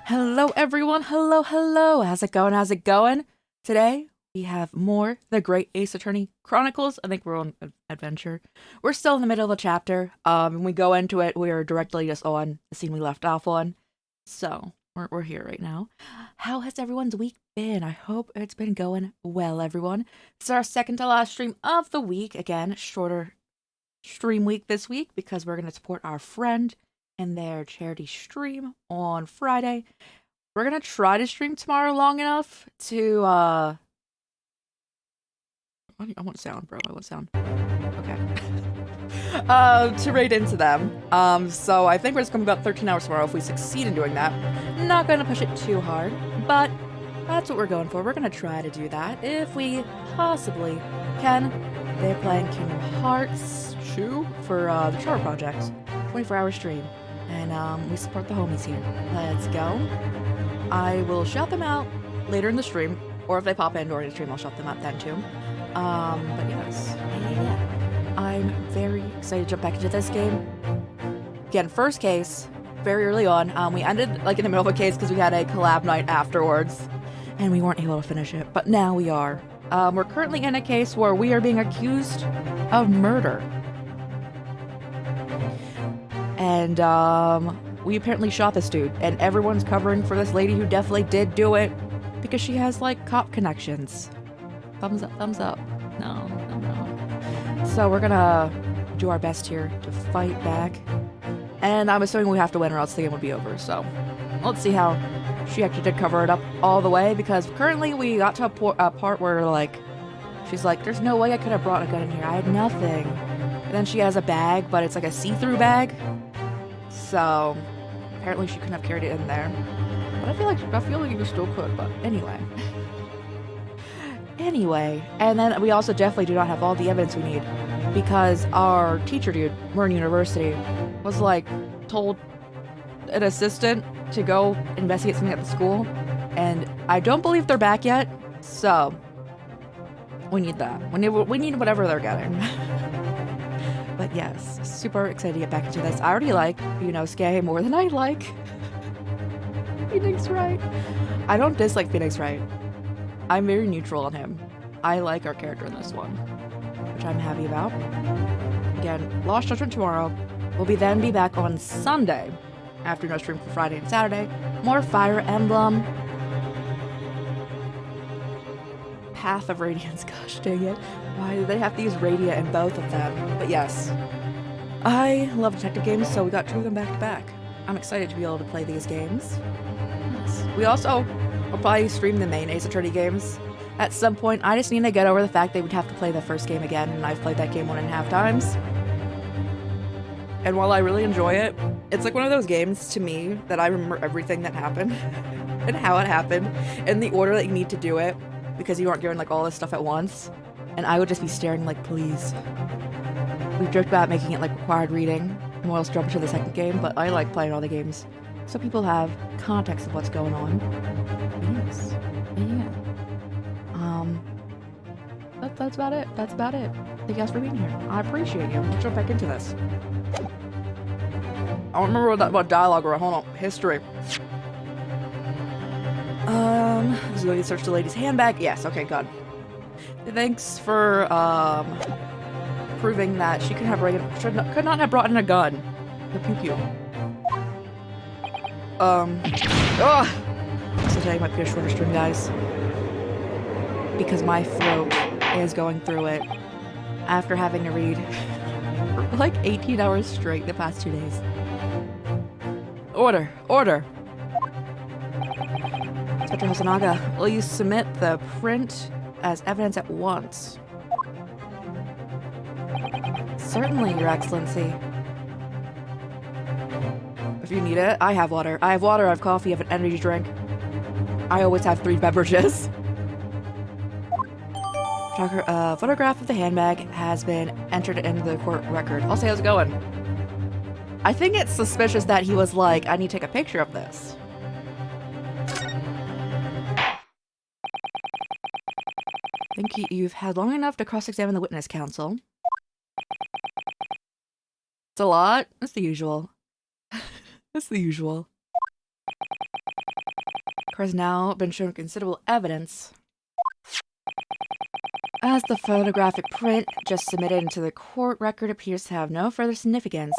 Hello everyone, hello. How's it going? Today, we have more The Great Ace Attorney Chronicles. I think we're on an adventure. We're still in the middle of a chapter. When we go into it, we are directly just on the scene we left off on. So, we're here right now. How has everyone's week been? I hope it's been going well, everyone. This is our second to last stream of the week. Again, shorter stream week this week because we're going to support our friend in their charity stream on Friday. We're gonna try to stream tomorrow long enough to I want sound, bro. I want sound. Okay. To raid into them. So I think we're just gonna be about 13 hours tomorrow if we succeed in doing that. Not gonna push it too hard, but that's what we're going for. We're gonna try to do that if we possibly can. They're playing Kingdom Hearts 2 for the Charter Project. 24-hour stream. And we support the homies here. Let's go. I will shout them out later in the stream, or if they pop in during the stream, I'll shout them out then too. But yes, yeah. I'm very excited to jump back into this game. Again, first case, very early on. We ended like in the middle of a case because we had a collab night afterwards, and we weren't able to finish it. But now we are. We're currently in a case where we are being accused of murder. And we apparently shot this dude, and everyone's covering for this lady who definitely did do it because she has like cop connections. Thumbs up, thumbs up. No. So we're gonna do our best here to fight back, and I'm assuming we have to win or else the game would be over. So let's see how she actually did cover it up all the way, because currently we got to a part where like she's like, "There's no way I could have brought a gun in here. I had nothing." And then she has a bag, but it's like a see-through bag. So apparently she couldn't have carried it in there. But I feel like you still could, but anyway. And then we also definitely do not have all the evidence we need, because our teacher dude, Mern University, was like told an assistant to go investigate something at the school, and I don't believe they're back yet, so we need that. We need whatever they're getting. But yes, super excited to get back into this. I already like, Skye more than I like Phoenix Wright. I don't dislike Phoenix Wright. I'm very neutral on him. I like our character in this one, which I'm happy about. Again, Lost Judgment tomorrow. We'll then be back on Sunday after no stream for Friday and Saturday. More Fire Emblem. Path of Radiance. Gosh dang it. Why do they have to use Radia in both of them? But yes, I love detective games, so we got two of them back to back. I'm excited to be able to play these games. Yes. We also will probably stream the main Ace Attorney games at some point. I just need to get over the fact they would have to play the first game again, and I've played that game 1.5 times. And while I really enjoy it, it's like one of those games to me that I remember everything that happened and how it happened and the order that you need to do it, because you aren't doing like all this stuff at once. And I would just be staring like, please. We've joked about making it like required reading, and we'll just jump to the second game, but I like playing all the games so people have context of what's going on. Yes. Yeah. That's about it. Thank you guys for being here. I appreciate you. Let's jump back into this. I don't remember what dialogue we're on. Hold on. History. This is going to search the lady's handbag. Yes, okay, good. Thanks for proving that she could not have brought in a gun. The pew pew. So today might be a shorter stream, guys, because my throat is going through it after having to read for like 18 hours straight the past 2 days. Order. Inspector Hosonaga, will you submit the print as evidence at once? Certainly, Your Excellency. If you need it, I have water. I have coffee, I have an energy drink. I always have 3 beverages. Photograph of the handbag has been entered into the court record. I'll say how's it going. I think it's suspicious that he was like, I need to take a picture of this. I think you've had long enough to cross-examine the witness counsel. It's a lot. It's the usual. It's the usual. has now been shown considerable evidence. As the photographic print just submitted into the court record appears to have no further significance,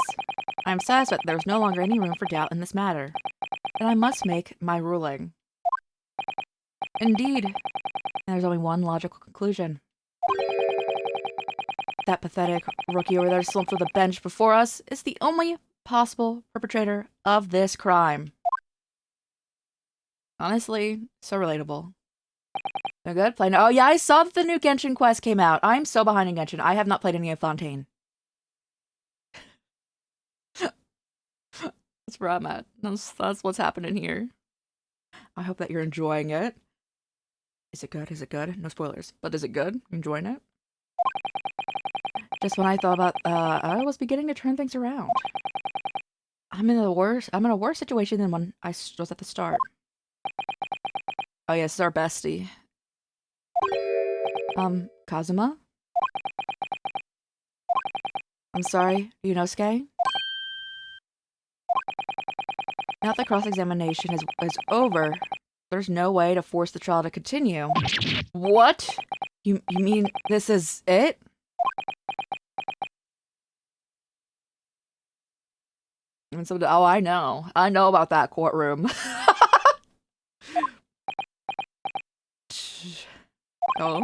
I am satisfied that there is no longer any room for doubt in this matter, and I must make my ruling. Indeed, and there's only one logical conclusion. That pathetic rookie over there slumped with a bench before us is the only possible perpetrator of this crime. Honestly, so relatable. No good? Playing. Oh yeah, I saw that the new Genshin quest came out. I'm so behind in Genshin. I have not played any of Fontaine. That's where I'm at. That's what's happening here. I hope that you're enjoying it. Is it good? Is it good? No spoilers. But is it good? You enjoying it? Just when I thought about, I was beginning to turn things around. I'm in a worse situation than when I was at the start. Oh yes, it's our bestie. Kazuma? I'm sorry, Yunosuke? Now that the cross-examination is over, there's no way to force the trial to continue. What? You mean this is it? And so, oh, I know about that courtroom. Oh,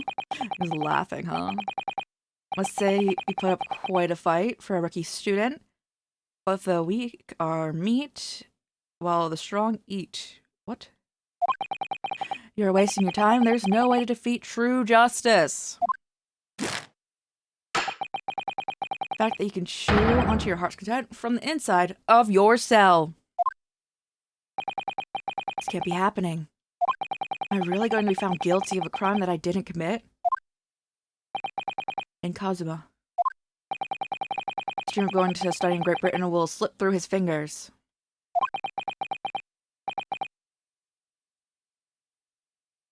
he's laughing, huh? Must say you put up quite a fight for a rookie student. But the weak are meat, while the strong eat. What? You're wasting your time. There's no way to defeat true justice. The fact that you can chew onto your heart's content from the inside of your cell. This can't be happening. Am I really going to be found guilty of a crime that I didn't commit? And Kazuma. Dream of going to study in Great Britain will slip through his fingers.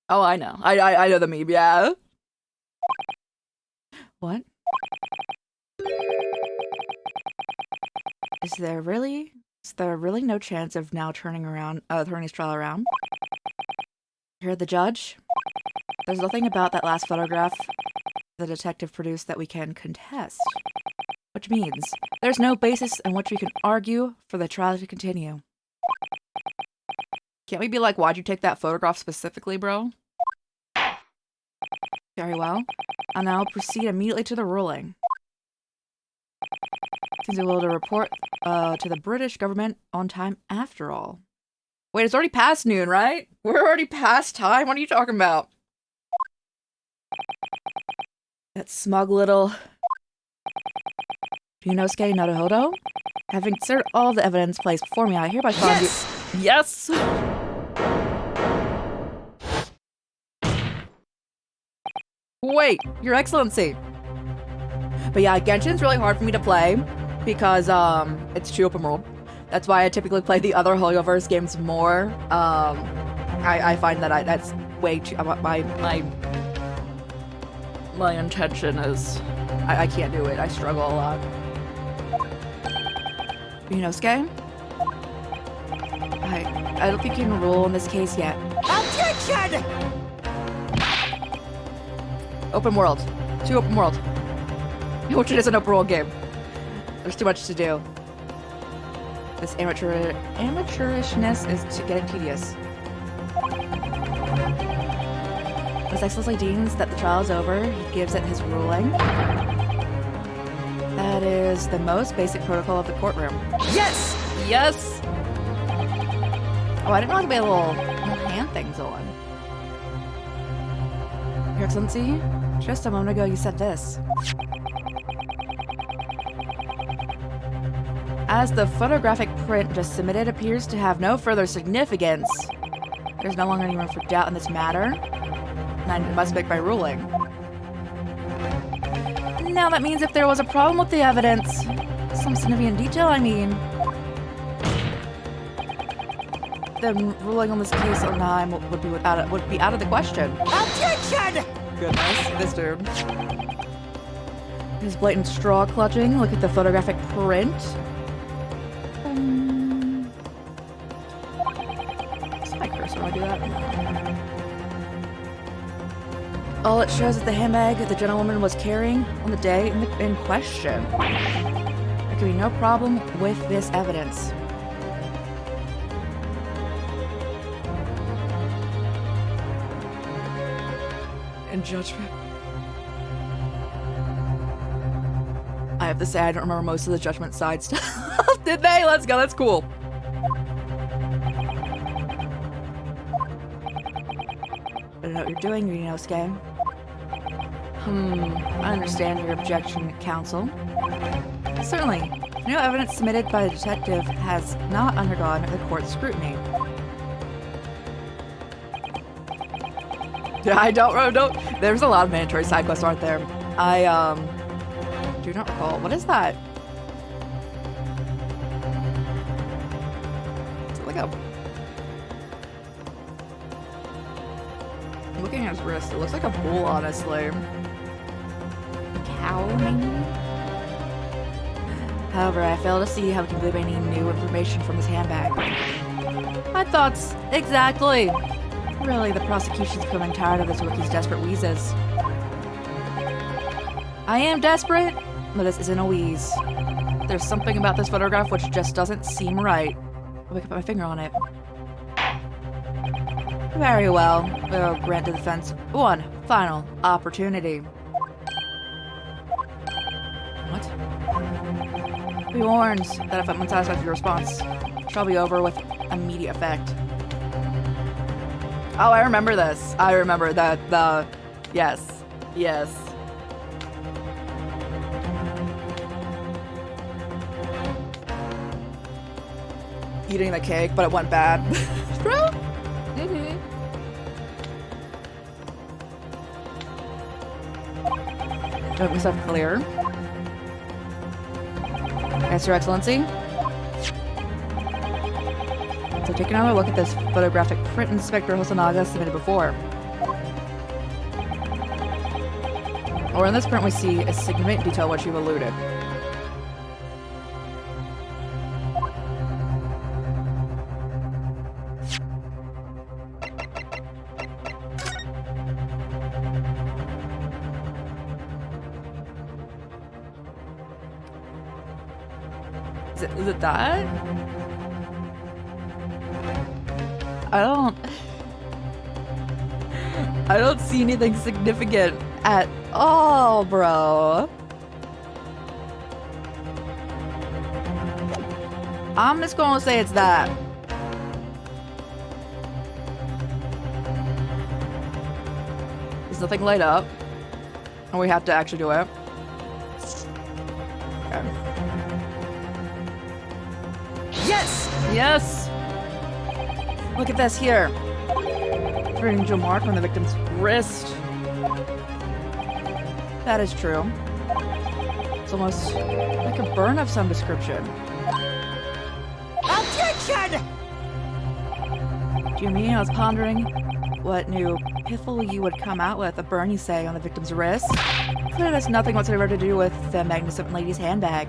Oh, I know. I know the meme, yeah. What? Is there really no chance of now turning his trial around? You're the judge? There's nothing about that last photograph the detective produced that we can contest. Which means there's no basis on which we can argue for the trial to continue. Can't we be like, why'd you take that photograph specifically, bro? Very well. I'll now proceed immediately to the ruling. Seems we're able to report to the British government on time after all. Wait, it's already past noon, right? We're already past time? What are you talking about? That smug little Yunosuke Naruhodo? Having considered all the evidence placed before me, I hereby find you— Yes! Wait, Your Excellency! But yeah, Genshin's really hard for me to play because, it's too open world. That's why I typically play the other Hoyoverse games more. I find that that's way too— my intention is— I can't do it. I struggle a lot. Yunosuke? I don't think you can rule in this case yet. Objection! Open world. Too open world. Which it is an open world game. There's too much to do. This amateurishness is getting tedious. His Excellency deems that the trial is over. He gives it his ruling. That is the most basic protocol of the courtroom. Yes! Yes! Oh, I didn't know I could be little hand things on. Your Excellency, just a moment ago you said this. As the photographic print just submitted appears to have no further significance, there's no longer any room for doubt in this matter, and I must make my ruling. Now that means if there was a problem with the evidence, some significant detail, I mean, the ruling on this case on time would be out of the question. Objection! Goodness, this dude. His blatant straw clutching. Look at the photographic print. Is my cursor when I do that? All it shows is the handbag the gentlewoman was carrying on the day in question. There could be no problem with this evidence. In judgment. I have to say, I don't remember most of the judgment side stuff. Did they? Let's go. That's cool. I don't know what you're doing, Rinosuke. I understand your objection, counsel. Certainly. New evidence submitted by the detective has not undergone the court's scrutiny. Yeah, I don't. There's a lot of mandatory side quests, aren't there? I do not recall. What is that? Is it like a... I'm looking at his wrist. It looks like a bull, honestly. Cow, maybe? However, I fail to see how we can glean any new information from his handbag. My thoughts. Exactly. Really, the prosecution's becoming tired of this rookie's desperate wheezes. I am desperate, but this isn't a wheeze. There's something about this photograph which just doesn't seem right. I can put my finger on it. Very well. We'll grant the defense one final opportunity. What? Be warned that if I'm unsatisfied with your response, it shall be over with immediate effect. Oh, I remember this. I remember that the... Yes. Yes. Eating the cake, but it went bad. Make myself clear. Yes, Your Excellency. So taking another look at this photographic print Inspector Hosonaga submitted before. Or in this print we see a significant detail which you've alluded. Is it that? I don't see anything significant at all, bro. I'm just gonna say it's that. There's nothing light up. And we have to actually do it. Okay. Yes! Yes! Look at this here. Angel mark on the victim's wrist. That is true. It's almost like a burn of some description. Objection! Do you mean I was pondering what new piffle you would come out with, a burn you say, on the victim's wrist? Clearly has nothing whatsoever to do with the magnificent lady's handbag.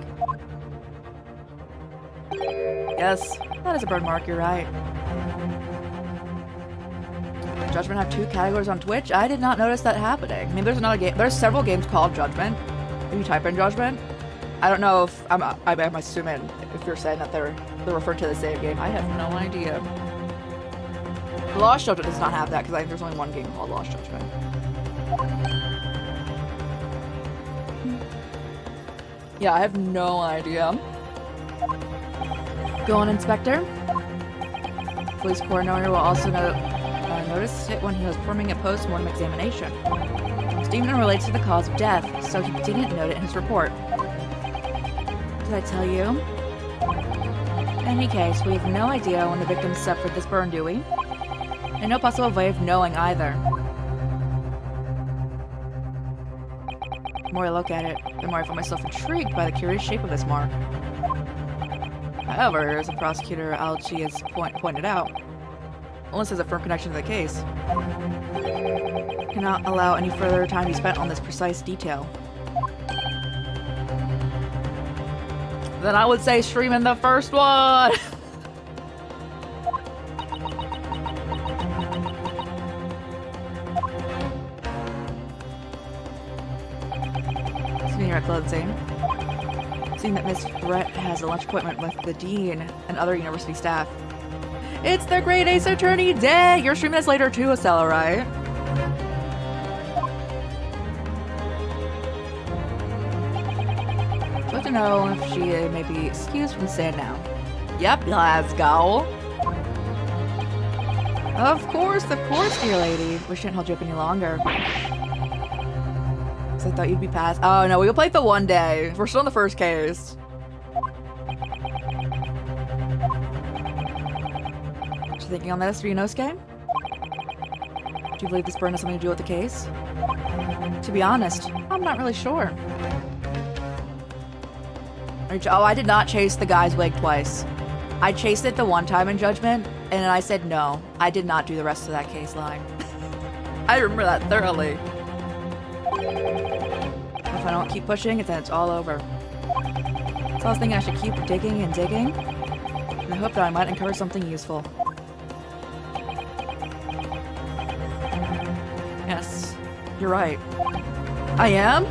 Yes, that is a burn mark, you're right. Judgment have 2 categories on Twitch? I did not notice that happening. I mean, there's another game. There's several games called Judgment. If you type in Judgment, I don't know if I'm assuming if you're saying that they're referring to the same game. I have no idea. Lost Judgment does not have that because I think there's only one game called Lost Judgment. Yeah, I have no idea. Go on, Inspector. Police coroner will also noticed it when he was performing a post-mortem examination. Statement relates to the cause of death, so he didn't note it in his report. Did I tell you? In any case, we have no idea when the victim suffered this burn, do we? And no possible way of knowing either. The more I look at it, the more I find myself intrigued by the curious shape of this mark. However, as the prosecutor Alchi has pointed out, unless there's a firm connection to the case, cannot allow any further time to be spent on this precise detail. Then I would say stream in the first one! here at closing. Seeing that Miss Brett has a lunch appointment with the dean and other university staff. It's their grade A attorney day! You're streaming this later too, Estella, right? I'd like to know if she may be excused from staying now. Yep, let's go. Of course, dear lady. We shouldn't hold you up any longer. I thought you'd be past. Oh no, we played the one day. We're still in the first case. What you thinking on this, Ryunosuke? Do you believe this burn has something to do with the case? To be honest, I'm not really sure. Oh, I did not chase the guy's wig twice. I chased it the one time in Judgment, and I said no. I did not do the rest of that case line. I remember that thoroughly. If I don't keep pushing it, then it's all over. So I was thinking I should keep digging and digging, in the hope that I might uncover something useful. Yes, you're right. I am?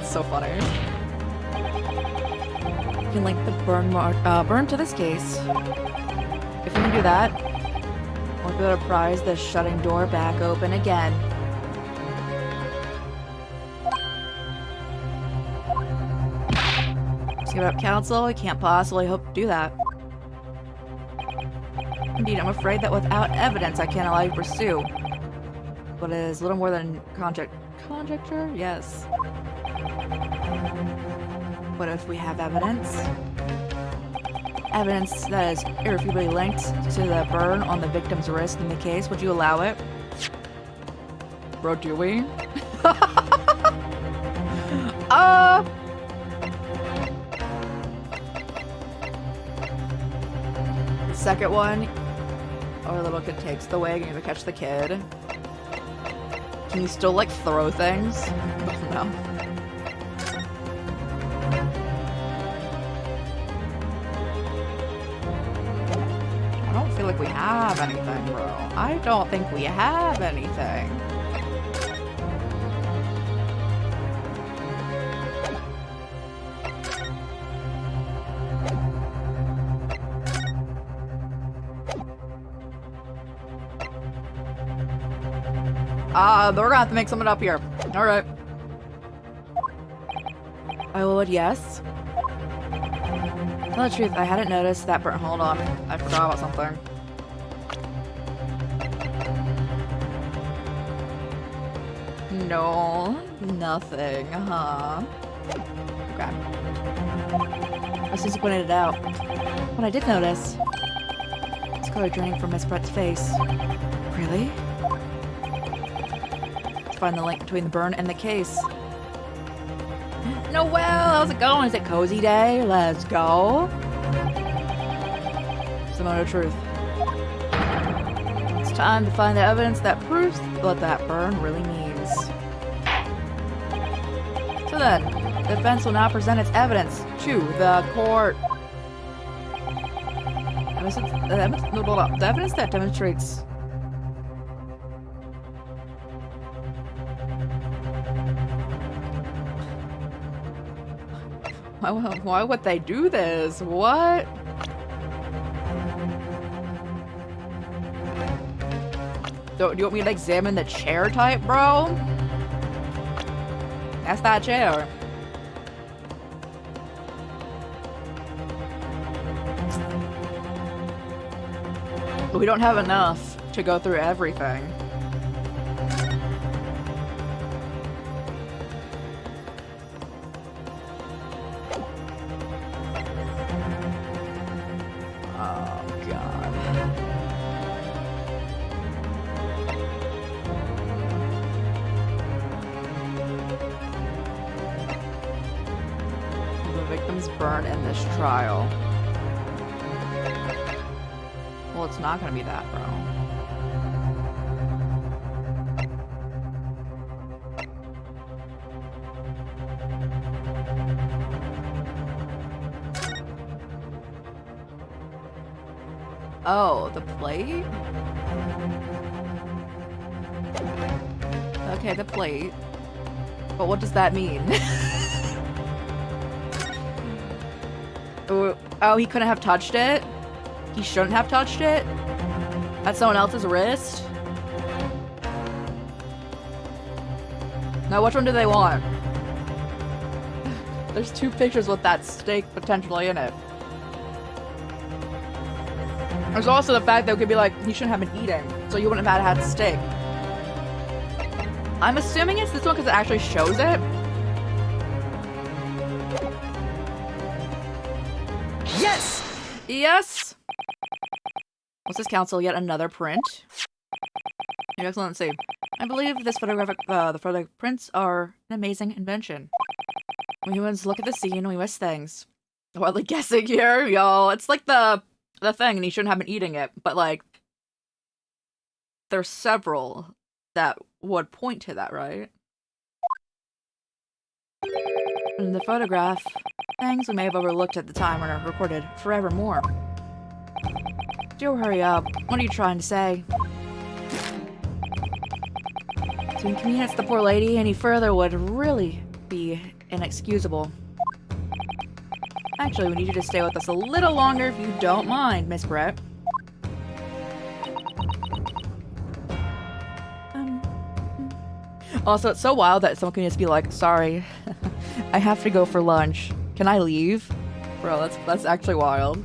It's so funny. You can link the burn to this case. If you can do that, we'll be able to prise the shutting door back open again. Give up, counsel. I can't possibly hope to do that. Indeed, I'm afraid that without evidence, I can't allow you to pursue. But it is little more than conjecture? Yes. What if we have evidence? Evidence that is irrefutably linked to the burn on the victim's wrist in the case. Would you allow it? Bro, do we? Second one, our little kid takes the wig and you have to catch the kid. Can you still like throw things? Oh, no. I don't feel like we have anything, bro. I don't think we have anything. We're gonna have to make something up here. Alright. I would, yes. Tell the truth, I hadn't noticed that burn. Hold on. I forgot about something. No, nothing, huh? Okay. As soon as you pointed it out. What I did notice, it's color draining from Miss Brett's face. Really? Find the link between the burn and the case. Noel, how's it going? Is it cozy day? Let's go. It's the moment of truth. It's time to find the evidence that proves what that burn really means. So then, the defense will now present its evidence to the court. The evidence that demonstrates why would they do this? What? Do you want me to examine the chair type, bro? That's that chair. But we don't have enough to go through everything. Burn in this trial. Well, it's not gonna be that, bro. Oh, the plate? Okay, the plate. But what does that mean? Oh, he couldn't have touched it? He shouldn't have touched it? At someone else's wrist? Now, which one do they want? There's 2 pictures with that steak potentially in it. There's also the fact that it could be like, he shouldn't have been eating, so you wouldn't have had steak. I'm assuming it's this one because it actually shows it. Yes! Yes! What's this council? Yet another print? Your Excellency, I believe this photographic, the photo prints are an amazing invention. When humans look at the scene, we miss things. Wildly guessing here, y'all. It's like the thing, and he shouldn't have been eating it, but like, there's several that would point to that, right? In the photograph, things we may have overlooked at the time are recorded forevermore. Do hurry up. What are you trying to say? To inconvenience the poor lady any further would really be inexcusable. Actually, we need you to stay with us a little longer if you don't mind, Miss Brett. Also, it's so wild that someone can just be like, sorry, I have to go for lunch. Can I leave? Bro, that's actually wild.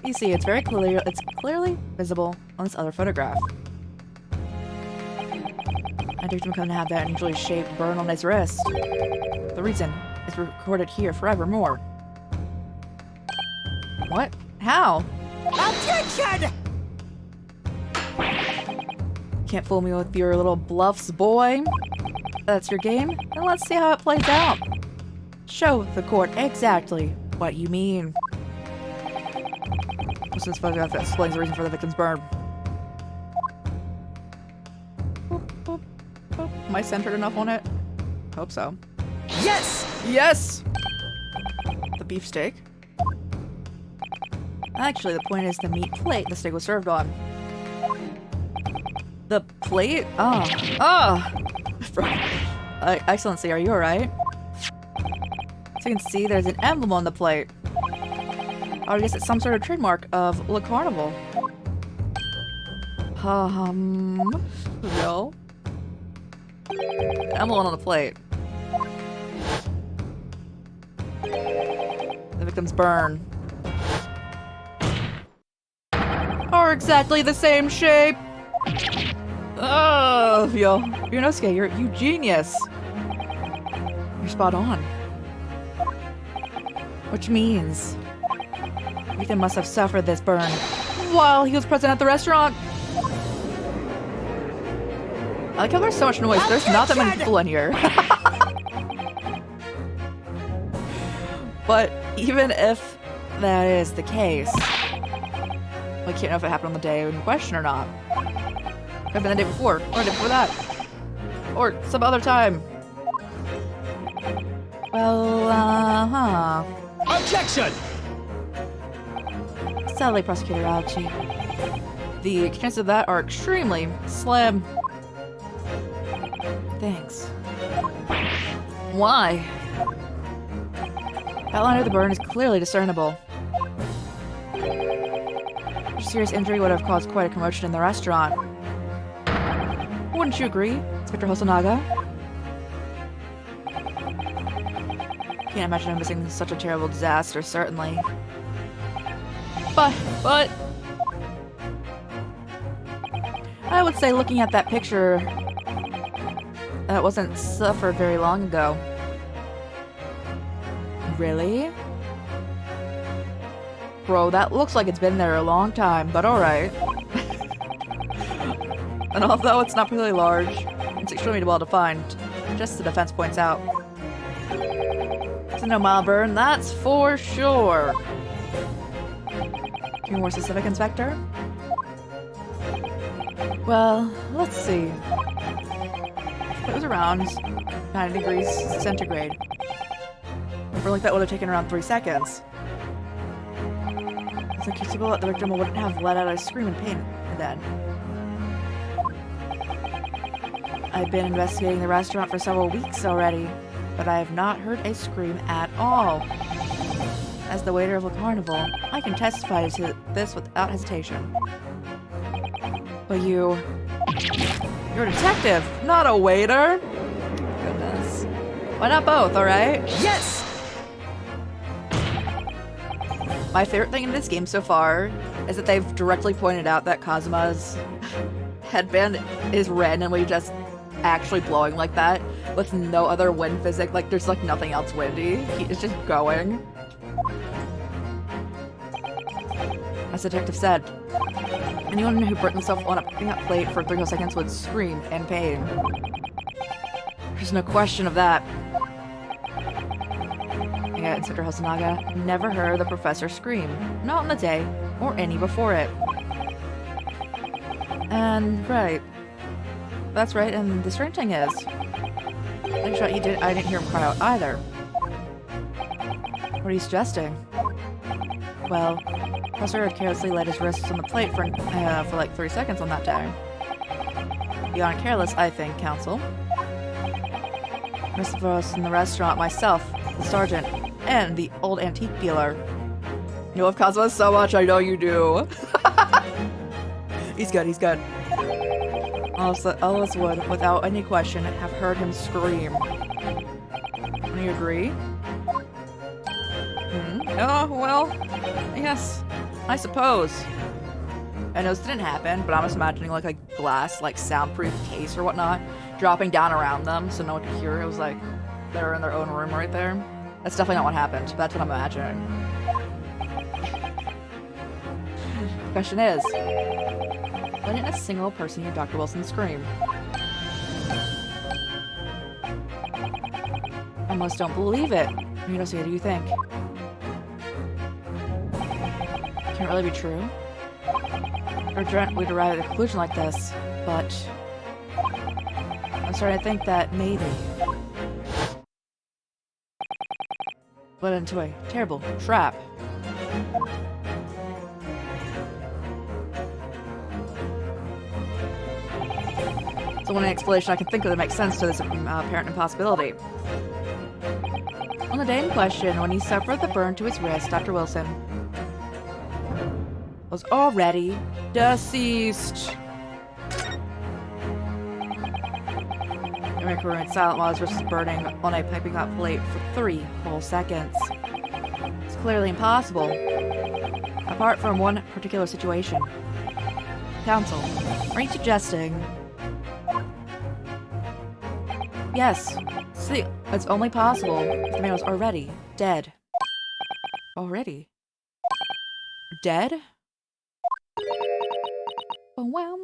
You see, it's clearly visible on this other photograph. I think him come to have that unusually shaped burn on his wrist. The reason is recorded here forevermore. What? How? Objection! Can't fool me with your little bluffs, boy. That's your game? Then let's see how it plays out. Show the court exactly what you mean. What's this photograph that explains the reason for the victim's burn? Am I centered enough on it? Hope so. Yes! Yes! The beefsteak. Actually, the point is the meat plate the steak was served on. The plate? Excellency, are you alright? So you can see there's an emblem on the plate. I would guess it's some sort of trademark of Le Carnival. No. Emblem on the plate. The victim's burn. Are exactly the same shape. Oh, yo, Yunosuke, you genius. You're spot on. Which means Ethan must have suffered this burn while he was present at the restaurant. I like how there's so much noise. There's not that many people in here. But even if that is the case, we can't know if it happened on the day in question or not. Could have been the day before, or the day before that. Or some other time. Well, Objection! Sadly, Prosecutor Alchi, the chances of that are extremely slim. Thanks. Why? The outline of the burn is clearly discernible. A serious injury would have caused quite a commotion in the restaurant. Wouldn't you agree, Inspector Hosonaga? Can't imagine him missing such a terrible disaster, certainly. But... I would say looking at that picture, that wasn't suffered very long ago. Really? Bro, that looks like it's been there a long time, but alright. And although it's not particularly large, it's extremely well defined, just the defense points out. It's a no mild burn, that's for sure. Can you be more specific, Inspector? Well, let's see. It was around 90 degrees centigrade. I feel like that would have taken around 3 seconds. It's inconceivable that the victim wouldn't have let out a scream in pain then. I've been investigating the restaurant for several weeks already, but I have not heard a scream at all. As the waiter of the carnival, I can testify to this without hesitation. But you're a detective, not a waiter. Goodness. Why not both, alright? Yes! My favorite thing in this game so far is that they've directly pointed out that Kazuma's headband is randomly just actually blowing like that with no other wind physics. Like, there's like nothing else windy. It's just going. As the detective said, anyone who burnt themselves on a picking up plate for 3 whole seconds would scream in pain. There's no question of that. Yeah, Inspector Hosonaga never heard the professor scream. Not on the day, or any before it. And, right. That's right, and the strange thing is, I didn't hear him cry out either. What are you suggesting? Well, the professor had carelessly laid his wrists on the plate for like 3 seconds on that day. Beyond careless, I think, Counsel. Most of us in the restaurant, myself, the sergeant, and the old antique dealer. You love Kazuma so much, I know you do. He's good, he's good. All of us would, without any question, have heard him scream. Do you agree? Oh, well, yes, I suppose. I know this didn't happen, but I'm just imagining like a glass, like soundproof case or whatnot, dropping down around them so no one could hear it. It was like they're in their own room right there. That's definitely not what happened, but that's what I'm imagining. The question is, why didn't a single person hear Dr. Wilson scream? I almost don't believe it. You know, so what do you think? Can't really be true. Or we'd arrive at a conclusion like this, but I'm starting to think that maybe led into a terrible trap. It's the one explanation I can think of that makes sense to this apparent impossibility. On the day in question, when he suffered the burn to his wrist, Dr. Wilson was already deceased. Eric remained silent while his wrist was burning on a piping hot plate for 3 whole seconds. It's clearly impossible, apart from one particular situation. Counsel, are you suggesting? Yes. See, it's only possible if the man was already dead. Already? Dead? Oh, wow.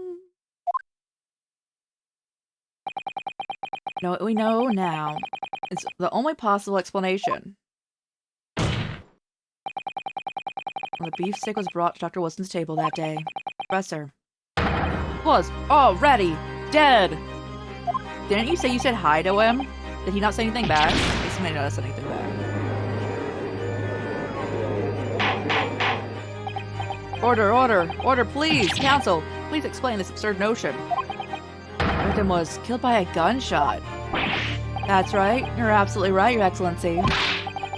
Know what we know now. It's the only possible explanation. When the beef steak was brought to Dr. Wilson's table that day, Professor was already dead. Didn't you say you said hi to him? Did he not say anything back? He may not have said anything back. Order, please! Counsel, please explain this absurd notion. The victim was killed by a gunshot. That's right. You're absolutely right, Your Excellency.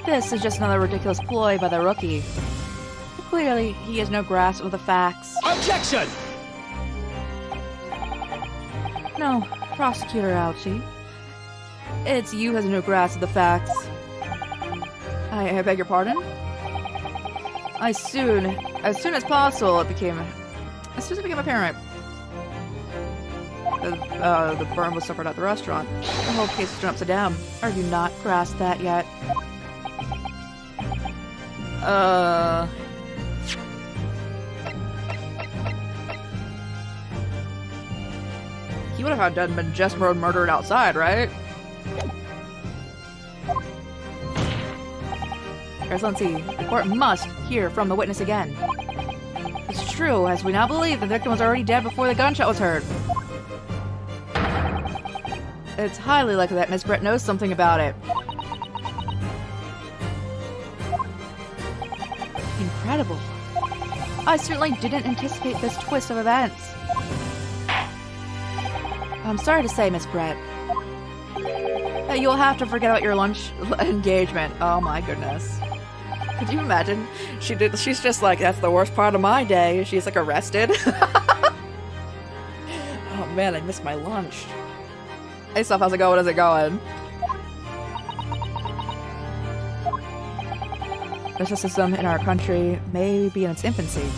This is just another ridiculous ploy by the rookie. Clearly, he has no grasp of the facts. Objection! No, Prosecutor Ouchie. It's you who has no grasp of the facts. I beg your pardon? As soon as possible, it became apparent. The burn was suffered at the restaurant. The whole case was turned upside down. Are you not grasped that yet? He would have had been just murdered outside, right? Excellency, the court must hear from the witness again. It's true, as we now believe the victim was already dead before the gunshot was heard. It's highly likely that Miss Brett knows something about it. Incredible. I certainly didn't anticipate this twist of events. I'm sorry to say, Miss Brett, that you'll have to forget about your lunch engagement. Oh my goodness. Could you imagine? She's just like, that's the worst part of my day. She's like arrested. Oh man, I missed my lunch. Hey stuff, how's it going? How's it going? The justice system in our country may be in its infancy.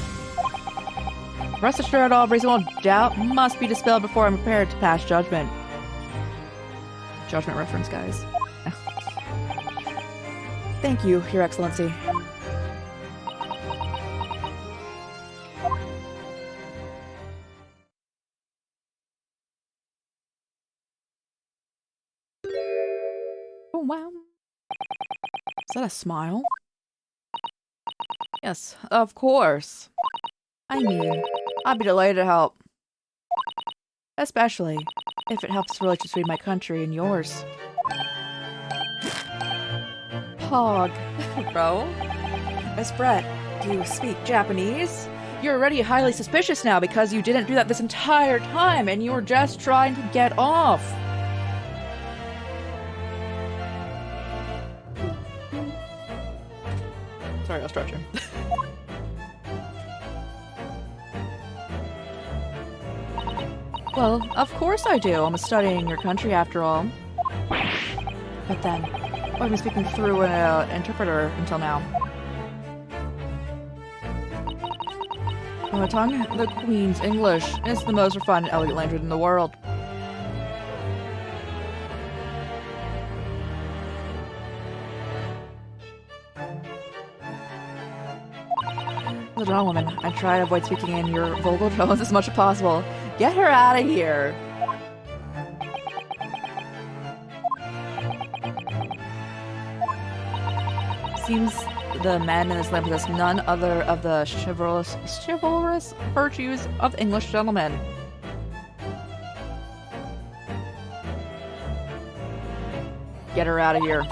Rest assured, all reasonable doubt must be dispelled before I'm prepared to pass judgment. Judgment reference, guys. Thank you, Your Excellency. Oh, wow. Is that a smile? Yes, of course. I mean, I'd be delighted to help. Especially if it helps relations between my country and yours. Pog. Bro? Miss Brett, do you speak Japanese? You're already highly suspicious now because you didn't do that this entire time and you were just trying to get off. Sorry, I was stretching. Well, of course I do. I'm studying your country after all. But then, I've been speaking through an interpreter until now. My tongue, the Queen's English, is the most refined and elegant language in the world. As a gentlewoman, I try to avoid speaking in your vocal tones as much as possible. Get her out of here! Seems the men in this land possess none other of the chivalrous virtues of English gentlemen. Get her out of here.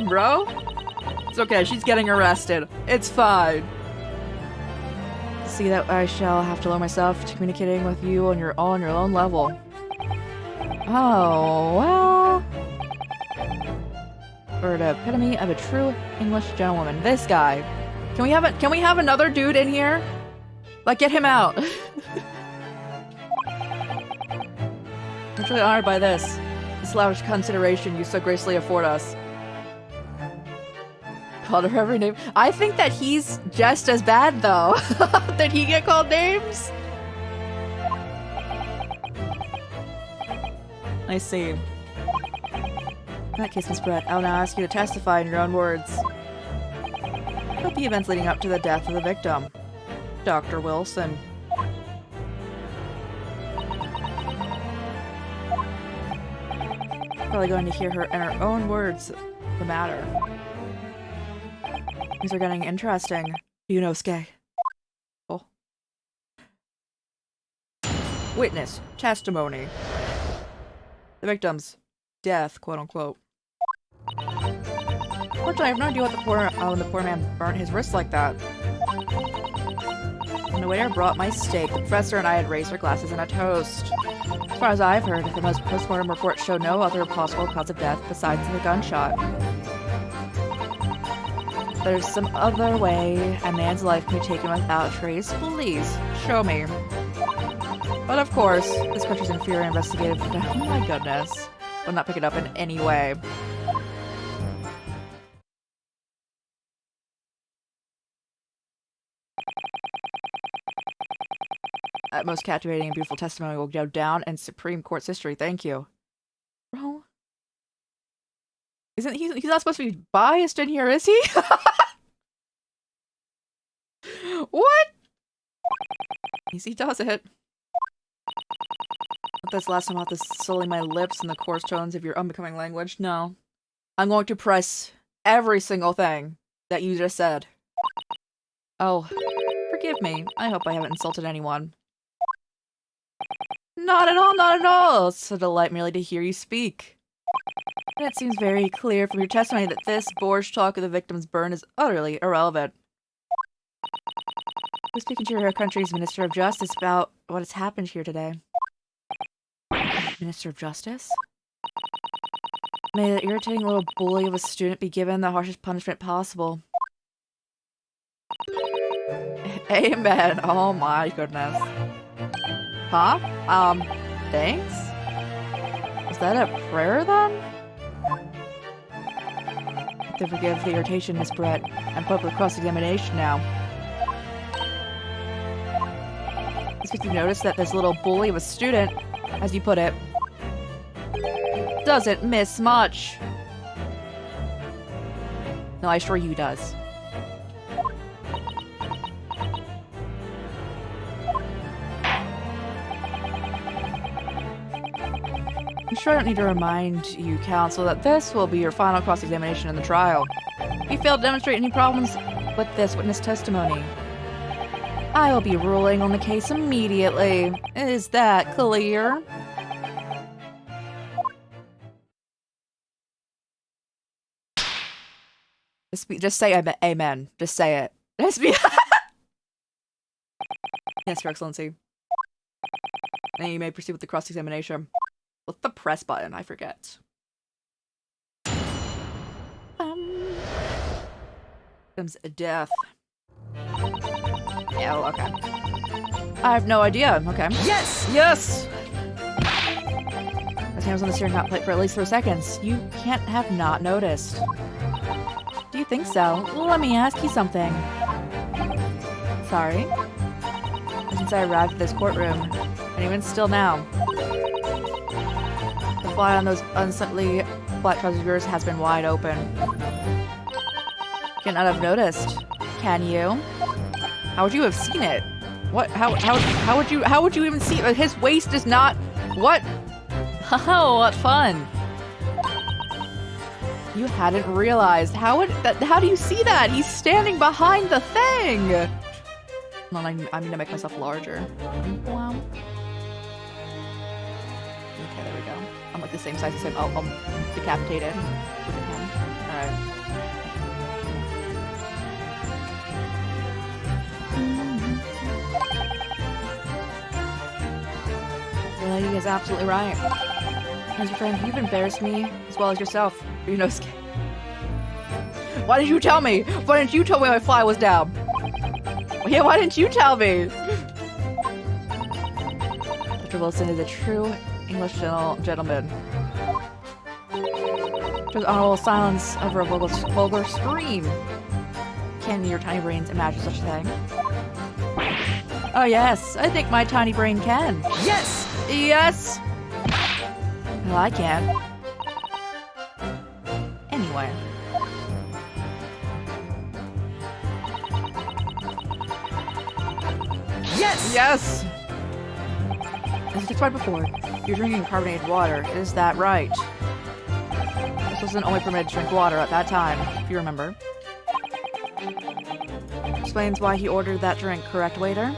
Bro? It's okay, she's getting arrested. It's fine. See that I shall have to learn myself to communicating with you on your own level. Oh, well... For the epitome of a true English gentlewoman. This guy. Can we have another dude in here? Like, get him out. I'm truly honored by this lavish consideration you so gracefully afford us. Called her every name. I think that he's just as bad, though. Did he get called names? I see. In that case, Miss Brett, I'll now ask you to testify in your own words about the events leading up to the death of the victim, Dr. Wilson. Probably going to hear her in her own words the matter. Things are getting interesting. You know, Skay. Oh. Witness. Testimony. The victim's death, quote unquote. Fortunately, I have no idea what when the poor man burnt his wrist like that. When the waiter brought my steak, the professor and I had raised our glasses in a toast. As far as I've heard, the most post-mortem reports show no other possible cause of death besides the gunshot. There's some other way a man's life can be taken without trace. Please, show me. But of course, this country's inferior investigative... Oh my goodness. Will not pick it up in any way. That most captivating and beautiful testimony will go down in Supreme Court's history. Thank you. Bro. Isn't he's not supposed to be biased in here, is he? What? Easy does it. But that's the last time about this sullying my lips and the coarse tones of your unbecoming language. No. I'm going to press every single thing that you just said. Oh, forgive me. I hope I haven't insulted anyone. Not at all, not at all! It's a delight merely to hear you speak. And it seems very clear from your testimony that this boorish talk of the victim's burn is utterly irrelevant. We're speaking to your country's Minister of Justice about what has happened here today. Minister of Justice? May that irritating little bully of a student be given the harshest punishment possible. Amen. Oh my goodness. Huh? Thanks? Is that a prayer then? To forgive the irritation, Miss Brett. I'm public cross-examination now. It's because you notice that this little bully of a student, as you put it, doesn't miss much. No, I assure you he does. I'm sure I don't need to remind you, counsel, that this will be your final cross-examination in the trial. If you fail to demonstrate any problems with this witness testimony, I will be ruling on the case immediately. Is that clear? Just say amen. Just say it. Just be Yes, Your Excellency. And you may proceed with the cross-examination. What's the press button? I forget. Comes death. Oh, okay. I have no idea. Okay. Yes! Yes! His hand was on the steering plate for at least 3 seconds. You can't have not noticed. Do you think so? Let me ask you something. Sorry? Since I arrived at this courtroom, and even still now, the fly on those unsightly black trousers of yours has been wide open. Cannot have noticed. Can you? How would you have seen it? What? How would you even see it? His waist is not. What? Oh, what fun! You hadn't realized. How do you see that? He's standing behind the thing. Well, I mean to make myself larger. Wow. Okay, there we go. I'm like the same size as him. Oh, I'm decapitated. Look at him. Alright. The lady is absolutely right. As your friend, you've embarrassed me as well as yourself. You know, why did you tell me? Why didn't you tell me my fly was down? Yeah, why didn't you tell me? Mr. Wilson is a true English gentleman. There's honorable silence over a vulgar scream. Can your tiny brains imagine such a thing? Oh yes, I think my tiny brain can. Yes! Yes! Well, I can. Anyway. Yes! Yes! As described before, you're drinking carbonated water. Is that right? This wasn't only permitted to drink water at that time, if you remember. Explains why he ordered that drink, correct, waiter?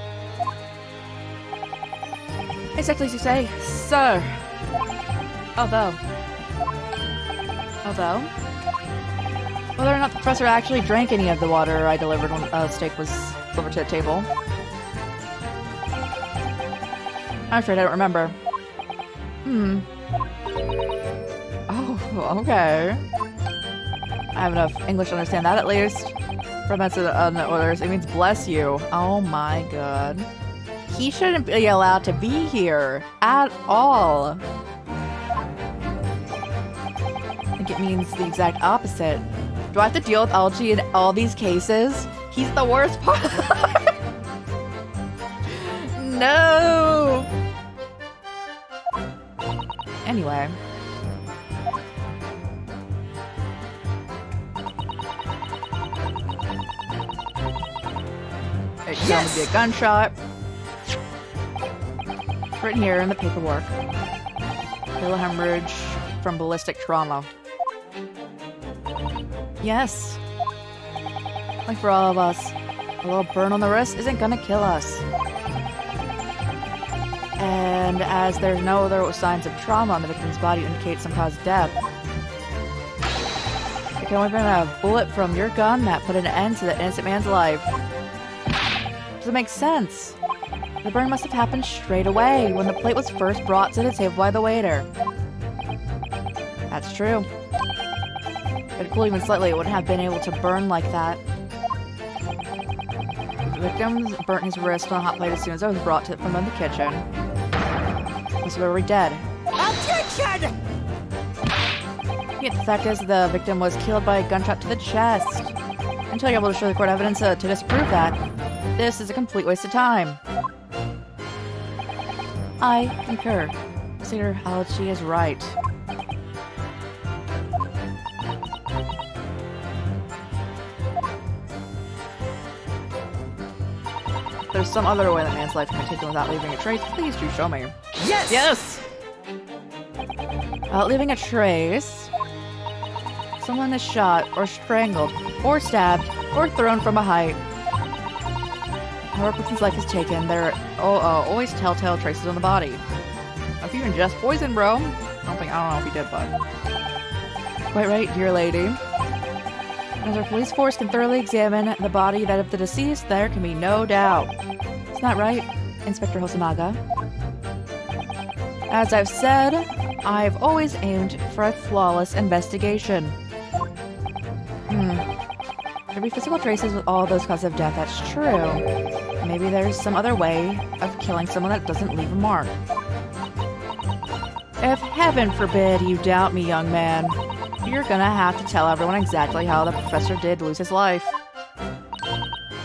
Exactly as you say, sir. Although, whether or not the professor actually drank any of the water I delivered when steak was delivered to the table, I'm afraid I don't remember. Oh, okay. I have enough English to understand that at least. From that's orders, it means bless you. Oh my god. He shouldn't be allowed to be here at all. I think it means the exact opposite. Do I have to deal with Algie in all these cases? He's the worst part. No. Anyway. It's going to be a gunshot. Written here in the paperwork. Fatal hemorrhage from ballistic trauma. Yes. Like for all of us, a little burn on the wrist isn't gonna kill us. And as there's no other signs of trauma on the victim's body to indicate some cause of death, it can only have been a bullet from your gun that put an end to the innocent man's life. Does it make sense? The burn must have happened straight away, when the plate was first brought to the table by the waiter. That's true. If it cooled even slightly, it wouldn't have been able to burn like that. victim burnt his wrist on a hot plate as soon as I was brought to from the kitchen. He was already dead. Objection! Yet the fact is, the victim was killed by a gunshot to the chest. Until you're able to show the court evidence to disprove that, this is a complete waste of time. I concur. Prosecutor Alchi is right. If there's some other way that man's life can be taken without leaving a trace, please do show me. Yes! Yes! Without leaving a trace, someone is shot, or strangled, or stabbed, or thrown from a height. However a person's life is taken, there are always telltale traces on the body. If you ingest poison, bro, I don't know if you did, but... Quite right, dear lady. As our police force can thoroughly examine the body that of the deceased, there can be no doubt. Isn't that right, Inspector Hosanaga? As I've said, I've always aimed for a flawless investigation. There'd be physical traces with all those causes of death, that's true. Maybe there's some other way of killing someone that doesn't leave a mark. If heaven forbid you doubt me, young man, you're gonna have to tell everyone exactly how the professor did lose his life.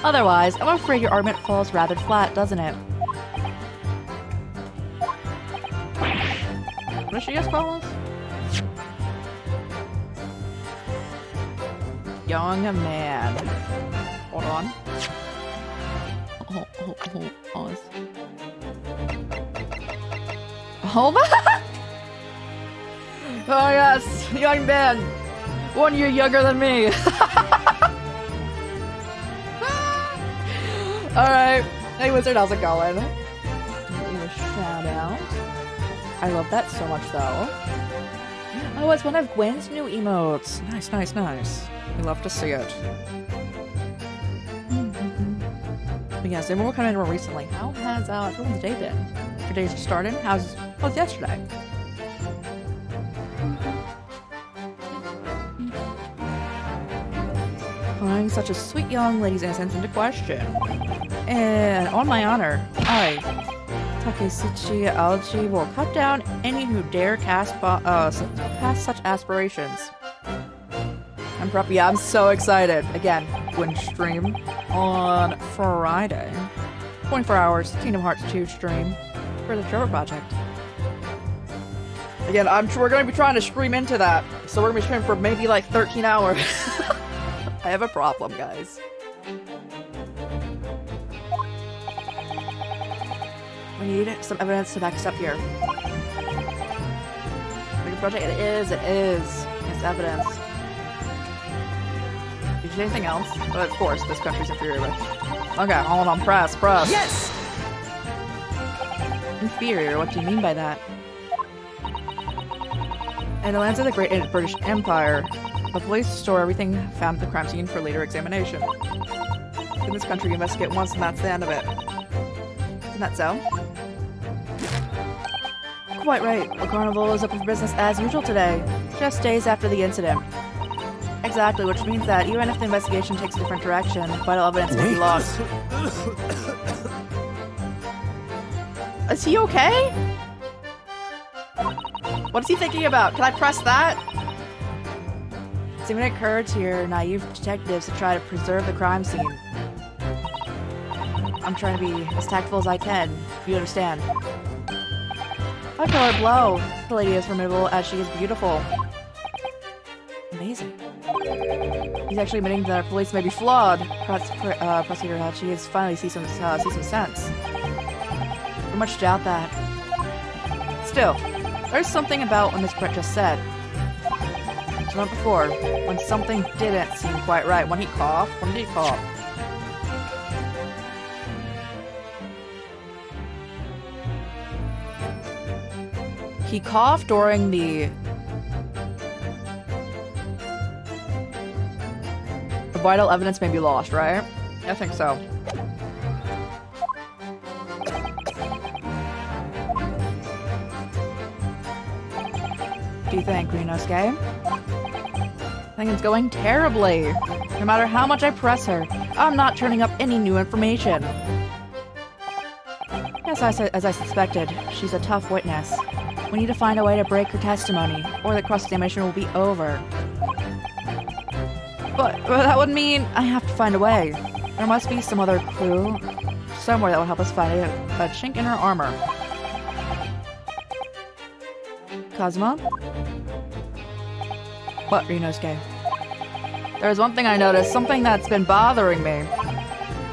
Otherwise, I'm afraid your argument falls rather flat, doesn't it? What does she just call us? Young man. Hold on. Pause. Hold on! Oh yes, young man. 1 year younger than me. Alright. Hey Wizard, how's it going? Give you a shout out. I love that so much though. Oh, it's one of Gwen's new emotes. Nice, nice, nice. I love to see it. But yes, anyone coming in more recently. How has everyone's day been? Your days just started? How's yesterday? Calling such a sweet young lady's innocence into question. And on my honor, I, Takesichi Alchi, will cut down any who dare cast such aspirations. I'm so excited. Again, Gwyn stream on Friday. 24 hours, Kingdom Hearts 2 stream for the Trevor Project. Again, we're going to be trying to stream into that. So we're going to be streaming for maybe like 13 hours. I have a problem, guys. We need some evidence to back us up here. Bigger project? It is. It's evidence. Did you do anything else? But of course, this country's inferior. Okay, hold on. Press. Yes! Inferior? What do you mean by that? In the lands of the Great British Empire, the police store everything found at the crime scene for later examination. In this country, you investigate once and that's the end of it. Isn't that so? Quite right. The carnival is open for business as usual today, just days after the incident. Exactly, which means that even if the investigation takes a different direction, vital evidence may be lost. Is he okay? What is he thinking about? Can I press that? It's even occurred to your naive detectives to try to preserve the crime scene. I'm trying to be as tactful as I can. You understand? I feel her blow. The lady is formidable as she is beautiful. Amazing. He's actually admitting that our police may be flawed. Prosecutor Hachi has finally see some sense. I much doubt that. Still, there's something about what Miss Brett just said. As I went before, when something didn't seem quite right. When he coughed? When did he cough? He coughed during the vital evidence may be lost, right? I think so. What do you think, Rinosuke? I think it's going terribly. No matter how much I press her, I'm not turning up any new information. Yes, as I suspected, she's a tough witness. We need to find a way to break her testimony, or the cross-examination will be over. But that would mean I have to find a way. There must be some other clue somewhere that will help us find a chink in her armor. Kazuma? What, Ryunosuke? There's one thing I noticed, something that's been bothering me.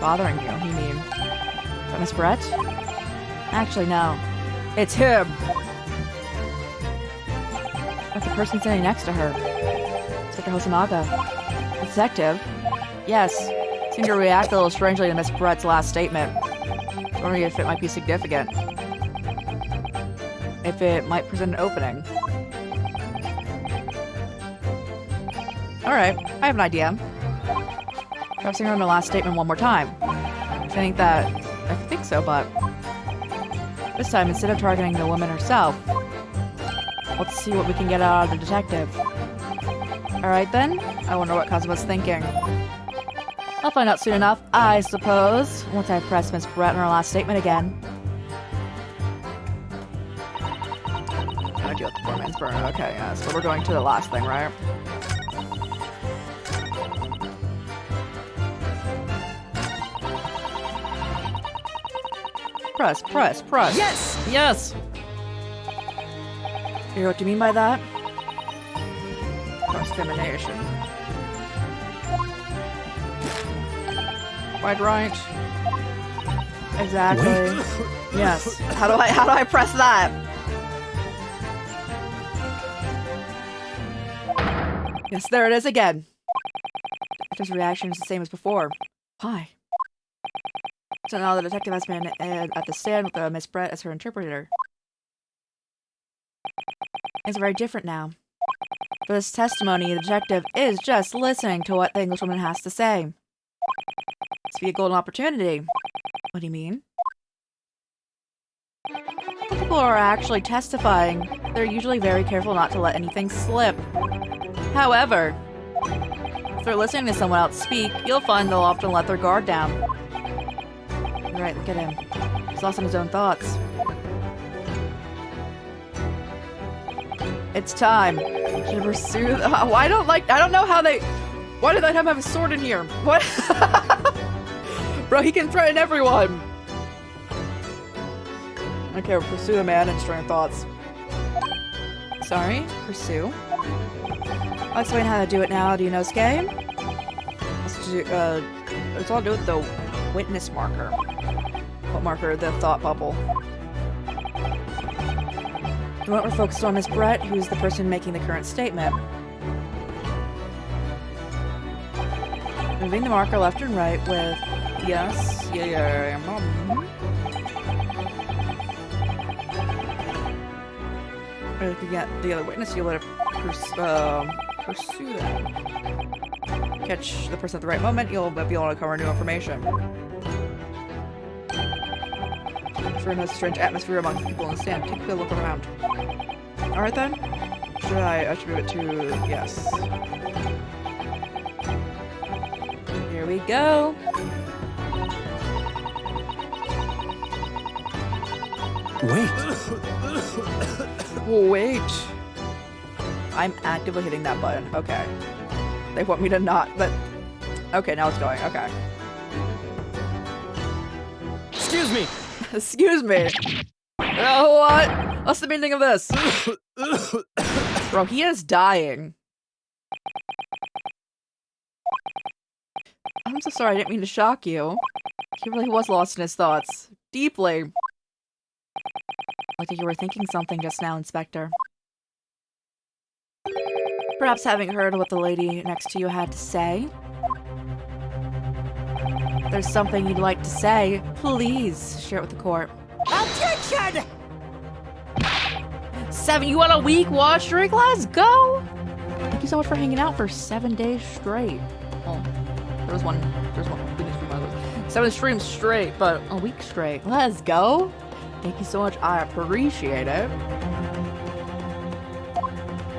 Bothering you, you mean? Is that Miss Brett? Actually, no. It's him! That's the person sitting next to her. Inspector Hosanaga. Detective? Yes. Seemed to react a little strangely to Miss Brett's last statement. Wondering if it might be significant. If it might present an opening. Alright, I have an idea. Pressing on the last statement one more time. I think so, but this time, instead of targeting the woman herself, let's see what we can get out of the detective. Alright then, I wonder what Kazuma's thinking. I'll find out soon enough, I suppose, once I press Miss Brett on her last statement again. Gotta deal with the poor man's burn. Okay, yeah, so we're going to the last thing, right? Press, press, press. Yes! Yes! You know what you mean by that? Cross-examination. Quite right. Exactly. Yes. How do I press that? Yes, there it is again. His reaction is the same as before. Why? So now the detective has been at the stand with Miss Brett as her interpreter. It's very different now. For this testimony, the detective is just listening to what the Englishwoman has to say. This would be a golden opportunity. What do you mean? When people are actually testifying, they're usually very careful not to let anything slip. However, if they're listening to someone else speak, you'll find they'll often let their guard down. Right, look at him. He's lost in his own thoughts. It's time to pursue. I don't know how they. Why did that have a sword in here? What? Bro, he can threaten everyone. Okay, we'll pursue the man and strange thoughts. Sorry, pursue. I'll explain how to do it now. Do you know, Ryunosuke? It's all to do with the witness marker. What marker? The thought bubble. The moment we're focused on Miss Brett, who's the person making the current statement. Moving the marker left and right with yes, yeah. Or if you get the other witness, you'll let her pursue them. Catch the person at the right moment, you'll be able to cover new information. For a strange atmosphere among the people in the stand, take a good look around. Alright then. I should move it to yes. Here we go. Wait. I'm actively hitting that button. Okay. They want me to not, but okay, now it's going. Okay. Excuse me. Excuse me. Oh, what? What's the meaning of this? Bro, he is dying. I'm so sorry, I didn't mean to shock you. He really was lost in his thoughts. Deeply. Like you were thinking something just now, Inspector. Perhaps having heard what the lady next to you had to say? If there's something you'd like to say, please share it with the court. Objection! 7, you want a week watch streak? Let's go! Thank you so much for hanging out for 7 days straight. Well, there's one stream 7 streams straight, but a week straight. Let's go! Thank you so much, I appreciate it.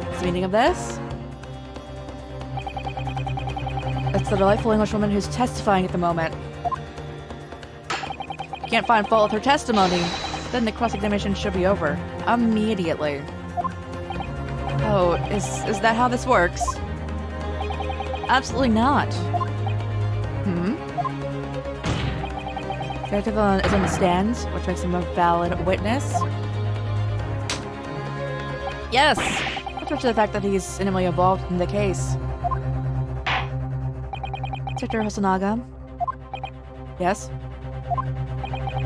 What's the meaning of this? It's the delightful Englishwoman who's testifying at the moment. You can't find fault with her testimony. Then the cross-examination should be over. Immediately. Oh, is that how this works? Absolutely not. The detective is on the stand, which makes him a valid witness. Yes! Which to the fact that he's intimately involved in the case. Inspector Hosonaga? Yes?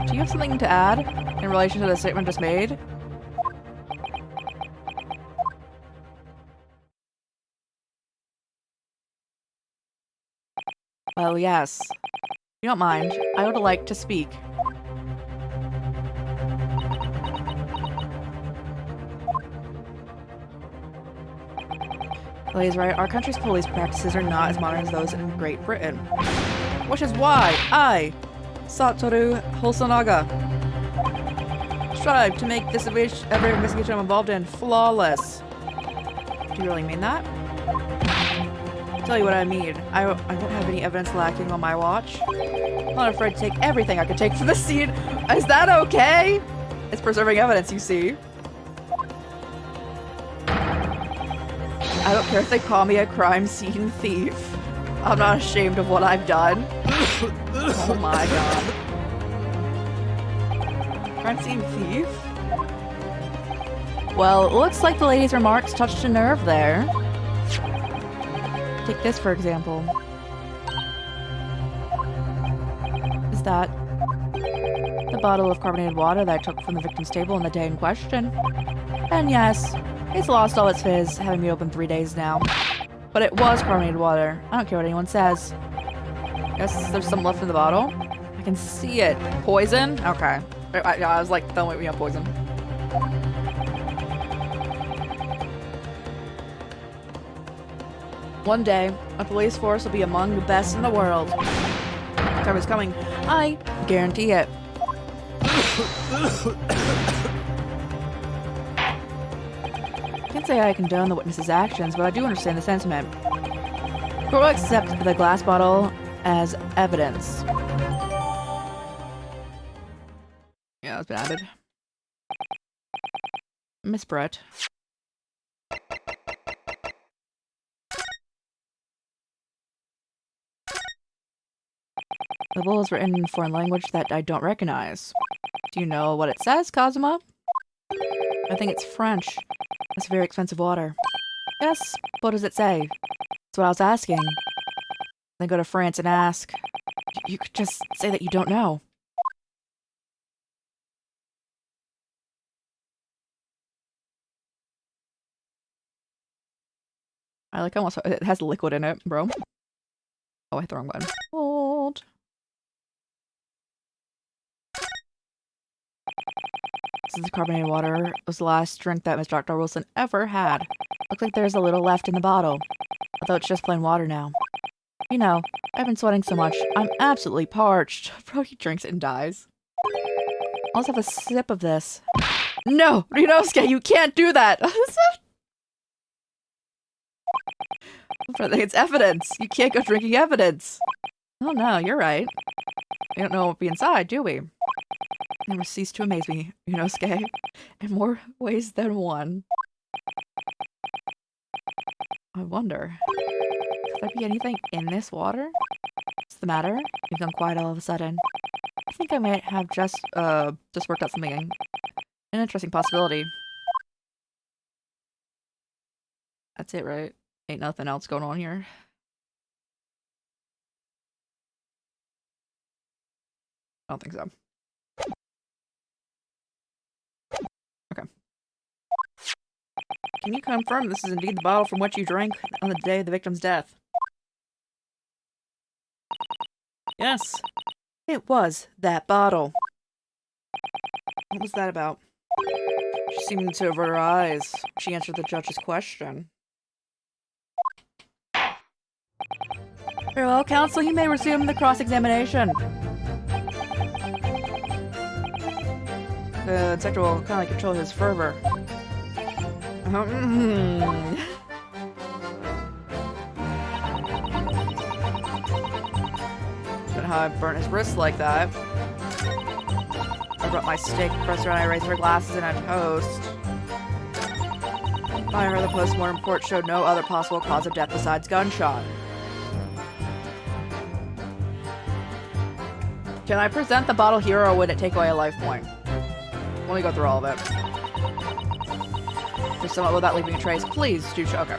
Do you have something to add in relation to the statement just made? Well, yes. If you don't mind, I would like to speak. Well, he's right. Our country's police practices are not as modern as those in Great Britain. Which is why I, Satoru Hosonaga, strive to make this every investigation I'm involved in flawless. Do you really mean that? I'll tell you what I mean. I won't have any evidence lacking on my watch. I'm not afraid to take everything I could take from the scene. Is that okay? It's preserving evidence, you see. I don't care if they call me a crime scene thief. I'm not ashamed of what I've done. Oh my god. Crime scene thief? Well, it looks like the lady's remarks touched a nerve there. Take this, for example. Is that the bottle of carbonated water that I took from the victim's table on the day in question? And yes, it's lost all its fizz, having been open 3 days now. But it was carbonated water. I don't care what anyone says. Guess there's some left in the bottle. I can see it. Poison? Okay. I was like, don't wake me up, poison. One day, a police force will be among the best in the world. Time is coming. I guarantee it. I can't say I condone the witness's actions, but I do understand the sentiment. Court will accept the glass bottle as evidence. Yeah, that's been added. Miss Brett. The bowl is written in foreign language that I don't recognize. Do you know what it says, Kazuma? I think it's French. It's very expensive water. Yes, what does it say? That's what I was asking. Then go to France and ask. You could just say that you don't know. I like almost it has liquid in it, bro. Oh, I hit the wrong button. Hold. This is carbonated water. It was the last drink that Miss Dr. Wilson ever had. Looks like there's a little left in the bottle. Although it's just plain water now. You know, I've been sweating so much, I'm absolutely parched. Bro, he drinks it and dies. I'll just have a sip of this. No! Ryunosuke, you can't do that! It's evidence! You can't go drinking evidence! Oh no, you're right. We don't know what will be inside, do we? Never cease to amaze me, Ryunosuke. In more ways than one. I wonder... could there be anything in this water? What's the matter? You've gone quiet all of a sudden. I think I might have just worked out something. An interesting possibility. That's it, right? Ain't nothing else going on here. I don't think so. Okay. Can you confirm this is indeed the bottle from which you drank on the day of the victim's death? Yes. It was that bottle. What was that about? She seemed to avert her eyes. She answered the judge's question. Very well, counsel, you may resume the cross-examination. The inspector will kindly control his fervor. how I burnt his wrist like that. I brought my steak, Professor and I raised our glasses in a toast. I heard the post-mortem report showed no other possible cause of death besides gunshot. Can I present the bottle here, or would it take away a life point? Let me go through all of it. Just somewhat without leaving a trace. Please do show. Okay.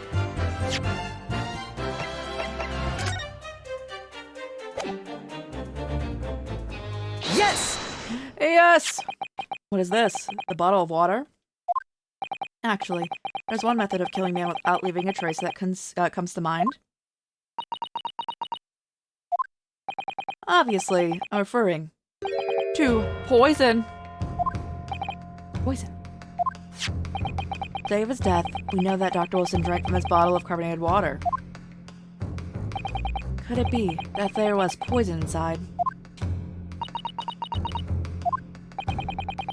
Yes! Yes! What is this? The bottle of water? Actually, there's one method of killing man without leaving a trace that comes to mind. Obviously, I'm referring to poison. Poison. The day of his death, we know that Dr. Wilson drank from his bottle of carbonated water. Could it be that there was poison inside?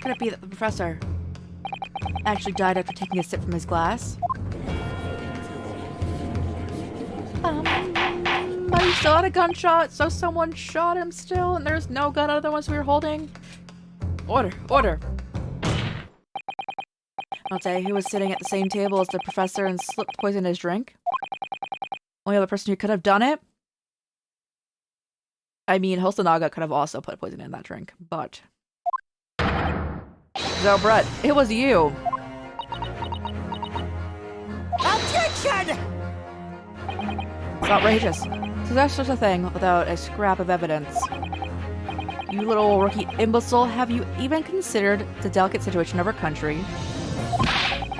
Could it be that the professor actually died after taking a sip from his glass? But he still had a gunshot, so someone shot him still, and there's no gun other than the ones we were holding. Order, order. I'll say who was sitting at the same table as the professor and slipped poison in his drink. Only other person who could have done it. I mean, Hosonaga could have also put poison in that drink, but... So, Brett, it was you. Objection! It's outrageous. So that's such a thing without a scrap of evidence. You little rookie imbecile, have you even considered the delicate situation of our country?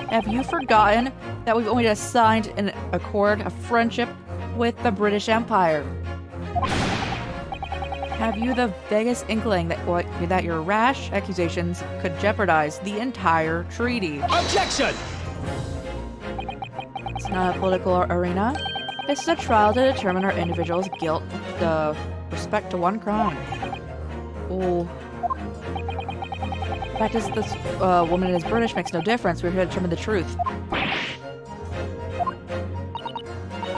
Have you forgotten that we've only just signed an accord of friendship with the British Empire? Have you the vaguest inkling that your rash accusations could jeopardize the entire treaty? Objection! It's not a political arena. This is a trial to determine our individual's guilt with respect to one crime. Oh. The fact is that this woman is British makes no difference. We're here to determine the truth.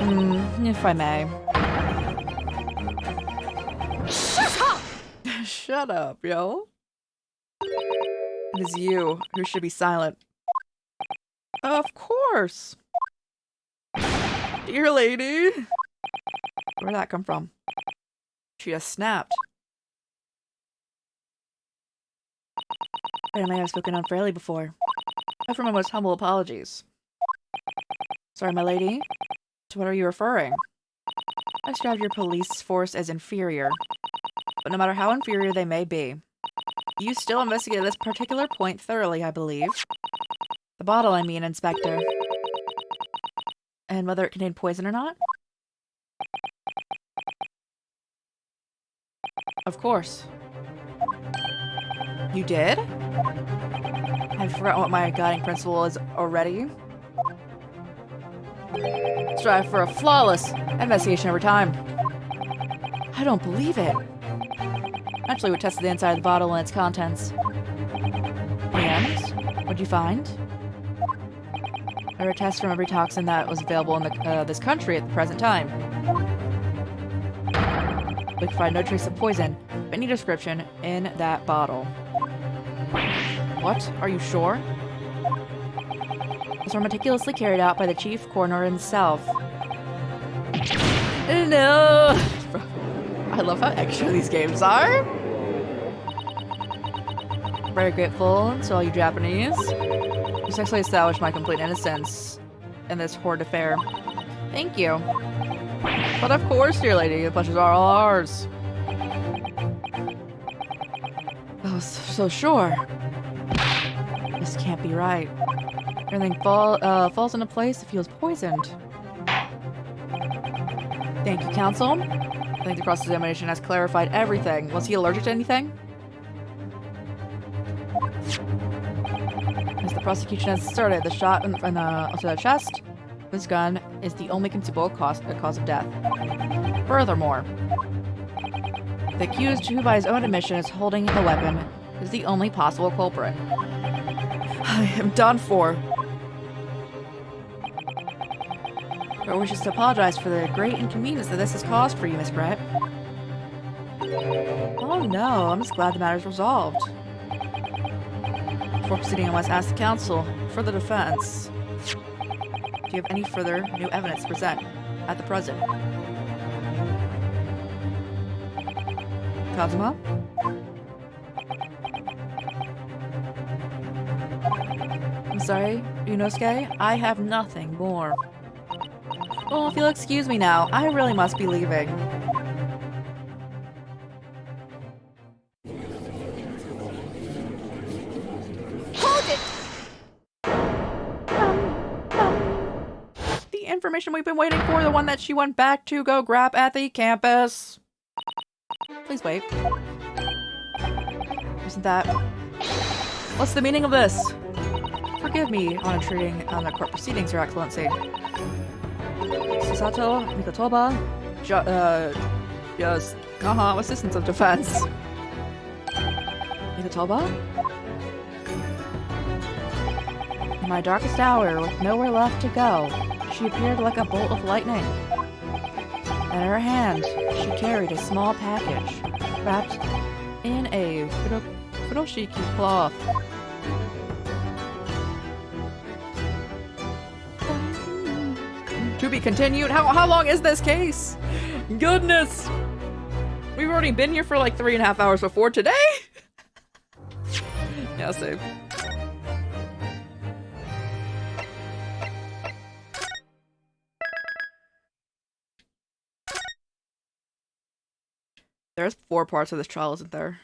If I may. Shut up! Shut up, yo. It is you who should be silent. Of course. Dear lady. Where'd that come from? She just snapped. I may have spoken unfairly before. I offer my most humble apologies. Sorry, my lady. To what are you referring? I described your police force as inferior. But no matter how inferior they may be, you still investigated this particular point thoroughly, I believe. The bottle, I mean, Inspector. And whether it contained poison or not? Of course. You did? I've forgotten what my guiding principle is already. Strive for a flawless investigation over time. I don't believe it. Actually, we tested the inside of the bottle and its contents. And? What'd you find? There were tests from every toxin that was available in this country at the present time. We could find no trace of poison of any description in that bottle. What? Are you sure? These were meticulously carried out by the chief coroner himself. No! I love how extra these games are. Very grateful to all you Japanese. You successfully established my complete innocence in this horrid affair. Thank you. But of course, dear lady, the pleasures are all ours. Oh, so sure. This can't be right. Everything falls into place if he was poisoned. Thank you, counsel. I think the cross-examination has clarified everything. Was he allergic to anything? As the prosecution has started, the shot onto the chest of his gun is the only conceivable cause of death. Furthermore, the accused, who by his own admission is holding the weapon, is the only possible culprit. I am done for. I wishes to apologize for the great inconvenience that this has caused for you, Miss Brett. Oh no, I'm just glad the matter's resolved. Before proceeding, I must ask the counsel for the defense. Do you have any further new evidence to present at the present? Kazuma? I'm sorry, Yunosuke, I have nothing more. Well, if you'll excuse me now, I really must be leaving. Hold it! The information we've been waiting for, the one that she went back to go grab at the campus. Please wait. Isn't that... What's the meaning of this? Forgive me on intruding on the court proceedings, Your Excellency. Susato Mikotoba, yes, assistance of defense. Mikotoba? In my darkest hour, with nowhere left to go, she appeared like a bolt of lightning. In her hand, she carried a small package, wrapped in a furoshiki cloth. To be continued? How long is this case? Goodness! We've already been here for like 3.5 hours before today? Yeah, same. There's 4 parts of this trial, isn't there?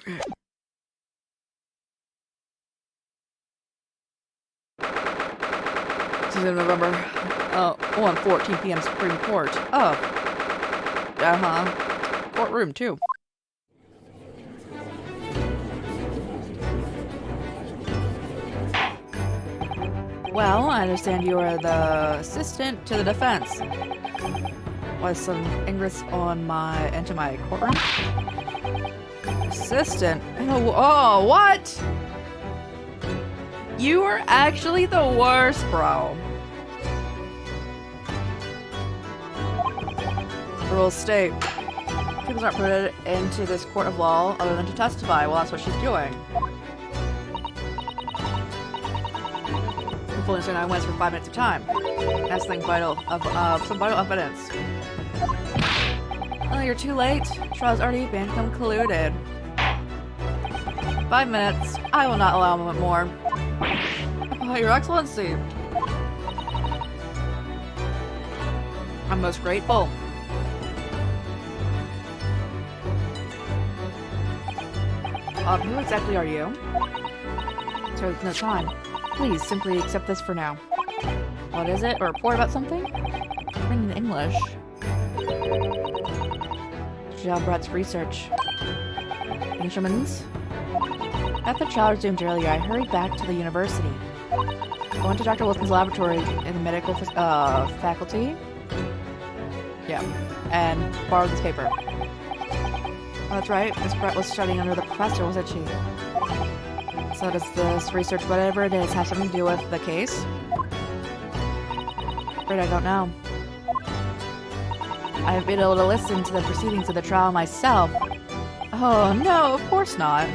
Okay. This is in November. 1:14 p.m. Supreme Court. Oh. Courtroom, too. Well, I understand you are the assistant to the defense. Was some ingress into my courtroom? Assistant? Oh, what? You are actually the worst, bro. Rules state, people aren't permitted into this court of law other than to testify. Well, that's what she's doing. Full understand I went for 5 minutes of time. That's something vital of some vital evidence. Oh, you're too late. Trial's already been concluded. 5 minutes. I will not allow a moment more. Oh, Your Excellency. I'm most grateful. Who exactly are you? Sir, there's no time. Please, simply accept this for now. What is it? A report about something? Written in English. Jalbrett's research. Instruments? After the trial resumed earlier, I hurried back to the university. I went to Dr. Wilson's laboratory in the medical faculty. Yeah, and borrowed this paper. Oh, that's right. Miss Brett was studying under the professor, wasn't she? So does this research, whatever it is, have something to do with the case? Afraid I don't know. I haven't been able to listen to the proceedings of the trial myself. Oh, no, of course not.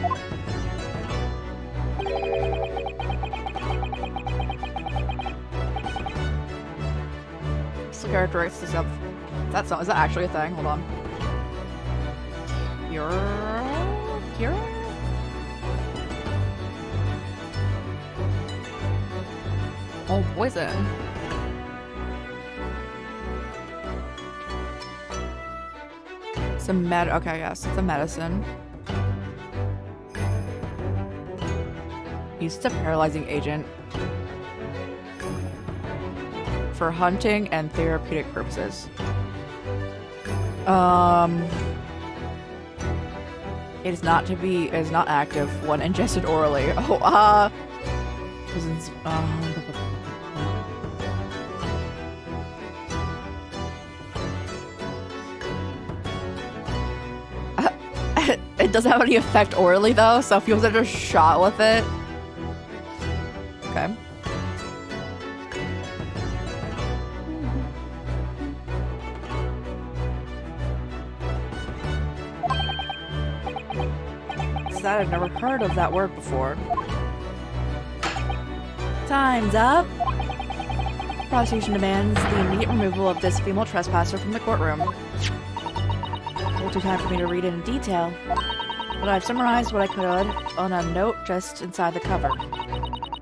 What's the characteristics of that song? Is that actually a thing? Hold on. You're oh, poison. It's a okay, yes, it's a medicine. Used a paralyzing agent for hunting and therapeutic purposes. It is not active when ingested orally. Oh, prisons, it doesn't have any effect orally though, so if you was just shot with it. Okay. that? I've never heard of that word before. Time's up. Prosecution demands the immediate removal of this female trespasser from the courtroom. A little too time for me to read it in detail, but I've summarized what I could on a note just inside the cover.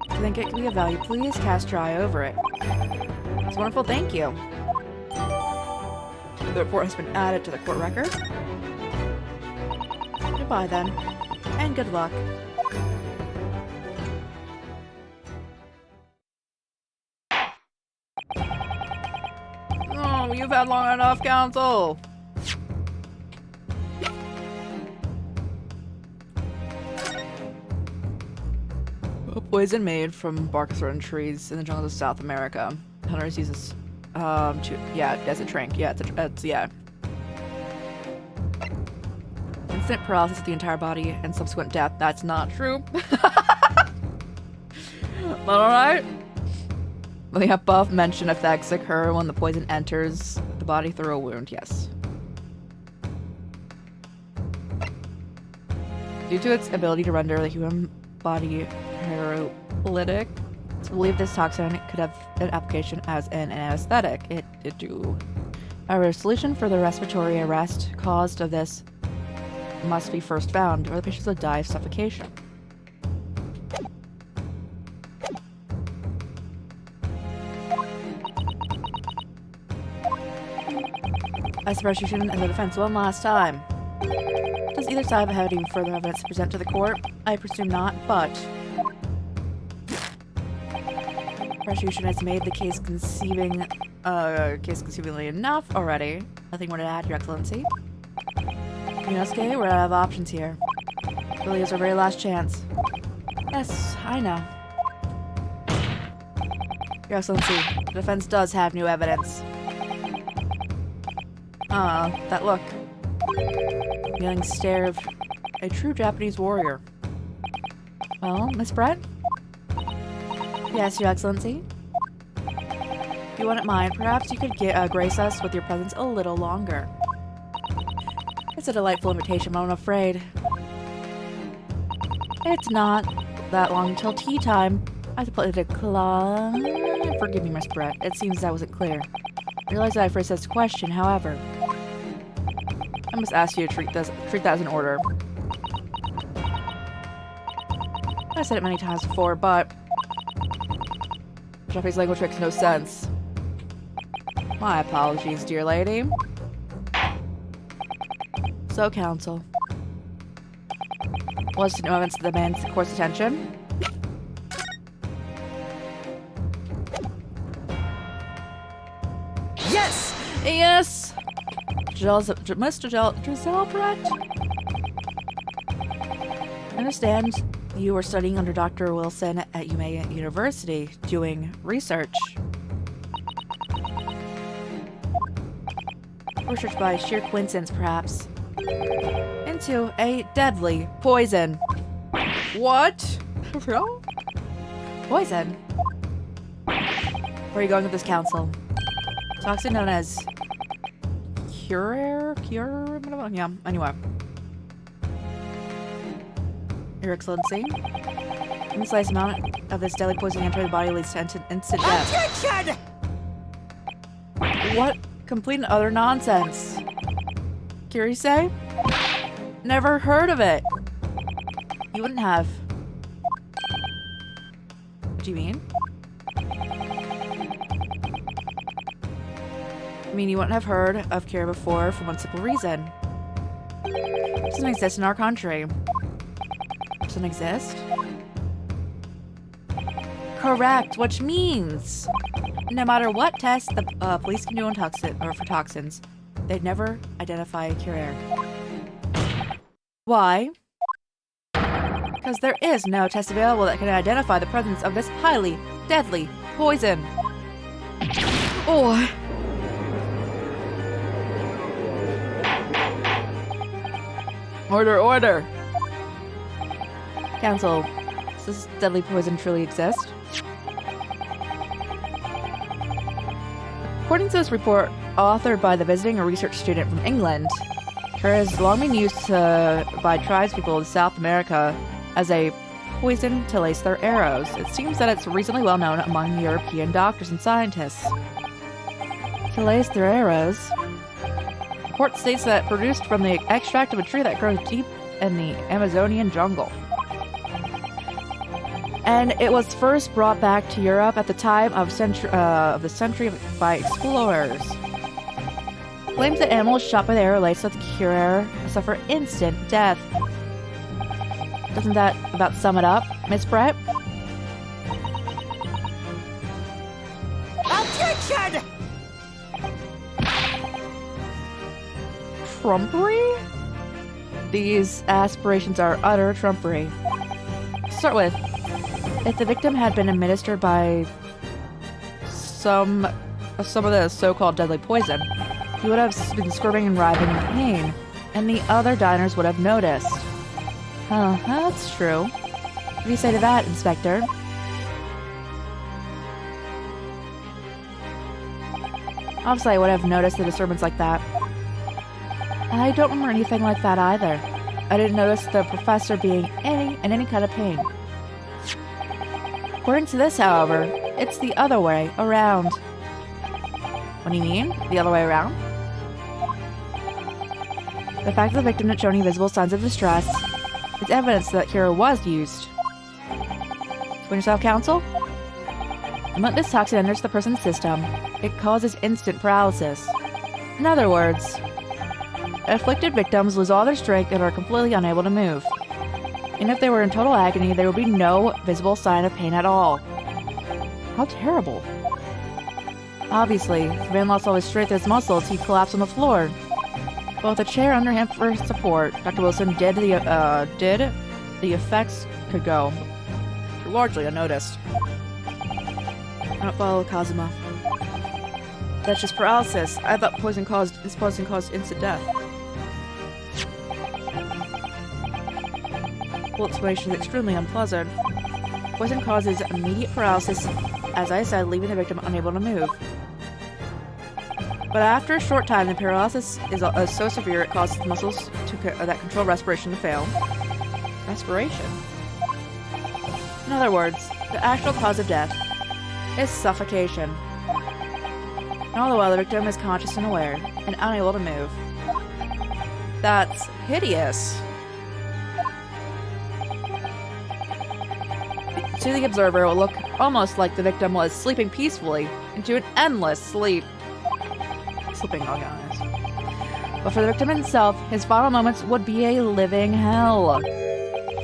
If you think it could be of value, please cast your eye over it. It's wonderful, thank you. The report has been added to the court record. Goodbye then, and good luck. Oh, you've had long enough, counsel. A poison made from bark of certain trees in the jungles of South America. Hunters use this, as a drink. Yeah, yeah. Instant paralysis of the entire body and subsequent death. That's not true. Alright. The above mentioned effects occur when the poison enters the body through a wound, yes. Due to its ability to render the human body paralytic, it's believed this toxin could have an application as an anesthetic. It did do. A solution for the respiratory arrest caused of this must be first found, or the patients would die of suffocation. As the prosecution and the defense one last time. Does either side have any further evidence to present to the court? I presume not, but prosecution has made the case conceivably enough already. Nothing more to add, Your Excellency. Yunosuke, we're out of options here. It really is our very last chance. Yes, I know. Your Excellency, the defense does have new evidence. That look. The yelling stare of a true Japanese warrior. Well, Miss Brett? Yes, Your Excellency? If you wouldn't mind, perhaps you could grace us with your presence a little longer. It's a delightful invitation, but I'm afraid it's not that long until tea time. I have to politely decline. Forgive me, Miss Brett. It seems I wasn't clear. I realize that I first asked a question, however. I must ask you to treat that as an order. I've said it many times before, but Japanese language makes no sense. My apologies, dear lady. So, counsel. Was no evidence that demands the court's attention? Yes! Yes! Mr. Giselle Brett? I understand you were studying under Dr. Wilson at Umeå University, doing research. Research by sheer coincidence, perhaps. Into a deadly poison. What? Real? Poison? Where are you going with this, counsel? Toxin known as Cure? Yeah, anyway. Your Excellency, the slight amount of this deadly poison entering the body leads to instant death. Attention! What complete and utter nonsense. Kirise? Never heard of it. You wouldn't have. What do you mean? I mean, you wouldn't have heard of Kira before for one simple reason. It doesn't exist in our country. Doesn't exist? Correct, which means no matter what test the police can do on for toxins, they'd never identify a Kira. Why? Because there is no test available that can identify the presence of this highly deadly poison. Oh. Order, order! Counsel, does this deadly poison truly exist? According to this report, authored by the visiting research student from England, Cure has long been used by tribespeople in South America as a poison to lace their arrows. It seems that it's reasonably well known among European doctors and scientists. To lace their arrows? The report states that produced from the extract of a tree that grows deep in the Amazonian jungle. And it was first brought back to Europe at the time of the century by explorers. Claims that animals shot by the arrow laced with the cure suffer instant death. Doesn't that about sum it up, Miss Brett? Attention! Trumpery? These aspirations are utter trumpery. To start with, if the victim had been administered by some of the so-called deadly poison, he would have been screaming and writhing in pain, and the other diners would have noticed. Huh, that's true. What do you say to that, Inspector? Obviously, I would have noticed the disturbance like that. I don't remember anything like that either. I didn't notice the professor being in any kind of pain. According to this, however, it's the other way around. What do you mean? The other way around? The fact that the victim had shown any visible signs of distress is evidence that cure was used. Explain yourself, counsel? The moment this toxin enters the person's system, it causes instant paralysis. In other words, afflicted victims lose all their strength and are completely unable to move. And if they were in total agony, there would be no visible sign of pain at all. How terrible. Obviously, if the man lost all his strength in his muscles, he'd collapse on the floor. But with a chair under him for support, Dr. Wilson did the effects could go largely unnoticed. I don't follow Kazuma. That's just paralysis. I thought this poison caused instant death. Full explanation is extremely unpleasant. Poison causes immediate paralysis, as I said, leaving the victim unable to move. But after a short time, the paralysis is so severe it causes the muscles that control respiration to fail. Respiration? In other words, the actual cause of death is suffocation. And all the while, the victim is conscious and aware, and unable to move. That's hideous. To the observer, it will look almost like the victim was sleeping peacefully into an endless sleep. Slipping, I'll be honest. But for the victim himself, his final moments would be a living hell.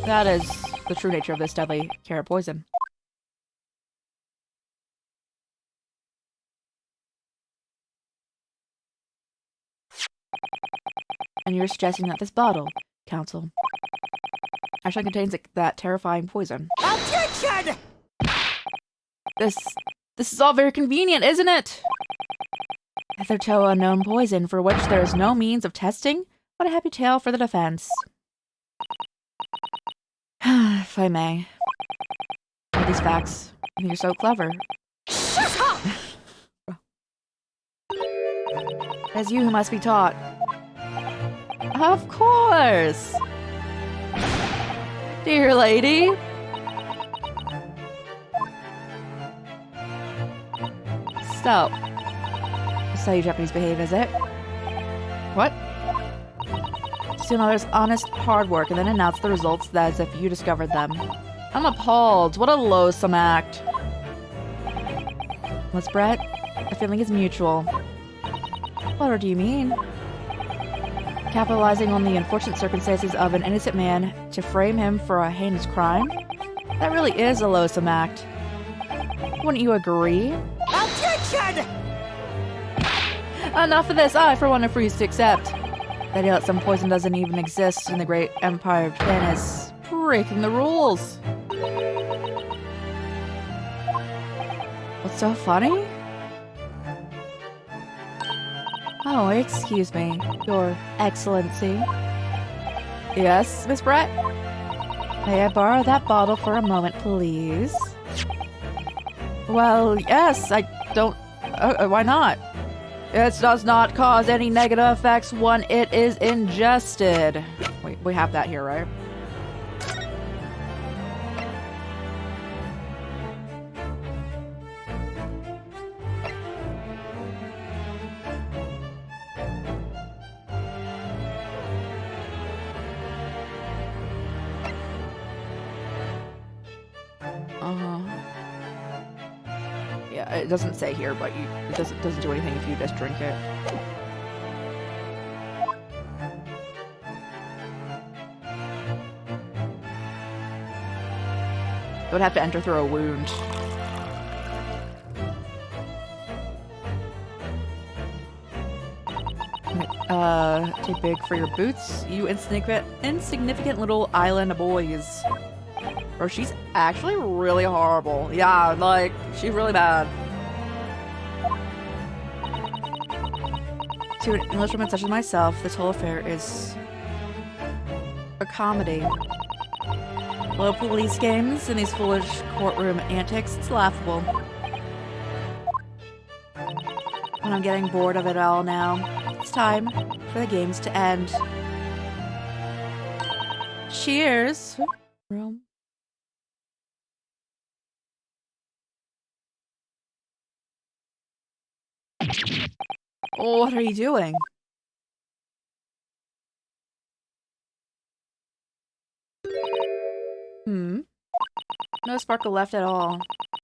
That is the true nature of this deadly carrot poison. And you're suggesting that this bottle, counsel, actually contains that terrifying poison. Attention! This is all very convenient, isn't it? Hitherto unknown poison for which there is no means of testing? What a happy tale for the defense. If I may. All these facts. You're so clever. Shut up! As you who must be taught. Of course! Dear lady. Stop. That's how you Japanese behave, is it? What? Steal others' honest hard work and then announce the results as if you discovered them. I'm appalled. What a loathsome act. Miss Brett, the feeling is mutual. What do you mean? Capitalizing on the unfortunate circumstances of an innocent man to frame him for a heinous crime? That really is a loathsome act. Wouldn't you agree? Attention! Enough of this. I, for one, refuse to accept. The idea that some poison doesn't even exist in the great empire of Japan is breaking the rules. What's so funny? Oh, excuse me, Your Excellency. Yes, Miss Brett? May I borrow that bottle for a moment, please? Well, yes, I don't... why not? It does not cause any negative effects when it is ingested. Wait, we have that here, right? Yeah, it doesn't say here, but it doesn't do anything if you just drink it. It would have to enter through a wound. Too big for your boots, you insignificant little island boys. Bro, she's actually really horrible. Yeah, like, she's really bad. To an Englishwoman such as myself, this whole affair is a comedy. Low police games and these foolish courtroom antics, it's laughable. When I'm getting bored of it all now, it's time for the games to end. Cheers! Room. Oh, what are you doing? No sparkle left at all.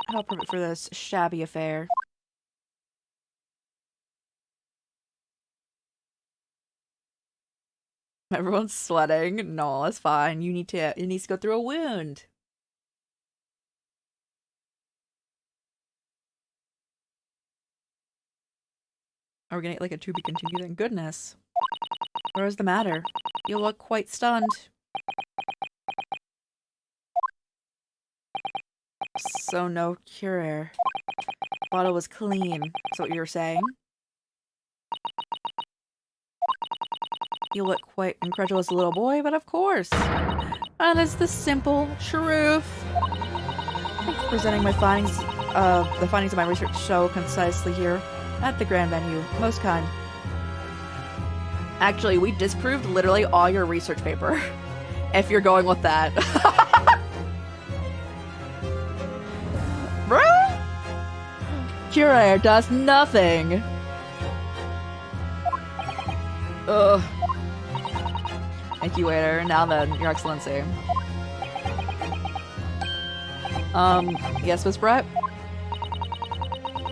How perfect for this shabby affair. Everyone's sweating. No, it's fine. It needs to go through a wound. Are we gonna get like a to be continued then? Goodness. What is the matter? You look quite stunned. So no cure. Bottle was clean. Is what you were saying? You look quite incredulous, little boy, but of course. That is the simple truth. Thank you for presenting my findings, the findings of my research so concisely here at the grand venue. Most kind. Actually, we disproved literally all your research paper. If you're going with that. Bruh? Cure does nothing. Ugh. Thank you, waiter. Now then, Your Excellency. Yes, Miss Brett?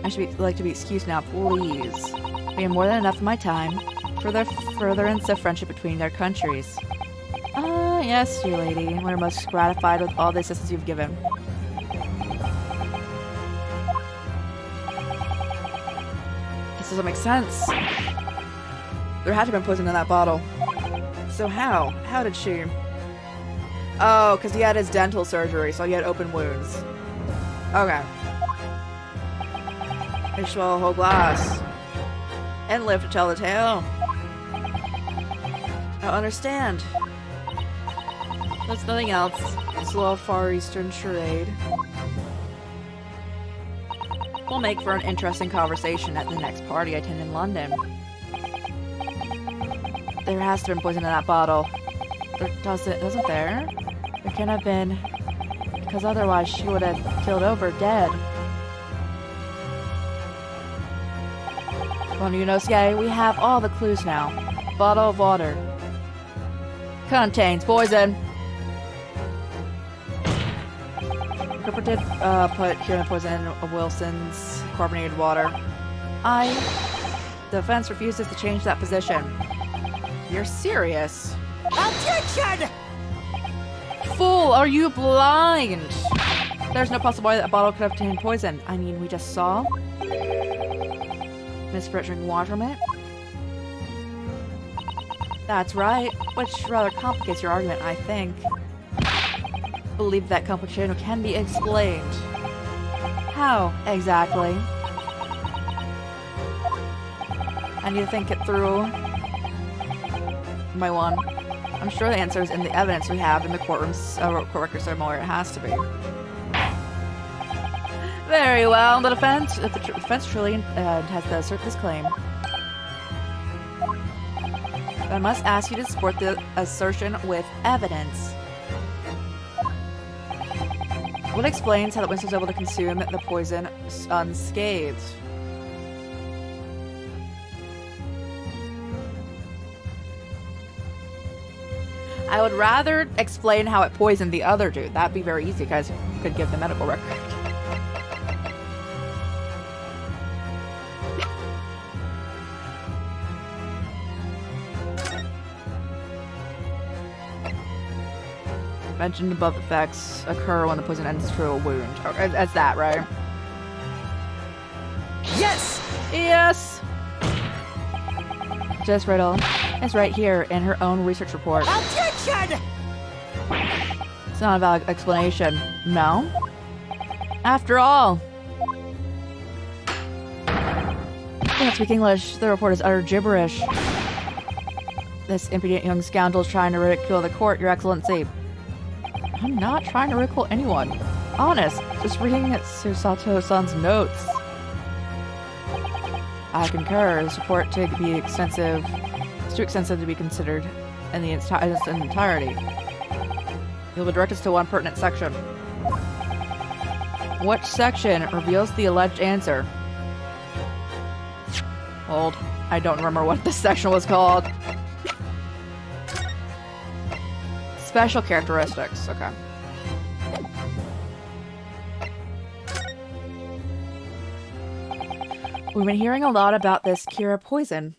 I should like to be excused now, please. We have more than enough of my time for the furtherance of friendship between their countries. Ah, yes, dear lady. We're most gratified with all the assistance you've given. This doesn't make sense. There had to have been poison in that bottle. So how? How did she? Oh, because he had his dental surgery, so he had open wounds. Okay. He swallowed a whole glass. And lived to tell the tale. I don't understand. That's nothing else. It's a little Far Eastern charade. We'll make for an interesting conversation at the next party I attend in London. There has to have been poison in that bottle. There doesn't there? There can't have been, because otherwise she would have killed over dead. Well, Yunosuke, we have all the clues now. Bottle of water. Contains poison. Cooper did put curing poison in Wilson's carbonated water. The defense refuses to change that position. You're serious? Objection! Fool, are you blind? There's no possible way that bottle could have contained poison. I mean, we just saw Miss Britt drink water from it. That's right, which rather complicates your argument, I think. I believe that complication can be explained. How, exactly? I need to think it through. My one. I'm sure the answer is in the evidence we have in the court records somewhere. It has to be. Very well. The defense truly has to assert this claim. I must ask you to support the assertion with evidence. What explains how the Winston was able to consume the poison unscathed? I would rather explain how it poisoned the other dude. That'd be very easy, guys. You could give the medical record. Mentioned above effects occur when the poison enters through a wound. Okay, that's that, right? Yes! Yes! Just Riddle is right here in her own research report. Objection! It's not a valid explanation. No? After all. I can't speak English. The report is utter gibberish. This impudent young scoundrel is trying to ridicule the court, Your Excellency. I'm not trying to ridicule anyone. Honest, just reading Susato-san's notes. I concur. This report to be extensive. It's too extensive to be considered in its entirety. You'll be directed to one pertinent section. Which section reveals the alleged answer? Hold. I don't remember what this section was called. Special characteristics. Okay. We've been hearing a lot about this Kira poison.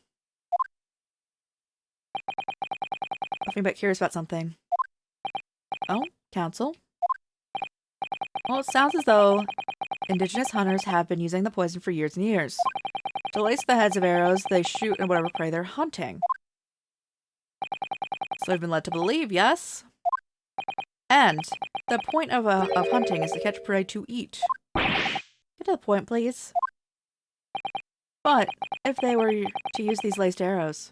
Nothing but curious about something. Oh, Council? Well, it sounds as though indigenous hunters have been using the poison for years and years. To lace the heads of arrows, they shoot at whatever prey they're hunting. So we've been led to believe, yes? And the point of hunting is to catch prey to eat. Get to the point, please. But if they were to use these laced arrows,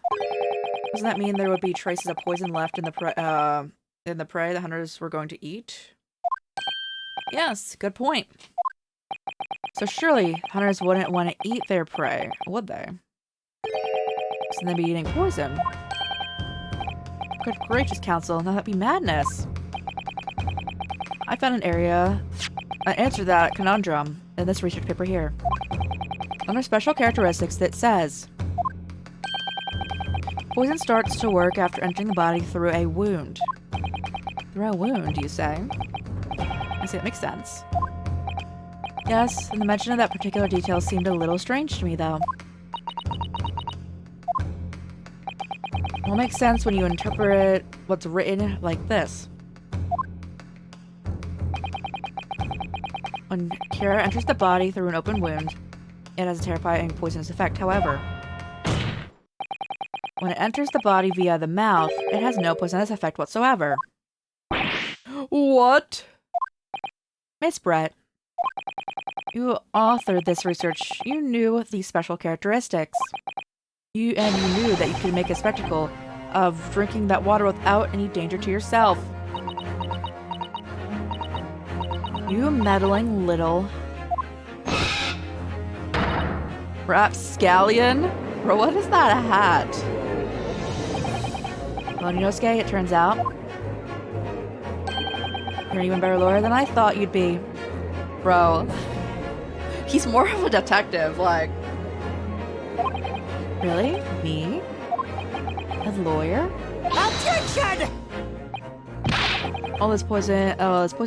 doesn't that mean there would be traces of poison left in the prey the hunters were going to eat? Yes, good point. So surely hunters wouldn't want to eat their prey, would they? So they'd be eating poison. Good gracious, Council, now that'd be madness. I found an answer to that conundrum in this research paper here. Under special characteristics that says, poison starts to work after entering the body through a wound. Through a wound, you say? I see, it makes sense. Yes, and the mention of that particular detail seemed a little strange to me, though. It will make sense when you interpret what's written like this. When Kira enters the body through an open wound, it has a terrifying poisonous effect. However, when it enters the body via the mouth, it has no poisonous effect whatsoever. What? Miss Brett, you authored this research. You knew these special characteristics. You knew that you could make a spectacle of drinking that water without any danger to yourself. You meddling little rapscallion? Bro, what is that, a hat? Well, Inosuke, it turns out you're an even better lawyer than I thought you'd be. Bro, he's more of a detective, like. Really? Me? A lawyer? Objection! All this poison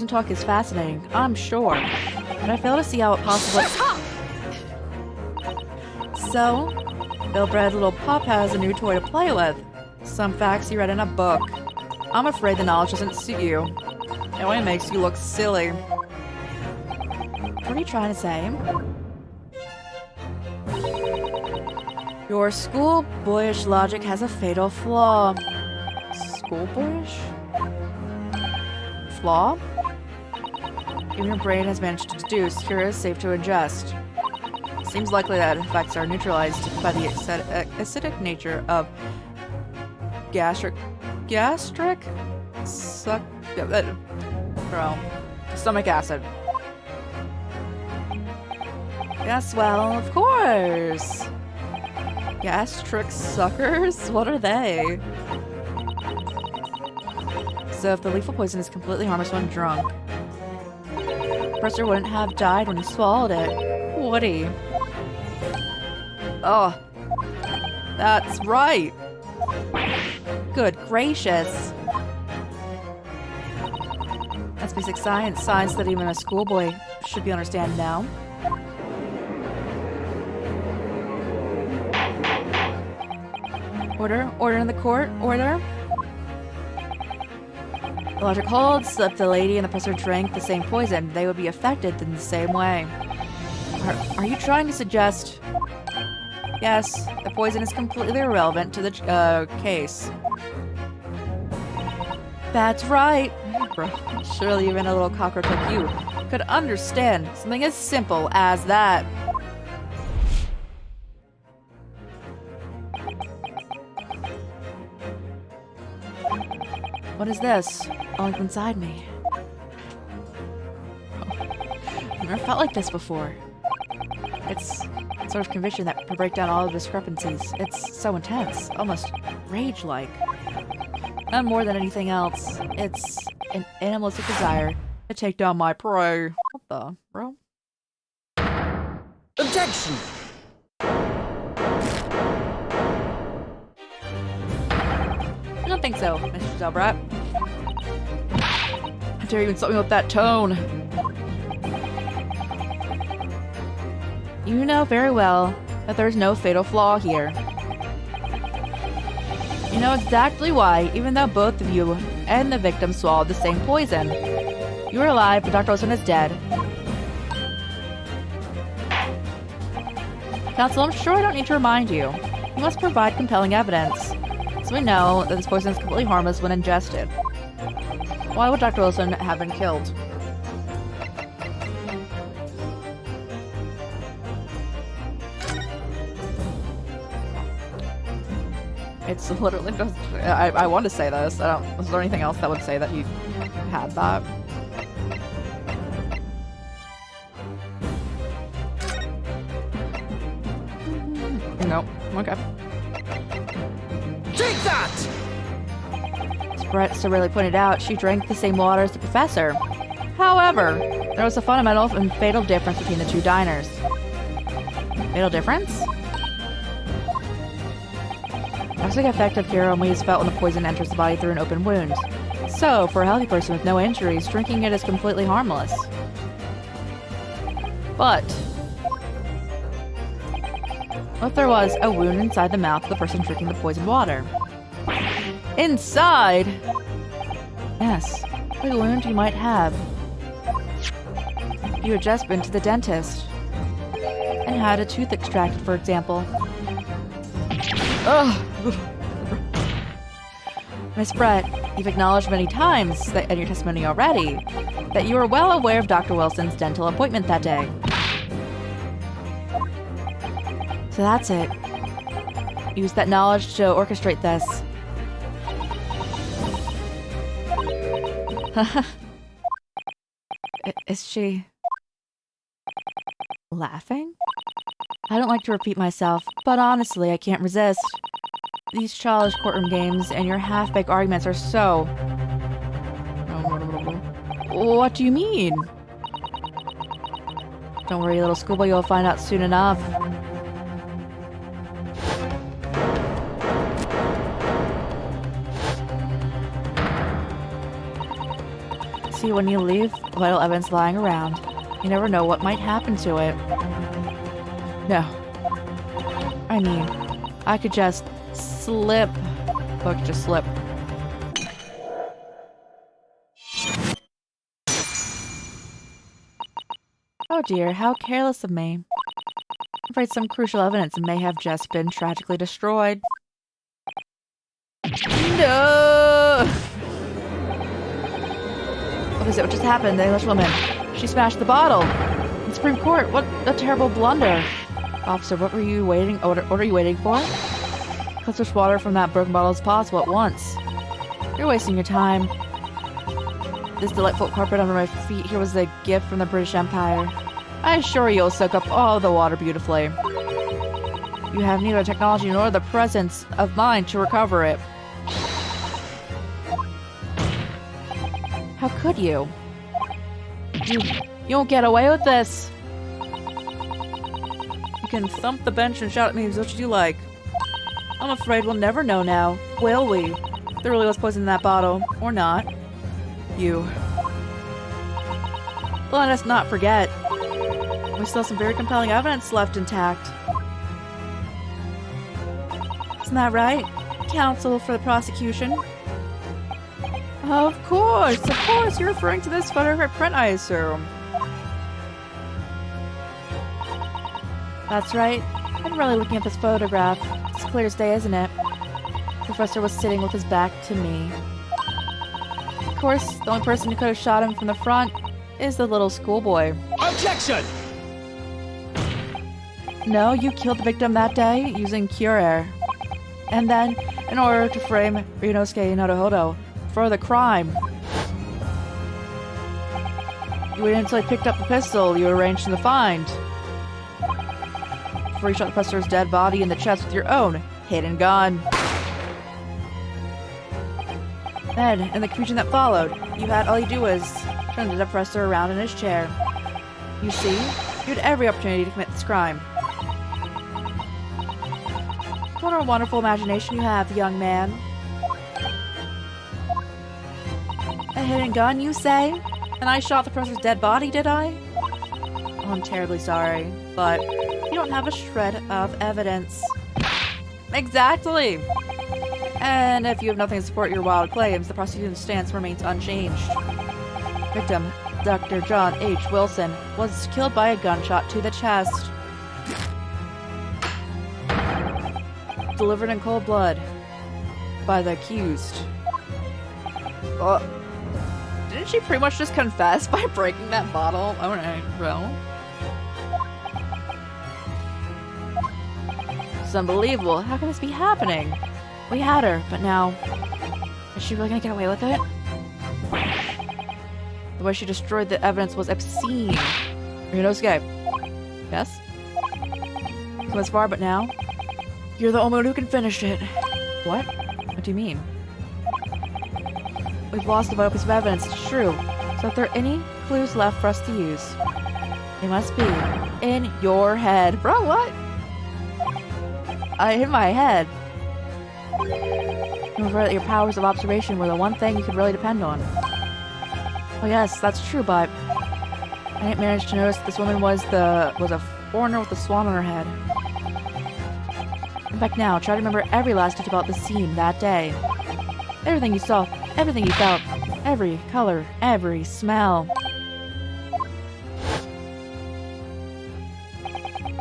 talk is fascinating, I'm sure. But I fail to see how it possibly— So, ill-bred little pup has a new toy to play with. Some facts he read in a book. I'm afraid the knowledge doesn't suit you. It only makes you look silly. What are you trying to say? Your schoolboyish logic has a fatal flaw. Schoolboyish? Flaw? Even your brain has managed to deduce Kira is safe to ingest. Seems likely that effects are neutralized by the acidic nature of stomach acid. Yes, well, of course. Gas trick suckers? What are they? So if the lethal poison is completely harmless when drunk, the professor wouldn't have died when he swallowed it, would he? Oh, that's right. Good gracious. That's basic science, science that even a schoolboy should be understanding now. Order in the court, order. The logic holds that if the lady and the professor drank the same poison, they would be affected in the same way. Are you trying to suggest... Yes, the poison is completely irrelevant to the case. That's right. Bro, surely even a little cockroach like you could understand something as simple as that. What is this? All inside me. I've never felt like this before. It's sort of conviction that can break down all the discrepancies. It's so intense, almost rage-like. And more than anything else, it's an animalistic desire to take down my prey. What the, bro? Objection! I don't think so, Mr. Zelbrat. How dare you insult me with that tone? You know very well that there's no fatal flaw here. You know exactly why, even though both of you and the victim swallowed the same poison. You are alive, but Dr. Wilson is dead. Counsel, I'm sure I don't need to remind you. You must provide compelling evidence, so we know that this poison is completely harmless when ingested. Why would Dr. Wilson have been killed? It's literally just... I want to say this. Is there anything else that would say that he had that? Nope. Okay. Take that! As Brett so really pointed out, she drank the same water as the professor. However, there was a fundamental and fatal difference between the two diners. Fatal difference? Toxic effect of hero only is felt when the poison enters the body through an open wound. So, for a healthy person with no injuries, drinking it is completely harmless. But what if there was a wound inside the mouth of the person drinking the poisoned water? Inside? Yes, like a wound you might have. You had just been to the dentist and had a tooth extracted, for example. Ugh. Miss Brett, you've acknowledged many times that in your testimony already that you were well aware of Dr. Wilson's dental appointment that day. So that's it. Use that knowledge to orchestrate this. Is she laughing? I don't like to repeat myself, but honestly, I can't resist. These childish courtroom games and your half-baked arguments are so... What do you mean? Don't worry, little schoolboy, you'll find out soon enough. See, when you leave vital evidence lying around, you never know what might happen to it. No. I mean, I could just slip. Oh, I could just slip. Oh dear, how careless of me. I'm afraid some crucial evidence may have just been tragically destroyed. No! What is it? What just happened? The English woman. She smashed the bottle. In Supreme Court, what a terrible blunder. Officer, what were you waiting? What are you waiting for? As much water from that broken bottle as possible at once. You're wasting your time. This delightful carpet under my feet here was a gift from the British Empire. I assure you it'll soak up all the water beautifully. You have neither the technology nor the presence of mind to recover it. How could you? You won't get away with this. You can thump the bench and shout at me as much as you like. I'm afraid we'll never know now, will we? There really was poison in that bottle, or not. You. Let us not forget. We still have some very compelling evidence left intact. Isn't that right? Counsel for the prosecution? Of course! You're referring to this photograph print, I assume. That's right. I'm really looking at this photograph. It's clear as day, isn't it? The professor was sitting with his back to me. Of course, the only person who could have shot him from the front is the little schoolboy. Objection! No, you killed the victim that day using cure air. And then, in order to frame Ryunosuke Naruhodo for the crime, you waited until he picked up the pistol you arranged to find. Before you shot the professor's dead body in the chest with your own hidden gun. Then, in the confusion that followed, all you do was turn the dead professor around in his chair. You see, you had every opportunity to commit this crime. What a wonderful imagination you have, young man. A hidden gun, you say? And I shot the professor's dead body, did I? Oh, I'm terribly sorry, but you don't have a shred of evidence. Exactly! And if you have nothing to support your wild claims, the prosecution's stance remains unchanged. Victim, Dr. John H. Wilson, was killed by a gunshot to the chest. Delivered in cold blood by the accused. Didn't she pretty much just confess by breaking that bottle? Alright, bro. It's unbelievable. How can this be happening? We had her, but now... Is she really gonna get away with it? The way she destroyed the evidence was obscene. Ryunosuke. Yes? So as far, but now? You're the only one who can finish it. What? What do you mean? We've lost a vital piece of evidence, it's true. So if there are any clues left for us to use, they must be in your head. Bro, what? In my head. Remember that your powers of observation were the one thing you could really depend on. Oh yes, that's true, but I didn't manage to notice this woman was a foreigner with a swan on her head. In fact, now, try to remember every last detail about the scene that day. Everything you saw, everything you felt, every color, every smell.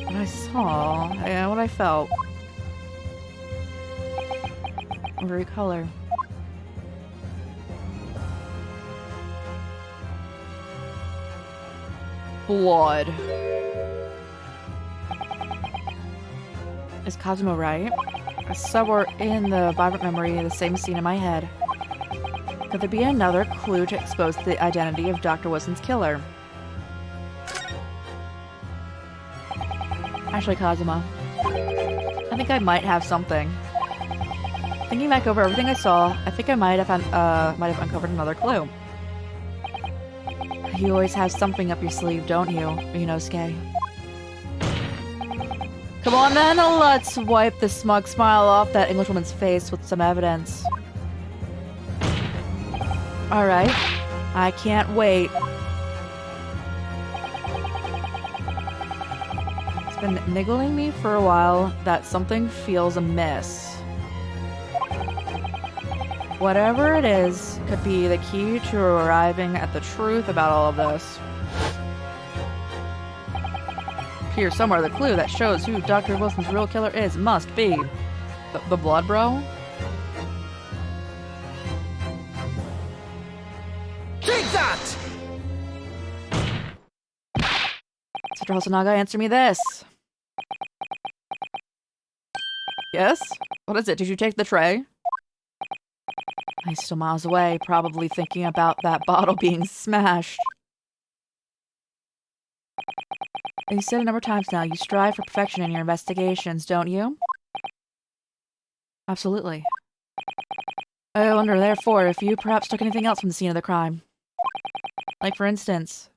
What I saw, and what I felt. Every color. Blood. Is Cosmo right? Somewhere in the vibrant memory of the same scene in my head. Could there be another clue to expose the identity of Dr. Wilson's killer? Actually, Kazuma, I think I might have something. Thinking back over everything I saw, I think I might have uncovered another clue. You always have something up your sleeve, don't you, Ryunosuke? Come on then, let's wipe the smug smile off that Englishwoman's face with some evidence. Alright, I can't wait. It's been niggling me for a while that something feels amiss. Whatever it is could be the key to arriving at the truth about all of this. Here somewhere, the clue that shows who Dr. Wilson's real killer is must be the blood bro. Take that! Mr. Hosonaga, answer me this. Yes? What is it? Did you take the tray? He's still miles away, probably thinking about that bottle being smashed. You said a number of times now, you strive for perfection in your investigations, don't you? Absolutely. I wonder, therefore, if you perhaps took anything else from the scene of the crime. Like, for instance,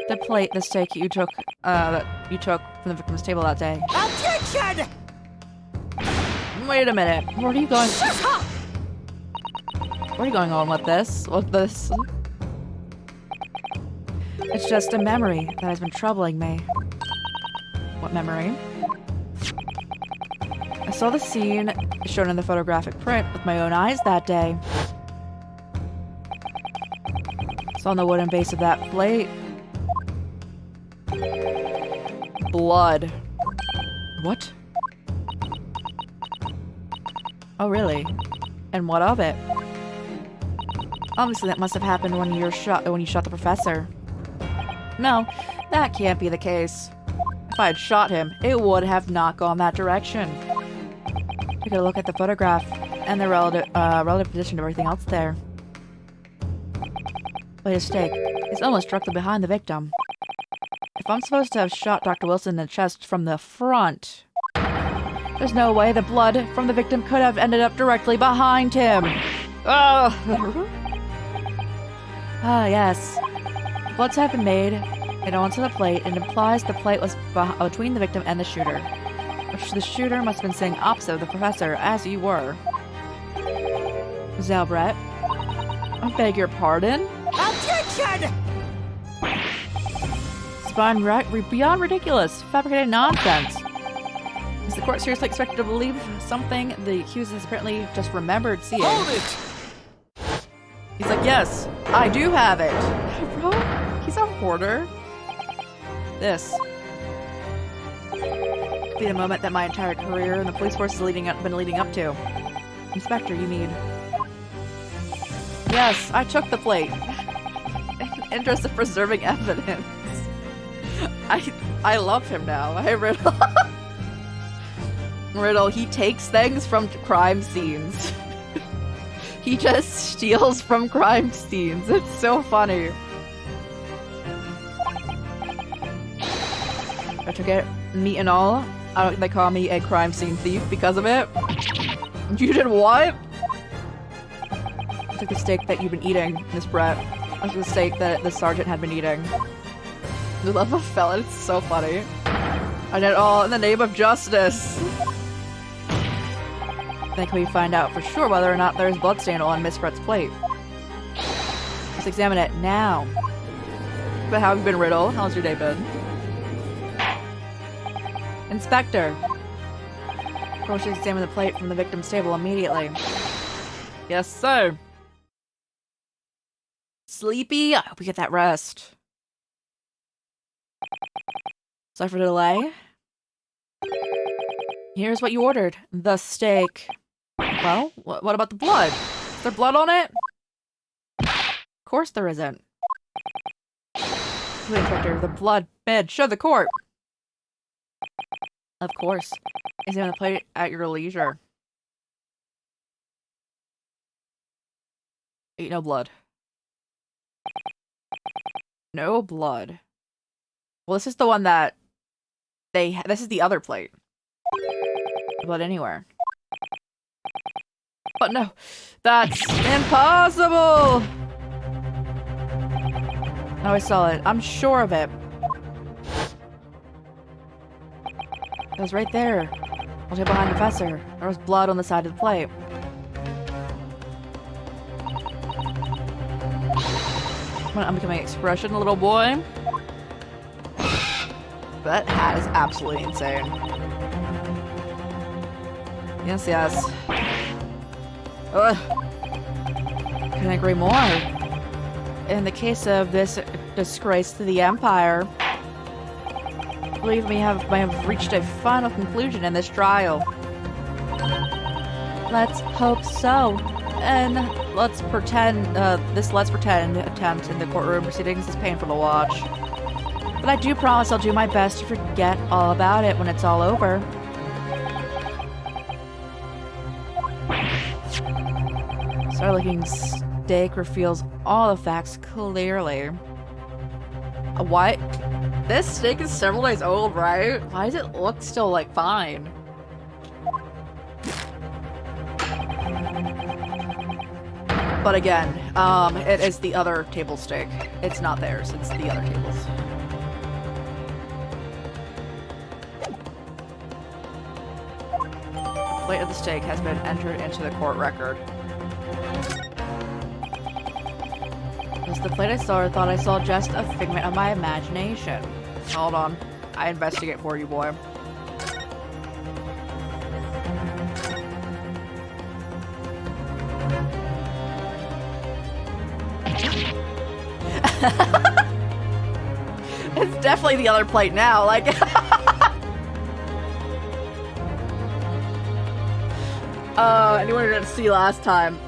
the steak you took, that you took from the victim's table that day. Attention! Wait a minute. Where are you going? Shut up! Where are you going on with this? It's just a memory that has been troubling me. What memory? I saw the scene shown in the photographic print with my own eyes that day. It's on the wooden base of that plate. Blood. What? Oh, really? And what of it? Obviously, that must have happened when you shot the professor. No, that can't be the case. If I had shot him, it would have not gone that direction. Take a look at the photograph and the relative position of everything else there. But his stake is almost directly behind the victim. If I'm supposed to have shot Dr. Wilson in the chest from the front, there's no way the blood from the victim could have ended up directly behind him. Oh. Ah, yes. Bloods have been made and onto the plate, and implies the plate was between the victim and the shooter. Which the shooter must have been sitting opposite of the professor, as you were. Zalbret? I beg your pardon? Attention! It's beyond ridiculous. Fabricated nonsense. Is the court seriously expected to believe something the accused has apparently just remembered seeing? Hold it! He's like, yes, I do have it. Bro, he's a hoarder. This could be the moment that my entire career in the police force has been leading up to. Inspector, you need... Yes, I took the plate. In the interest of preserving evidence. I love him now. Riddle. Riddle, he takes things from crime scenes. He just steals from crime scenes. It's so funny. I took it, meat and all. They call me a crime scene thief because of it. You did what? I took the steak that you've been eating, Miss Brett. I took the steak that the sergeant had been eating. The love of felon, it's so funny. I did it all in the name of justice. Then can we find out for sure whether or not there's bloodstain on Miss Brett's plate? Let's examine it now. But how have you been, Riddle? How's your day been? Inspector. Girl should examine the plate from the victim's table immediately. Yes, sir. Sleepy? I hope you get that rest. Sorry for the delay. Here's what you ordered. The steak. Well, what about the blood? Is there blood on it? Of course there isn't. Please, Inspector, the blood. Bed, show the court. Of course. Examine the plate at your leisure. Ain't no blood. No blood. Well, this is the one that this is the other plate. Blood anywhere. But no, that's impossible! No, I saw it. I'm sure of it. It was right there. I'll get behind the professor. There was blood on the side of the plate. I'm becoming expression, little boy. That hat is absolutely insane. Yes, yes. Ugh. Couldn't agree more. In the case of this disgrace to the Empire, I believe we have reached a final conclusion in this trial. Let's hope so. And let's pretend attempt in the courtroom proceedings is painful to watch. But I do promise I'll do my best to forget all about it when it's all over. Star-looking steak reveals all the facts clearly. A what? This steak is several days old, right? Why does it look still, like, fine? But again, it is the other table steak. It's not theirs, it's the other tables. The plate of the steak has been entered into the court record. Was the plate I saw or thought I saw just a figment of my imagination? Hold on. I investigate for you, boy. It's definitely the other plate now, like... anyone who didn't see last time,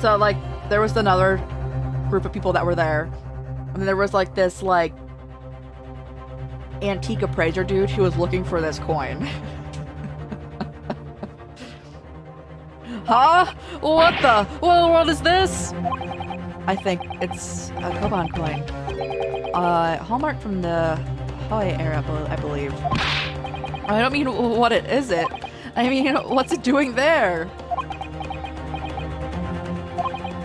so, like, there was another group of people that were there, and then there was, like, this, like, antique appraiser dude who was looking for this coin. Huh? What in the world is this? I think it's a Koban coin. Hallmark from the Hoi era, I believe. I don't mean what is it? I mean, what's it doing there?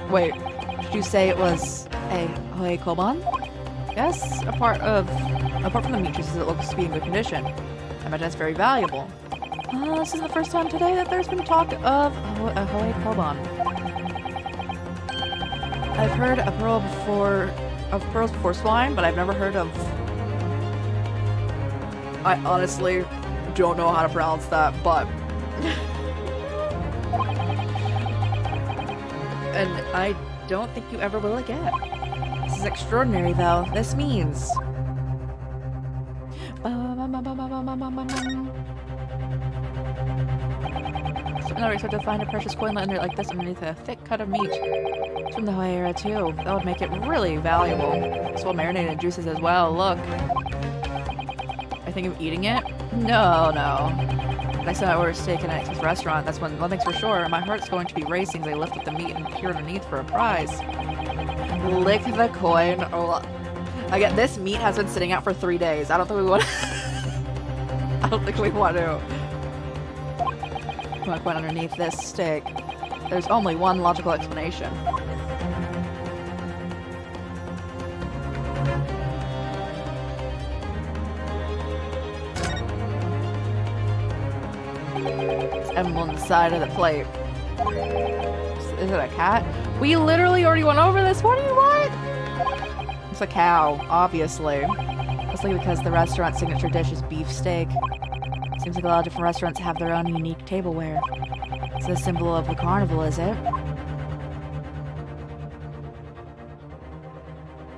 Wait, did you say it was a Hoi Koban? Yes, apart from the meat juices, it looks to be in good condition. I imagine it's very valuable. This is the first time today that there's been talk of a Hoi Koban. I've heard of pearls before swine, but I've never heard of... I honestly don't know how to pronounce that, but... And I don't think you ever will again. This is extraordinary, though. This means... So never expect to find a precious coin like this underneath a thick cut of meat. It's from the Hoi era, too. That would make it really valuable. It's well marinated in juices as well. Look. I think of eating it? No. Next time I order a steak in an expensive restaurant, that's one thing's for sure. My heart's going to be racing as I lift up the meat and peer underneath for a prize. Lick the coin. Oh, again, this meat has been sitting out for 3 days. I don't think we want I don't think we want to. Put my coin underneath this steak. There's only one logical explanation. It's emblem on the side of the plate. Is it a cat? We literally already went over this. What do you want? It's a cow, obviously. Mostly because the restaurant's signature dish is beef steak. Seems like a lot of different restaurants have their own unique tableware. It's the symbol of the carnival, is it?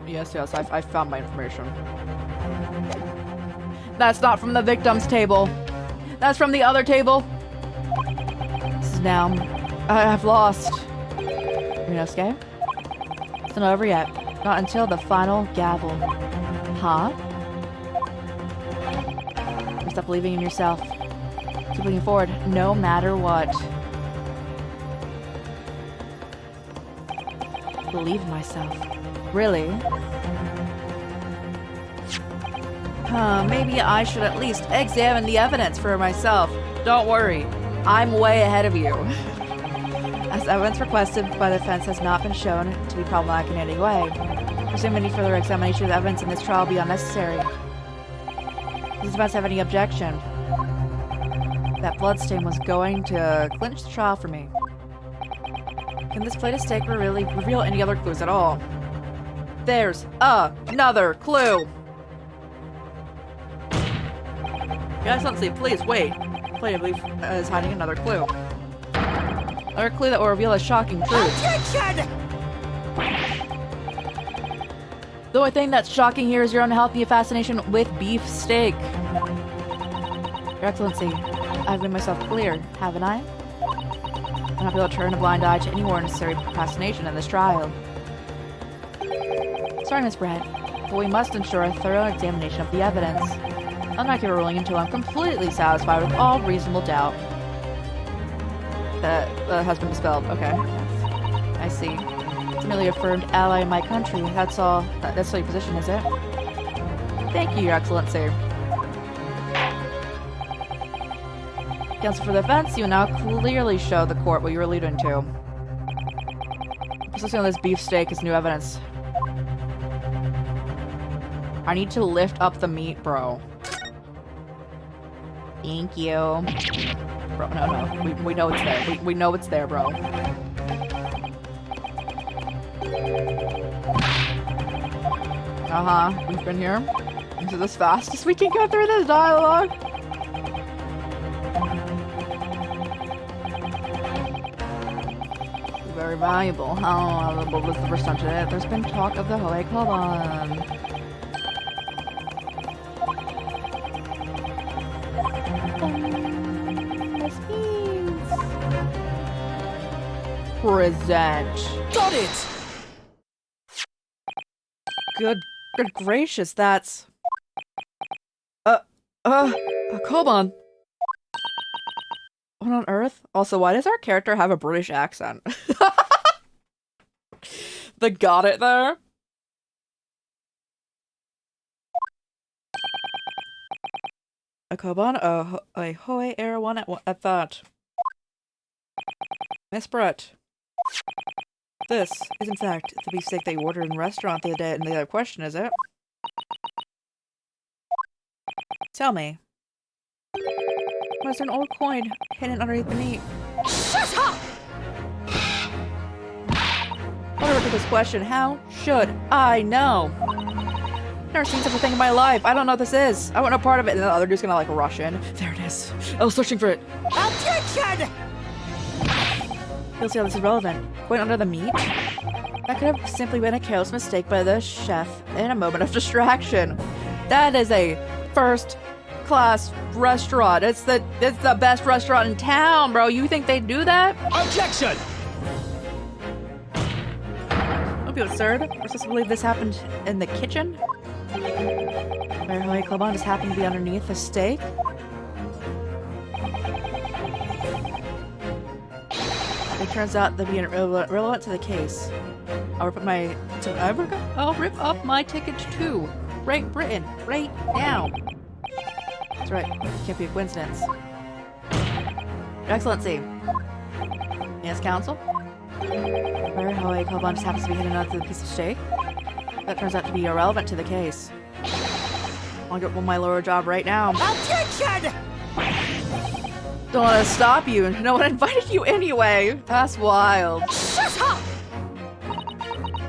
Yes, I found my information. That's not from the victim's table. That's from the other table. This is now... I've lost. Rinosuke? It's not over yet. Not until the final gavel. Huh? Stop believing in yourself. Keep looking forward, no matter what. Believe in myself. Really? Maybe I should at least examine the evidence for myself. Don't worry, I'm way ahead of you. As evidence requested by the defense has not been shown to be problematic in any way, presume any further examination of the evidence in this trial will be unnecessary. Does the defense have any objection? That bloodstain was going to clinch the trial for me. Can this plate of steak really reveal any other clues at all? There's another clue! Your Excellency, please wait. The plate, I believe, is hiding another clue. Another clue that will reveal a shocking truth. Attention! The only thing that's shocking here is your unhealthy fascination with beef steak. Your Excellency, I've made myself clear, haven't I? I'm not able to turn a blind eye to any more unnecessary procrastination in this trial. Sorry, Miss Brett, but we must ensure a thorough examination of the evidence. I'll not give a ruling until I'm completely satisfied with all reasonable doubt. That has been dispelled. Okay. Yes. I see. It's merely affirmed ally in my country. That's all your position, is it? Thank you, Your Excellency. Counsel for the defense, you now clearly show the court what you were alluding to. Persisting on this beefsteak is new evidence. I need to lift up the meat, bro. Thank you. Bro, no. We know it's there. We know it's there, bro. Uh-huh. We've been here. This is as fast as we can go through this dialogue. Very valuable. How what was the first to it? There's been talk of the Hohe Koban. Present. Got it! Good gracious, that's... Koban. What on earth? Also, why does our character have a British accent? They got it there. A Koban? A Hohe Air one at that. Miss Brett. This is in fact the beefsteak that you ordered in the restaurant the other day, and the other question, is it? Tell me. Was there an old coin hidden underneath the meat? Shut up! What a ridiculous question. How should I know? Never seen such a thing in my life. I don't know what this is. I want no part of it. And the other dude's gonna like rush in. There it is. I was searching for it. Objection! You'll see how this is relevant. Coin under the meat? That could have simply been a careless mistake by the chef in a moment of distraction. That is a first-class restaurant. It's the best restaurant in town, bro. You think they'd do that? Objection! Don't be absurd. We're supposed to believe this happened in the kitchen? Where Hohe Koban just happened to be underneath the steak? It turns out to be relevant to the case. I'll rip up my ticket to Great Britain right now. That's right. Can't be a coincidence. Your Excellency. Yes, Counsel? Where Hohe Koban just happens to be hidden under the piece of steak? That turns out to be irrelevant to the case. I'll get my lower job right now. Objection! Don't want to stop you. No one invited you anyway. That's wild. Shut up!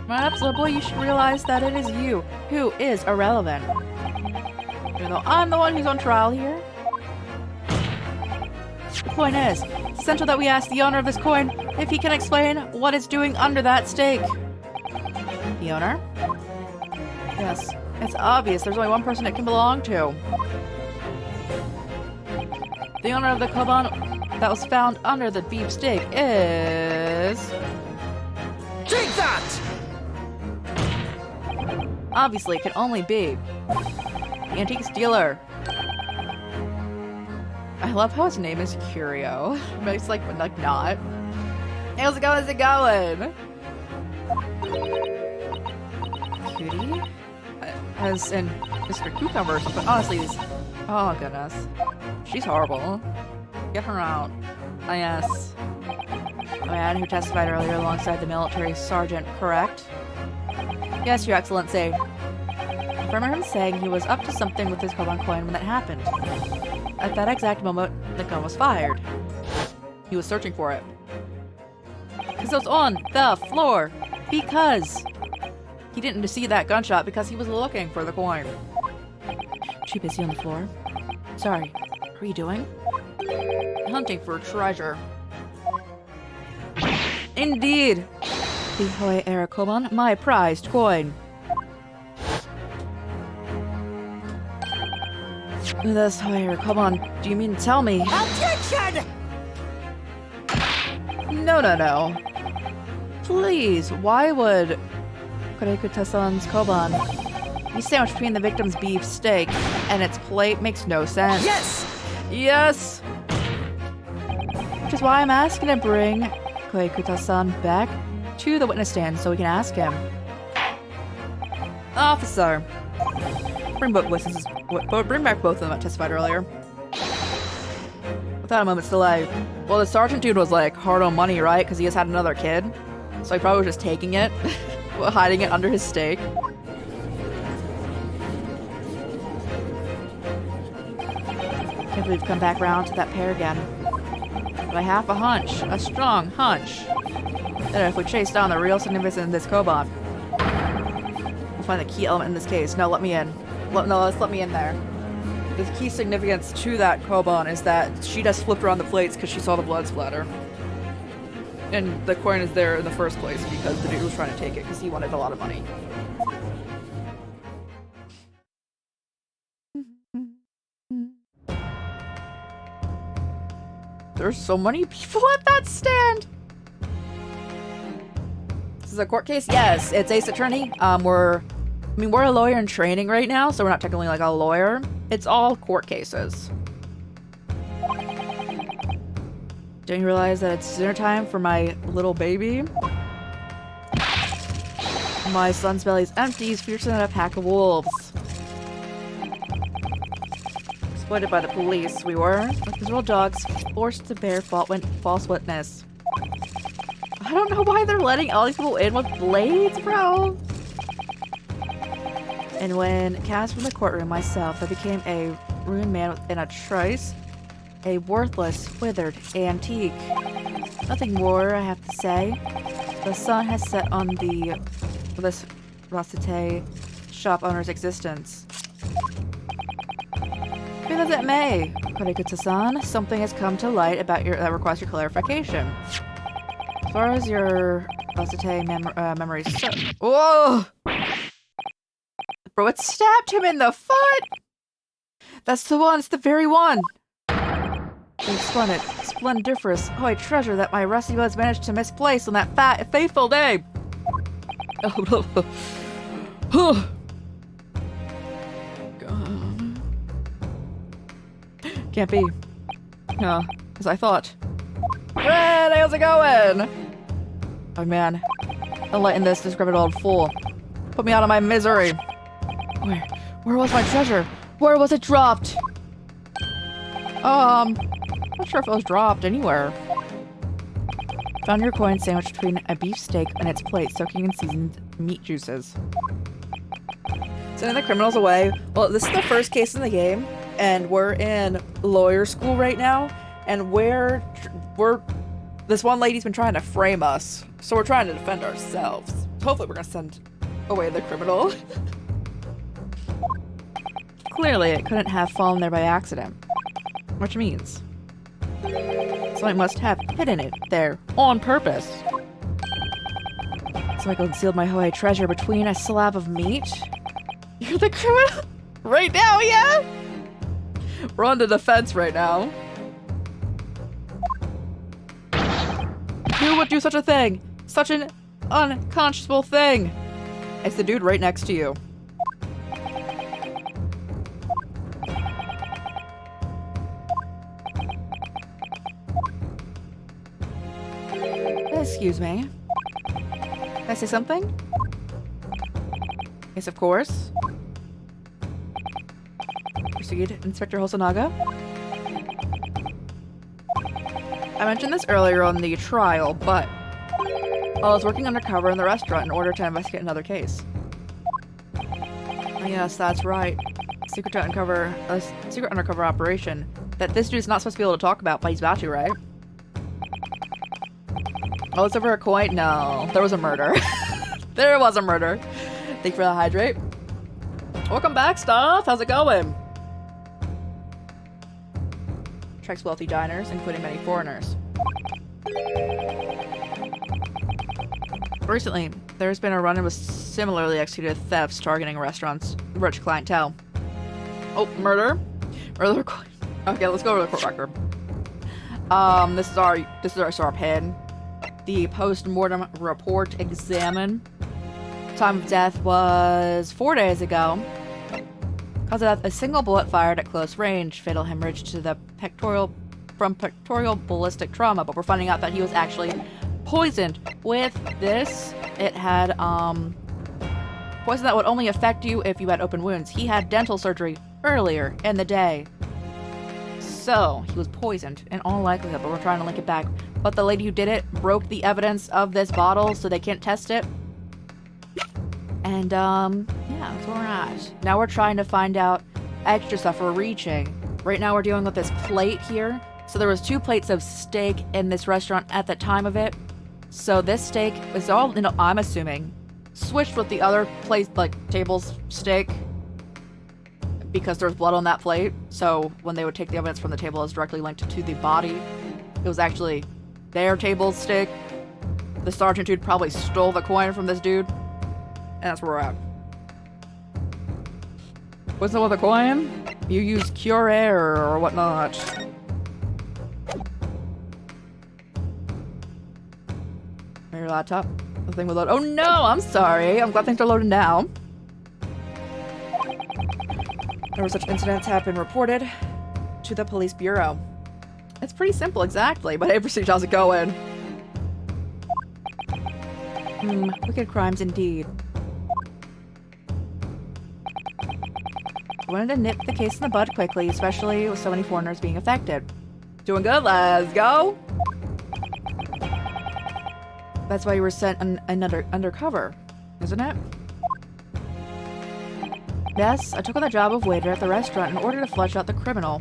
Perhaps, little boy, you should realize that it is you who is irrelevant. Even though I'm the one who's on trial here. The point is, it's essential that we ask the owner of this coin if he can explain what it's doing under that steak. The owner? Yes, it's obvious there's only one person it can belong to. The owner of the Koban that was found under the beefsteak is... Take that! Obviously, it can only be the antiques dealer. I love how his name is Curio. But it's like not. Hey, how's it going? How's it going? Cutie? As in Mr. Cucumber or something. Honestly, oh goodness. She's horrible. Get her out. Ah, yes. The man who testified earlier alongside the military sergeant, correct? Yes, Your Excellency. I remember him saying he was up to something with his Koban coin when that happened. At that exact moment, the gun was fired. He was searching for it. Because it was on the floor. Because he didn't see that gunshot because he was looking for the coin. Too busy on the floor? Sorry. What are you doing? Hunting for treasure. Indeed. The Hohe Air Koban, my prized coin. This Hohe Air Koban, do you mean to tell me? Objection! No. Please, why would Kurekuta-san's Koban be sandwiched between the victim's beef steak and its plate? Makes no sense. Yes! Which is why I'm asking to bring Kurekuta-san back to the witness stand so we can ask him. Officer, Bring back both of them that testified earlier. Without a moment's delay. Well, the sergeant dude was like hard on money, right? Because he has had another kid. So he probably was just taking it, hiding it under his steak. Can't believe we've come back round to that pair again. But I have a hunch, a strong hunch, that if we chase down the real significance in this Koban, we'll find the key element in this case. No, let me in. Let's let me in there. The key significance to that Koban is that she just flipped around the plates because she saw the blood splatter. And the coin is there in the first place because the dude was trying to take it because he wanted a lot of money. There's so many people at that stand! This is a court case? Yes, it's Ace Attorney. We're a lawyer in training right now, so we're not technically like a lawyer. It's all court cases. Don't you realize that it's dinner time for my little baby? My son's belly's empty. He's fiercer than a pack of wolves. Exploited by the police, we were. Like these little dogs, forced to bear false witness. I don't know why they're letting all these people in with blades, bro. And when cast from the courtroom myself, I became a ruined man in a trice. A worthless, withered antique. Nothing more, I have to say. The sun has set on this Rosite shop owner's existence. Be that it may, Kurikuta-san, something has come to light about that requires your clarification. As far as your Rosite memories. Whoa! Bro, it stabbed him in the foot! That's the one, it's the very one! Splendid, splendiferous. Oh, I treasure that my rusty buds managed to misplace on that faithful day. Oh, God. Can't be. As I thought. Red, how's it going? Oh man, don't lighten this decrepit old fool. Put me out of my misery. Where was my treasure? Where was it dropped? Not sure if it was dropped anywhere. Found your coin sandwiched between a beef steak and its plate, soaking in seasoned meat juices. Sending the criminals away. Well, this is the first case in the game, and we're in lawyer school right now, and this one lady's been trying to frame us, so we're trying to defend ourselves. Hopefully we're gonna send away the criminal. Clearly, it couldn't have fallen there by accident. Which means somebody must have hidden it there on purpose. So I concealed my Hawaii treasure between a slab of meat. You're the criminal right now, yeah? We're on the defense right now. Who would do such a thing? Such an unconscionable thing. It's the dude right next to you. Excuse me. Can I say something? Yes, of course. Proceed, Inspector Hosonaga. I mentioned this earlier on the trial, but I was working undercover in the restaurant in order to investigate another case. Yes, that's right. Secret undercover operation that this dude's not supposed to be able to talk about, but he's about to, right? Oh, it's over a coin? No, there was a murder. There was a murder. Thank you for the hydrate. Welcome back, Stuff. How's it going? Attracts wealthy diners, including many foreigners. Recently, there's been a run-in with similarly executed thefts targeting restaurants' rich clientele. Oh, murder? Murder coin. Okay, let's go over the court record. This is our sharp head. The post-mortem report examined. Time of death was 4 days ago. Cause of death, a single bullet fired at close range. Fatal hemorrhage to the pectoral ballistic trauma. But we're finding out that he was actually poisoned with this. It had Poison that would only affect you if you had open wounds. He had dental surgery earlier in the day. So, he was poisoned, in all likelihood, but we're trying to link it back. But the lady who did it broke the evidence of this bottle, so they can't test it. And, yeah, that's where we're at. Now we're trying to find out extra stuff we're reaching. Right now we're dealing with this plate here. So there was 2 plates of steak in this restaurant at the time of it. So this steak is all, you know, I'm assuming, switched with the other plate, like, table's steak. Because there's blood on that plate. So when they would take the evidence from the table, it was directly linked to the body. It was actually their table's steak. The sergeant dude probably stole the coin from this dude. And that's where we're at. What's up with the coin? You use cure air or whatnot. Your laptop. The thing will load. Oh no, I'm sorry. I'm glad things are loaded now. No such incidents have been reported to the police bureau. It's pretty simple, exactly, but hey, Prestige, how's it going? Wicked crimes indeed. I wanted to nip the case in the bud quickly, especially with so many foreigners being affected. Doing good, let's go! That's why you were sent undercover, isn't it? Yes, I took on the job of waiter at the restaurant in order to flush out the criminal.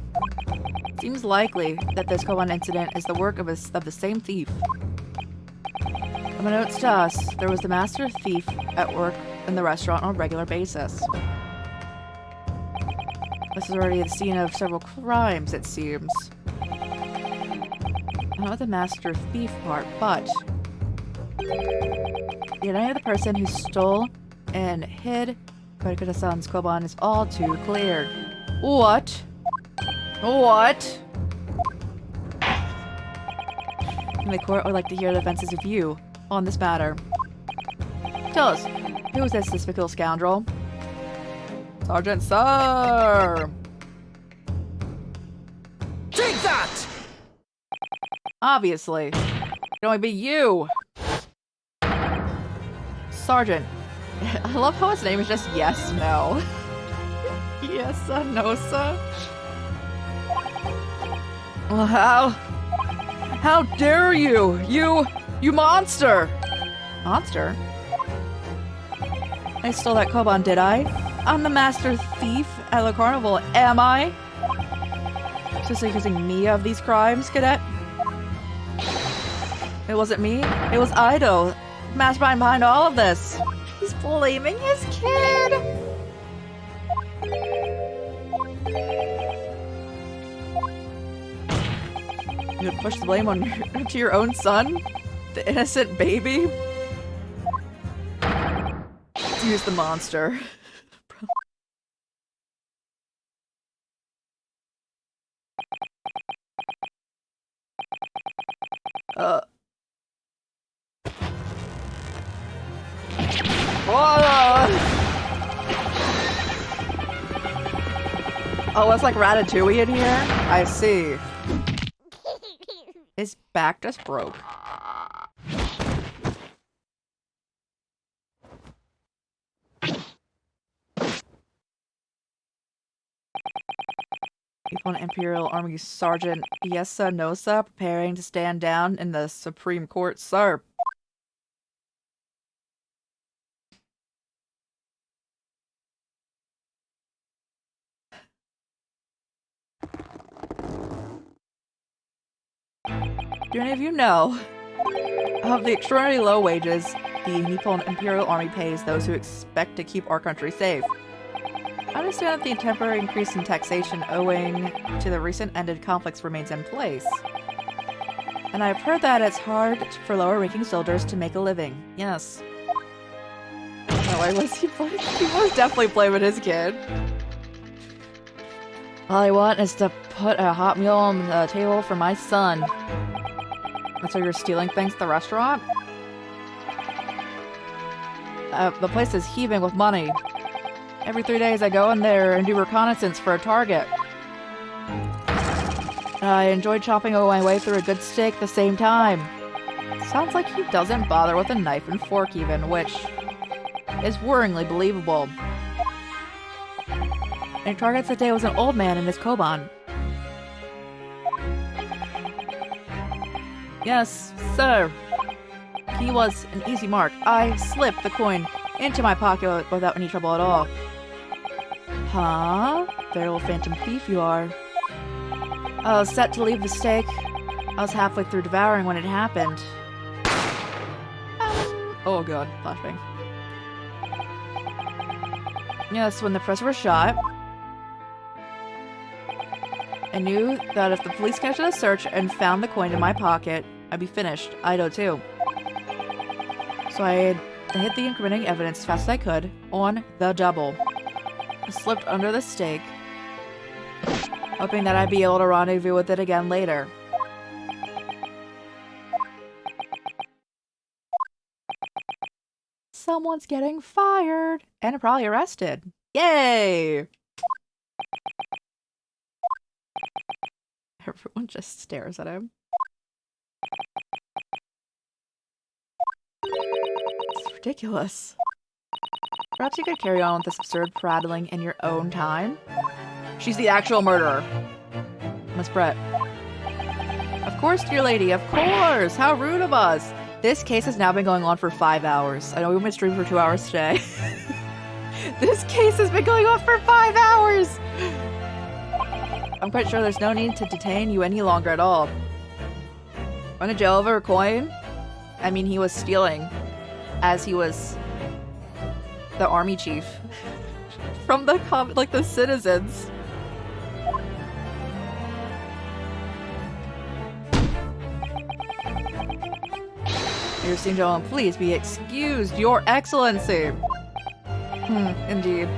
It seems likely that this Koban incident is the work of the same thief. Unbeknownst to us, there was the master thief at work in the restaurant on a regular basis. This is already the scene of several crimes, it seems. Not the master thief part, but the identity of the person who stole and hid Kodakura-san's Koban is all too clear. What? What? And the court would like to hear the defense's view on this matter. Tell us, who is this despicable scoundrel? Sergeant, sir! Take that! Obviously. It can only be you! Sergeant. I love how his name is just yes, no. Yes, no, sir. Well, how dare you? You monster! Monster? I stole that Koban, did I? I'm the master thief at the carnival, am I? Just accusing me of these crimes, cadet? It wasn't me. It was Ido, mastermind behind all of this. He's blaming his kid. You would push the blame to your own son? The innocent baby? Use the monster. Oh, it's like Ratatouille in here? I see. His back just broke. An Imperial Army Sergeant Iesa Nosa preparing to stand down in the Supreme Court, sir. Do any of you know of the extraordinarily low wages the Nippon Imperial Army pays those who expect to keep our country safe? I understand that the temporary increase in taxation owing to the recent ended conflicts remains in place. And I've heard that it's hard for lower-ranking soldiers to make a living. Yes. Oh, why was he playing? He was definitely playing with his kid. All I want is to put a hot meal on the table for my son. And so you're stealing things at the restaurant? The place is heaving with money. Every 3 days I go in there and do reconnaissance for a target. I enjoy chopping my way through a good steak at the same time. Sounds like he doesn't bother with a knife and fork even, which is worryingly believable. And targets that day was an old man in his koban. Yes, sir. He was an easy mark. I slipped the coin into my pocket without any trouble at all. Huh? Very old phantom thief you are. I was set to leave the stake. I was halfway through devouring when it happened. Oh god, flashbang. Yes, when the press was shot, I knew that if the police conducted a search and found the coin in my pocket, I'd be finished. I'd too. So I hid the incriminating evidence as fast as I could on the double. I slipped under the stake, hoping that I'd be able to rendezvous with it again later. Someone's getting fired and probably arrested. Yay! Everyone just stares at him. It's ridiculous. Perhaps you could carry on with this absurd prattling in your own time? She's the actual murderer. Miss Brett. Of course, dear lady, of course! How rude of us! This case has now been going on for 5 hours. I know we went stream for 2 hours today. This case has been going on for 5 hours! I'm quite sure there's no need to detain you any longer at all. Went to jail over a coin? I mean, he was stealing, as he was the army chief from the citizens. Your esteemed gentlemen, please be excused, Your Excellency. Indeed.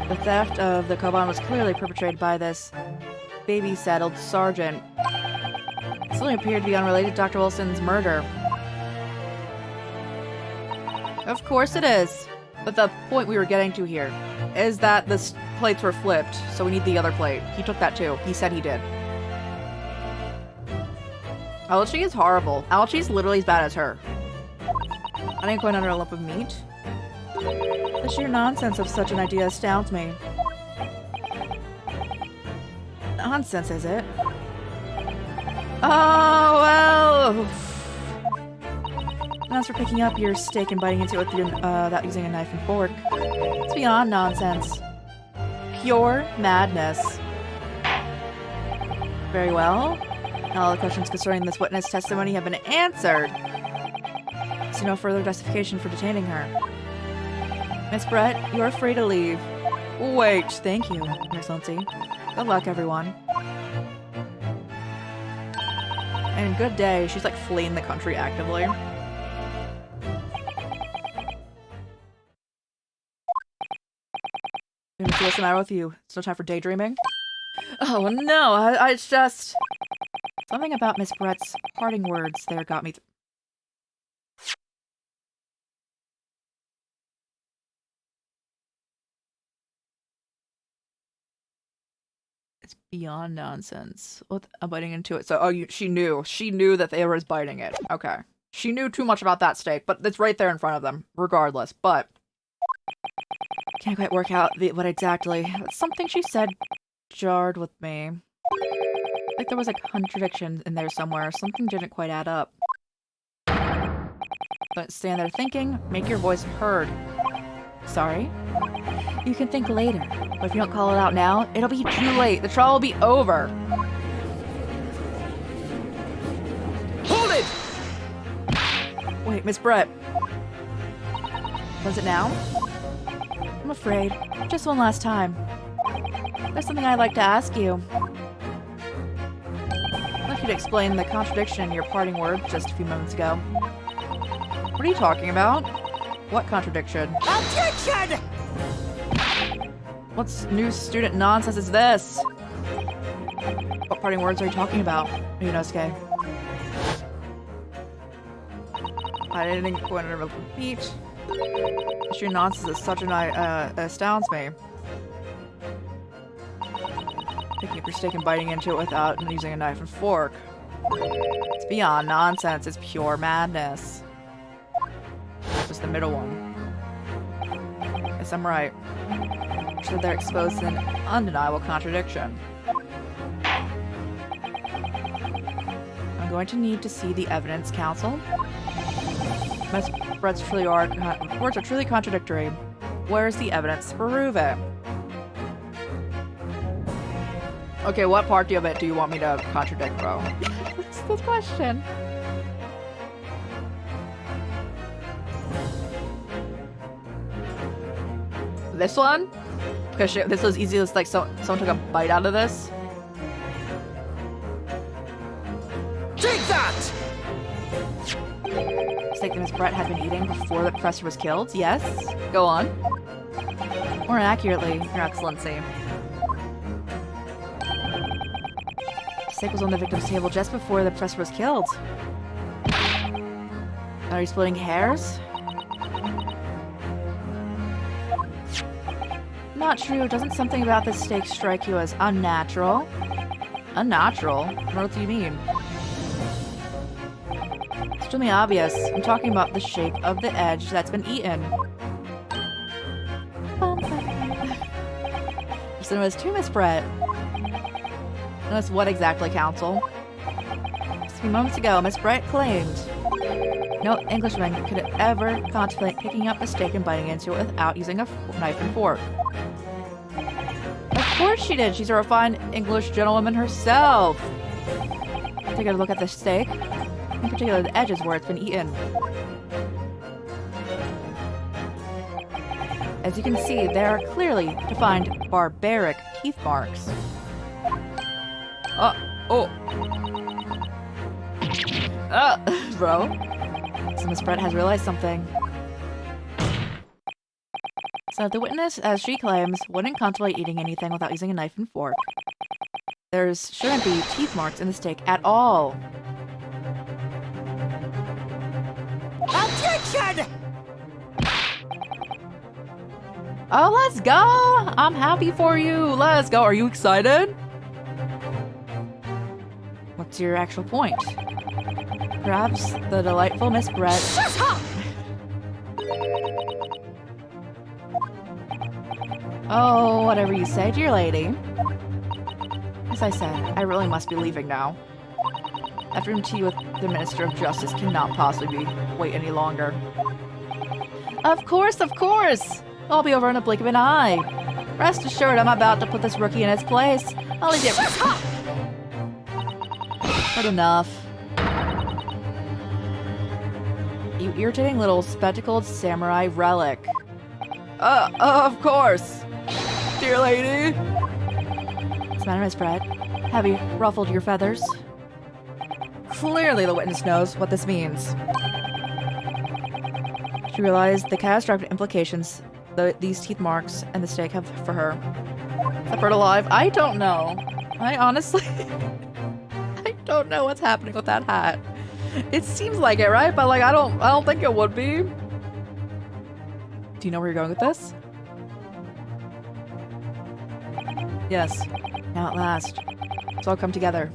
The theft of the koban was clearly perpetrated by this baby-saddled sergeant. It only appeared to be unrelated to Dr. Wilson's murder. Of course it is. But the point we were getting to here is that the plates were flipped, so we need the other plate. He took that too. He said he did. Alchi is horrible. Alchi's literally as bad as her. I didn't quite under a lump of meat. The sheer nonsense of such an idea astounds me. Nonsense, is it? Oh, well. And as for picking up your steak and biting into it without using a knife and fork, it's beyond nonsense. Pure madness. Very well. Now all the questions concerning this witness testimony have been answered. So no further justification for detaining her. Miss Brett, you are free to leave. Wait, thank you, Your Excellency. Good luck, everyone. And good day. She's like fleeing the country actively. What's the matter with you? It's no time for daydreaming? Oh no, it's just... Something about Miss Brett's parting words there got me It's beyond nonsense. What? I'm biting into it. So, she knew. She knew that they were biting it. Okay. She knew too much about that steak, but it's right there in front of them, regardless. But can't quite work out what exactly. Something she said jarred with me. Like there was a contradiction in there somewhere. Something didn't quite add up. Don't stand there thinking. Make your voice heard. Sorry? You can think later, but if you don't call it out now, it'll be too late. The trial will be over. Hold it! Wait, Miss Brett. Was it now? I'm afraid. Just one last time. There's something I'd like to ask you. I'd like you to explain the contradiction in your parting word just a few moments ago. What are you talking about? What contradiction? Objection! What new student nonsense is this? What parting words are you talking about, Yunosuke? I didn't go into a repeat. Your nonsense is such an astounds me. Picking up your steak and biting into it without using a knife and fork. It's beyond nonsense. It's pure madness. middle one. Yes, I'm right. So they're exposed to an undeniable contradiction. I'm going to need to see the evidence, Counsel. Miss Brett's words are truly contradictory. Where's the evidence to prove it? Okay, what part of it do you want me to contradict, bro? That's the question. This one? Because this was easy as like someone took a bite out of this. Take that! Steak that Miss Brett had been eating before the professor was killed? Yes. Go on. More accurately, Your Excellency. Steak was on the victim's table just before the professor was killed. Are you splitting hairs? Not true. Doesn't something about this steak strike you as unnatural? Unnatural? What do you mean? It's extremely obvious. I'm talking about the shape of the edge that's been eaten. So it was to Miss Brett. Notice what exactly, Counsel? Just a few moments ago, Miss Brett claimed no Englishman could ever contemplate picking up a steak and biting into it without using a knife and fork. Of course she did. She's a refined English gentlewoman herself. Take a look at the steak, in particular the edges where it's been eaten. As you can see, there are clearly defined barbaric teeth marks. Bro. So Miss Brett has realized something. So the witness, as she claims, wouldn't contemplate eating anything without using a knife and fork. There shouldn't be teeth marks in the steak at all. Objection! Oh, let's go! I'm happy for you. Let's go. Are you excited? What's your actual point? Perhaps the delightful Miss Brett. Shut up! Oh, whatever you say, dear lady. As I said, I really must be leaving now. Afternoon tea with the Minister of Justice cannot possibly wait any longer. Of course, of course! I'll be over in a blink of an eye. Rest assured, I'm about to put this rookie in his place. I'll leave it. Shut up! Good enough. You irritating little spectacled samurai relic. Of course! Dear lady! What's the matter, Miss Brett? Have you ruffled your feathers? Clearly the witness knows what this means. She realized the catastrophic implications these teeth marks and the steak have for her. Kept her alive? I don't know. I honestly... I don't know what's happening with that hat. It seems like it, right? But like, I don't think it would be. Do you know where you're going with this? Yes. Now at last. It's all come together.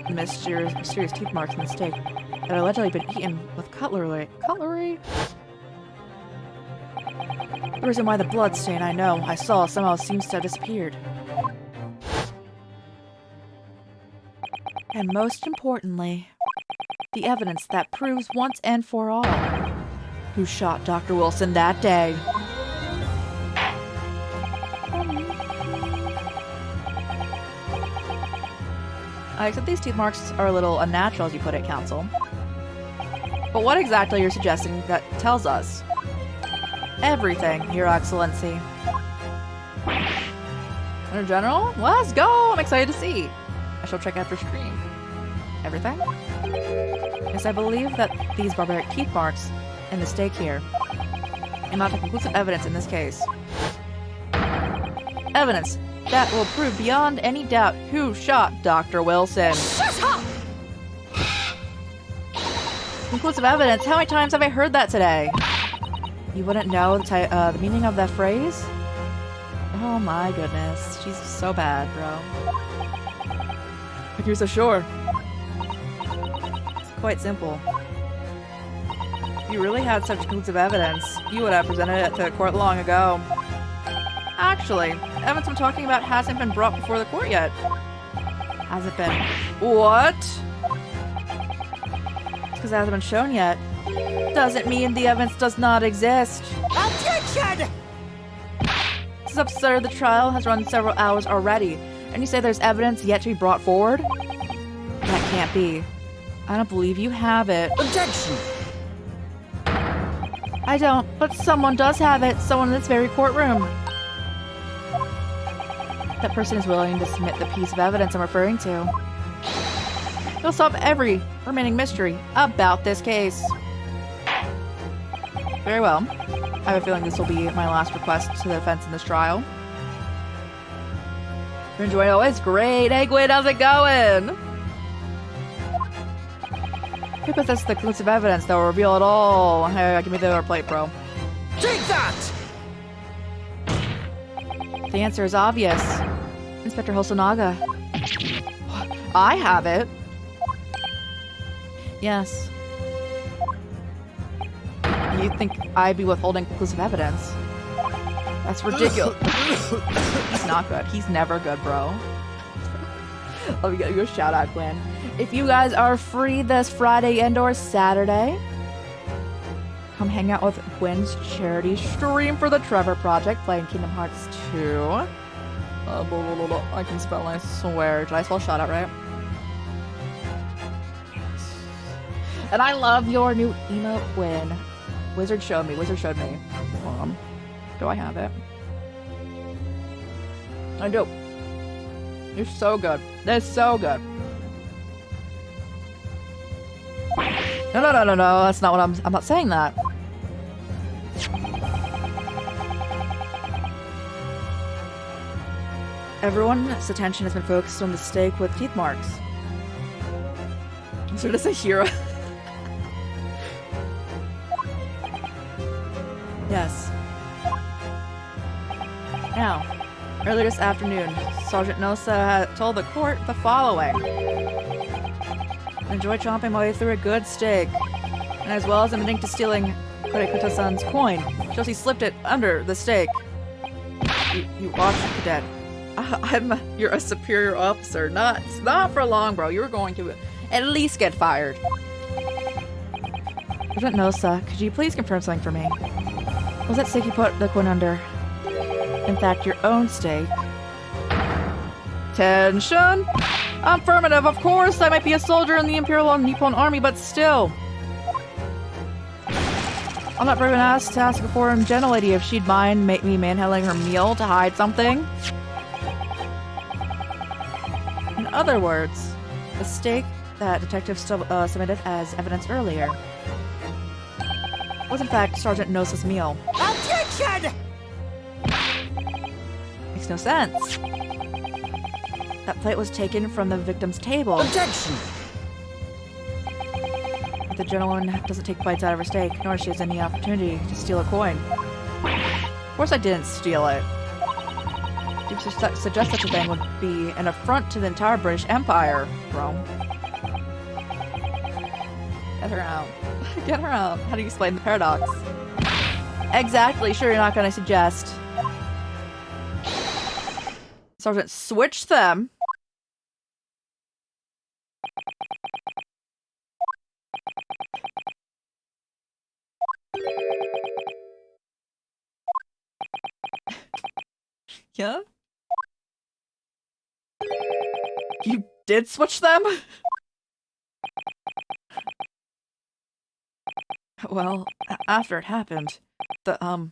The mysterious teeth marks in the steak had allegedly been eaten with cutlery. Cutlery? The reason why the blood stain I saw somehow seems to have disappeared. And most importantly, the evidence that proves once and for all who shot Dr. Wilson that day. I accept these teeth marks are a little unnatural, as you put it, Counsel. But what exactly you're suggesting that tells us? Everything, Your Excellency. In general, let's go! I'm excited to see. I shall check after stream. Everything? Yes, I believe that these barbaric teeth marks in the steak here amount to conclusive evidence in this case. Evidence that will prove beyond any doubt who shot Dr. Wilson. Shut up! Conclusive evidence? How many times have I heard that today? You wouldn't know the meaning of that phrase? Oh my goodness. She's so bad, bro. Like you're so sure. It's quite simple. you really had such conclusive evidence, you would have presented it to the court long ago. Actually, evidence I'm talking about hasn't been brought before the court yet. Hasn't been. What? Because it hasn't been shown yet. Doesn't mean the evidence does not exist. Objection! This is absurd. The trial has run several hours already, and you say there's evidence yet to be brought forward? That can't be. I don't believe you have it. Objection! I don't, but someone does have it. Someone in this very courtroom. That person is willing to submit the piece of evidence I'm referring to. It'll solve every remaining mystery about this case. Very well. I have a feeling this will be my last request to the defense in this trial. You're enjoying it always? Great. Hey, Gwen, how's it going? Who possesses the conclusive evidence that will reveal it all? Hey, give me the other plate, bro. Take that! The answer is obvious. Inspector Hosonaga. I have it. Yes. You think I'd be withholding conclusive evidence? That's ridiculous. He's not good. He's never good, bro. Let me get you a shout out, Gwen. If you guys are free this Friday and or Saturday, come hang out with Gwen's charity stream for the Trevor Project, playing Kingdom Hearts 2. I can spell, I swear. Did I spell shout out right? Yes. And I love your new emote, Gwen. Wizard showed me. Do I have it? I do. You're so good. That's so good. No. That's not what I'm not saying that. Everyone's attention has been focused on the stake with teeth marks. So does a hero. Yes. Now, earlier this afternoon, Sergeant Nosa had told the court the following. Enjoy chomping my way through a good steak. And as well as admitting to stealing Kurekuta-san's coin, Chelsea slipped it under the steak. You watched the cadet. You're a superior officer. Not for long, bro. You're going to at least get fired. Sergeant Nosa, could you please confirm something for me? Was that steak you put the coin under? In fact, your own steak. Tension? Affirmative, of course. I might be a soldier in the Imperial Nippon Army, but still. I'm not brave enough to ask a foreign gentlelady if she'd mind me manhandling her meal to hide something. In other words, the steak that Detective submitted as evidence earlier was in fact Sergeant Nosa's meal. Objection! Makes no sense. That plate was taken from the victim's table. Objection! But the gentleman doesn't take bites out of her steak, nor does she has any opportunity to steal a coin. Of course I didn't steal it. To suggest such a thing would be an affront to the entire British Empire, bro. Get her out. Get her out. How do you explain the paradox? Exactly. Sure, you're not going to suggest. Sergeant, switch them. Yeah? You did switch them? Well, after it happened, when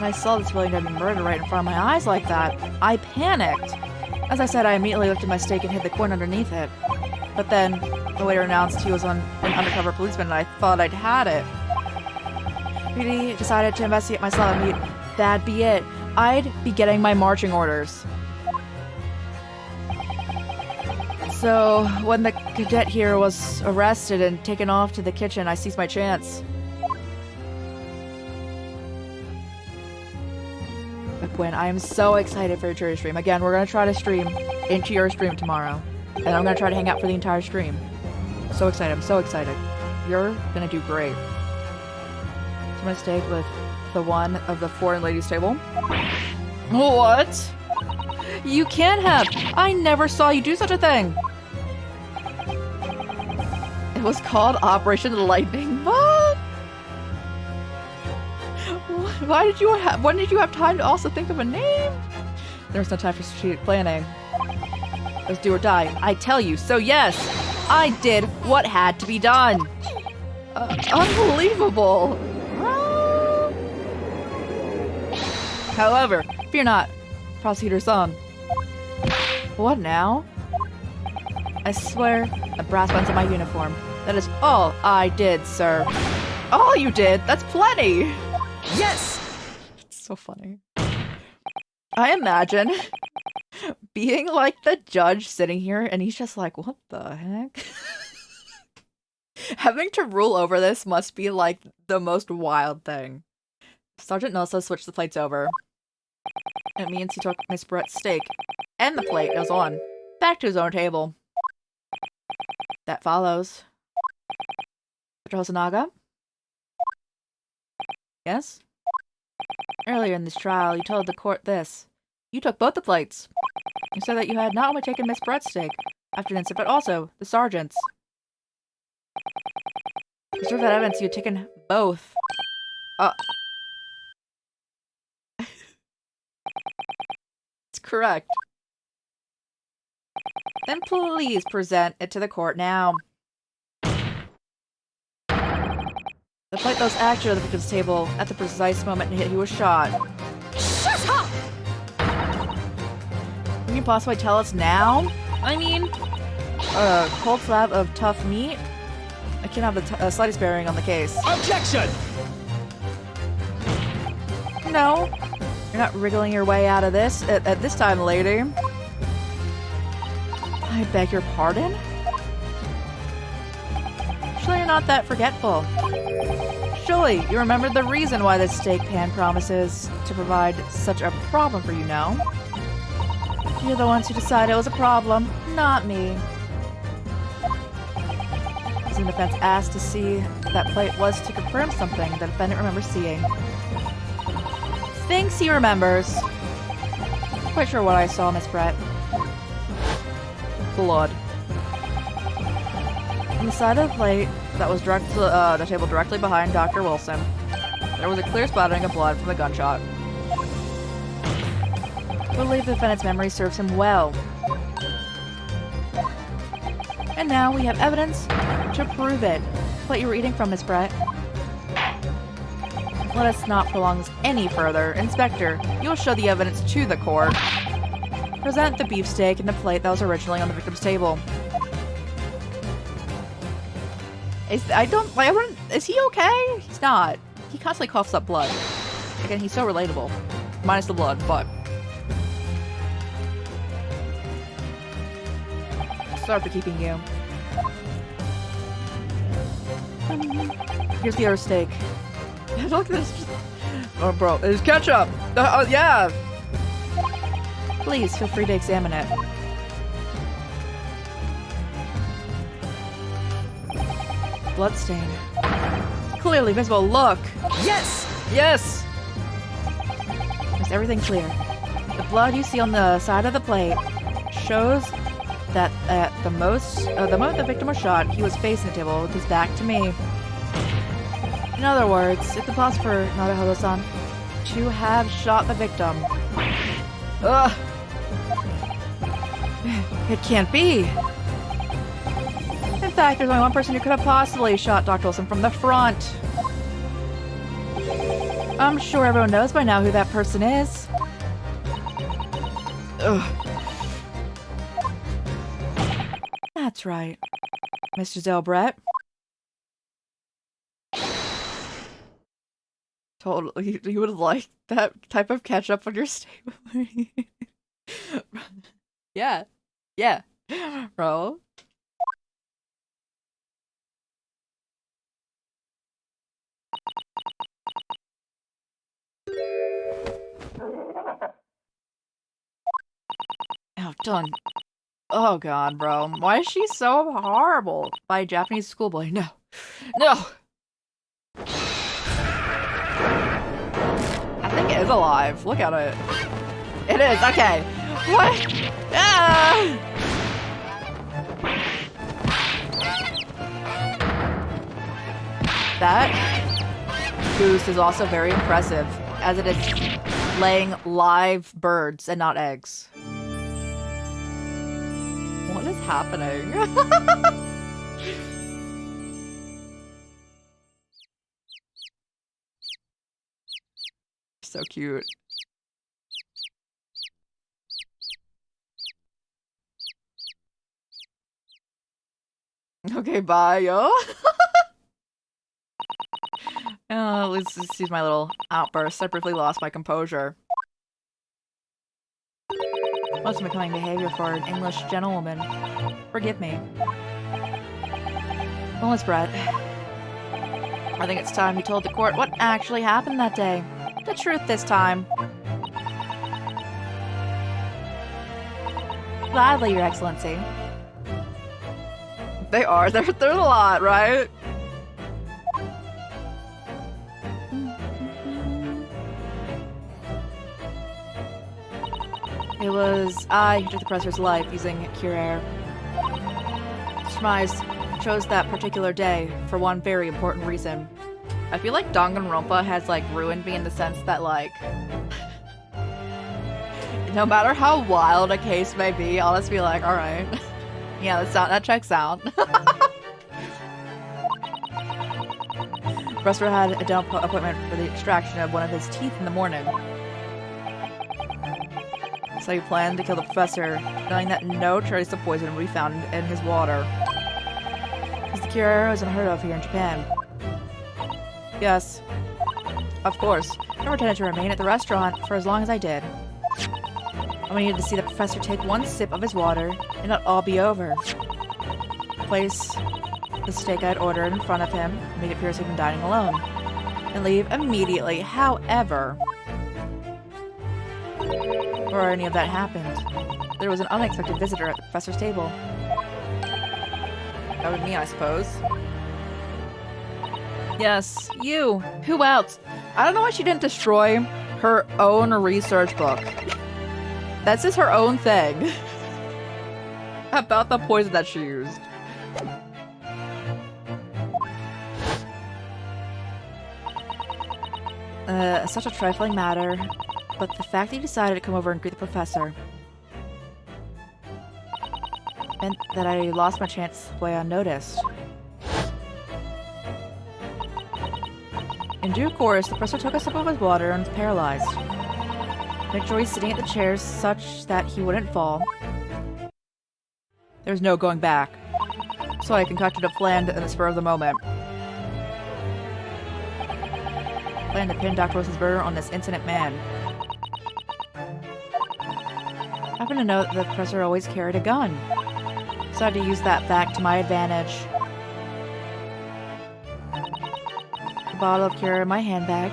I saw this willing to be murdered right in front of my eyes like that, I panicked. As I said, I immediately lifted my stake and hid the coin underneath it. But then, the waiter announced he was an undercover policeman and I thought I'd had it. Really decided to investigate myself and that'd be it. I'd be getting my marching orders. So, when the cadet here was arrested and taken off to the kitchen, I seized my chance. But Gwen, I am so excited for your charity stream. Again, we're going to try to stream into your stream tomorrow. And I'm gonna try to hang out for the entire stream. So excited, I'm so excited. You're gonna do great. So I'm gonna stay with the one of the foreign ladies table. What? You can't have! I never saw you do such a thing! It was called Operation Lightning. What? Why did you have? When did you have time to also think of a name? There was no time for strategic planning. It was do or die. I tell you. So yes, I did what had to be done. Unbelievable. However, fear not, prosecutor Song. What now? I swear, a brass buttons on my uniform. That is all I did, sir. All you did? That's plenty! Yes! It's so funny. I imagine being like the judge sitting here and he's just like, what the heck? Having to rule over this must be like the most wild thing. Sergeant Nelson switched the plates over. It means he took Miss Brett's steak and the plate it was on back to his own table. That follows. Mr. Hosonaga? Yes? Earlier in this trial, you told the court this. You took both the plates. You said that you had not only taken Miss Brett's steak after the incident, but also the sergeant's. To prove that evidence, you had taken both. It's correct. Then please present it to the court now. The plate that was actually on the victim's table at the precise moment he was shot. Shut up! Can you possibly tell us now? I mean, a cold slab of tough meat? I can't have the slightest bearing on the case. Objection! No, you're not wriggling your way out of this at this time, lady. I beg your pardon? Surely you're not that forgetful. Surely you remembered the reason why this steak pan promises to provide such a problem for you now. You're the ones who decided it was a problem, not me. As the defense asked to see that plate was to confirm something the defendant remembers seeing. Thinks he remembers. Quite sure what I saw, Miss Brett. Blood. On the side of the plate that was direct to the table directly behind Dr. Wilson, there was a clear splattering of blood from the gunshot. I believe the defendant's memory serves him well. And now we have evidence to prove it. What you were eating from, Miss Brett. Let us not prolong this any further. Inspector, you will show the evidence to the court. Present the beefsteak and the plate that was originally on the victim's table. Is he okay? He's not. He constantly coughs up blood. Again, he's so relatable. Minus the blood, but... Sorry for keeping you. Here's the other steak. Look at this. Oh, bro, it's ketchup. Yeah. Please feel free to examine it. Bloodstain. Clearly visible. Look. Yes. Yes. Is everything clear? The blood you see on the side of the plate shows that at the moment the victim was shot, he was facing the table with his back to me. In other words, it's impossible for Naruhodo-san to have shot the victim. Ugh! It can't be! In fact, there's only one person who could have possibly shot Dr. Wilson from the front. I'm sure everyone knows by now who that person is. Ugh. That's right. Mr. Delbrett. Totally. You would like that type of ketchup on your steak. Yeah. Yeah. Bro. Oh, done. Oh god, bro. Why is she so horrible? By a Japanese schoolboy. No. No! I think it is alive. Look at it. It is, okay. What? Ah! That goose is also very impressive, as it is laying live birds and not eggs. What is happening? So cute. Okay, bye, yo. Let's excuse my little outburst. I briefly lost my composure. Most becoming behavior for an English gentlewoman. Forgive me. Well, it's Brett. I think it's time you told the court what actually happened that day. The truth this time. Gladly, Your Excellency. They are. They're a lot, right? It was I who took the professor's life using Cure Air. Surmise chose that particular day for one very important reason. I feel like Danganronpa has like ruined me in the sense that like no matter how wild a case may be, I'll just be like, alright. Yeah, that checks out. Professor had a dental appointment for the extraction of one of his teeth in the morning. So he planned to kill the professor, knowing that no trace of poison would be found in his water. Because the cure is unheard of here in Japan. Yes, of course. I never intended to remain at the restaurant for as long as I did. I needed to see the professor take one sip of his water, and it'll all be over. Place the steak I'd ordered in front of him, make it appear as if he'd been dining alone, and leave immediately. However, before any of that happened, there was an unexpected visitor at the professor's table. That would be me, I suppose. Yes, you. Who else? I don't know why she didn't destroy her own research book. That's just her own thing. About the poison that she used. Such a trifling matter, but the fact that you decided to come over and greet the professor meant that I lost my chance way unnoticed. In due course, the professor took a sip of his water and was paralyzed. Make sure he's sitting at the chairs such that he wouldn't fall. There's no going back. So I concocted a plan in the spur of the moment. Plan to pin Dr. Rosenberger on this incident man. I happen to know that the professor always carried a gun. So I had to use that fact to my advantage. A bottle of cure in my handbag.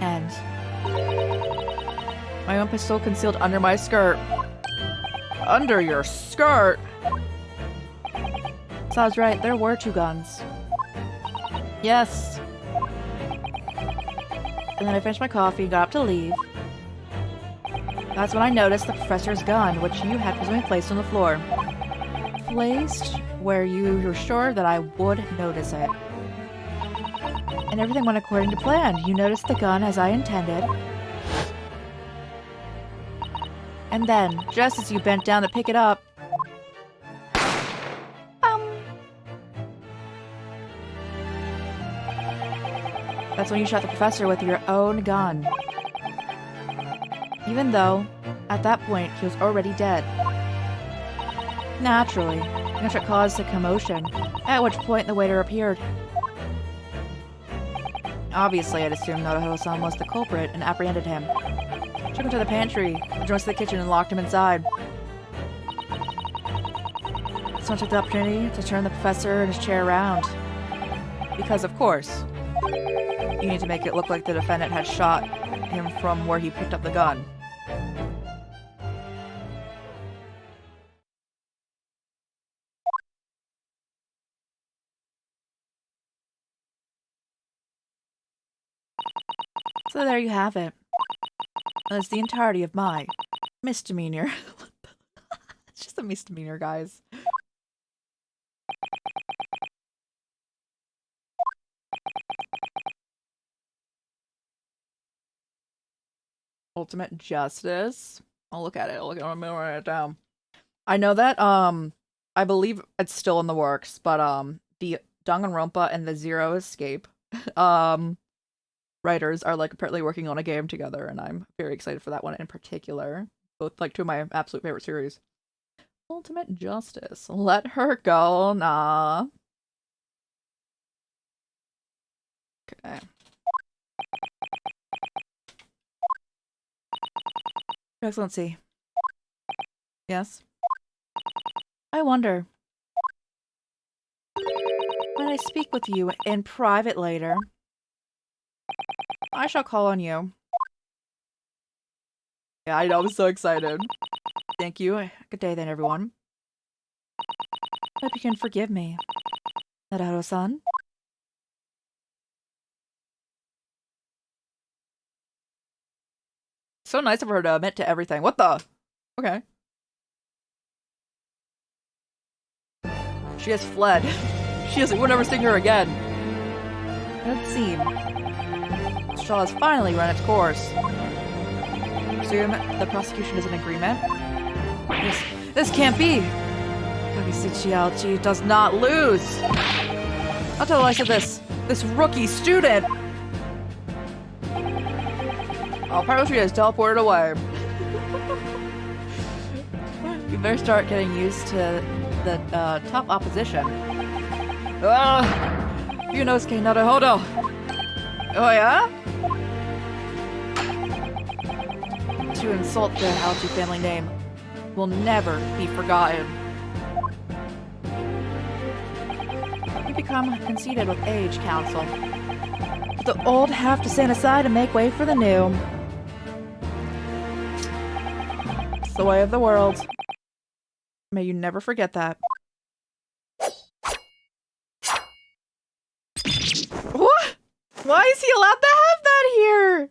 And my own pistol concealed under my skirt. Under your skirt? So I was right, there were two guns. Yes. And then I finished my coffee and got up to leave. That's when I noticed the professor's gun, which you had presumably placed on the floor. Placed where you were sure that I would notice it. And everything went according to plan. You noticed the gun as I intended. And then, just as you bent down to pick it up, that's when you shot the professor with your own gun. Even though, at that point, he was already dead. Naturally, the gunshot caused a commotion, at which point the waiter appeared. Obviously, I'd assumed Nodoho-san was the culprit and apprehended him. Took him to the pantry, adjoined to the kitchen, and locked him inside. Someone took the opportunity to turn the professor and his chair around. Because, of course, you need to make it look like the defendant had shot him from where he picked up the gun. So there you have it. That's the entirety of my misdemeanor. It's just a misdemeanor, guys. Ultimate justice. I'll look at it. I'm gonna write it down. I know that I believe it's still in the works, but the Danganronpa and the Zero Escape writers are like apparently working on a game together, and I'm very excited for that one in particular. Both like two of my absolute favorite series. Ultimate justice. Let her go, nah. Okay. Your Excellency. Yes? I wonder. When I speak with you in private later, I shall call on you. Yeah, I know, I'm so excited. Thank you. Good day then, everyone. Hope you can forgive me. Nadaro-san? So nice of her to admit to everything. What the? Okay. She has fled. We'll never see her again. Let's see. This trial has finally run its course. Presume the prosecution is in agreement? This can't be! Kakisichiachi does not lose! Not to the likes of this rookie student! Oh, apparently she has teleported away. You better start getting used to the tough opposition. Yunosuke Naruhodo! Oh yeah? To insult the Haochi family name will never be forgotten. You become conceited with age, Council. But the old have to stand aside and make way for the new. It's the way of the world. May you never forget that. What? Why is he allowed to have that here?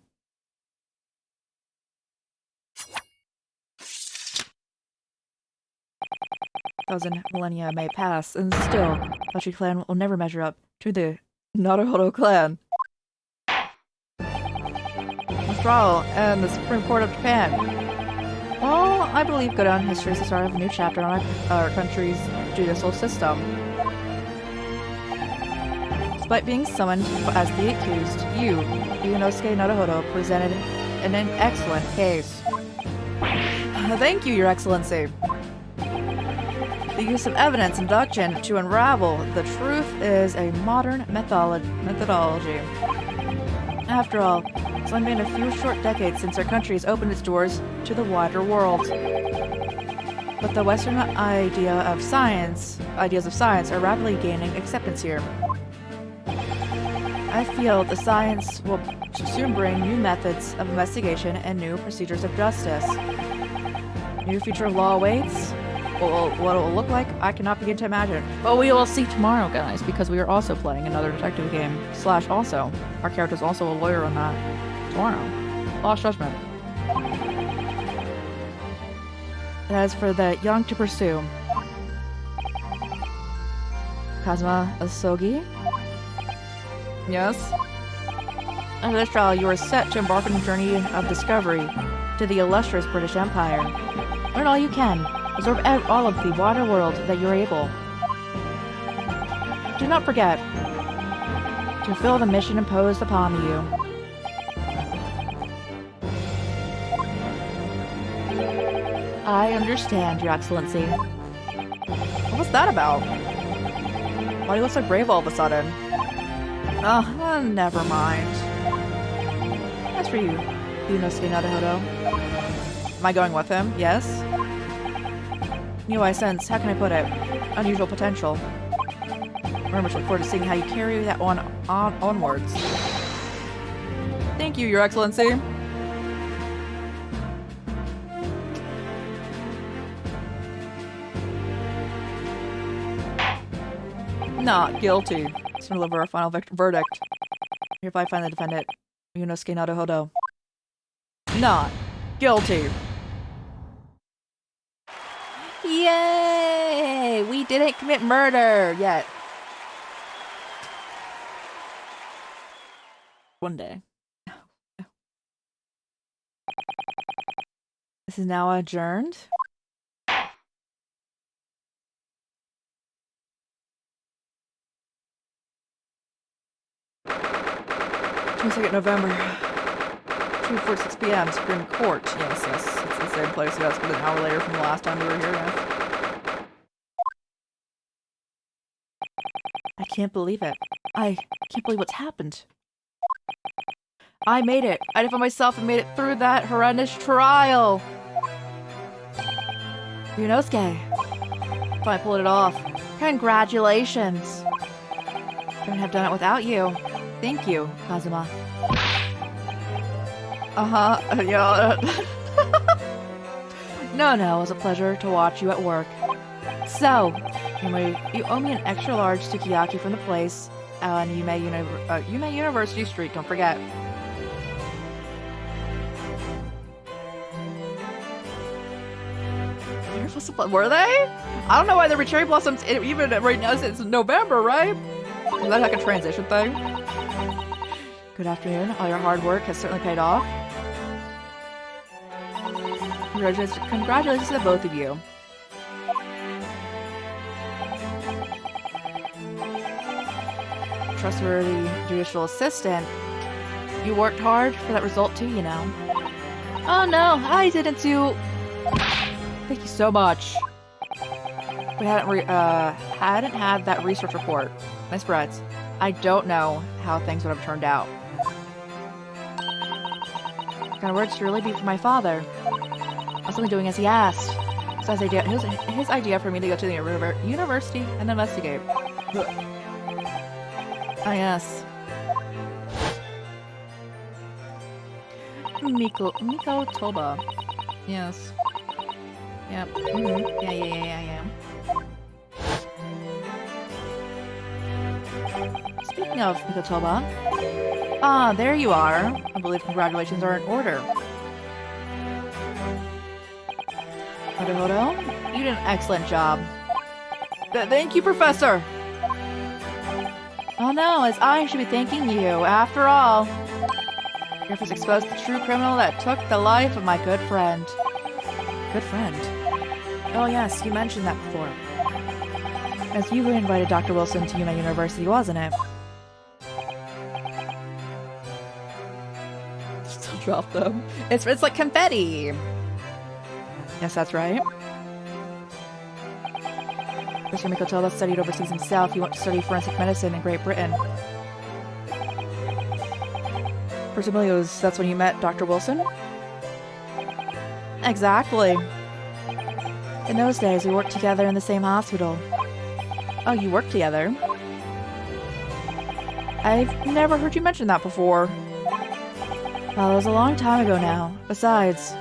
Thousand millennia may pass, and still, Hachi clan will never measure up to the Naruhodo clan. Withdrawal and the Supreme Court of Japan. Well, I believe go down history is the start of a new chapter on our country's judicial system. Despite being summoned as the accused, you, Yunosuke Naruhodo, presented an excellent case. Thank you, Your Excellency. The use of evidence and deduction to unravel the truth is a modern methodology. After all, it's only been a few short decades since our country has opened its doors to the wider world. But the Western ideas of science are rapidly gaining acceptance here. I feel the science will soon bring new methods of investigation and new procedures of justice. New future law awaits. What it will look like, I cannot begin to imagine. But we will see tomorrow, guys, because we are also playing another detective game. / also, our character's also a lawyer on that. Tomorrow. Lost Judgment. As for the young to pursue. Kazuma Asogi? Yes? After this trial, you are set to embark on a journey of discovery to the illustrious British Empire. Learn all you can. Absorb all of the water world that you're able. Do not forget to fulfill the mission imposed upon you. I understand, Your Excellency. What was that about? Why do you look so brave all of a sudden? Never mind. As for you, Yunosuke Naruhodo. Am I going with him? Yes? New I sense, how can I put it? Unusual potential. Very much look forward to seeing how you carry that one onwards. Thank you, Your Excellency. Not guilty. Let's deliver a final verdict. Hereby find the defendant Ryunosuke Naruhodo. Not guilty. Yay! We didn't commit murder yet. One day. This is now adjourned. 22nd November. 2:46 p.m. Supreme Court. Yes, it's the same place. Yes, but an hour later from the last time we were here. Yes. I can't believe it. I can't believe what's happened. I made it. I did it for myself and made it through that horrendous trial. Ryunosuke. I pulled it off. Congratulations. Couldn't have done it without you. Thank you, Kazuma. Yeah. No, it was a pleasure to watch you at work. So, you owe me an extra large sukiyaki from the place on Yume University Street, don't forget. Were they? I don't know why there were cherry blossoms even right now since November, right? Is that like a transition thing? Good afternoon. All your hard work has certainly paid off. Congratulations to both of you. Trustworthy judicial assistant. You worked hard for that result too, you know. Oh no, I didn't do... Thank you so much. We hadn't had that research report. Nice breads. I don't know how things would have turned out. What kind of words to really be for my father? I was only doing as he asked. So his idea for me to go to the university and investigate. Ah, yes. Miko Toba. Yes. Yep. Yeah. Speaking of Miko Toba. Ah, there you are. I believe congratulations are in order. Naruhodo, you did an excellent job. Thank you, Professor! Oh no, as I should be thanking you. After all, your efforts exposed the true criminal that took the life of my good friend. Good friend? Oh yes, you mentioned that before. As you invited Dr. Wilson to Yume University, wasn't it? Still drop them. It's like confetti! Yes, that's right. Mr. Miko Toba studied overseas himself. He went to study forensic medicine in Great Britain. Presumably that's when you met Dr. Wilson? Exactly. In those days, we worked together in the same hospital. Oh, you worked together? I've never heard you mention that before. Well, it was a long time ago now. Besides...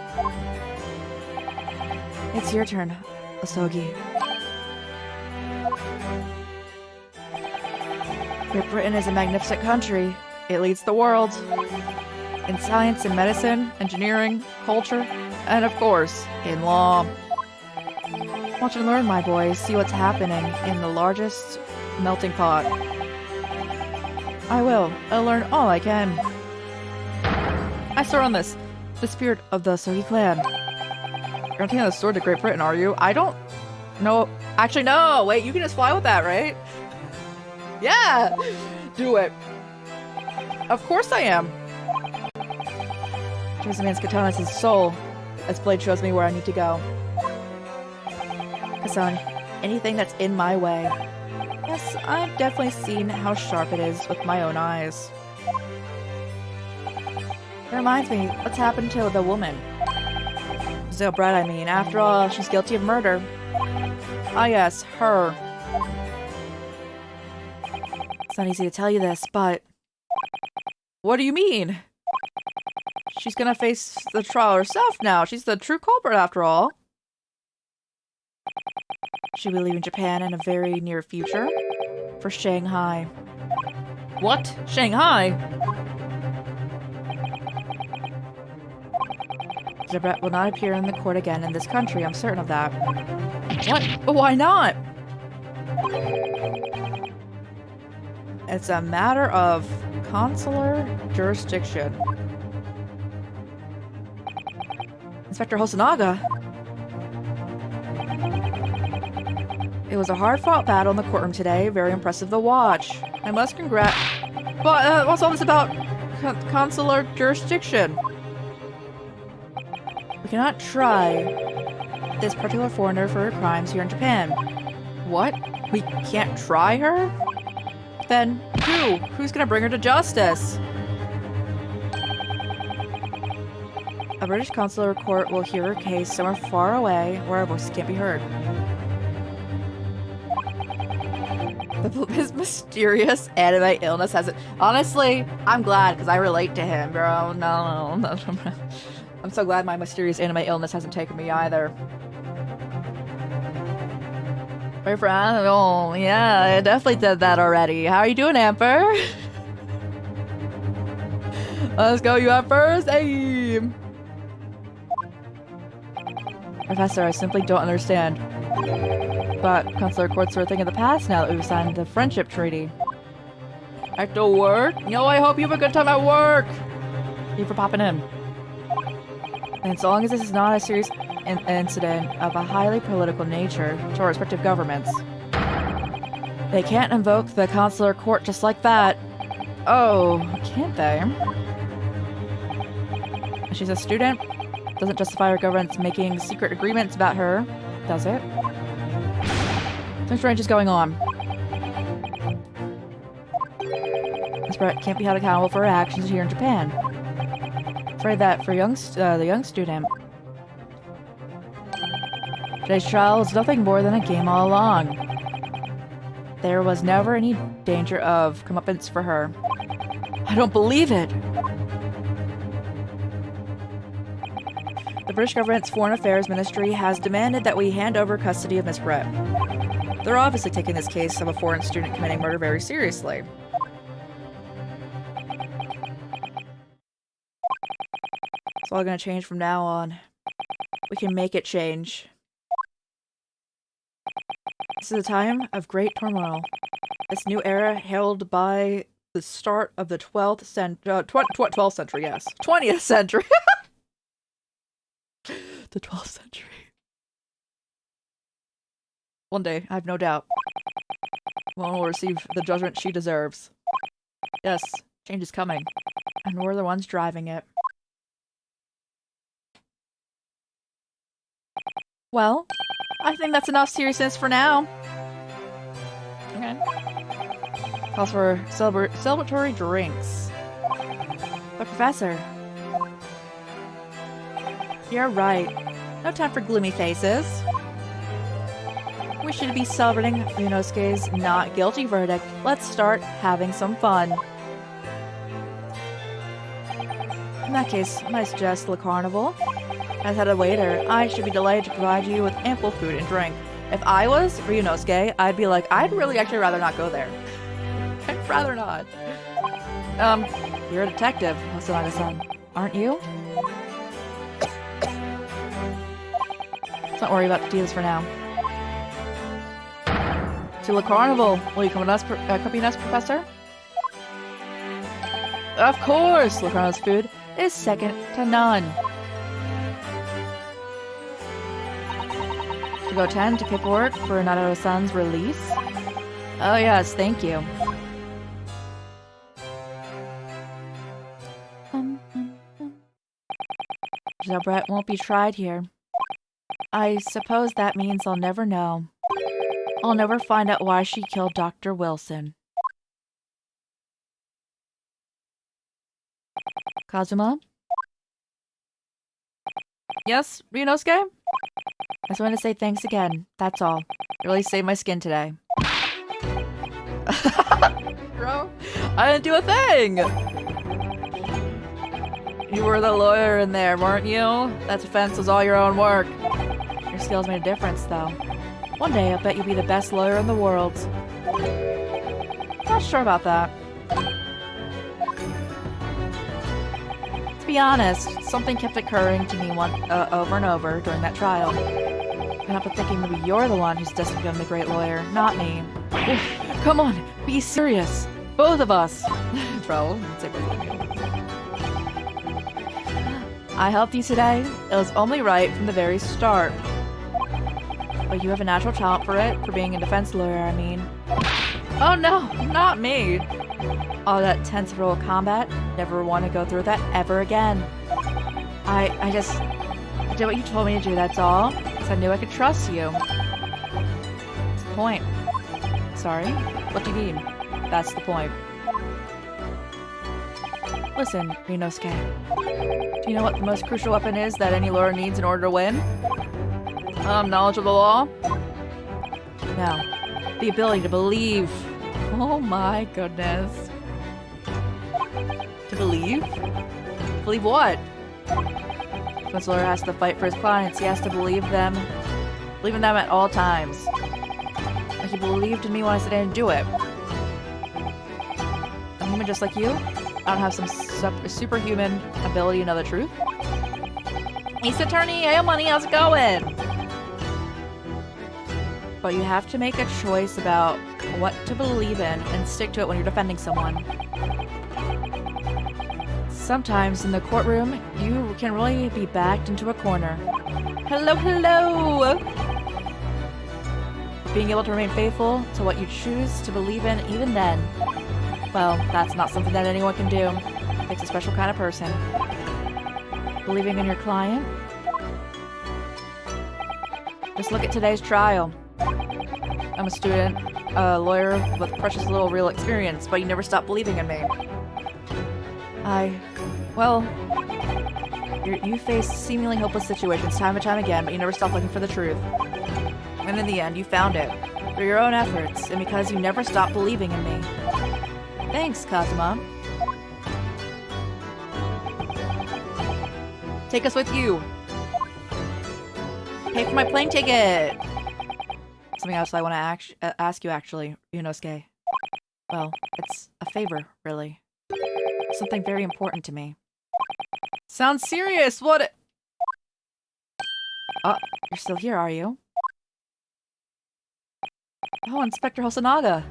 It's your turn, Osogi. Great Britain is a magnificent country. It leads the world. In science and medicine, engineering, culture, and of course, in law. Watch and learn, my boy. See what's happening in the largest melting pot. I will. I'll learn all I can. I swear on this. The spirit of the Osogi clan. You're not taking the sword to Great Britain, are you? I don't know. Actually, no. Wait, you can just fly with that, right? Yeah! Do it. Of course I am. Shows a man's katana is his soul. This blade shows me where I need to go. Kassan, anything that's in my way. Yes, I've definitely seen how sharp it is with my own eyes. It reminds me, what's happened to the woman? Zilbrad, I mean. After all, she's guilty of murder. Ah yes, her. It's not easy to tell you this, but... What do you mean? She's gonna face the trial herself now. She's the true culprit after all. She'll be leaving Japan in a very near future. For Shanghai. What? Shanghai? Debret will not appear in the court again in this country, I'm certain of that. What? Why not? It's a matter of consular jurisdiction. Inspector Hosonaga. It was a hard-fought battle in the courtroom today. Very impressive to watch. I must congrat. But what's all this about consular jurisdiction? We cannot try this particular foreigner for her crimes here in Japan. What? We can't try her? Then who? Who's gonna bring her to justice? A British consular court will hear her case somewhere far away where our voices can't be heard. His mysterious anime illness hasn't. Honestly, I'm glad because I relate to him, bro. No. I'm so glad my mysterious anime illness hasn't taken me either. My friend, oh yeah, I definitely did that already. How are you doing, Amber? Let's go, you up first. Hey, Professor, I simply don't understand. But consular courts are a thing of the past now that we've signed the friendship treaty. Back to work? No, I hope you have a good time at work. Thank you for popping in. And so long as this is not a serious incident of a highly political nature to our respective governments, they can't invoke the consular court just like that. Oh, can't they? She's a student. Doesn't justify our government's making secret agreements about her, does it? Something strange is going on. This Brett can't be held accountable for her actions here in Japan. Afraid that for the young student, today's trial was nothing more than a game all along. There was never any danger of comeuppance for her. I don't believe it! The British government's Foreign Affairs Ministry has demanded that we hand over custody of Miss Brett. They're obviously taking this case of a foreign student committing murder very seriously. It's all gonna change from now on. We can make it change. This is a time of great turmoil. This new era heralded by the start of the 12th century, 12th century, yes. 20th century! The 12th century. One day, I have no doubt, one will receive the judgment she deserves. Yes, change is coming, and we're the ones driving it. Well, I think that's enough seriousness for now. Okay. Calls for celebratory drinks. But Professor, you're right. No time for gloomy faces. We should be celebrating Ryunosuke's not guilty verdict. Let's start having some fun. In that case, I suggest the carnival. As head of waiter, I should be delighted to provide you with ample food and drink. If I was Ryunosuke, I'd be like, I'd really actually rather not go there. I'd rather not. You're a detective, Hosonaga-san, aren't you? Don't worry about the deals for now. To the carnival. Will you come with us, accompany us, Professor? Of course! Locarno's food is second to none. To go attend to paperwork for Nadao-san's release? Oh yes, thank you. Brett won't be tried here. I suppose that means I'll never know. I'll never find out why she killed Dr. Wilson. Kazuma? Yes, Ryunosuke? I just wanted to say thanks again. That's all. You really saved my skin today. Bro, I didn't do a thing! You were the lawyer in there, weren't you? That defense was all your own work. Your skills made a difference, though. One day, I bet you'll be the best lawyer in the world. Not sure about that. To be honest, something kept occurring to me over and over during that trial. And I've been thinking maybe you're the one who's destined to become the great lawyer, not me. Come on, be serious. Both of us. Bro, let's say both of you. I helped you today. It was only right from the very start. But you have a natural talent for it, for being a defense lawyer, I mean. Oh no, not me. All that tense role combat, never want to go through that ever again. I just did what you told me to do, that's all. Because I knew I could trust you. That's the point. Sorry? What do you mean? That's the point. Listen, Rinosuke. Do you know what the most crucial weapon is that any lawyer needs in order to win? Knowledge of the law? No. The ability to believe. Oh my goodness. To believe? Believe what? Once a lawyer has to fight for his clients, he has to believe them. Believe in them at all times. Like he believed in me when I said I didn't do it. I'm human just like you. I don't have some superhuman ability to know the truth. Ace Attorney, hey money, how's it going? But you have to make a choice about what to believe in and stick to it when you're defending someone. Sometimes in the courtroom, you can really be backed into a corner. Hello, hello! Being able to remain faithful to what you choose to believe in even then. Well, that's not something that anyone can do. It takes a special kind of person. Believing in your client? Just look at today's trial. I'm a student, a lawyer with precious little real experience, but you never stopped believing in me. Well, you face seemingly hopeless situations time and time again, but you never stopped looking for the truth. And in the end, you found it. Through your own efforts, and because you never stopped believing in me. Thanks, Kazuma. Take us with you. Pay for my plane ticket! Something else I want to ask you, actually, Yunosuke. Well, it's a favor, really. Something very important to me. Sounds serious! What? Oh, you're still here, are you? Oh, Inspector Hosonaga!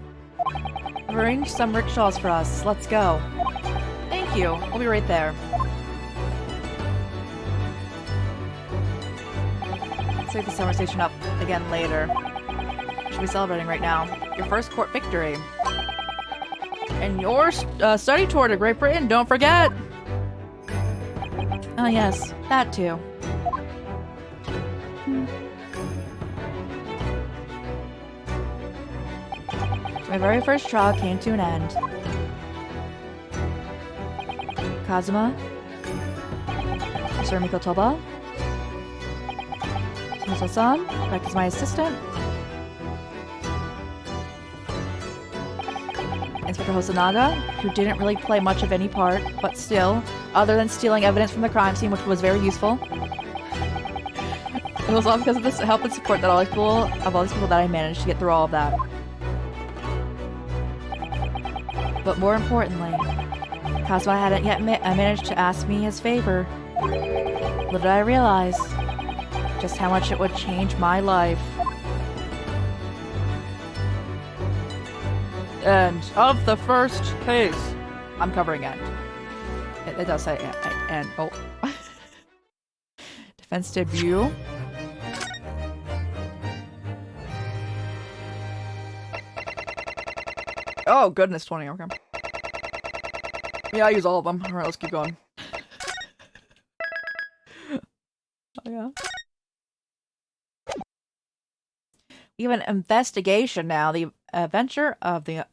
I've arranged some rickshaws for us. Let's go. Thank you. We'll be right there. Let's take this conversation up again later. Should be celebrating right now. Your first court victory. And your study tour to Great Britain, don't forget! Oh yes, that too. My very first trial came to an end. Kazuma? Mr. Mikotoba? Sumiso-san? Back as my assistant? Inspector Hosonaga, who didn't really play much of any part, but still, other than stealing evidence from the crime scene, which was very useful. It was all because of this help and support that all these people that I managed to get through all of that. But more importantly, Kazuma hadn't yet managed to ask me his favor. Little did I realize just how much it would change my life. End of the first case. I'm covering end. It does say end. Oh. Defense debut. Oh, goodness, 20. Okay. Yeah, I use all of them. Alright, let's keep going. Oh, yeah. We have an investigation now. The adventure of the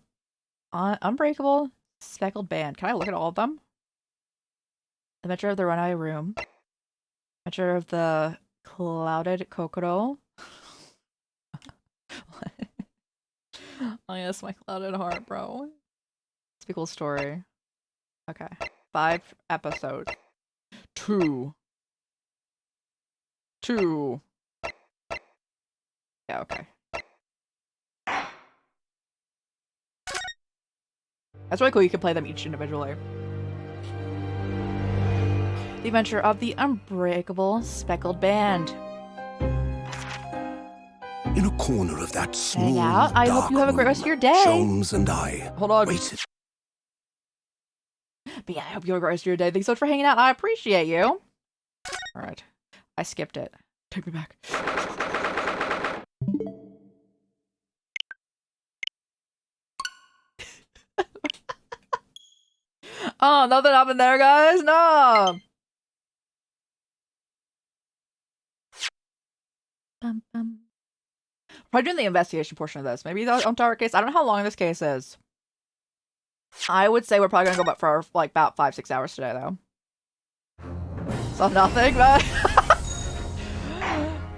unbreakable speckled band. Can I look at all of them? Adventure of the runaway room. Adventure of the clouded Kokoro. Oh yes, my clouded heart, bro. It's a cool story. Okay. 5 episodes. 2. Yeah, okay. That's really cool, you can play them each individually. The adventure of the unbreakable speckled band. In a corner of that small, Hang out. I hope you have a great rest of your day. Sholmes and I Hold on. waited. But yeah, I hope you have a great rest of your day. Thanks so much for hanging out. And I appreciate you. All right. I skipped it. Take me back. Oh, nothing happened there, guys. No. Bum, bum. Probably doing the investigation portion of this. Maybe on Tower case. I don't know how long this case is. I would say we're probably gonna go back for like about 5-6 hours today, though. So nothing, but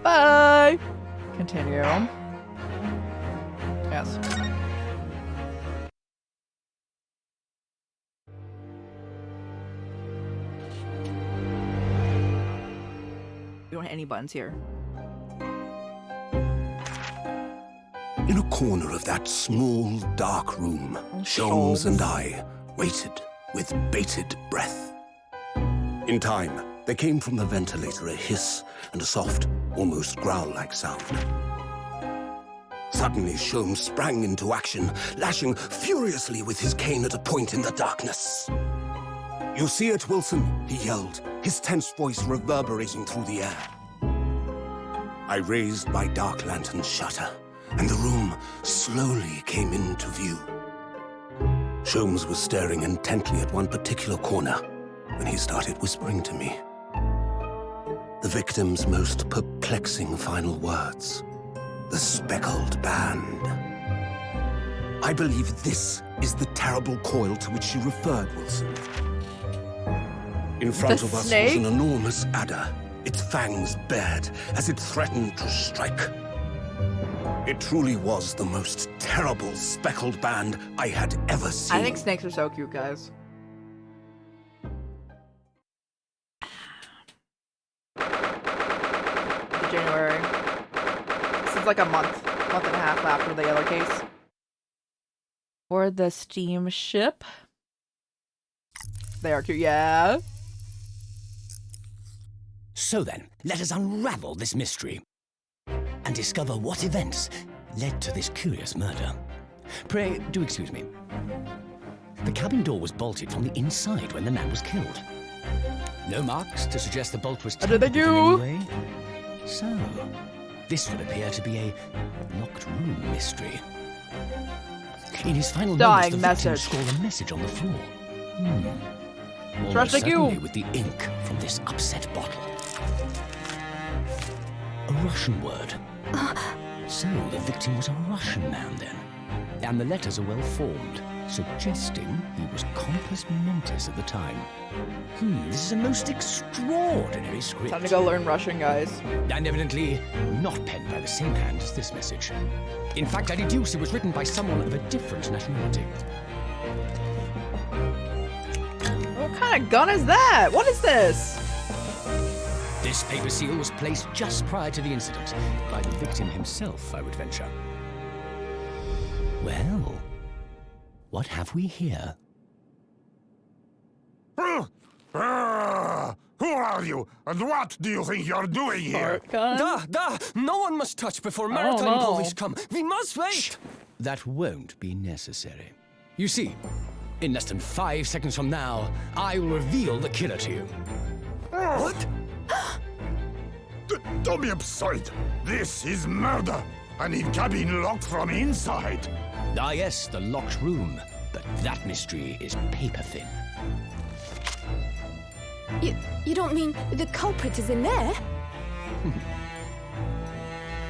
bye. Continue. Yes. We don't have any buttons here. In a corner of that small, dark room, Sholmes and I waited with bated breath. In time, there came from the ventilator a hiss and a soft, almost growl-like sound. Suddenly, Sholmes sprang into action, lashing furiously with his cane at a point in the darkness. "You see it, Wilson?" he yelled, his tense voice reverberating through the air. I raised my dark lantern's shutter, and the room slowly came into view. Sholmes was staring intently at one particular corner when he started whispering to me. The victim's most perplexing final words. The speckled band. I believe this is the terrible coil to which she referred, Wilson. In front of us was an enormous adder, its fangs bared as it threatened to strike. It truly was the most terrible speckled band I had ever seen. I think snakes are so cute, guys. January. This is like a month and a half after the other case. Or the steamship. They are cute, yeah. So then, let us unravel this mystery and discover what events led to this curious murder. Pray, do excuse me. The cabin door was bolted from the inside when the man was killed. No marks to suggest the bolt was tampered with in any way. So, this would appear to be a locked room mystery. In his final moments, the victim scrawled a message on the floor. Almost certainly with the ink from this upset bottle. A Russian word. So the victim was a Russian man then. And the letters are well formed, suggesting he was compos mentis at the time. This is a most extraordinary script. Time to go learn Russian, guys. And evidently not penned by the same hand as this message. In fact, I deduce it was written by someone of a different nationality. What kind of gun is that? What is this? This paper seal was placed just prior to the incident, by the victim himself, I would venture. Well, what have we here? Who are you, and what do you think you're doing here? No one must touch before maritime police come. We must wait. Shh. That won't be necessary. You see, in less than 5 seconds from now, I will reveal the killer to you. What? Don't be absurd. This is murder. I need cabin locked from inside. Ah yes, the locked room. But that mystery is paper thin. You don't mean the culprit is in there?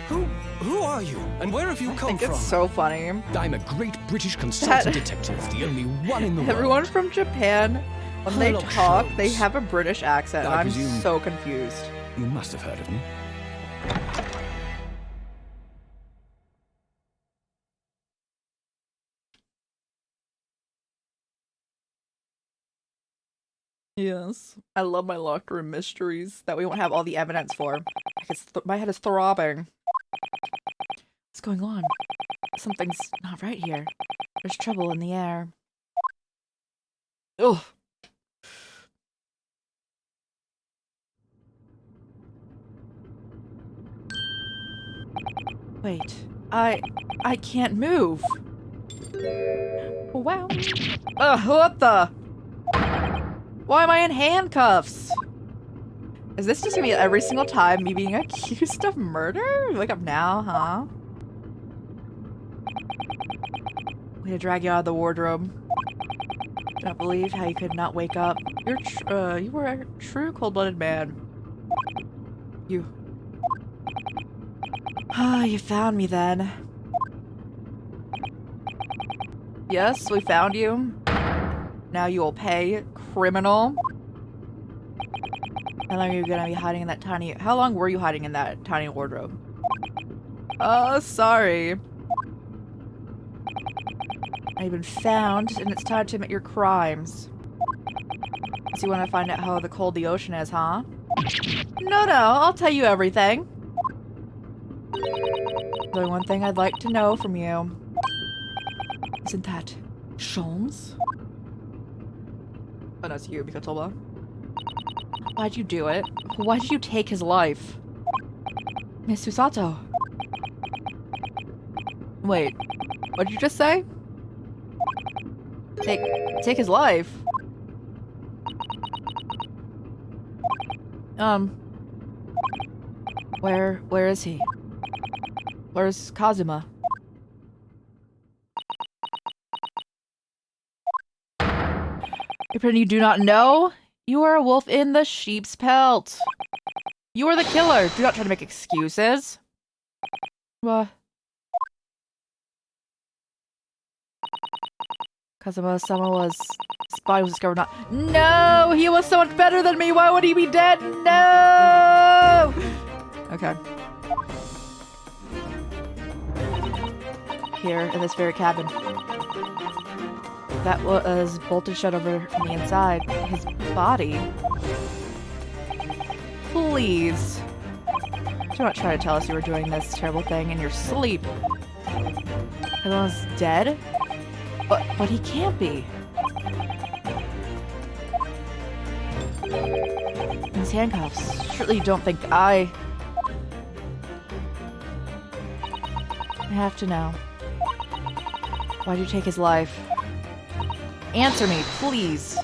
Who are you, and where have you I come think from? it's so funny. I'm a great British consultant detective, the only one in the world. Everyone from Japan, when they Hello, talk, Sholmes. they have a British accent, and I I'm presume- so confused. You must have heard of me. Yes. I love my locked room mysteries that we won't have all the evidence for. My head is throbbing. What's going on? Something's not right here. There's trouble in the air. Ugh. Wait. I can't move. Wow. Ugh, what the? Why am I in handcuffs? Is this just gonna be every single time me being accused of murder? Wake up now, huh? I'm gonna drag you out of the wardrobe. Don't believe how you could not wake up. You were a true cold-blooded man. You found me then. Yes, we found you. Now you will pay, criminal. How long are you gonna be hiding in that tiny— How long were you hiding in that tiny wardrobe? Oh, sorry. I've been found, and it's time to admit your crimes. So you want to find out how cold the ocean is, huh? No, I'll tell you everything. There's only one thing I'd like to know from you. Isn't that Sholmes? Oh, no, it's you, Mikatoba. Why'd you do it? Why did you take his life? Miss Susato. Wait, what did you just say? Take his life? Where is he? Where's Kazuma? You pretend you do not know? You are a wolf in the sheep's pelt. You are the killer. Do not try to make excuses. What? Kazuma-sama his body was discovered not— No! He was so much better than me! Why would he be dead? No! Okay. Here, in this very cabin. That was bolted shut over from the inside. His body? Please. Do not try to tell us you were doing this terrible thing in your sleep. Kazuma's dead? But he can't be. In his handcuffs. Surely you don't think I have to know. Why'd you take his life? Answer me, please.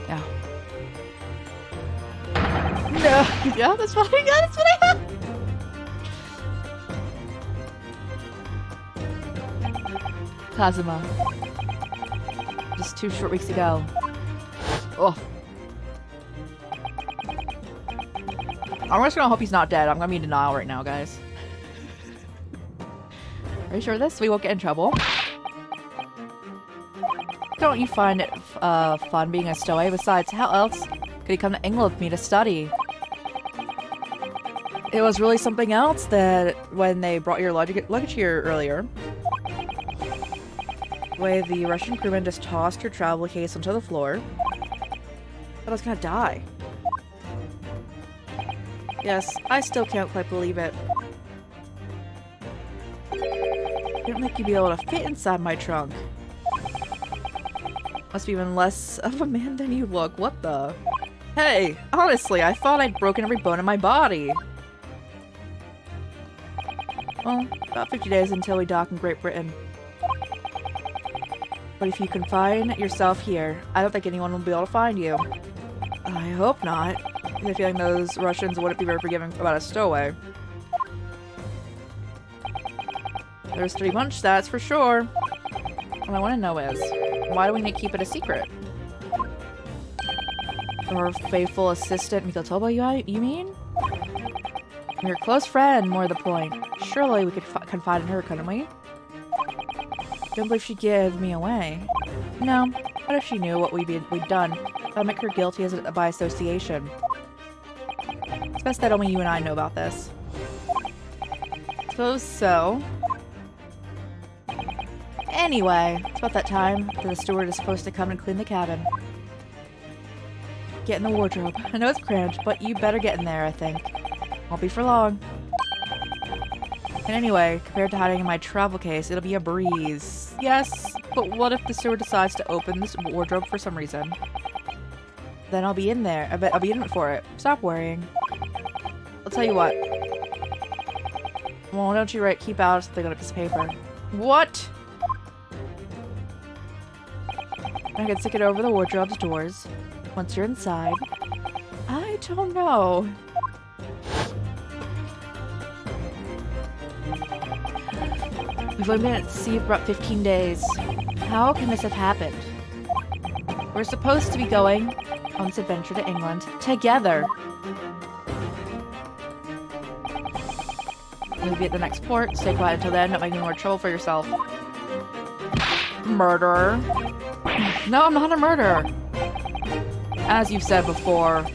No. No. Yeah, that's what I got. That's what I have. Kazuma. Just 2 short weeks ago. Oh. I'm just gonna hope he's not dead. I'm gonna be in denial right now, guys. Are you sure of this? We won't get in trouble. Don't you find it fun being a stowaway? Besides, how else could he come to England with me to study? It was really something else that when they brought your luggage here earlier. The way the Russian crewman just tossed your travel case onto the floor. I thought I was gonna die. Yes, I still can't quite believe it. I didn't think you'd be able to fit inside my trunk. Must be even less of a man than you look. What the? Hey, honestly, I thought I'd broken every bone in my body. Well, about 50 days until we dock in Great Britain. But if you confine yourself here, I don't think anyone will be able to find you. I hope not. I have a feeling those Russians wouldn't be very forgiving about a stowaway. There's 3 months, that's for sure. What I want to know is, why do we need to keep it a secret? Our faithful assistant, Mikatoba, you mean? Your close friend, more to the point. Surely we could confide in her, couldn't we? Don't believe she'd give me away. No. What if she knew what we'd done? That'll make her guilty by association. It's best that only you and I know about this. Suppose so. Anyway, it's about that time that the steward is supposed to come and clean the cabin. Get in the wardrobe. I know it's cramped, but you better get in there, I think. Won't be for long. And anyway, compared to hiding in my travel case, it'll be a breeze. Yes, but what if the steward decides to open this wardrobe for some reason? Then I'll be in there. I'll be in it for it. Stop worrying. I'll tell you what. Well, don't you keep out something on a piece of paper. What? I can stick it over the wardrobe's doors. Once you're inside. I don't know. We've only been at sea for about 15 days. How can this have happened? We're supposed to be going on this adventure to England together. You'll be at the next port. Stay quiet until then. Don't make any more trouble for yourself. Murderer. No, I'm not a murderer. As you've said before,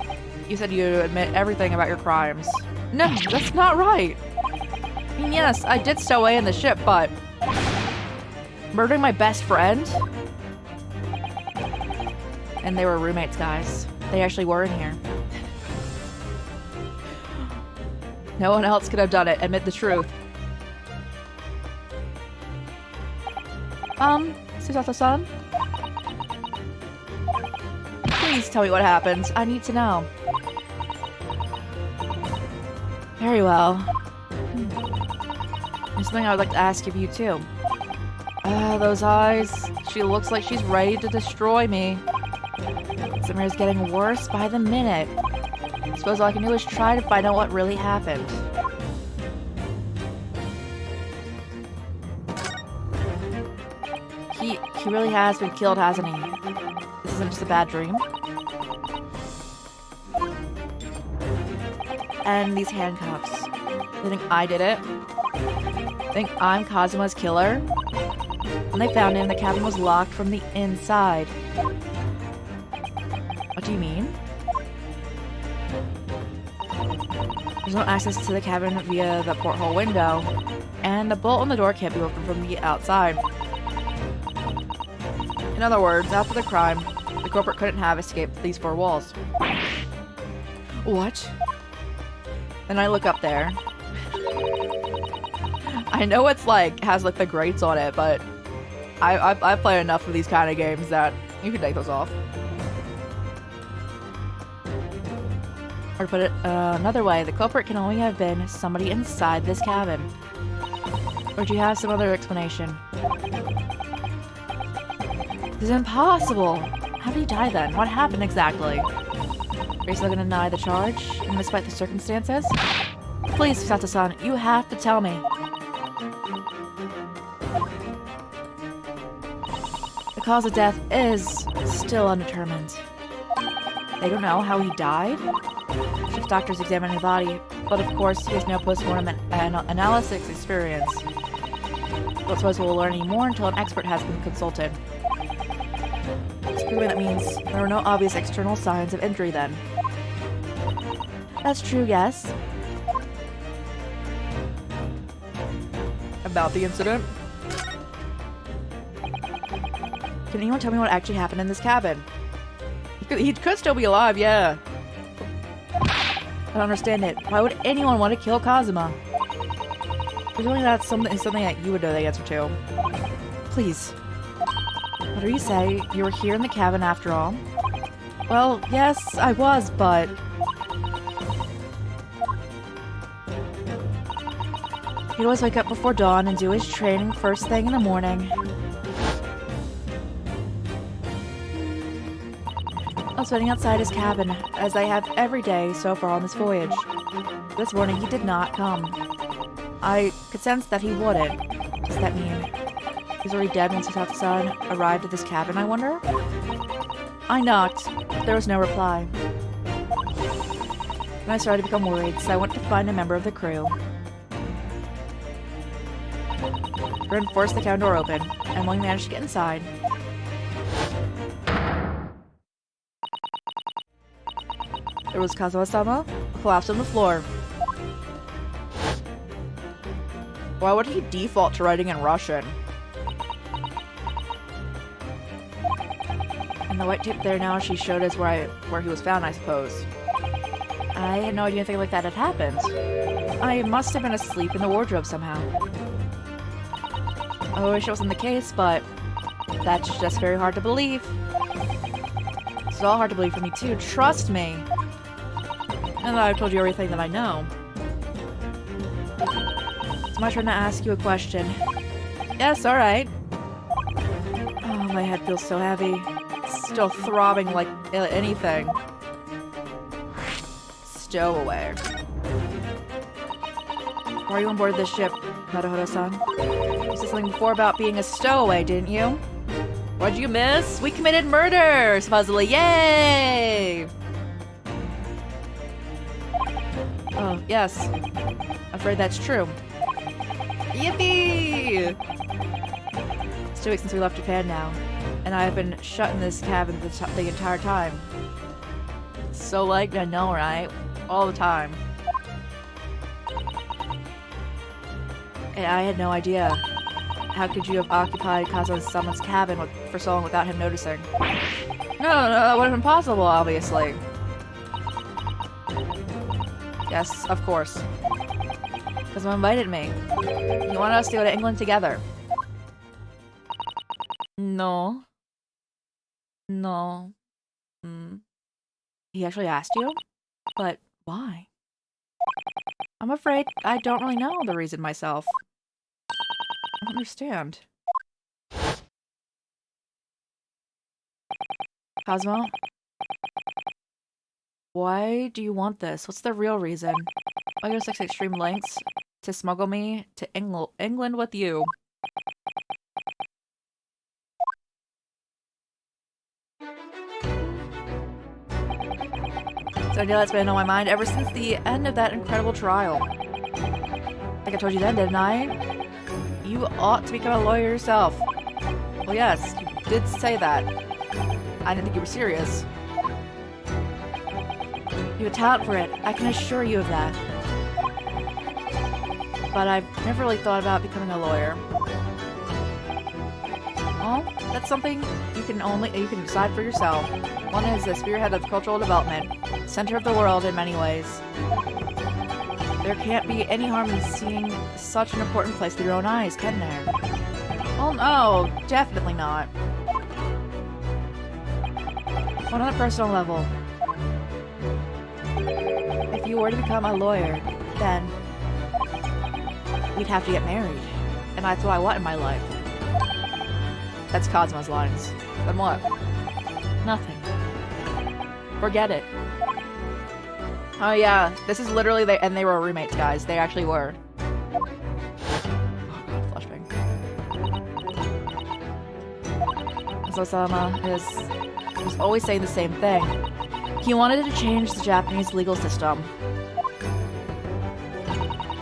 you said you admit everything about your crimes. No, that's not right. I mean, yes, I did stow away in the ship, but murdering my best friend? And they were roommates, guys. They actually were in here. No one else could have done it. Admit the truth. Susato-san? Please tell me what happened. I need to know. Very well. There's something I would like to ask of you, too. Those eyes. She looks like she's ready to destroy me. Samira's getting worse by the minute. I suppose all I can do is try to find out what really happened. He really has been killed, hasn't he? This isn't just a bad dream. And these handcuffs. They think I did it? Think I'm Kazuma's killer? When they found him, the cabin was locked from the inside. What do you mean? There's no access to the cabin via the porthole window, and the bolt on the door can't be opened from the outside. In other words, after the crime, the culprit couldn't have escaped these four walls. What? Then I look up there. I know it's has the grates on it, but I play enough of these kind of games that you can take those off. Or to put it another way, the culprit can only have been somebody inside this cabin. Or do you have some other explanation? This is impossible! How did he die then? What happened exactly? Are you still gonna deny the charge, even despite the circumstances? Please, Sato-san, you have to tell me. The cause of death is still undetermined. They don't know how he died? If doctors examine the body, but of course he has no post-mortem analysis experience. Don't suppose we'll learn any more until an expert has been consulted. Presumably that means there were no obvious external signs of injury then. That's true, yes. About the incident? Can anyone tell me what actually happened in this cabin? He could still be alive, yeah. I don't understand it. Why would anyone want to kill Kazuma? Presumably that's something that you would know the answer to. Please. What do you say? You were here in the cabin after all? Well, yes, I was, but... He'd always wake up before dawn and do his training first thing in the morning. I was waiting outside his cabin, as I have every day so far on this voyage. This morning he did not come. I could sense that he wouldn't. Does that mean he's already dead when Susato-san arrived at this cabin, I wonder? I knocked, but there was no reply. Then I started to become worried, so I went to find a member of the crew. Ren forced the cabin door open, and Wang managed to get inside. There was Kazuma-sama, collapsed on the floor. Why would he default to writing in Russian? And the white tape there now she showed us where he was found, I suppose. I had no idea anything like that had happened. I must have been asleep in the wardrobe somehow. I wish it wasn't the case, but that's just very hard to believe. It's all hard to believe for me too, trust me. And I've told you everything that I know. It's my turn to ask you a question. Yes, alright. Oh, my head feels so heavy. It's still throbbing like anything. Stowaway. Why are you on board this ship, Naruhodo-san? You said something before about being a stowaway, didn't you? What'd you miss? We committed murder! Supposedly, yay! Oh, yes. I'm afraid that's true. Yippee! It's 2 weeks since we left Japan now, and I have been shut in this cabin the entire time. So like, I know, right? All the time. And I had no idea. How could you have occupied Kazuma-sama's cabin for so long without him noticing? No, that would have been possible, obviously. Yes, of course. Kazuma invited me. He wanted us to go to England together. No. No. He actually asked you? But why? I'm afraid I don't really know the reason myself. I don't understand. Cosmo? Why do you want this? What's the real reason? Why go to such extreme lengths to smuggle me to England with you? It's an idea that's been on my mind ever since the end of that incredible trial. I think I told you then, didn't I? You ought to become a lawyer yourself. Well, yes, you did say that. I didn't think you were serious. You have a talent for it, I can assure you of that. But I've never really thought about becoming a lawyer. Well, that's something you can decide for yourself. One is the spearhead of cultural development, center of the world in many ways. There can't be any harm in seeing such an important place with your own eyes, can there? Oh no, definitely not. On a personal level, if you were to become a lawyer, then we'd have to get married. And that's what I want in my life. That's Cosmo's lines. Then what? Nothing. Forget it. Oh yeah, this is literally and they were roommates, guys. They actually were. Oh god, flashbang. Osama was always saying the same thing. He wanted to change the Japanese legal system.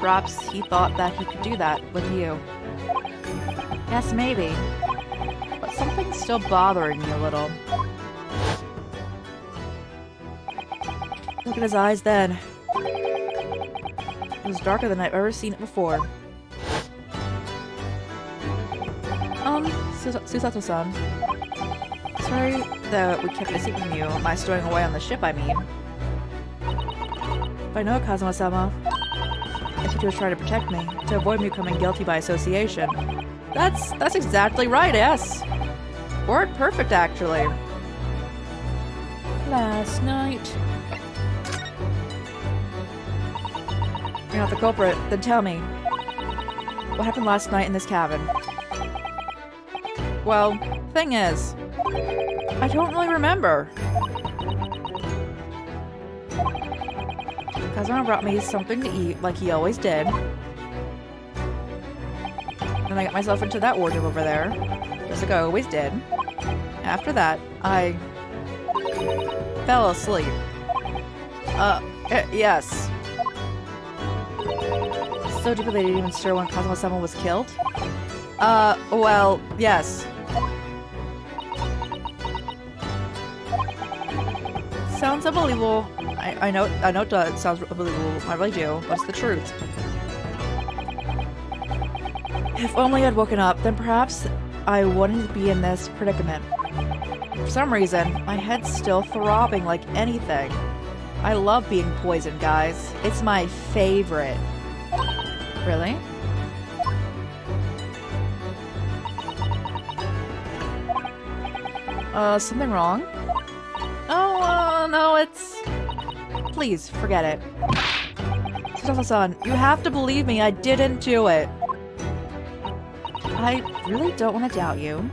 Perhaps he thought that he could do that with you. Yes, maybe. But something's still bothering me a little. Look at his eyes then. It was darker than I've ever seen it before. Susato-san. Sorry that we kept missing from you. My stowing away on the ship, I mean. But I know Kazuma-sama. I think he was trying to protect me, to avoid me becoming guilty by association. That's exactly right, yes. Word perfect, actually. Last night. You're not the culprit, then tell me. What happened last night in this cabin? Well, thing is, I don't really remember. Kazuma brought me something to eat, like he always did. Then I got myself into that wardrobe over there, just like I always did. After that, I fell asleep. Yes. So deep they didn't even stir when Kazuma-sama was killed? Well, yes. Sounds unbelievable. I know it does. It sounds unbelievable. I really do. But it's the truth. If only I'd woken up, then perhaps I wouldn't be in this predicament. For some reason, my head's still throbbing like anything. I love being poisoned, guys. It's my favorite. Really? Something wrong? Oh, no, it's... Please, forget it. Susato-san, you have to believe me, I didn't do it. I really don't want to doubt you.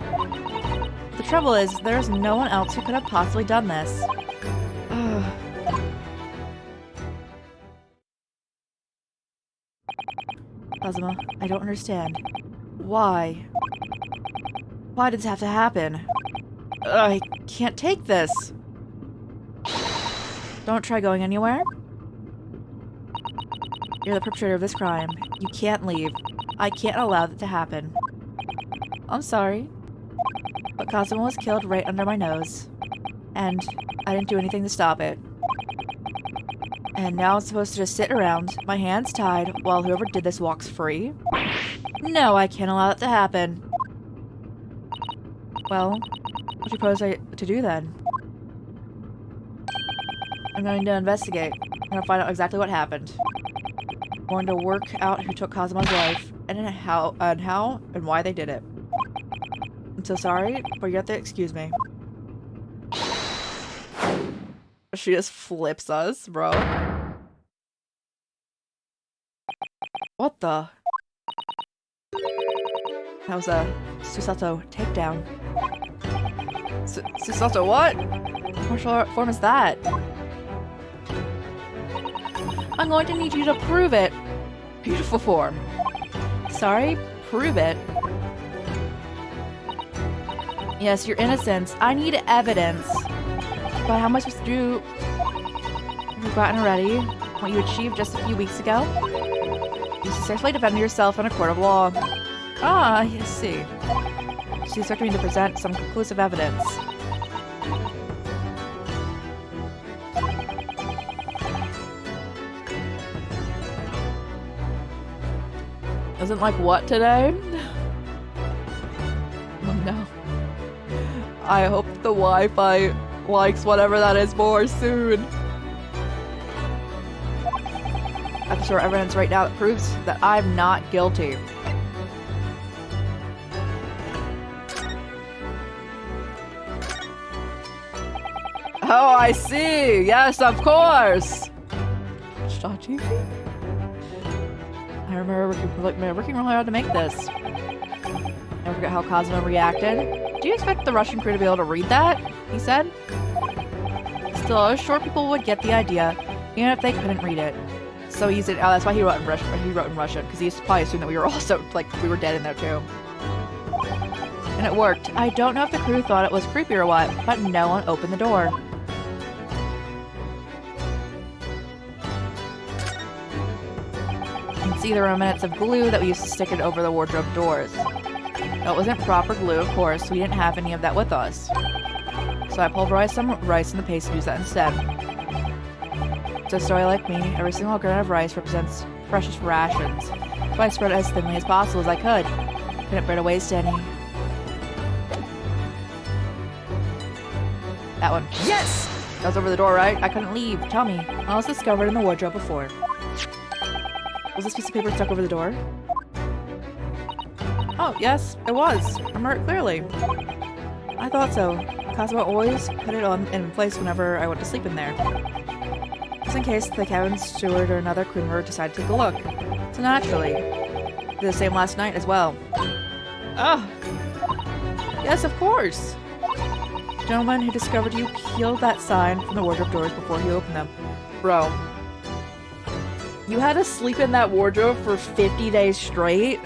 The trouble is, there's no one else who could have possibly done this. Kazuma, I don't understand. Why? Why did this have to happen? I can't take this. Don't try going anywhere. You're the perpetrator of this crime. You can't leave. I can't allow that to happen. I'm sorry. But Kazuma was killed right under my nose. And I didn't do anything to stop it. And now I'm supposed to just sit around, my hands tied, while whoever did this walks free? No, I can't allow that to happen. Well, what do you propose to do then? I'm going to investigate. I'm going to find out exactly what happened. I'm going to work out who took Kazuma's life, and how and why they did it. I'm so sorry, but you have to excuse me. She just flips us, bro. What the? That was a Susato takedown. Susato what? What martial art form is that? I'm going to need you to prove it. Beautiful form. Sorry? Prove it. Yes, your innocence. I need evidence. But how am I supposed to do? You've gotten already. What you achieved just a few weeks ago? You successfully defended yourself in a court of law. Ah, I see. She's expecting me to present some conclusive evidence. Isn't like what today? Oh no. I hope the Wi-Fi likes whatever that is more soon. I have to show evidence right now that proves that I'm not guilty. Oh, I see. Yes, of course. I remember working really hard to make this. Never forget how Kazuma reacted. Do you expect the Russian crew to be able to read that? He said. Still, I was sure people would get the idea, even if they couldn't read it. So easy. Oh, that's why he wrote in Russian. He wrote in Russian because he probably assumed that we were also we were dead in there too. And it worked. I don't know if the crew thought it was creepy or what, but no one opened the door. You can see the remnants of glue that we used to stick it over the wardrobe doors. That wasn't proper glue, of course. We didn't have any of that with us. So I pulverized some rice in the paste and used that instead. To a story like me, every single grain of rice represents precious rations. So I spread it as thinly as possible as I could. Couldn't bear to waste any. That one. Yes! That was over the door, right? I couldn't leave. Tell me. I was discovered in the wardrobe before. Was this piece of paper stuck over the door? Oh, yes, it was. I remember it clearly. I thought so. Kazuma always put it in place whenever I went to sleep in there. Just in case the cabin steward or another crew member decided to take a look. So naturally. Did the same last night as well. Oh. Yes, of course. The gentleman who discovered you peeled that sign from the wardrobe doors before he opened them. Bro. You had to sleep in that wardrobe for 50 days straight?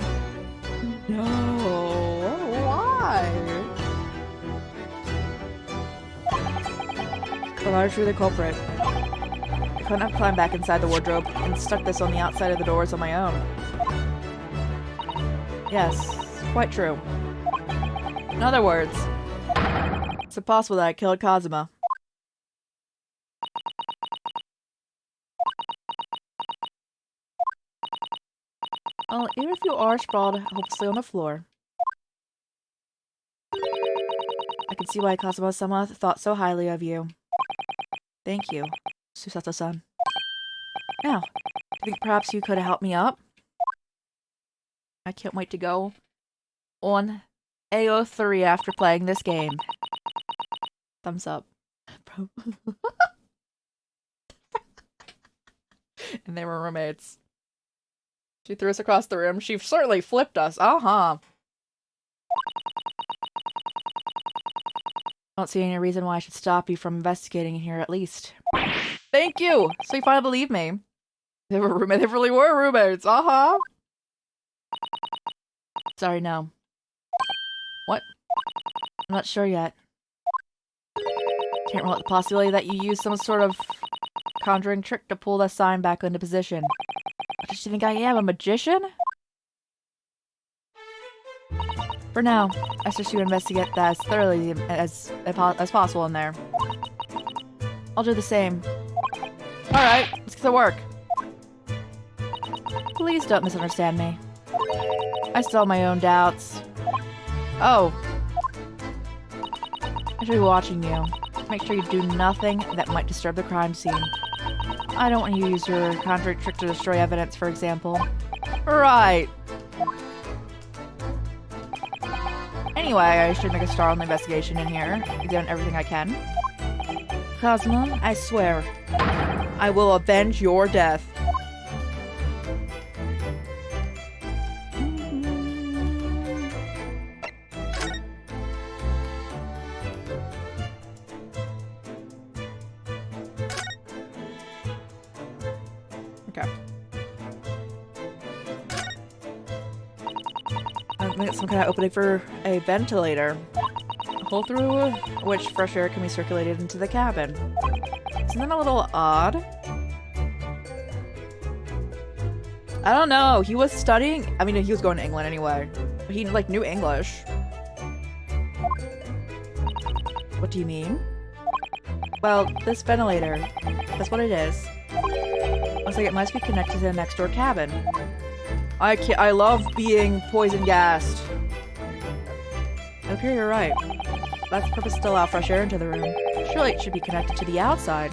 No. Why? Well, I was the culprit. I couldn't have climbed back inside the wardrobe and stuck this on the outside of the doors on my own. Yes, quite true. In other words, it's impossible that I killed Kazuma. Well, even if you are sprawled hopelessly on the floor, I can see why Kazuma-sama thought so highly of you. Thank you, Susato-san. Now, I think perhaps you could help me up? I can't wait to go on AO3 after playing this game. Thumbs up. And they were roommates. She threw us across the room. She certainly flipped us. Uh-huh. I don't see any reason why I should stop you from investigating in here, at least. Thank you! So you finally believe me. They were roommates. They really were roommates. Uh-huh. Sorry, no. What? I'm not sure yet. Can't rule out the possibility that you used some sort of conjuring trick to pull the sign back into position. What does she think I am, a magician? For now, I suggest you investigate that as thoroughly as possible in there. I'll do the same. Alright, let's get to work. Please don't misunderstand me. I still have my own doubts. Oh. I should be watching you. Make sure you do nothing that might disturb the crime scene. I don't want you to use your conjuring trick to destroy evidence, for example. Right. Anyway, I should make a start on the investigation in here. Examine everything I can. Cosmo, I swear, I will avenge your death. Okay. I think it's some kind of opening for a ventilator. A hole through which fresh air can be circulated into the cabin. Isn't that a little odd? I don't know. He was studying. I mean, he was going to England anyway. But he, like, knew English. What do you mean? Well, this ventilator. That's what it is. Looks like it must be connected to the next door cabin. I love being poison gassed. I hope you're right. That's the purpose to allow fresh air into the room. Surely it should be connected to the outside.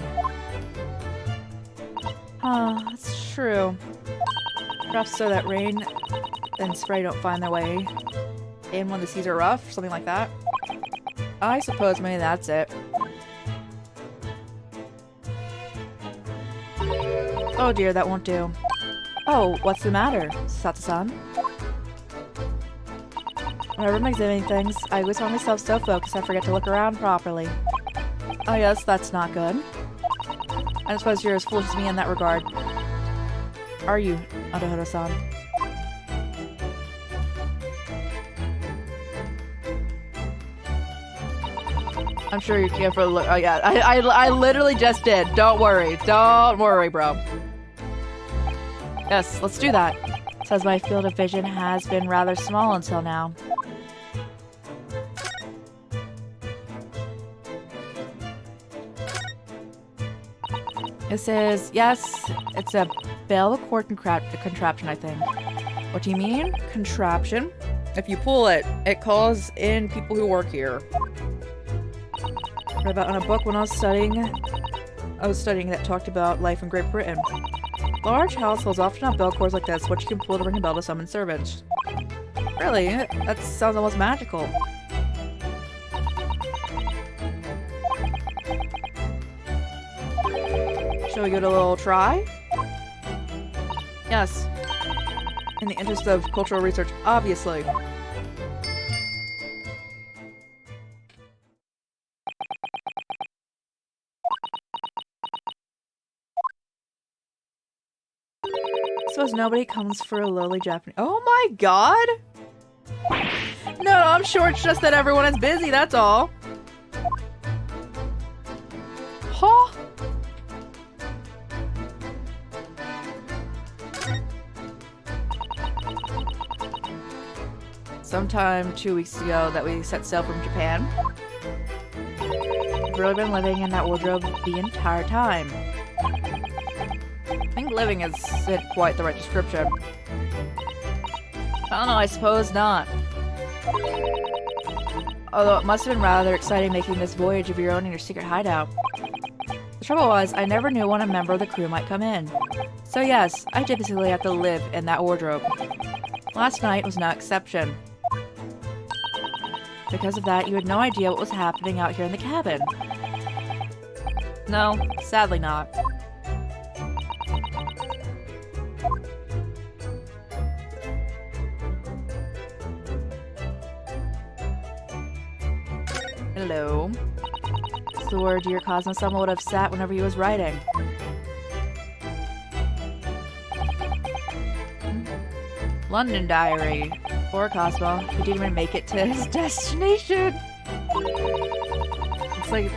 That's true. Perhaps so that rain and spray don't find their way in when the seas are rough, something like that. I suppose maybe that's it. Oh dear, that won't do. Oh, what's the matter, Satsu-san? Whenever I'm examining things, I always find myself so focused I forget to look around properly. Oh yes, that's not good. I suppose you're as foolish as me in that regard. Are you, Adohoro-san? I'm sure you can't for look. Oh yeah, I literally just did. Don't worry. Don't worry, bro. Yes, let's do that. Says my field of vision has been rather small until now. This is, yes, it's a bell cord contraption, I think. What do you mean? Contraption? If you pull it, it calls in people who work here. I read about in a book when I was studying that talked about life in Great Britain. Large households often have bell cords like this, which you can pull to ring a bell to summon servants. Really? That sounds almost magical. Shall we give it a little try? Yes. In the interest of cultural research, obviously. Suppose nobody comes for a lowly Japanese. Oh my god! No, I'm sure it's just that everyone is busy, that's all. Huh? Sometime 2 weeks ago that we set sail from Japan. I've really been living in that wardrobe the entire time. I think living isn't quite the right description. I don't know, I suppose not. Although it must have been rather exciting making this voyage of your own in your secret hideout. The trouble was, I never knew when a member of the crew might come in. So yes, I did basically have to live in that wardrobe. Last night was no exception. Because of that, you had no idea what was happening out here in the cabin. No, sadly not. Hello. It's the word dear Cosmo-sama would have sat whenever he was writing. London Diary. Poor Cosmo. He didn't even make it to his destination.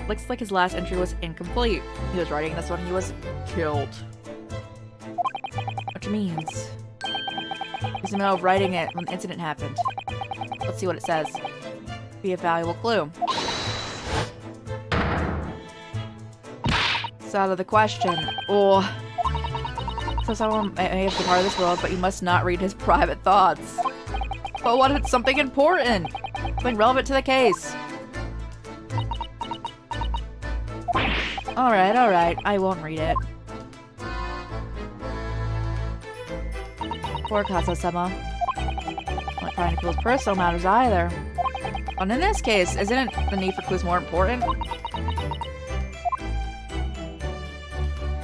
Looks like his last entry was incomplete. He was writing this when he was killed. Which means he's in the middle of writing it when the incident happened. Let's see what it says. Be a valuable clue. It's out of the question. Oh. So someone may have departed this world, but you must not read his private thoughts. But what if it's something important? Something relevant to the case? Alright. I won't read it. Poor Kazo-sama. Not trying to clues personal matters either. And in this case, isn't the need for clues more important?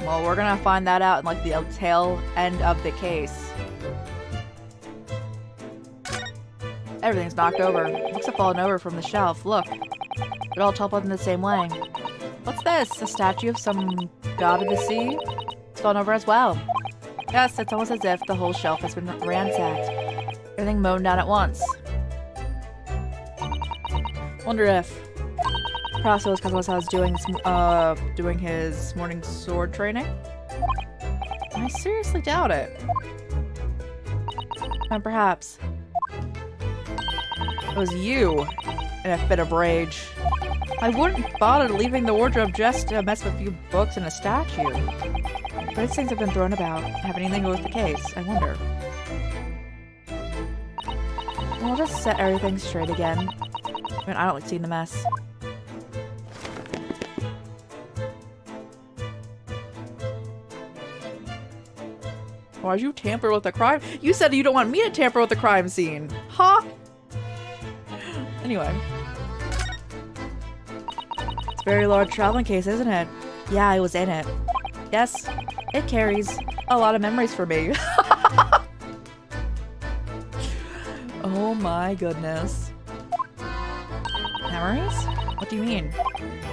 Well, we're gonna find that out in like the tail end of the case. Everything's knocked over. Books have fallen over from the shelf. Look. They're all toppled in the same way. What's this? A statue of some god of the sea? It's fallen over as well. Yes, it's almost as if the whole shelf has been ransacked. Everything mown down at once. Wonder if perhaps it was because I was doing his morning sword training. I seriously doubt it. And perhaps it was you in a fit of rage. I wouldn't bother leaving the wardrobe just to mess with a few books and a statue. But these things have been thrown about. Have anything to do with the case? I wonder. We'll just set everything straight again. I mean, I don't like seeing the mess. Why'd you tamper with the crime? You said you don't want me to tamper with the crime scene. Huh? Anyway. It's a very large traveling case, isn't it? Yeah, I was in it. Yes, it carries a lot of memories for me. Oh my goodness. Memories? What do you mean?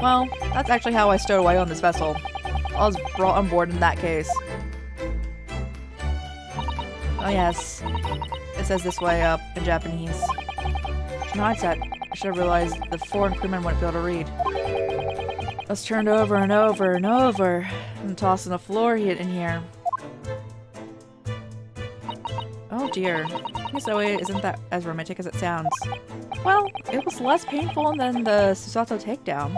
Well, that's actually how I stowed away on this vessel. I was brought on board in that case. Oh yes. It says this way up in Japanese. No, I said I should have realized the foreign crewmen wouldn't be able to read. I was turned over and over and over and tossed on the floor in here. Oh dear. I guess OA isn't that as romantic as it sounds. Well, it was less painful than the Susato takedown.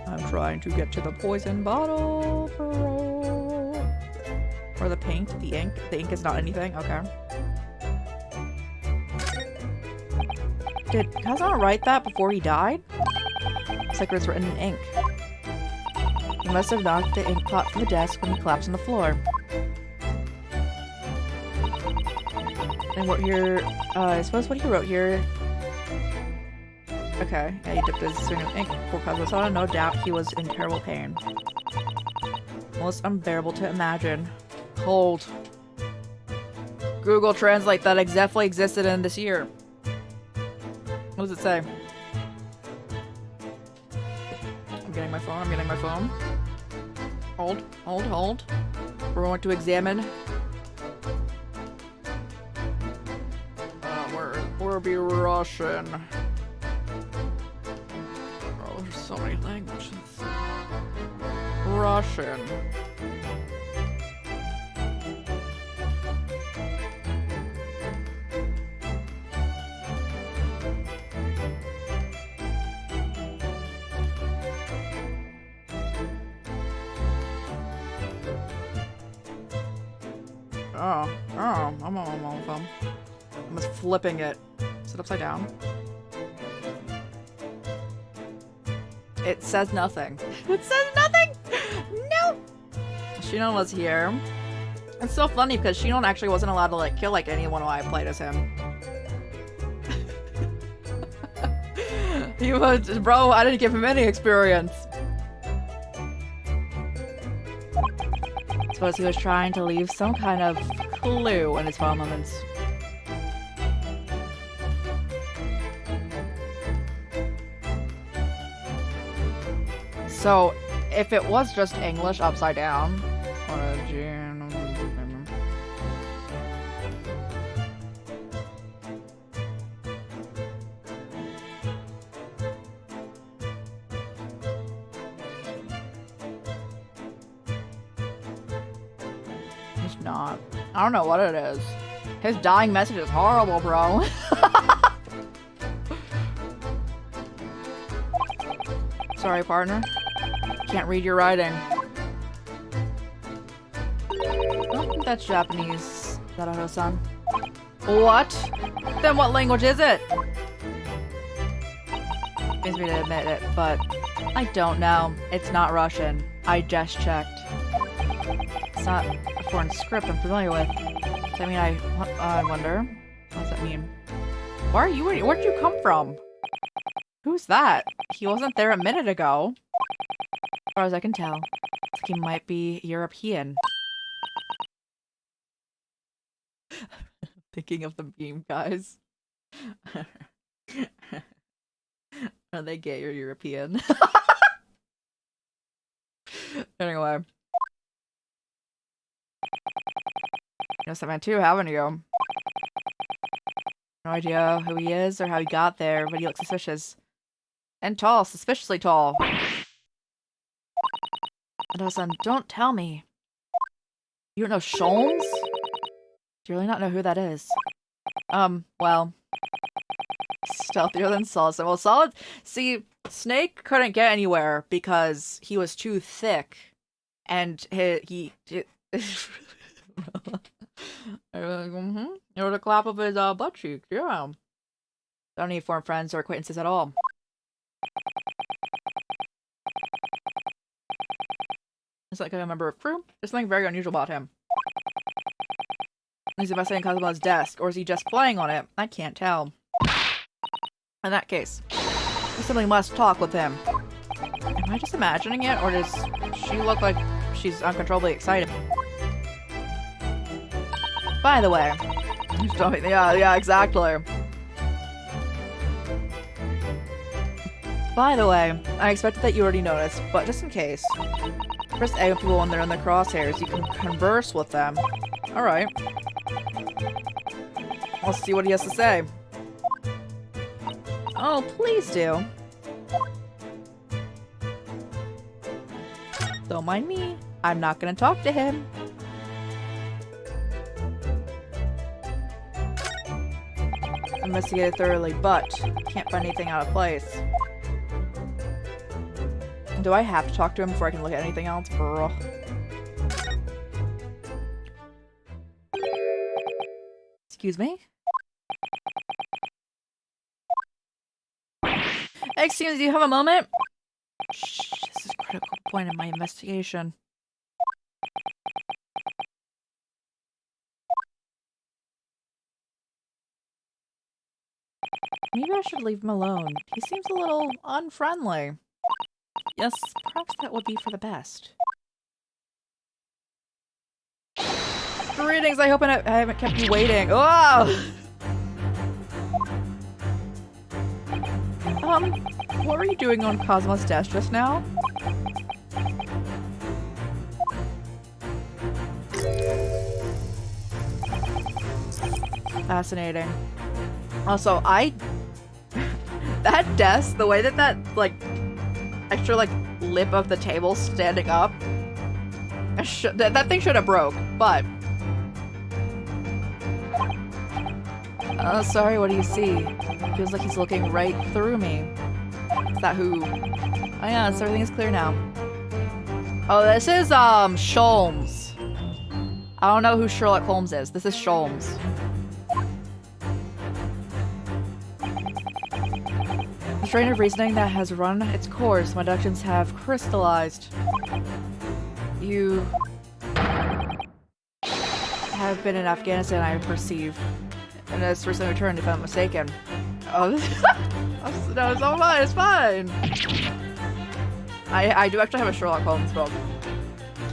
I'm trying to get to the poison bottle. Or the paint, the ink. The ink is not anything. Okay. Did Kazama write that before he died? Looks like it was written in ink. He must have knocked the ink pot from the desk when he collapsed on the floor. And what here, I suppose what he wrote here. Okay, yeah, he dipped his string of ink. Poor Kazama, no doubt he was in terrible pain. Almost unbearable to imagine. Hold. Google Translate that definitely existed in this year. What does it say? I'm getting my phone. Hold. We're going to examine. We'll be Russian. Oh, there's so many languages. Russian. I'm on my phone. I'm just flipping it. Is it upside down? It says nothing. It says nothing! No! Shinon was here. It's so funny because Shinon actually wasn't allowed to like kill like anyone while I played as him. He was, bro, I didn't give him any experience. I suppose he was trying to leave some kind of clue in his final moments. So, if it was just English upside down... It's not. I don't know what it is. His dying message is horrible, bro. Sorry, partner. Can't read your writing. I don't think that's Japanese, Tadahiro-san. What? Then what language is it? Pains me to admit it, but I don't know. It's not Russian. I just checked. It's not a foreign script I'm familiar with. So, I mean, I wonder. What does that mean? Why are you? Where did you come from? Who's that? He wasn't there a minute ago. As far as I can tell, it's like he might be European. Thinking of the beam, guys. Are they gay or European? Anyway. You know Batman too, haven't you? No idea who he is or how he got there, but he looks suspicious. And tall, suspiciously tall. Son, don't tell me. You don't know Sholmes? Do you really not know who that is? Well. Stealthier than Solid. Well, Solid... See, Snake couldn't get anywhere because he was too thick. And he you know, the clap of his butt cheek, yeah. Don't need form friends or acquaintances at all. It's like a member of crew. There's something very unusual about him. He's investigating Cosmo's desk, or is he just playing on it? I can't tell. In that case, we simply must talk with him. Am I just imagining it, or does she look like she's uncontrollably excited? By the way, yeah, exactly. By the way, I expected that you already noticed, but just in case. Press A with people when they're in the crosshairs. You can converse with them. Alright. I'll see what he has to say. Oh, please do. Don't mind me. I'm not gonna talk to him. Investigated thoroughly, but can't find anything out of place. Do I have to talk to him before I can look at anything else? Bro. Excuse me? Excuse me, do you have a moment? Shh, this is a critical point in my investigation. Maybe I should leave him alone. He seems a little unfriendly. Yes, perhaps that would be for the best. Greetings, I hope I haven't kept you waiting. Oh! What were you doing on Cosmo's desk just now? Fascinating. Also, that desk, the way that like, extra, like, lip of the table standing up, that thing should have broke, but... sorry, what do you see? Feels like he's looking right through me. Is that who? Oh yeah, so everything is clear now. Oh, this is, Sholmes. I don't know who Sherlock Holmes is. This is Sholmes. The train of reasoning that has run its course, my deductions have crystallized. You have been in Afghanistan, I perceive. And has recently returned, if I'm not mistaken. Oh, no, it's all fine, it's fine! I do actually have a Sherlock Holmes book.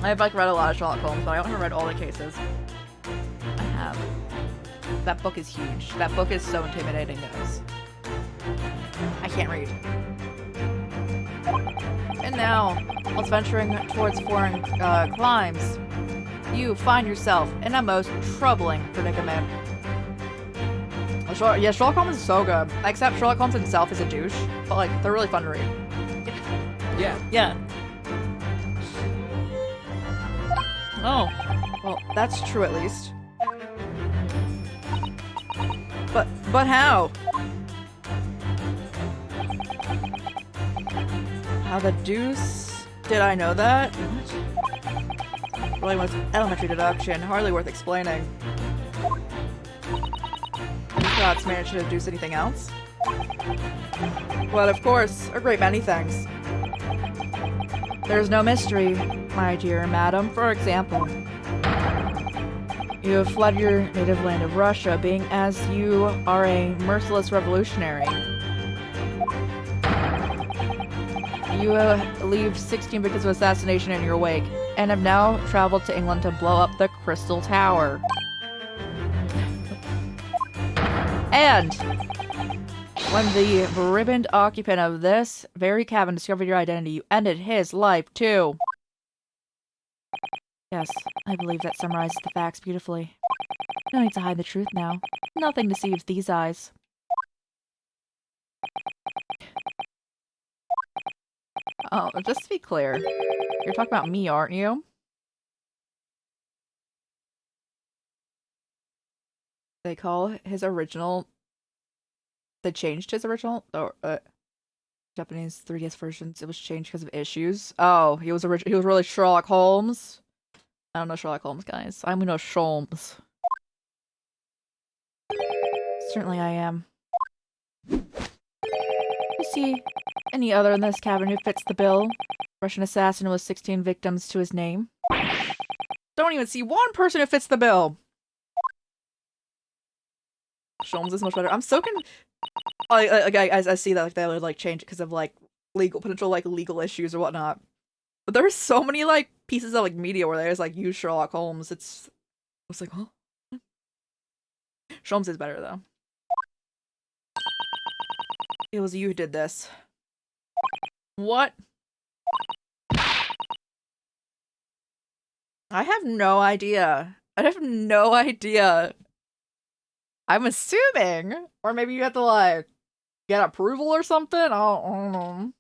I've, like, read a lot of Sherlock Holmes, but I haven't read all the cases. I have. That book is huge. That book is so intimidating, guys. I can't read. And Now, whilst venturing towards foreign climes, you find yourself in a most troubling predicament. Yeah, Sherlock Holmes is so good. Except Sherlock Holmes himself is a douche. But, like, they're really fun to read. Yeah. Yeah. Oh. Well, that's true at least. But how? How the deuce did I know that? What? Really was elementary deduction, hardly worth explaining. Perhaps managed to deduce anything else? Well, of course, a great many things. There's no mystery, my dear madam. For example, you have fled your native land of Russia, being as you are a merciless revolutionary. You leave 16 victims of assassination in your wake, and have now traveled to England to blow up the Crystal Tower. And when the briband occupant of this very cabin discovered your identity, you ended his life too. Yes, I believe that summarizes the facts beautifully. No need to hide the truth now. Nothing deceives these eyes. Oh, just to be clear, you're talking about me, aren't you? They call his original... They changed his original... Or, Japanese 3DS versions, it was changed because of issues. Oh, he was really Sherlock Holmes? I don't know Sherlock Holmes, guys. I'm gonna know Sholmes. Certainly I am. You see any other in this cabin who fits the bill? Russian assassin with 16 victims to his name. Don't even see one person who fits the bill! Sholmes is much better. I'm so I see that like they would like change it because of like potential legal issues or whatnot. But there's so many like pieces of like media where they just like use Sherlock Holmes. I was like, huh? Sholmes is better though. It was you who did this. What? I have no idea. I have no idea. I'm assuming. Or maybe you have to like get approval or something? I don't know.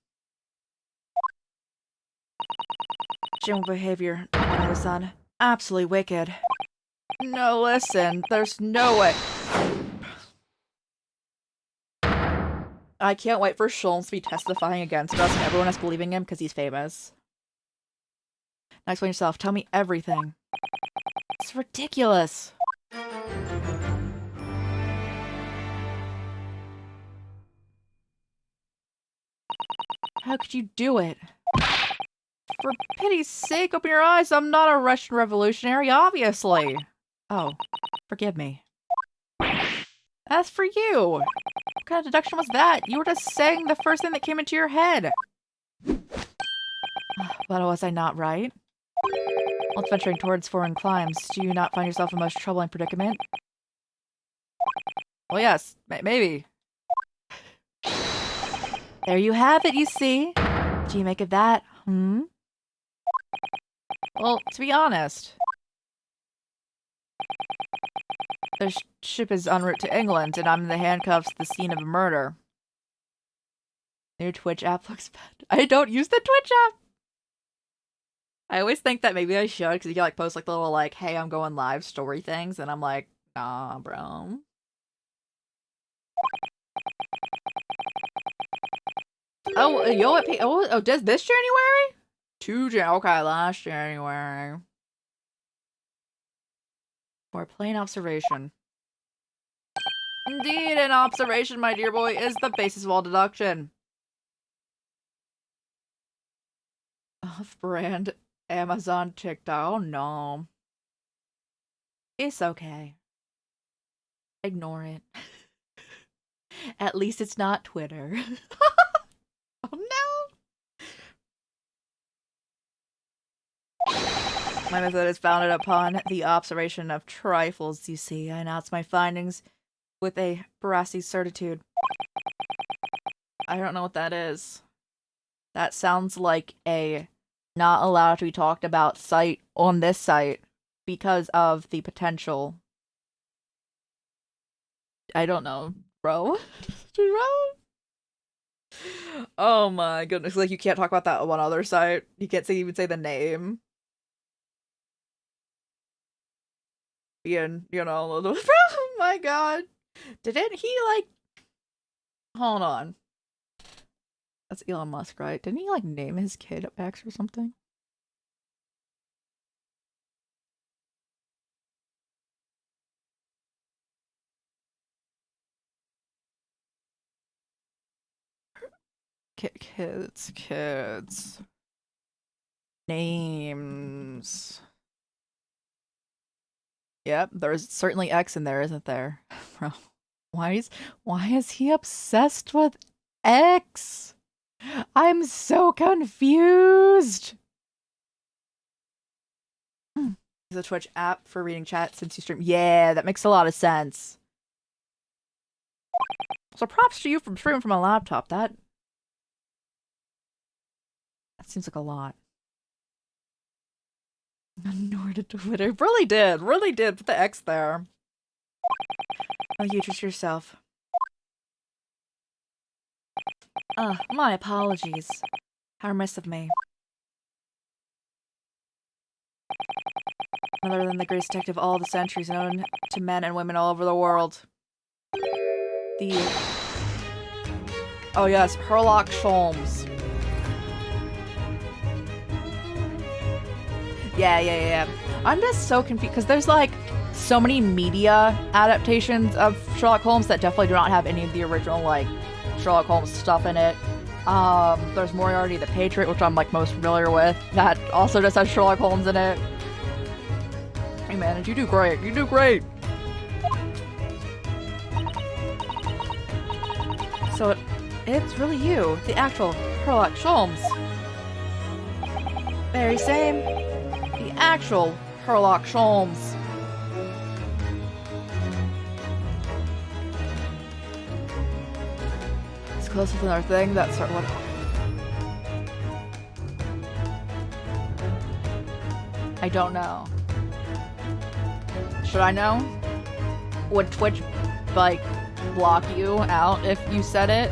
General behavior, my son. Absolutely wicked. No, listen. There's no way. I can't wait for Sholmes to be testifying against us and everyone else believing him because he's famous. Now explain yourself. Tell me everything. It's ridiculous. How could you do it? For pity's sake, open your eyes. I'm not a Russian revolutionary, obviously. Oh, forgive me. As for you, what kind of deduction was that? You were just saying the first thing that came into your head. But was I not right? While venturing towards foreign climes, do you not find yourself in a most troubling predicament? Well, yes, maybe. There you have it, you see? What do you make of that, hmm? Well, to be honest, the ship is en route to England, and I'm in the handcuffs at the scene of a murder. New Twitch app looks bad. I don't use the Twitch app! I always think that maybe I should, because you can, like, post, like, the little, like, hey, I'm going live story things, and I'm like, nah, bro. Oh, yo, does this January? Okay, last January. For plain observation. Indeed, an observation, my dear boy, is the basis of all deduction. Off-brand Amazon TikTok. Oh no. It's okay. Ignore it. At least it's not Twitter. Oh no! My method is founded upon the observation of trifles, you see. I announce my findings with a brassy certitude. I don't know what that is. That sounds like a not allowed to be talked about site on this site because of the potential. I don't know, bro. Bro? Oh my goodness. Like, you can't talk about that on one other site. You can't even say the name. Ian, you know, oh my god. Didn't he, like... Hold on. That's Elon Musk, right? Didn't he, like, name his kid X or something? Kids. Names. Yep, there's certainly X in there, isn't there? Bro, why is he obsessed with X? I'm so confused. Is a Twitch app for reading chat since you stream. Yeah, that makes a lot of sense. So props to you from streaming from a laptop. That seems like a lot. Nor did Twitter. Really did put the X there. Oh, you just yourself. My apologies. How remiss of me. Other than the greatest detective of all the centuries, known to men and women all over the world. Oh yes, Sherlock Holmes. Yeah. I'm just so confused because there's like so many media adaptations of Sherlock Holmes that definitely do not have any of the original like Sherlock Holmes stuff in it. There's Moriarty the Patriot, which I'm like most familiar with. That also just has Sherlock Holmes in it. Hey man, you do great. You do great. So it's really you, the actual Sherlock Holmes. Very same. The actual Sherlock Holmes. It's closer than our thing. That's what. I don't know. Should I know? Would Twitch like block you out if you said it?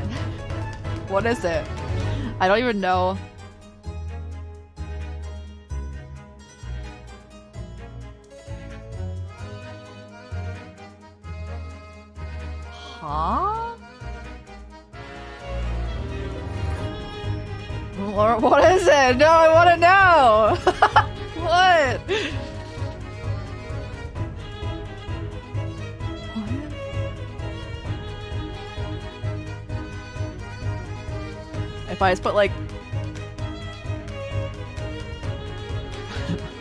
What is it? I don't even know. Huh? What is it? No, I want to know. What? If I just put like...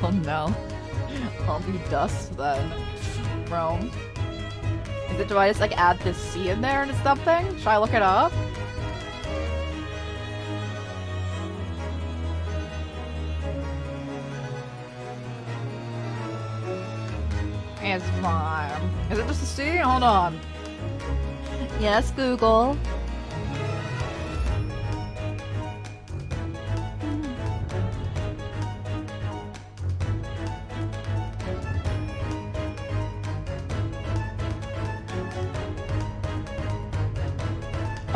Oh no. I'll be dust then. Rome. Is it, do I just like add this C in there and something? Should I look it up? It's fine. Is it just a C? Hold on. Yes, Google.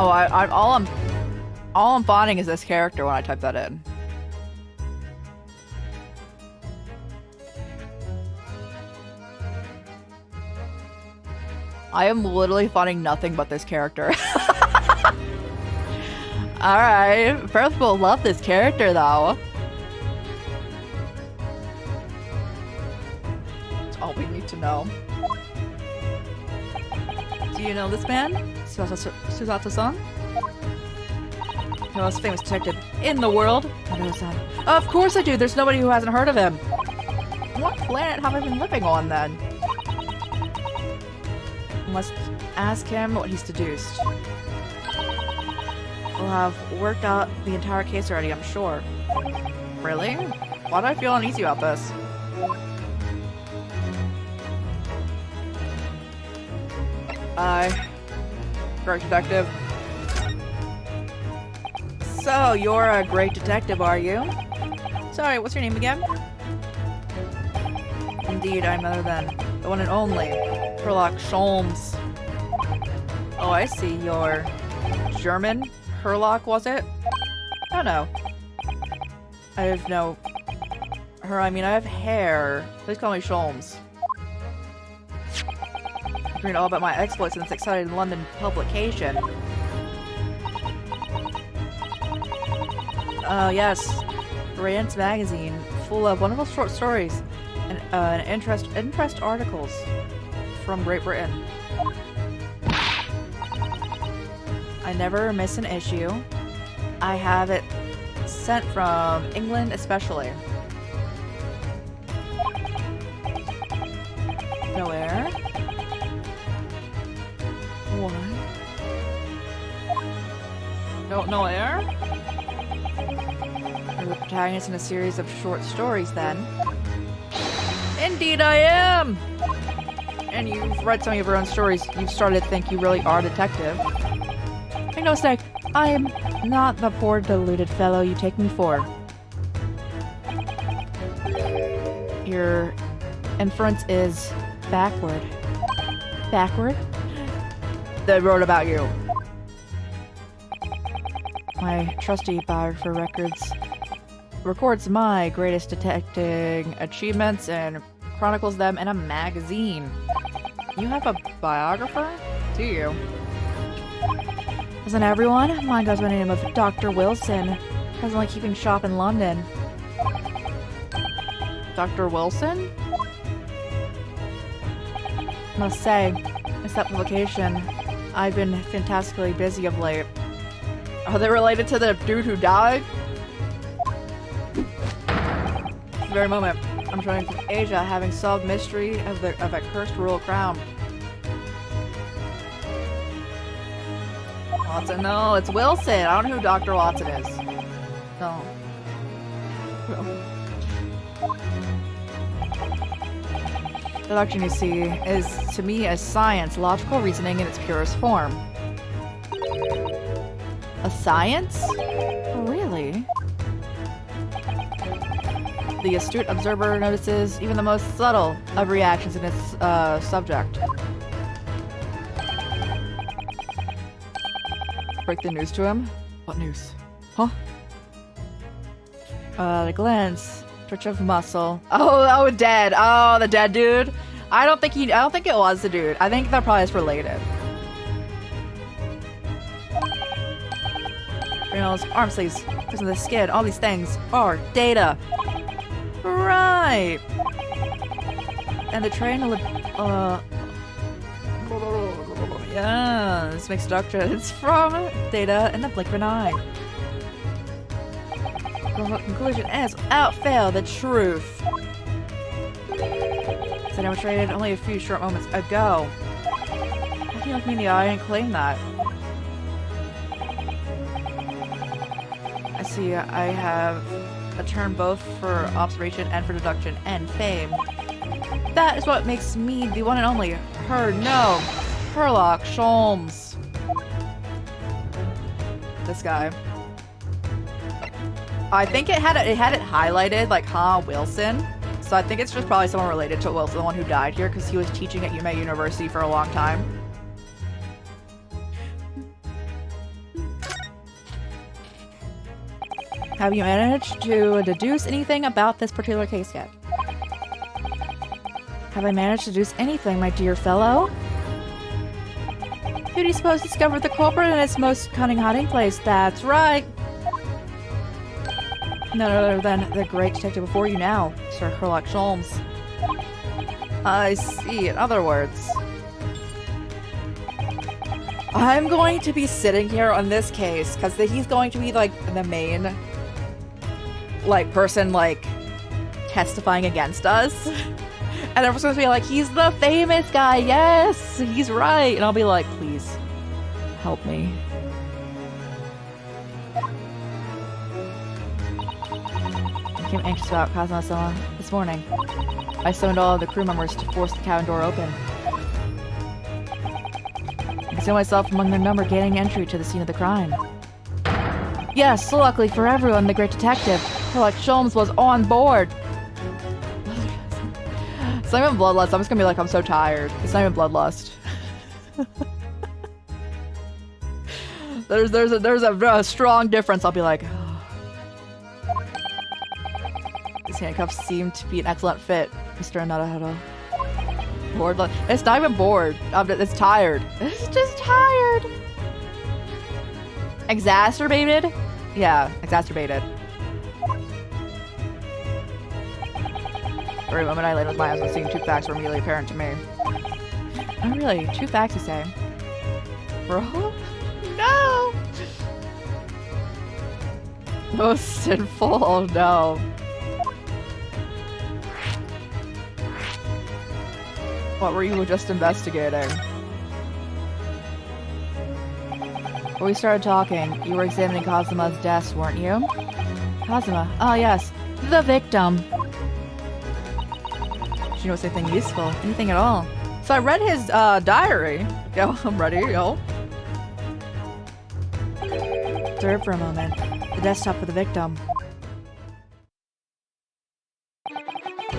Oh, all I'm finding is this character when I type that in. I am literally finding nothing but this character. Alright, first we'll love this character though. That's all we need to know. Do you know this man? Susato-san? The most famous detective in the world? Of course I do, there's nobody who hasn't heard of him. What planet have I been living on then? Must ask him what he's deduced. We'll have worked out the entire case already, I'm sure. Really? Why do I feel uneasy about this? Great detective. So, you're a great detective, are you? Sorry, what's your name again? Indeed, I'm other than the one and only Sherlock Holmes. Oh, I see. You're German? Herlock, was it? Oh, no. I have no... I mean, I have hair. Please call me Sholmes. You read all about my exploits in this exciting London publication. Yes. Rance magazine, full of wonderful short stories and interest articles from Great Britain. I never miss an issue. I have it sent from England especially. Nowhere. What? No, nowhere? You're the protagonist in a series of short stories, then. Indeed I am! And you've read some of your own stories. You've started to think you really are a detective. Make no mistake, I am not the poor deluded fellow you take me for. Your inference is backward. Backward? They wrote about you. My trusty biographer records my greatest detecting achievements and chronicles them in a magazine. You have a biographer? Do you? Isn't everyone? Mine goes by the name of Dr. Wilson, presently keeping shop in London. Dr. Wilson? Must say, it's that publication. I've been fantastically busy of late. Are they related to the dude who died? At the very moment, I'm returning from Asia, having solved mystery of a cursed royal crown. Watson, no, it's Wilson. I don't know who Dr. Watson is. No. Deduction, you see, is to me as science, logical reasoning in its purest form. A science? Really? The astute observer notices even the most subtle of reactions in its subject. Break the news to him? What news? Huh? The glance, twitch of muscle. Oh, dead. Oh, the dead dude. I don't think it was the dude. I think they're probably just related. Reynolds, arm sleeves, because of the skin, all these things are data. Right. And the train will, yeah, this makes deduction. It's from data in the blink of an eye. The conclusion is, without fail, the truth. So demonstrated only a few short moments ago. How can you look me in the eye and claim that? I see I have a term both for observation and for deduction and fame. That is what makes me the one and only Sherlock Holmes. This guy. I think it had it highlighted like Wilson. So I think it's just probably someone related to Wilson, the one who died here, because he was teaching at UMA University for a long time. Have you managed to deduce anything about this particular case yet? Have I managed to deduce anything, my dear fellow? Who do you suppose discovered the culprit in its most cunning hiding place? That's right! None other than the great detective before you now, Sir Sherlock Holmes. I see. In other words, I'm going to be sitting here on this case because he's going to be like the main person testifying against us. And everyone's going to be like, he's the famous guy, yes, he's right. And I'll be like, please, help me. I became anxious about Cosmosilla this morning. I summoned all of the crew members to force the cabin door open. I concealed myself among their number, gaining entry to the scene of the crime. Yes, luckily for everyone, the great detective, Sherlock Holmes, was on board. It's not even bloodlust. I'm just gonna be like, I'm so tired. It's not even bloodlust. there's a strong difference. I'll be like, oh. These handcuffs seem to be an excellent fit, Mr. Naruto. Bored? It's not even bored. It's tired. It's just tired. Exacerbated? Yeah, exacerbated. For a moment I laid with my eyes and seeing two facts were immediately apparent to me. Oh really? Two facts you say? Bro? No! Most sinful? Oh no. What were you just investigating? When we started talking, you were examining Kazuma's desk, weren't you? Kazuma? Oh yes, the victim. Did you notice anything useful? Anything at all? So I read his diary. Yo, I'm ready, yo. Observe for a moment. The desktop for the victim.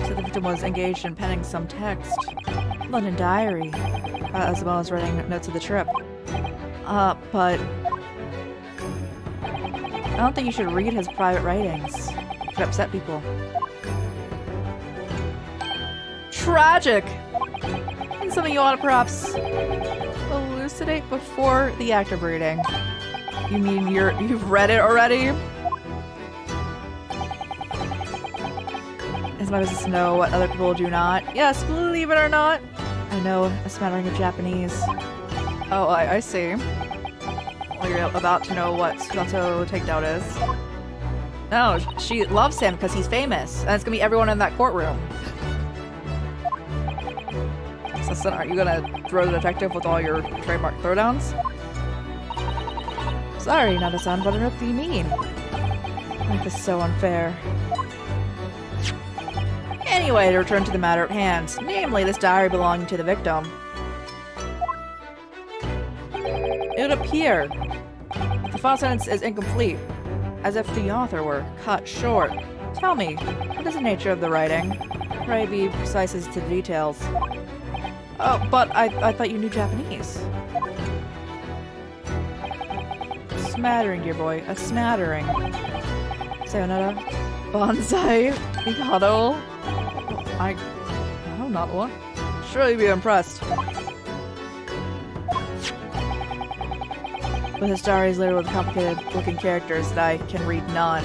So the victim was engaged in penning some text. London diary. As well as writing notes of the trip. But I don't think you should read his private writings. It could upset people. Tragic! And something you ought to perhaps elucidate before the act of reading. You mean you've read it already? It's my business to know what other people do not. Yes, believe it or not. I know a smattering of Japanese. Oh, I see. Well, you're about to know what Sugato takedown is. No, she loves him because he's famous. And it's gonna be everyone in that courtroom. So, son, aren't you gonna throw the detective with all your trademark throwdowns? Sorry, Nada-san, what on earth do you mean? Life is so unfair. Anyway, to return to the matter at hand, namely this diary belonging to the victim. It would appear the final sentence is incomplete, as if the author were cut short. Tell me, what is the nature of the writing? Pray be precise as to the details. Oh, but I thought you knew Japanese. A smattering, dear boy, a smattering. Sayonara. Bonsai. Mikado. No, not one. Surely be impressed. But his diary is littered with complicated looking characters that I can read none.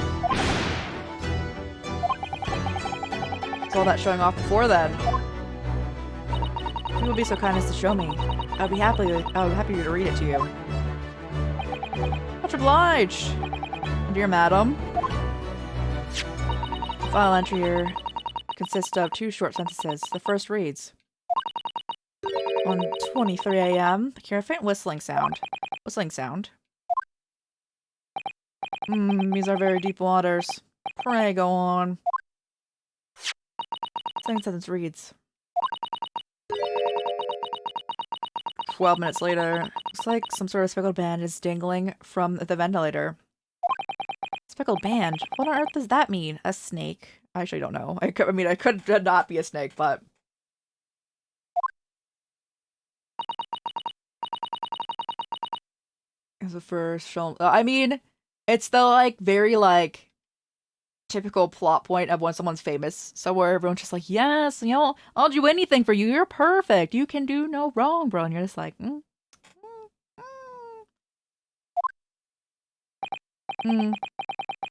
It's all that showing off before then. If you would be so kind as to show me, I would be happy to read it to you. Much obliged, dear madam. The final entry here consists of two short sentences. The first reads, 1:23 a.m. Hear a faint whistling sound. Whistling sound. These are very deep waters. Pray go on. Second sentence reads, 12 minutes later, looks like some sort of speckled band is dangling from the ventilator. Speckled band? What on earth does that mean? A snake? I actually don't know. I could not be a snake, but... It's the first film. I mean, it's the, like, very, like, typical plot point of when someone's famous. So where everyone's just like, yes, you know, I'll do anything for you. You're perfect. You can do no wrong, bro. And you're just like,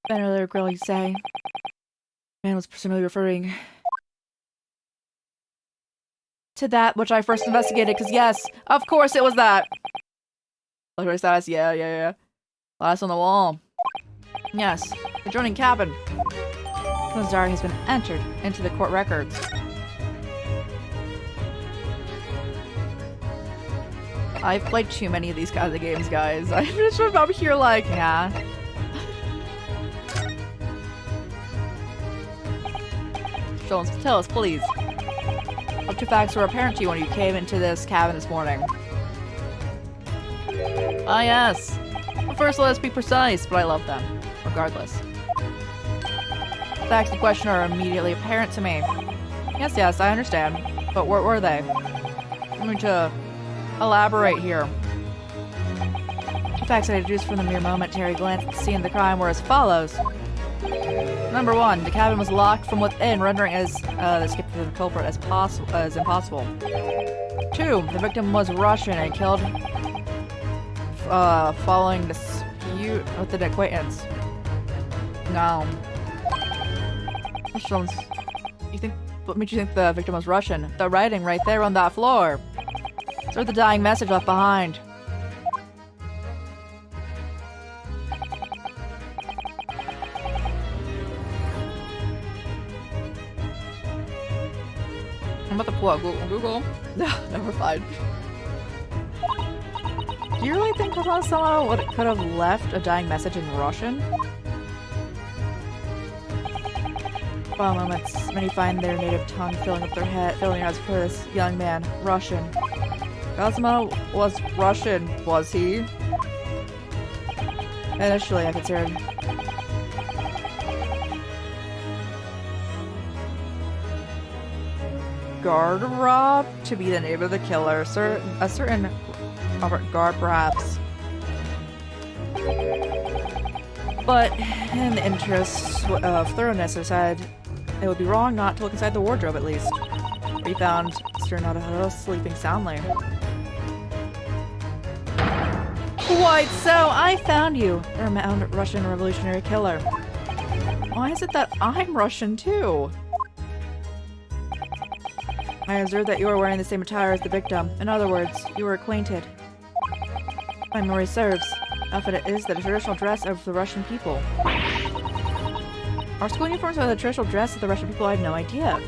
Better little girl, you say. Man was presumably referring to that which I first investigated, because yes, of course it was that. Military status, yeah. Last on the wall. Yes, the adjoining cabin. Someone's diary has been entered into the court records. I've played too many of these kinds of games, guys. I'm just up here like, yeah. Tell us, please. What two facts were apparent to you when you came into this cabin this morning? Ah, yes. But first, let us be precise, but I love them, regardless. The facts in question are immediately apparent to me. Yes, I understand. But what were they? I'm going to elaborate here. The facts I deduced from the mere momentary glance at the scene of the crime were as follows. Number 1, the cabin was locked from within, rendering the escape of the culprit as impossible. 2, the victim was Russian and killed following dispute with an acquaintance. No. What made you think the victim was Russian? The writing right there on that floor. It's the dying message left behind. I'm about to pull up Google. No, never mind. Do you really think someone could have left a dying message in Russian? Well, moments, many find their native tongue filling their heads for this young man, Russian. Cosmo was Russian, was he? Initially, I considered Garderob to be the name of the killer. A certain Robert Gard, perhaps. But in the interest of thoroughness, I decided it would be wrong not to look inside the wardrobe at least. We found Mr. Naruhodo sleeping soundly. Quite so, I found you, the renowned Russian revolutionary killer. Why is it that I'm Russian too? I observed that you were wearing the same attire as the victim. In other words, you were acquainted. My memory serves. Outfit is the traditional dress of the Russian people. Our school uniforms are the traditional dress of the Russian people. I had no idea.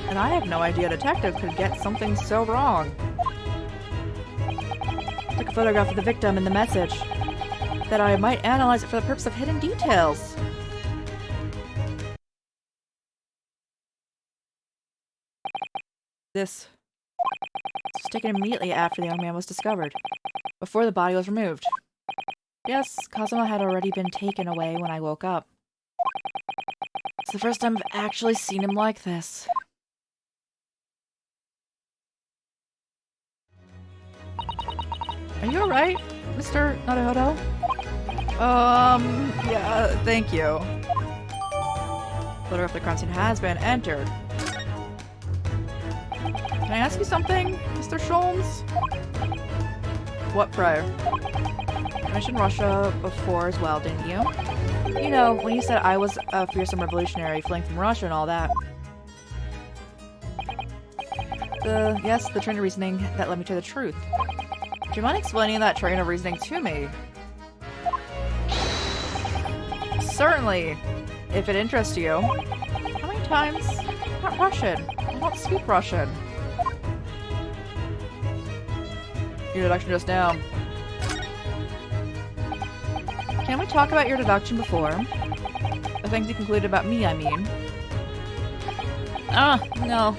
And I had no idea a detective could get something so wrong. I took a photograph of the victim and the message, that I might analyze it for the purpose of hidden details. This was taken immediately after the young man was discovered, before the body was removed. Yes, Cosmo had already been taken away when I woke up. It's the first time I've actually seen him like this. Are you alright, Mr. Naruhodo? Yeah, thank you. Photo of the crime scene has been entered. Can I ask you something, Mr. Sholmes? What prior? You mentioned Russia before as well, didn't you? You know, when you said I was a fearsome revolutionary fleeing from Russia and all that. Yes, the train of reasoning that led me to the truth. Do you mind explaining that train of reasoning to me? Certainly, if it interests you. How many times? I'm not Russian. I don't speak Russian. Your deduction just now. Can we talk about your deduction before? The things you concluded about me, I mean. No.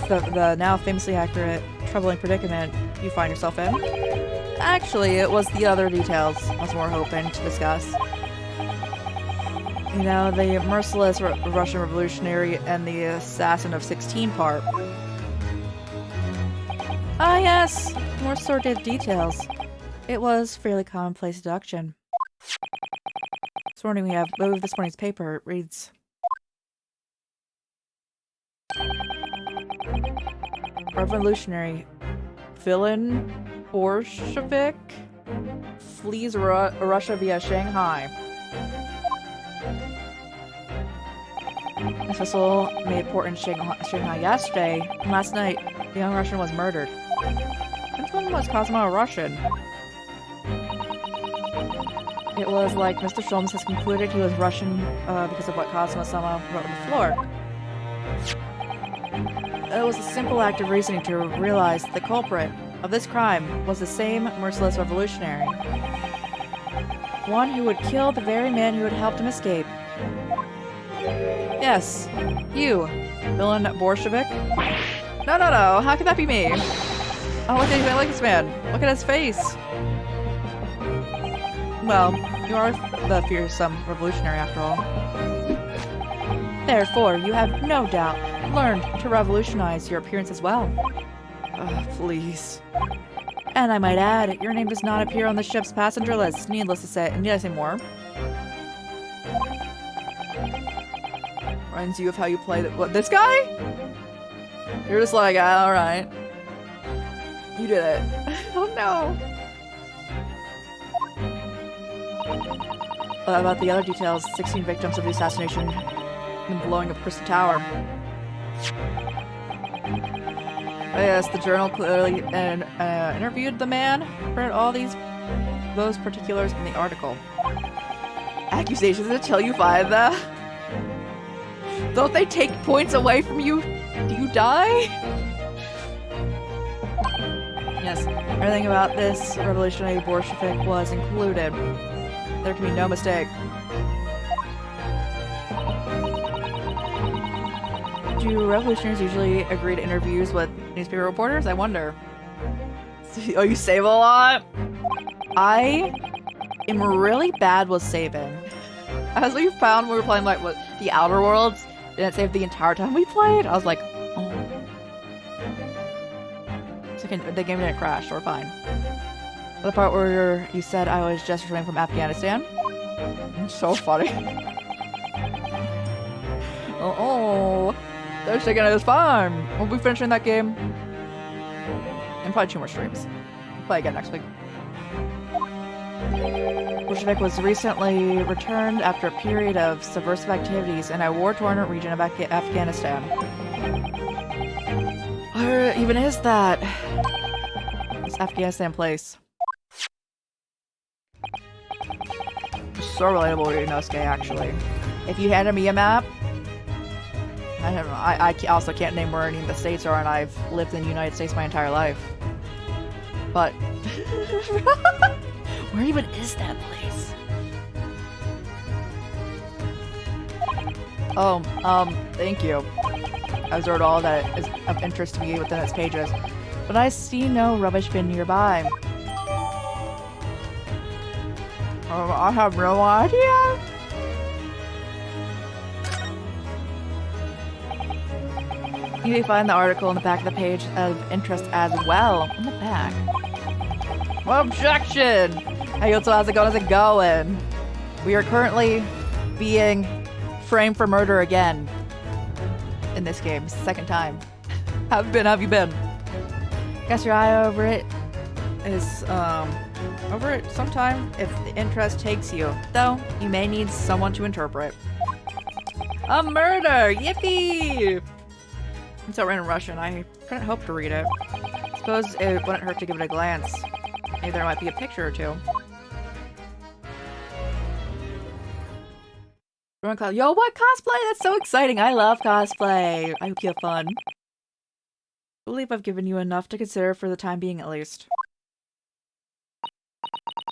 The now famously accurate, troubling predicament you find yourself in. Actually, it was the other details I was more hoping to discuss. You know, the merciless Russian revolutionary and the assassin of 16 part. Ah, yes. More sordid details. It was fairly commonplace deduction. This morning we have this morning's paper. It reads, revolutionary villain Bolshevik flees Russia via Shanghai. This vessel made port in Shanghai yesterday, and last night the young Russian was murdered. Since when was Cosmo a Russian? It was like Mr. Sholmes has concluded he was Russian because of what Cosmo-sama wrote on the floor. It was a simple act of reasoning to realize the culprit of this crime was the same merciless revolutionary. One who would kill the very man who had helped him escape. Yes, you, villain Bolshevik. No, how could that be me? I don't look anything like this man. Look at his face. Well, you are the fearsome revolutionary after all. Therefore, you have no doubt learned to revolutionize your appearance as well. Please. And I might add, your name does not appear on the ship's passenger list. Needless to say, need I say more? Reminds you of how you played it. What, this guy? You're just like, alright. You did it. Oh no. About the other details, 16 victims of the assassination and blowing up Crystal Tower. Oh yes, the journal clearly interviewed the man for all those particulars in the article. Accusations until you find that. Don't they take points away from you? Do you die? Yes, everything about this revolutionary Bolshevik was included. There can be no mistake. Do revolutionaries usually agree to interviews with newspaper reporters? I wonder. Oh, you save a lot? I am really bad with saving. As we found when we were playing like what, the Outer Worlds, didn't save the entire time we played. I was like, oh. So the game didn't crash, so we're fine. The part where you said I was just returning from Afghanistan. So funny. Oh, they're taking it as fun. We'll be finishing that game. And probably 2 more streams. Play again next week. Bolshevik was recently returned after a period of subversive activities in a war-torn region of Afghanistan. Where even is that? This Afghanistan place. So relatable to Inosuke, actually. If you handed me a map, I don't know. I also can't name where any of the states are, and I've lived in the United States my entire life. But where even is that place? Oh, thank you. I observed all that is of interest to me within its pages, but I see no rubbish bin nearby. I have no idea. You may find the article in the back of the page of interest as well. On the back. Objection! Hey, Yoto, how's it going? How's it going? We are currently being framed for murder again. In this game. 2nd time. Have you been? Guess your eye over it is, over it sometime if the interest takes you. Though, you may need someone to interpret. A murder! Yippee! It's all written in Russian. I couldn't hope to read it. Suppose it wouldn't hurt to give it a glance. Maybe there might be a picture or two. Yo, what cosplay? That's so exciting! I love cosplay! I hope you have fun. I believe I've given you enough to consider for the time being at least.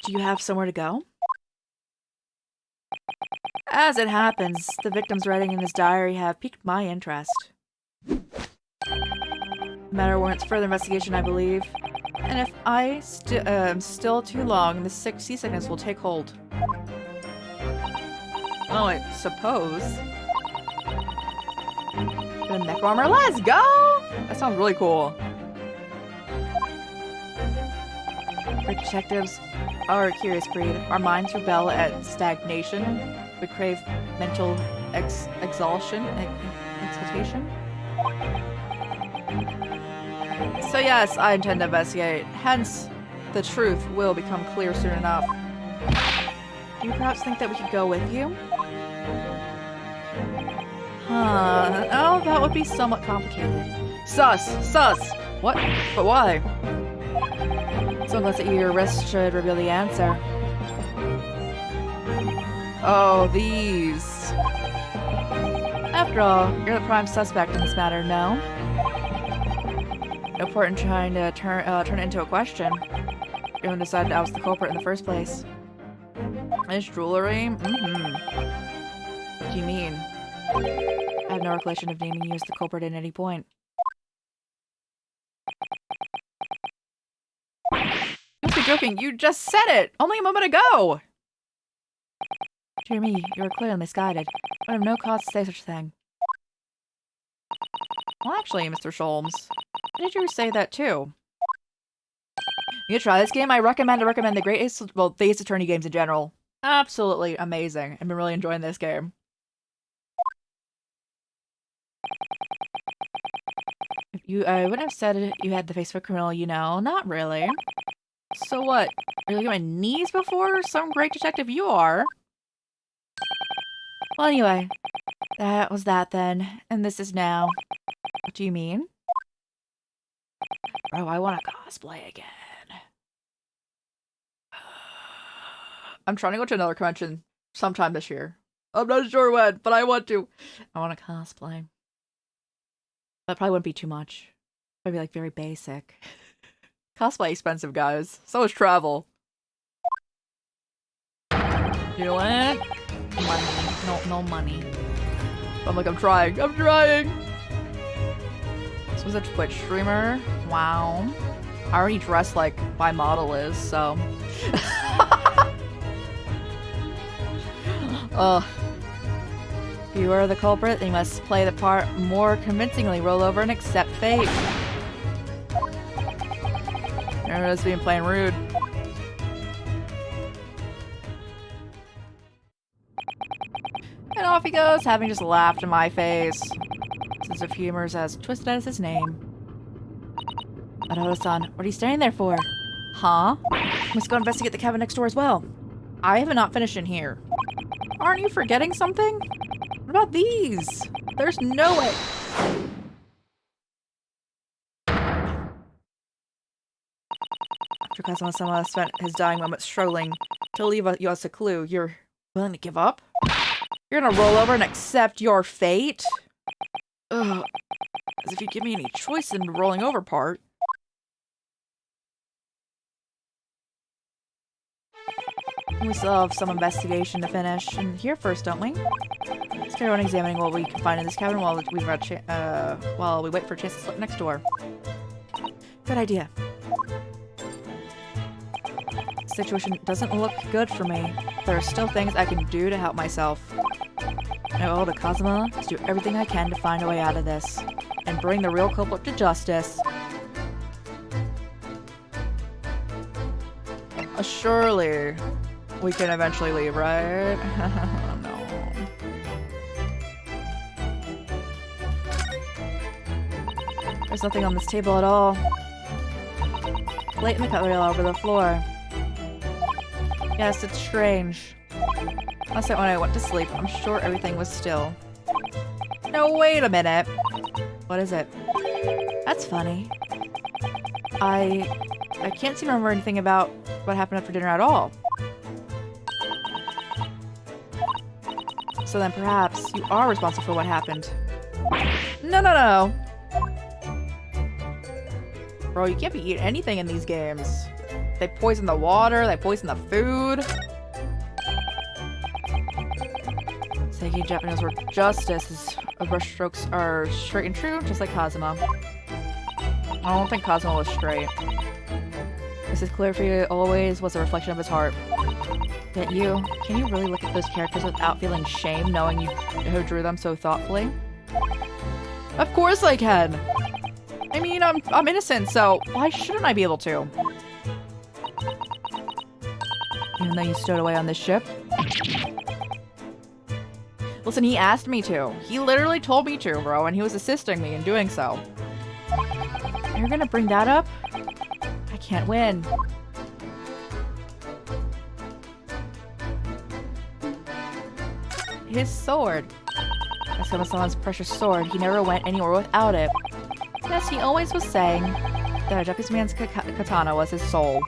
Do you have somewhere to go? As it happens, the victim's writing in his diary have piqued my interest. The matter warrants further investigation, I believe. And if I am still too long, the seasickness will take hold. Oh, I suppose. The mech armor, let's go! That sounds really cool. Our detectives are a curious breed. Our minds rebel at stagnation. We crave mental exaltation. So yes, I intend to investigate. Hence, the truth will become clear soon enough. Do you perhaps think that we could go with you? Huh. Oh, that would be somewhat complicated. Sus! What? But why? So unless your wrist should reveal the answer. Oh, these. After all, you're the prime suspect in this matter, no? No point in trying to turn it into a question. You haven't decided I was the culprit in the first place. This jewelry? Mm-hmm. What do you mean? I have no recollection of naming you as the culprit at any point. You must be joking. You just said it! Only a moment ago! Dear me, you are clearly misguided. I have no cause to say such a thing. Well, actually, Mr. Sholmes, why did you say that too? You try this game. I recommend the Great Ace, well, the Ace Attorney games in general. Absolutely amazing. I've been really enjoying this game. If you, I wouldn't have said you had the face of a criminal, you know. Not really. So what? Are you looking at my knees before? Some great detective you are. Well, anyway. That was that then. And this is now. What do you mean? Oh, I want to cosplay again. I'm trying to go to another convention sometime this year. I'm not sure when, but I want to. I want to cosplay. That probably wouldn't be too much. It'd be like very basic. Cosplay expensive, guys. So is travel. Do it. Money. No money. I'm like, I'm trying. I'm trying. This was a Twitch streamer. Wow. I already dressed like my model is, so. Ugh. If you are the culprit, then you must play the part more convincingly. Roll over and accept fate. Remember us being plain rude. And off he goes, having just laughed in my face. Sense of humor is as twisted as his name. Adoda-san, what are you standing there for? Huh? Must go investigate the cabin next door as well. I have not finished in here. Aren't you forgetting something? What about these? There's no way. After Kazuma-sama spent his dying moments struggling to leave us a clue, you're willing to give up? You're gonna roll over and accept your fate? Ugh. As if you give me any choice in the rolling over part. We still have some investigation to finish. And here first, don't we? Let's carry on examining what we can find in this cabin while we wait for a chance to slip next door. Good idea. The situation doesn't look good for me. There are still things I can do to help myself. I owe to Kazuma to do everything I can to find a way out of this and bring the real culprit to justice. Surely we can eventually leave, right? No. There's nothing on this table at all. Plate and the cutlery all over the floor. Yes, it's strange. Last night when I went to sleep, I'm sure everything was still. No, wait a minute. What is it? That's funny. I can't seem to remember anything about what happened after dinner at all. So then perhaps you are responsible for what happened. No. Bro, you can't be eating anything in these games. They poison the water, they poison the food. Taking Japanese word justice is brushstrokes are straight and true, just like Kazuma. I don't think Kazuma was straight. This is clear for you always was a reflection of his heart. Yet you, can you really look at those characters without feeling shame knowing who drew them so thoughtfully? Of course I can! I mean, I'm innocent, so why shouldn't I be able to? Even though you stowed away on this ship? Listen, he asked me to. He literally told me to, bro, and he was assisting me in doing so. You're gonna bring that up? I can't win. His sword. That's someone's precious sword. He never went anywhere without it. Yes, he always was saying that a Japanese man's katana was his soul.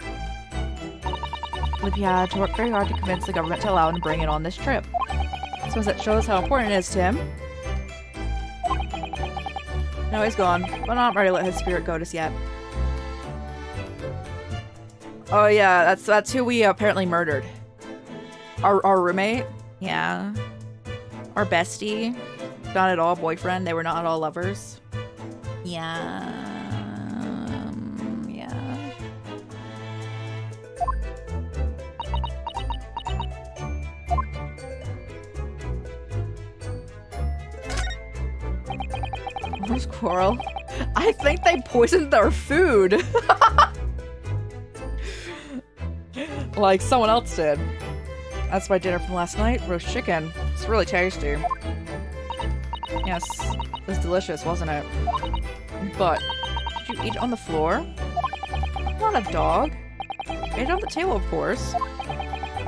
He had to work very hard to convince the government to allow him to bring it on this trip. I suppose that shows how important it is to him. No, he's gone, but I'm not ready to let his spirit go just yet. Oh yeah, that's who we apparently murdered. Our roommate? Yeah. Our bestie? Not at all boyfriend, they were not at all lovers. Yeah. Yeah. Or squirrel. I think they poisoned their food. Like someone else did. That's my dinner from last night. Roast chicken. It's really tasty. Yes, it was delicious, wasn't it? But, did you eat it on the floor? I'm not a dog. Ate it on the table, of course.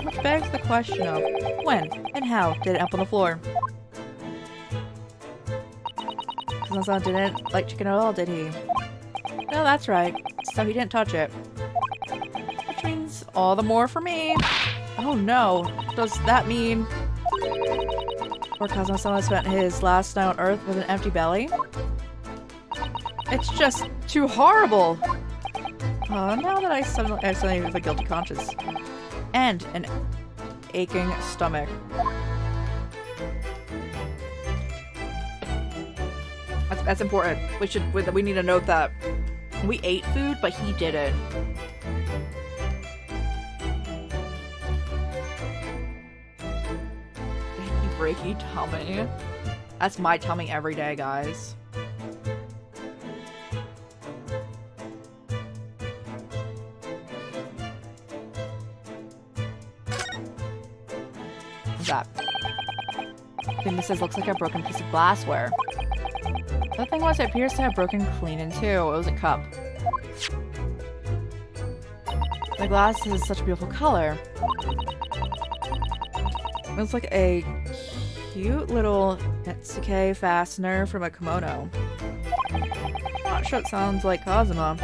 Which begs the question of when and how did it end up on the floor? Because my son didn't like chicken at all, did he? No, that's right. So he didn't touch it. Which means all the more for me. Oh no. Does that mean... Or Cosmo someone spent his last night on Earth with an empty belly? It's just too horrible! Now that I suddenly have a guilty conscience. And an aching stomach. That's important. We need to note that. We ate food, but he didn't. Breaky tummy. That's my tummy every day, guys. What's that? I think this looks like a broken piece of glassware. The thing was, it appears to have broken clean in two. It was a cup. The glass is such a beautiful color. It's like a cute little Netsuke fastener from a kimono. Not sure it sounds like Kazuma.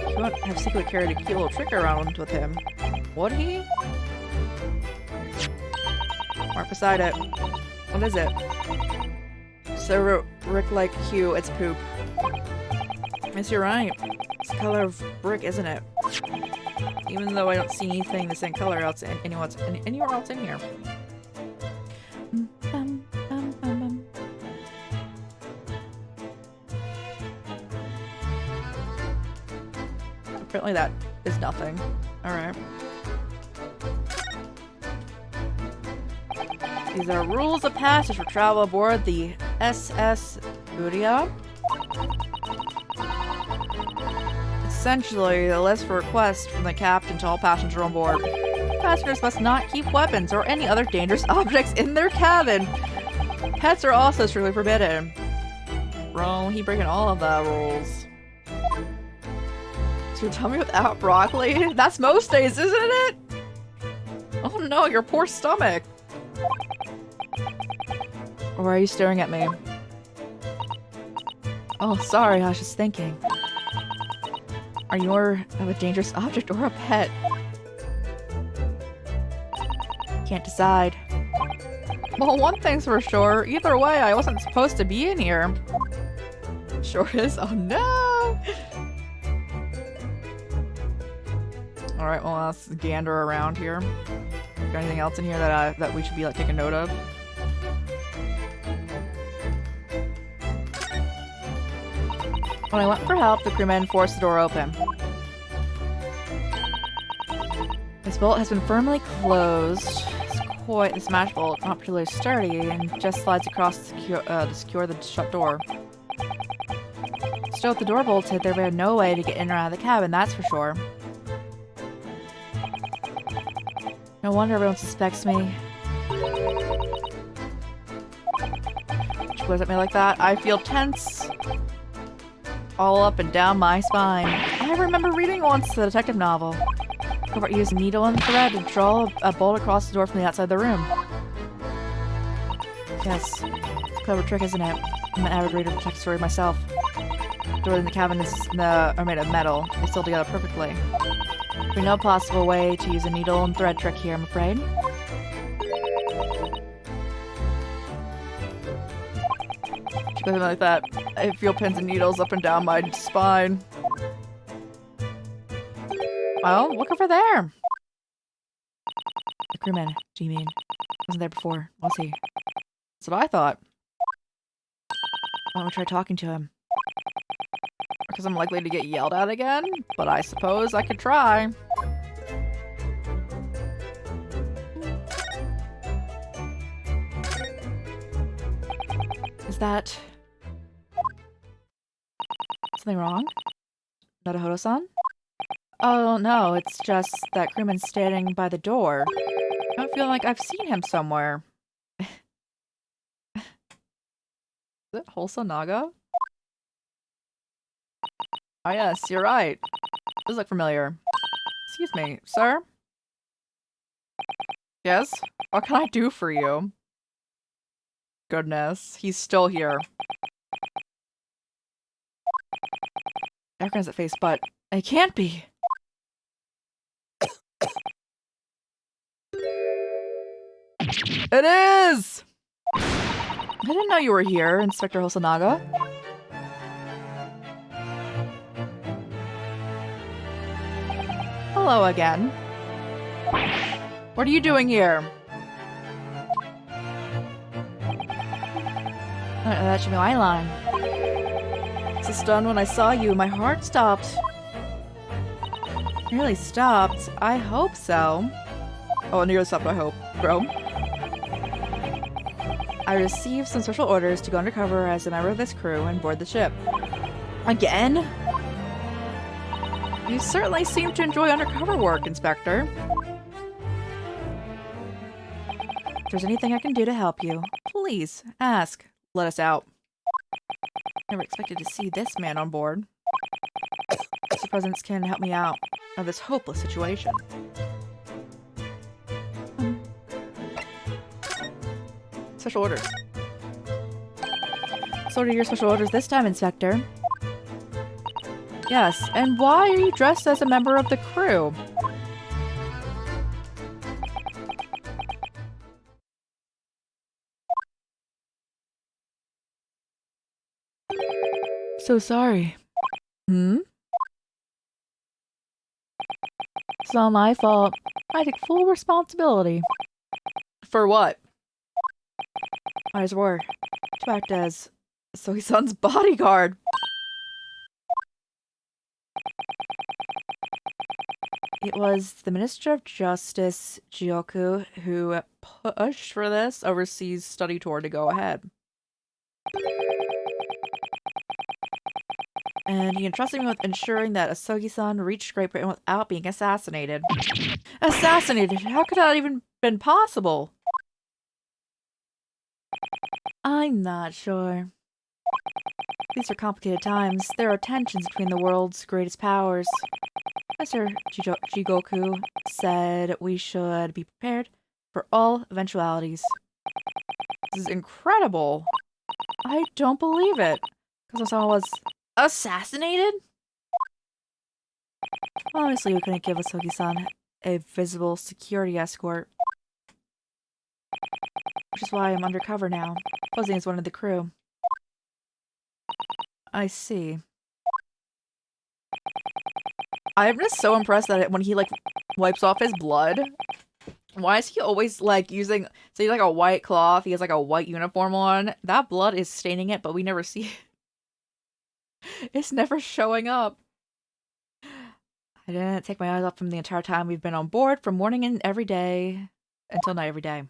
He wouldn't have secretly carried a cute little trick around with him. Would he? Mark beside it. What is it? So Rick-like hue, it's poop. Yes, you're right. It's the color of brick, isn't it? Even though I don't see anything the same color anywhere else in here. Apparently that is nothing. Alright. These are rules of passage for travel aboard the SS Uria. Essentially, the list for requests from the captain to all passengers on board. Passengers must not keep weapons or any other dangerous objects in their cabin. Pets are also strictly forbidden. Bro, he breaking all of the rules. So tell me without broccoli? That's most days, isn't it? Oh no, your poor stomach. Or are you staring at me? Oh, sorry, I was just thinking. Are you a dangerous object or a pet? Can't decide. Well, one thing's for sure. Either way, I wasn't supposed to be in here. Sure is. Oh no! Alright, well, let's gander around here. Got anything else in here that we should be like taking note of? When I went for help, the crewmen forced the door open. This bolt has been firmly closed. The smash bolt, not particularly sturdy, and just slides across to secure the shut door. Still, with the door bolted, there would be no way to get in or out of the cabin, that's for sure. No wonder everyone suspects me. She glares at me like that. I feel tense all up and down my spine. I remember reading once the detective novel. Covert used a needle and thread to draw a bolt across the door from the outside of the room. Yes, it's a clever trick, isn't it? I'm an avid reader of detective story myself. The door in the cabin are made of metal. They still together perfectly. There's no possible way to use a needle and thread trick here, I'm afraid. She goes like that. I feel pins and needles up and down my spine. Well, look over there. The crewman, do you mean? Wasn't there before, was he? That's what I thought. Why don't we try talking to him? Because I'm likely to get yelled at again, but I suppose I could try. Is that... Something wrong? Nadahodo-san? Oh, no, it's just that crewman standing by the door. I feel like I've seen him somewhere. Is it Naga? Oh yes, you're right. Does look familiar. Excuse me, sir? Yes? What can I do for you? Goodness, he's still here. I recognize that face, but it can't be. It is! I didn't know you were here, Inspector Hosonaga. Hello again. What are you doing here? That should be my line. So stunned when I saw you, my heart stopped. Nearly stopped? I hope so. Oh, nearly stopped, I hope, bro. I received some special orders to go undercover as a member of this crew and board the ship. Again? You certainly seem to enjoy undercover work, Inspector. If there's anything I can do to help you, please ask. Let us out. Never expected to see this man on board. Your presence can help me out of this hopeless situation. Special orders. So what are your special orders this time, Inspector? Yes, and why are you dressed as a member of the crew? So sorry. Hmm? It's not my fault. I take full responsibility. For what? Eyes were to act as Sogi-san's bodyguard. It was the Minister of Justice, Jioku, who pushed for this overseas study tour to go ahead. And he entrusted me with ensuring that Asogi-san reached Great Britain without being assassinated. Assassinated? How could that even been possible? I'm not sure. These are complicated times. There are tensions between the world's greatest powers. Mr. Jigoku said we should be prepared for all eventualities. This is incredible. I don't believe it. Because someone was assassinated? Honestly, we couldn't give Asogi-san a visible security escort. Which is why I'm undercover now, posing as one of the crew. I see. I'm just so impressed that when he, like, wipes off his blood, why is he always, like, using, say, like, a white cloth, he has, like, a white uniform on, that blood is staining it, but we never see it. It's never showing up. I didn't take my eyes off him the entire time we've been on board, from morning and every day, until night every day.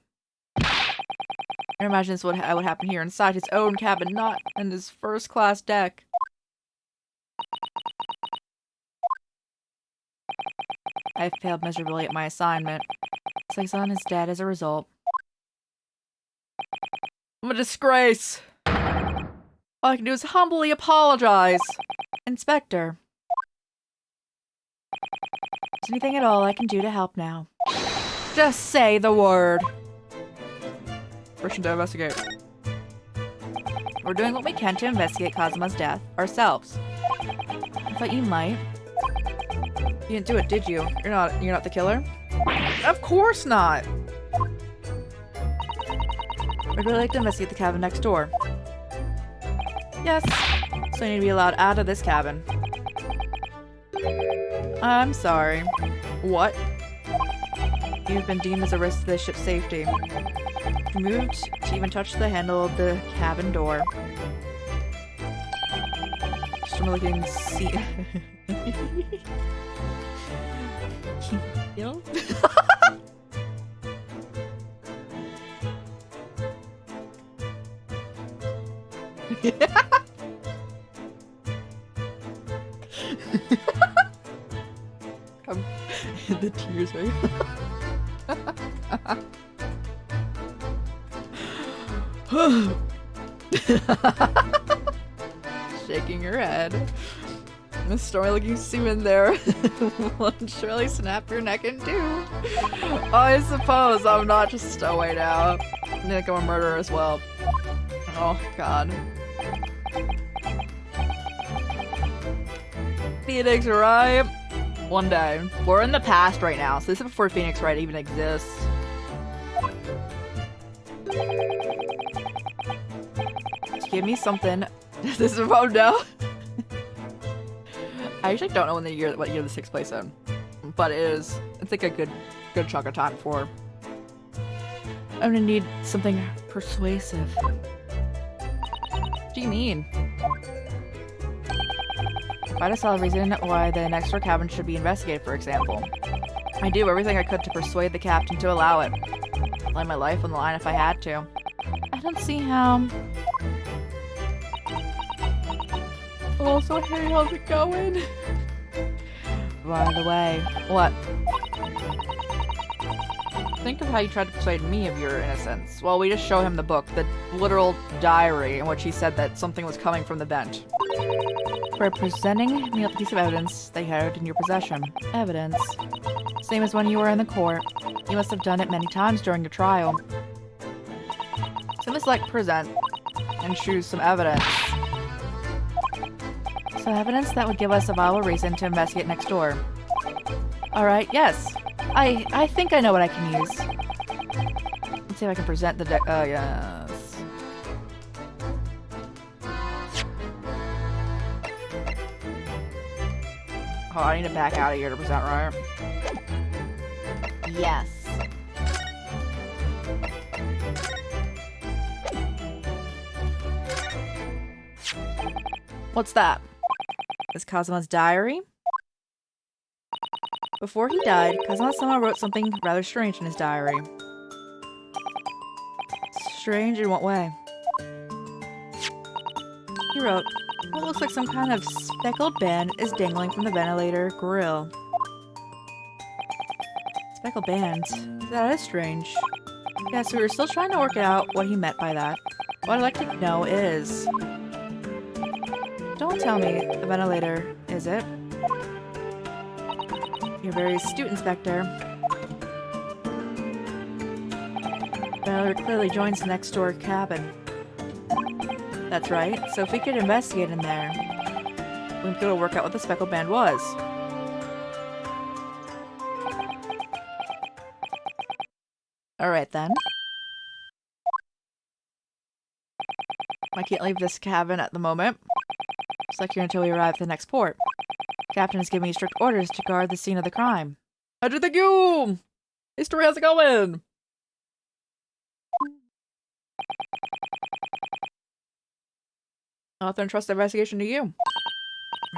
I imagine this would happen here inside his own cabin, not in his first-class deck. I failed miserably at my assignment. Sogi-san is dead as a result. I'm a disgrace! All I can do is humbly apologize! Inspector. Is there anything at all I can do to help now? Just say the word! Rushing to investigate. We're doing what we can to investigate Kazuma's death, ourselves. I thought you might. You didn't do it, did you? You're not the killer? Of course not! I'd really like to investigate the cabin next door. Yes, so I need to be allowed out of this cabin. I'm sorry. What? You've been deemed as a risk to the ship's safety. You moved to even touch the handle of the cabin door. Just from looking see. You know? The tears right. Shaking her head. Miss Story looking Seaman there. Won't surely snap your neck in two. I suppose I'm not just a stowaway now. I'm gonna go a murderer as well. Oh god. Phoenix, right? One day. We're in the past right now, so this is before Phoenix Wright even exists. Give me something. This is oh no. I actually don't know what year this takes place in, but it's like a good chunk of time for. I'm gonna need something persuasive. What do you mean? If I just saw a reason why the next door cabin should be investigated, for example. I'd do everything I could to persuade the captain to allow it. Lay my life on the line if I had to. I don't see how. Oh, so Harry, how's it going? By the way, what? Think of how you tried to persuade me of your innocence. Well, we just show him the book, the literal diary in which he said that something was coming from the vent. For presenting me with a piece of evidence they had in your possession. Evidence. Same as when you were in the court. You must have done it many times during your trial. So let's like present and choose some evidence. So evidence that would give us a viable reason to investigate next door. Alright, yes. I think I know what I can use. Let's see if I can present the deck. Yes. Oh, I need to back out of here to present, right? Yes. What's that? Is Kazuma's diary? Before he died, Kazuma-sama wrote something rather strange in his diary. Strange in what way? He wrote, what looks like some kind of speckled band is dangling from the ventilator grill. Speckled bands? That is strange. Yeah, so we were still trying to work out what he meant by that. What I'd like to know is... Don't tell me the ventilator, is it? You're very astute, Inspector. Ventilator clearly joins the next door cabin. That's right, so if we could investigate in there, we'd be able to work out what the speckled band was. Alright then. I can't leave this cabin at the moment. Stuck here until we arrive at the next port. Captain has given me strict orders to guard the scene of the crime. How'd you think you? Hey, Story, how's it going? I'll have to entrust the investigation to you.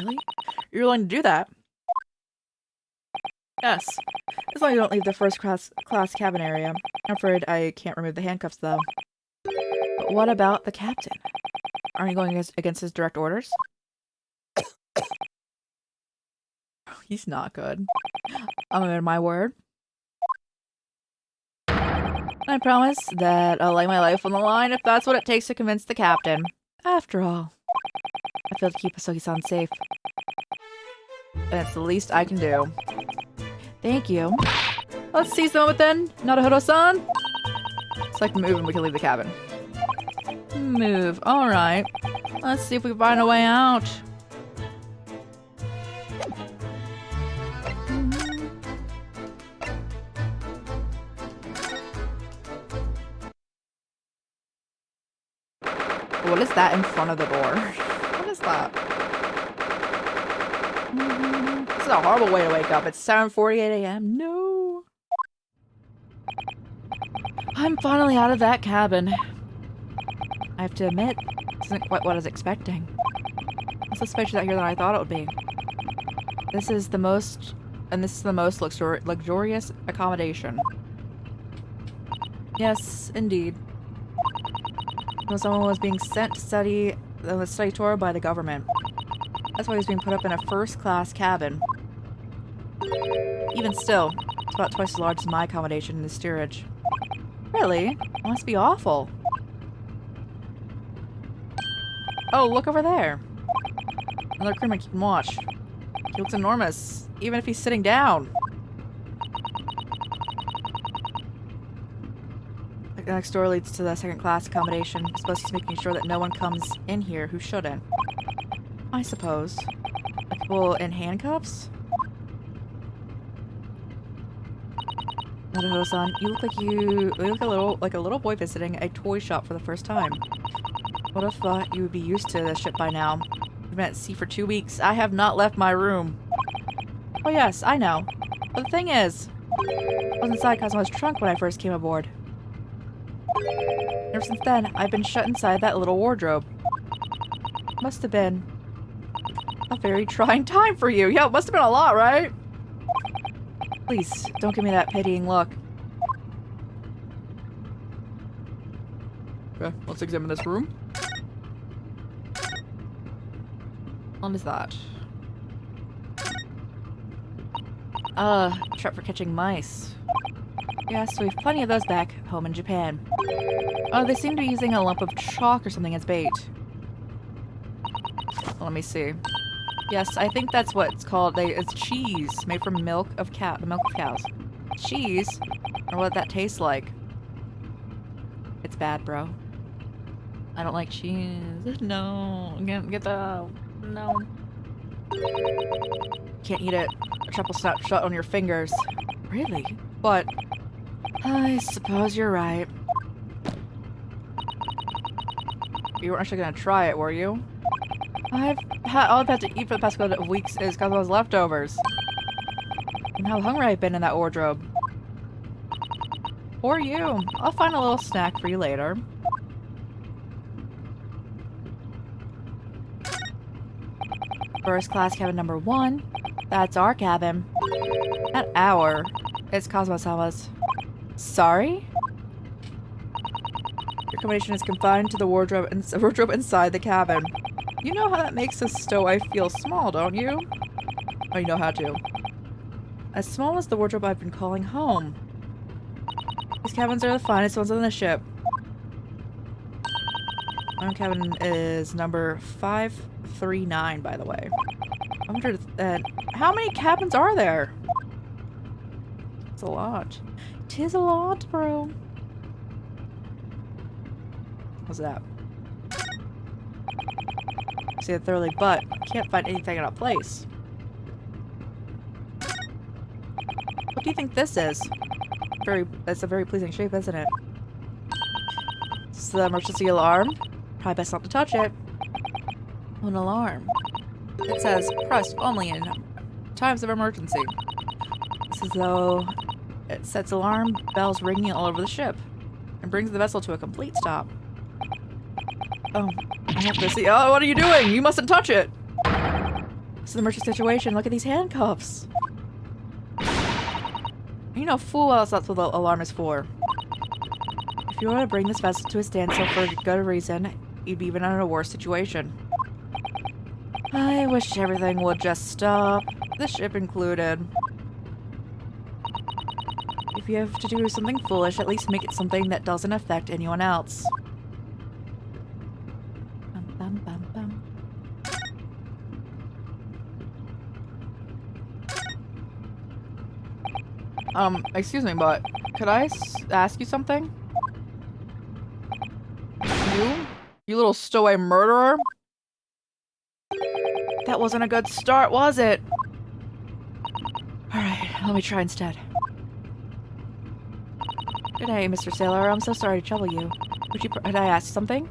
Really? You're willing to do that? Yes. As long as you don't leave the first class cabin area. I'm afraid I can't remove the handcuffs, though. But what about the captain? Aren't you going against his direct orders? He's not good. I'm in my word. I promise that I'll lay my life on the line if that's what it takes to convince the captain. After all, I feel to keep Asogi-san safe. And it's the least I can do. Thank you. Let's seize the moment then, Naruhodo-san. It's like move and we can leave the cabin. Move. Alright. Let's see if we can find a way out. What is that in front of the door? What is that? This is a horrible way to wake up. It's 7:48 a.m. No. I'm finally out of that cabin. I have to admit, this isn't quite what I was expecting. It's suspicious out here than I thought it would be. This is the most luxurious accommodation. Yes, indeed. When someone was being sent to study the study tour by the government. That's why he was being put up in a first-class cabin. Even still, it's about twice as large as my accommodation in the steerage. Really? It must be awful. Oh, look over there. Another crewman keeping watch. He looks enormous, even if he's sitting down. The next door leads to the second class accommodation. I suppose he's making sure that no one comes in here who shouldn't. I suppose. Like people in handcuffs? Nadahodo-san, you look like a little boy visiting a toy shop for the first time. Would have thought you would be used to this ship by now. You've been at sea for 2 weeks. I have not left my room. Oh yes, I know. But the thing is, I was inside Cosmo's trunk when I first came aboard. Ever since then, I've been shut inside that little wardrobe. Must have been a very trying time for you. Yeah, it must have been a lot, right? Please, don't give me that pitying look. Okay, let's examine this room. What is that? Trap for catching mice. Yes, we have plenty of those back home in Japan. Oh, they seem to be using a lump of chalk or something as bait. Let me see. Yes, I think that's what it's called. It's cheese made from the milk of cows. Cheese? Or what that tastes like. It's bad, bro. I don't like cheese. No. Get the... No. Can't eat it. A trap will snap shut on your fingers. Really? But... I suppose you're right. You weren't actually gonna try it, were you? All I've had to eat for the past couple of weeks is Cosmo's leftovers. And how hungry I've been in that wardrobe. Or you. I'll find a little snack for you later. First class cabin number 1. That's our cabin. Not our. It's Cosmo-sama's. Sorry? Your accommodation is confined to the wardrobe inside the cabin. You know how that makes a stowaway feel small, don't you? Oh, you know how to. As small as the wardrobe I've been calling home. These cabins are the finest ones on the ship. My own cabin is number 539, by the way. I wonder how many cabins are there? It's a lot. 'Tis a lot, bro. What's that? See it thoroughly, but can't find anything in a place. What do you think this is? That's a very pleasing shape, isn't it? It's the emergency alarm. Probably best not to touch it. An alarm. It says pressed only in times of emergency. It's as though it sets alarm bells ringing all over the ship and brings the vessel to a complete stop. Oh, I have to see. Oh, what are you doing? You mustn't touch it. This is an emergency situation. Look at these handcuffs. You know full well that's what the alarm is for. If you were to bring this vessel to a standstill for a good reason, you'd be even in a worse situation. I wish everything would just stop. The ship included. If you have to do something foolish, at least make it something that doesn't affect anyone else. Bum, bum, bum, bum. Excuse me, but could I ask you something? You little stowaway murderer? That wasn't a good start, was it? Alright, let me try instead. Good day, Mr. Sailor. I'm so sorry to trouble you. Could I ask something?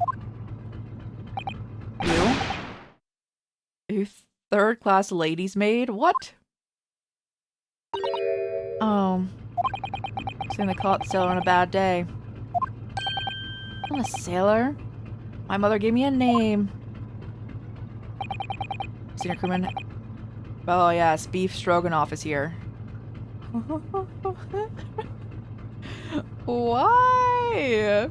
You third-class ladies' maid? What? Oh. It's gonna caught the sailor on a bad day. I'm a sailor. My mother gave me a name. Senior crewman. Oh yes, beef stroganoff is here. Why?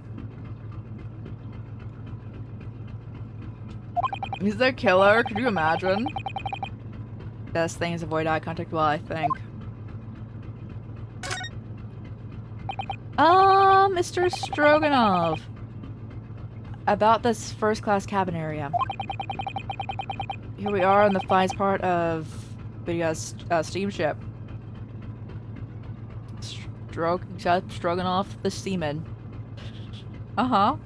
He's the killer. Could you imagine? Best thing is avoid eye contact while I think. Mr. Stroganoff. About this first-class cabin area. Here we are on the finest part of the steamship. Stroganoff the seaman. Uh-huh.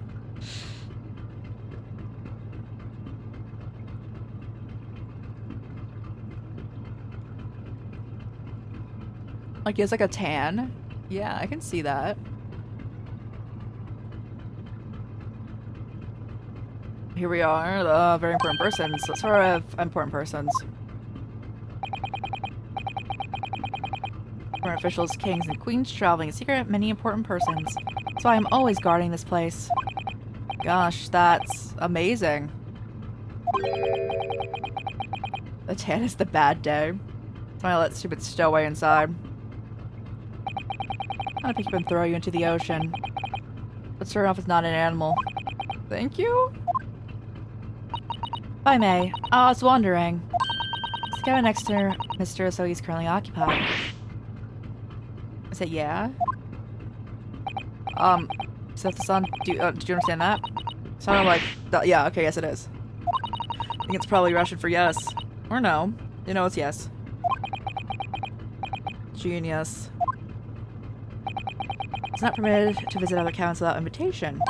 Like he has like a tan. Yeah, I can see that. Here we are, the very important persons. Sort of important persons. Foreign officials, kings, and queens traveling in secret, many important persons. That's why I'm always guarding this place. Gosh, that's amazing. The tan is the bad day. That's why I let stupid stowaway inside. I don't think you can throw you into the ocean. But starting off is not an animal. Thank you? If I may, I was wondering. This cabin next to Mr. Asogi's currently occupied. I said, yeah? Is that the sun? Do you understand that? Sounded like, yeah, okay, yes it is. I think it's probably Russian for yes. Or no. You know, it's yes. Genius. It's not permitted to visit other cabins without invitation.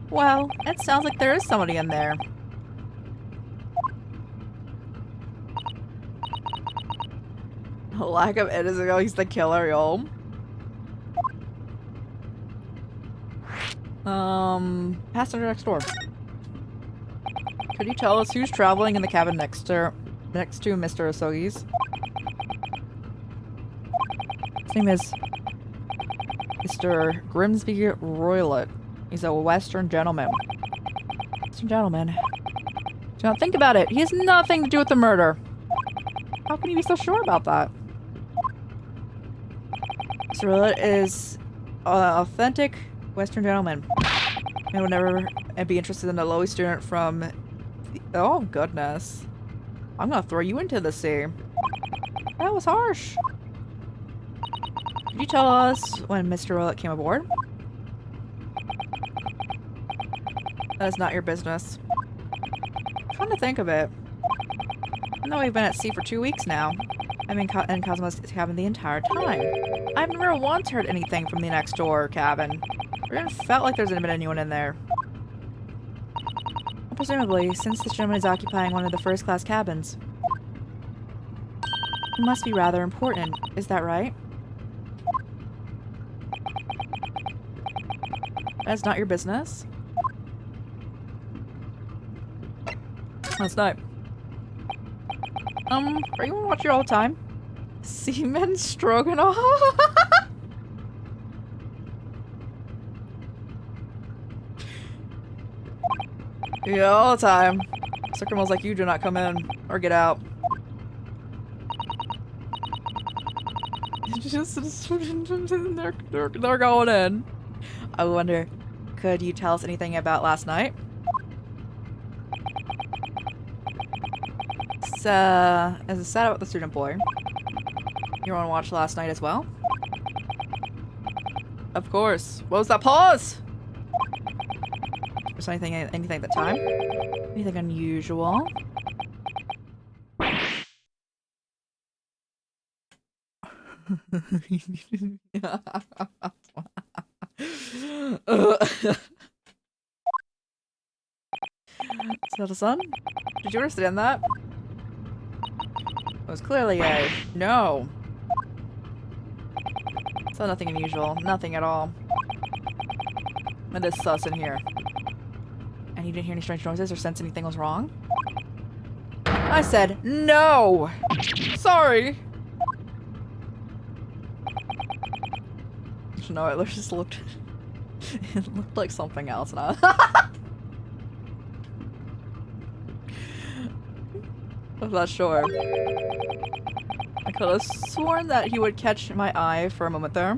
Well, it sounds like there is somebody in there. Lack of it is ago, he's the killer, yo. Passenger next door. Could you tell us who's traveling in the cabin next to Mr. Asogi's? His name is Mr. Grimsby Roylet. He's a Western gentleman. Western gentleman. Do not think about it. He has nothing to do with the murder. How can you be so sure about that? Mr. Roylet is an authentic Western gentleman. I would never be interested in a lowly student from... Oh, goodness. I'm gonna throw you into the sea. That was harsh. Could you tell us when Mr. Roylet came aboard? That is not your business. I'm trying to think of it. I know we've been at sea for 2 weeks now. I'm in Cosmo's cabin the entire time. I've never once heard anything from the next door cabin. It didn't felt like there's been anyone in there. Well, presumably, since this gentleman is occupying one of the first-class cabins, he must be rather important. Is that right? That's not your business. That's not. Are you gonna watch it all the time? Seaman Stroganoff? Yeah, all the time. Criminals like you do not come in or get out. They're going in. I wonder, could you tell us anything about last night? As I said about the student boy, you want to watch last night as well? Of course. What was that pause? Was anything at the time? Anything unusual? Is that a sun? Did you understand that? It was clearly a no. So nothing unusual. Nothing at all. And this sus in here. And you didn't hear any strange noises or sense anything was wrong? I said no! Sorry! No, it just looked... it looked like something else now. I'm not sure. I could have sworn that he would catch my eye for a moment there.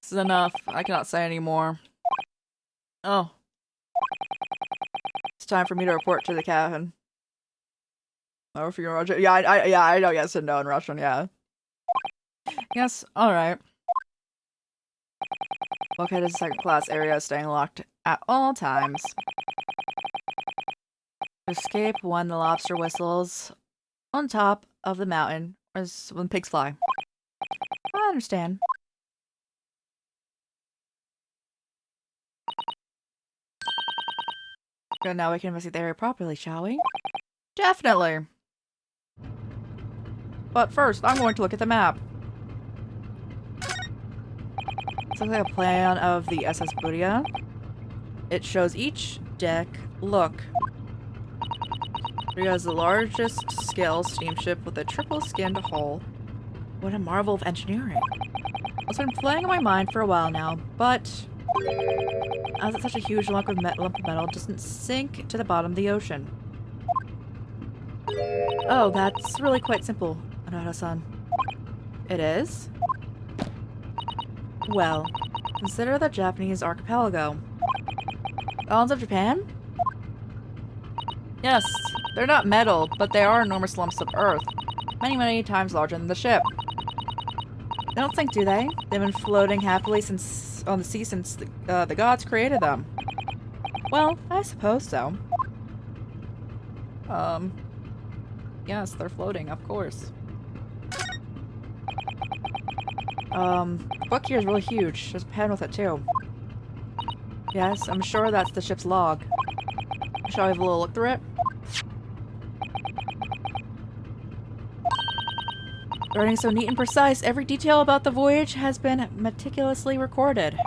This is enough. I cannot say any more. Oh. It's time for me to report to the cabin. Oh, if you're Russian. Yeah, I know yes and no in Russian, yeah. Yes, alright. Located in second class area, staying locked at all times. Escape when the lobster whistles on top of the mountain, or when pigs fly. I understand. Good, now we can investigate the area properly, shall we? Definitely. But first, I'm going to look at the map. This looks like a plan of the SS Budia. It shows each deck. Look. It has the largest scale steamship with a triple skinned hull. What a marvel of engineering. It's been playing in my mind for a while now, but as it's such a huge lump of metal, it doesn't sink to the bottom of the ocean. Oh, that's really quite simple, Anada-san. It is? Well, consider the Japanese archipelago. The islands of Japan? Yes, they're not metal, but they are enormous lumps of earth. Many, many times larger than the ship. They don't sink, do they? They've been floating happily on the sea since the gods created them. Well, I suppose so. Yes, they're floating, of course. The book here is really huge. There's a pen with it, too. Yes, I'm sure that's the ship's log. Shall I have a little look through it? Writing so neat and precise, every detail about the voyage has been meticulously recorded.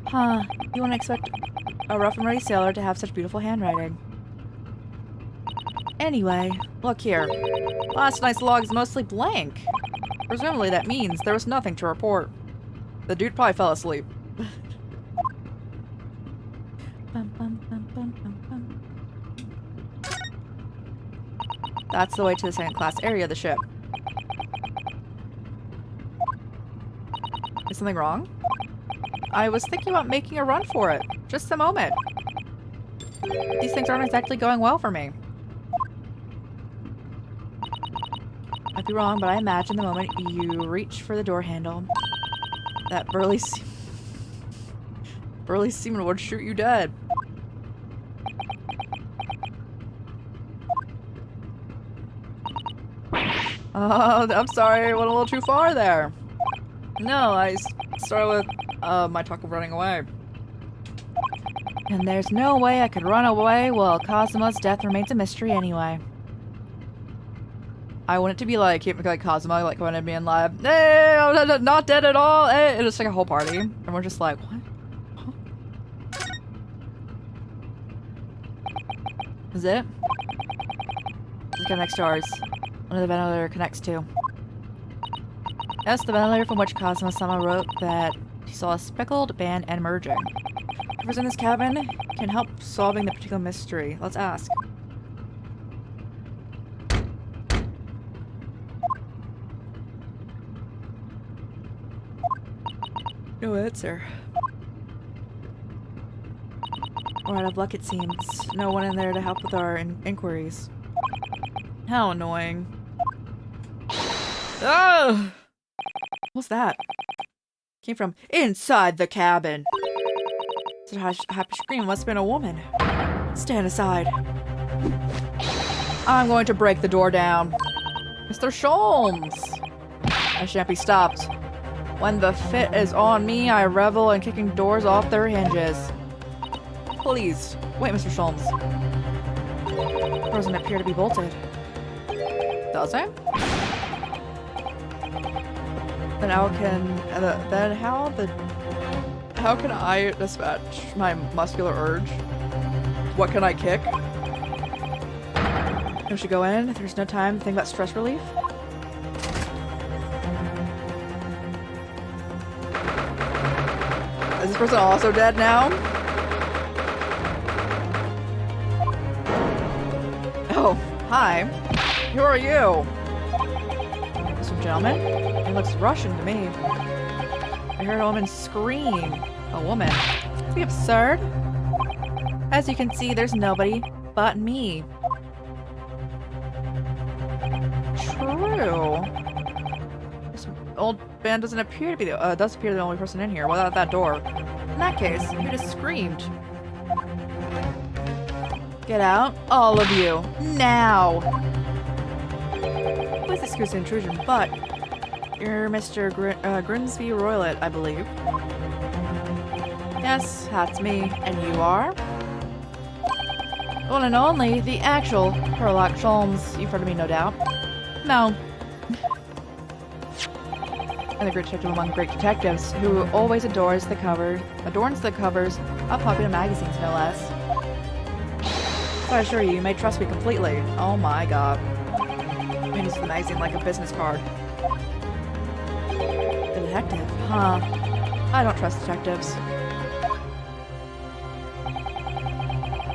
Huh, you wouldn't expect a rough and ready sailor to have such beautiful handwriting. Anyway, look here. Last night's log is mostly blank. Presumably that means there was nothing to report. The dude probably fell asleep. That's the way to the second class area of the ship. Is something wrong? I was thinking about making a run for it. Just a moment. These things aren't exactly going well for me. Might be wrong, but I imagine the moment you reach for the door handle, that burly seaman would shoot you dead. Oh, I'm sorry, I went a little too far there. No, I started with my talk of running away. And there's no way I could run away while Kazuma's death remains a mystery anyway. I want it to be like, Kazuma, like, when I'm being live, hey, I'm not dead at all, hey, and it's like a whole party. And we're just like, what? Huh? Is it? Let's go next to ours. One of the ventilator connects to. Yes, the ventilator from which Kazuma-sama wrote that he saw a speckled band emerging. Whoever's in this cabin can help solving the particular mystery. Let's ask. No answer. We're out of luck, it seems. No one in there to help with our inquiries. How annoying. Oh! What's that? Came from inside the cabin. Such a happy scream must have been a woman. Stand aside. I'm going to break the door down. Mr. Sholmes! I shan't be stopped. When the fit is on me, I revel in kicking doors off their hinges. Please, wait, Mr. Sholmes. Doesn't appear to be bolted. Does it? Then how can I dispatch my muscular urge? What can I kick? We should go in. There's no time to think about stress relief. Is this person also dead now? Oh, hi. Who are you? Some gentleman? He looks Russian to me. I heard a woman scream. A woman? Be absurd. As you can see, there's nobody but me. true. This old man doesn't appear to be does appear the only person in here without that door. In that case, you just screamed. Get out, all of you, now! Please excuse the intrusion, but you're Mr. Grimsby Roylet, I believe. Yes, that's me. And you are? One and only, the actual Sherlock Holmes. You've heard of me, no doubt. No. And the great detective among great detectives, who always adorns the covers of popular magazines, no less. So I assure you, you may trust me completely. Oh my god. I mean, it's the magazine like a business card. A detective, huh? I don't trust detectives.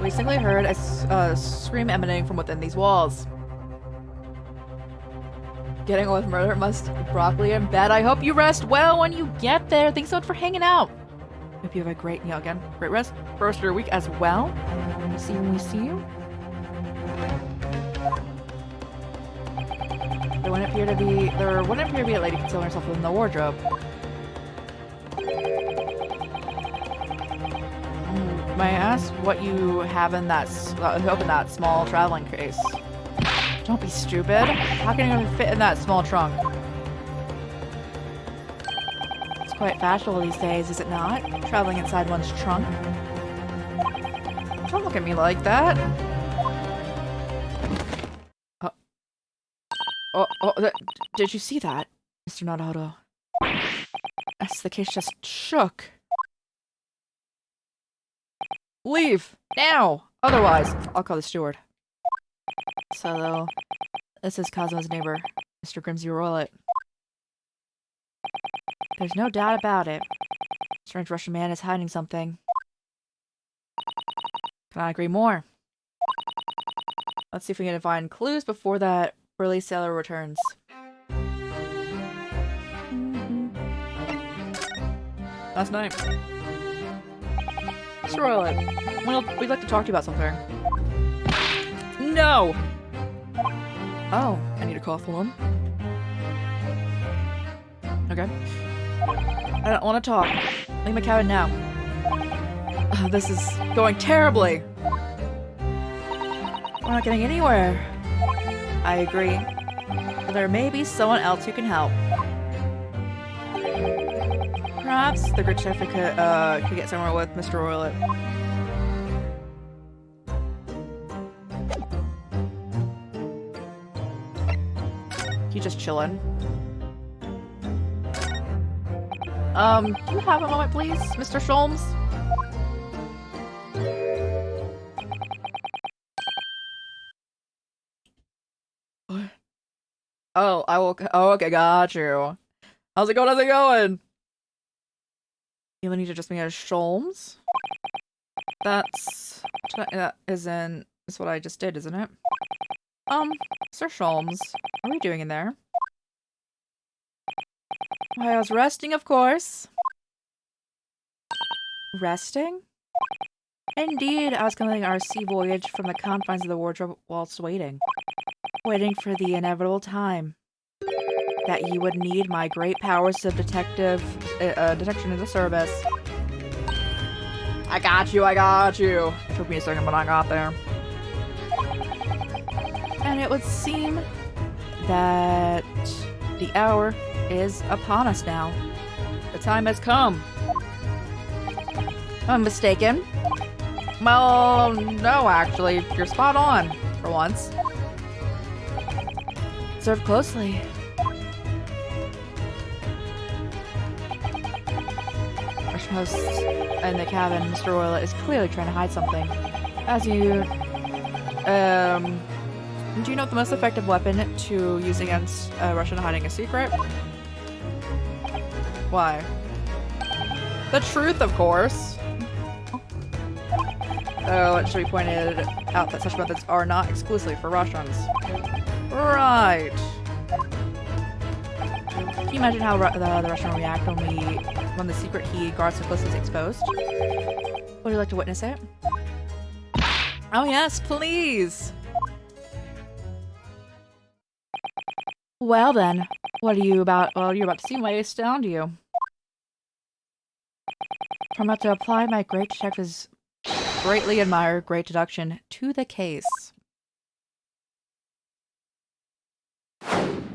We simply heard a scream emanating from within these walls. Getting away with murder must broccoli in bed. I hope you rest well when you get there. Thanks so much for hanging out. Hope you have a great, great rest for your week as well. We'll see you when we see you. There wouldn't appear to be a lady concealing herself within the wardrobe. May I ask what you have in that small traveling case? Don't be stupid. How can it even fit in that small trunk? It's quite fashionable these days, is it not? Traveling inside one's trunk. Don't look at me like that. Did you see that, Mr. Naruto? Yes, the case just shook. Leave! Now! Otherwise, I'll call the steward. So, this is Cosmo's neighbor, Mr. Grimsby Roylet. There's no doubt about it. Strange Russian man is hiding something. Cannot agree more. Let's see if we can find clues before that burly sailor returns. Last night. Mr. Roylet, well, we'd like to talk to you about something. No! Oh, I need a cough one. Okay. I don't want to talk. Leave my cabin now. This is going terribly. We're not getting anywhere. I agree. But there may be someone else who can help. Perhaps the great chef could get somewhere with Mr. Roylet. He's just chilling. Do you have a moment, please, Mr. Sholmes? Oh, I will. Oh, okay, got you. How's it going? How's it going? You need to just me as Sholmes. That is what I just did, isn't it? Sir Sholmes, what are you doing in there? Why, I was resting, of course. Resting? Indeed, I was completing our sea voyage from the confines of the wardrobe whilst waiting. Waiting for the inevitable time that you would need my great powers of detection in the service. I got you, I got you. It took me a second, but I got there. And it would seem that the hour is upon us now. The time has come. I'm mistaken. Well, no, actually, you're spot on, for once. Observe closely. Our host in the cabin, Mr. Roylet, is clearly trying to hide something. As you, do you know the most effective weapon to use against a Russian hiding a secret? Why? The truth, of course. Oh, it should be pointed out that such methods are not exclusively for Russians. Right. Can you imagine how the Russian will react when the secret he guards so closely is exposed? Would you like to witness it? Oh yes, please! Well then, what are you about? Well, you're about to see my astound you. I'm about to apply my great detective's greatly admired great deduction to the case. Could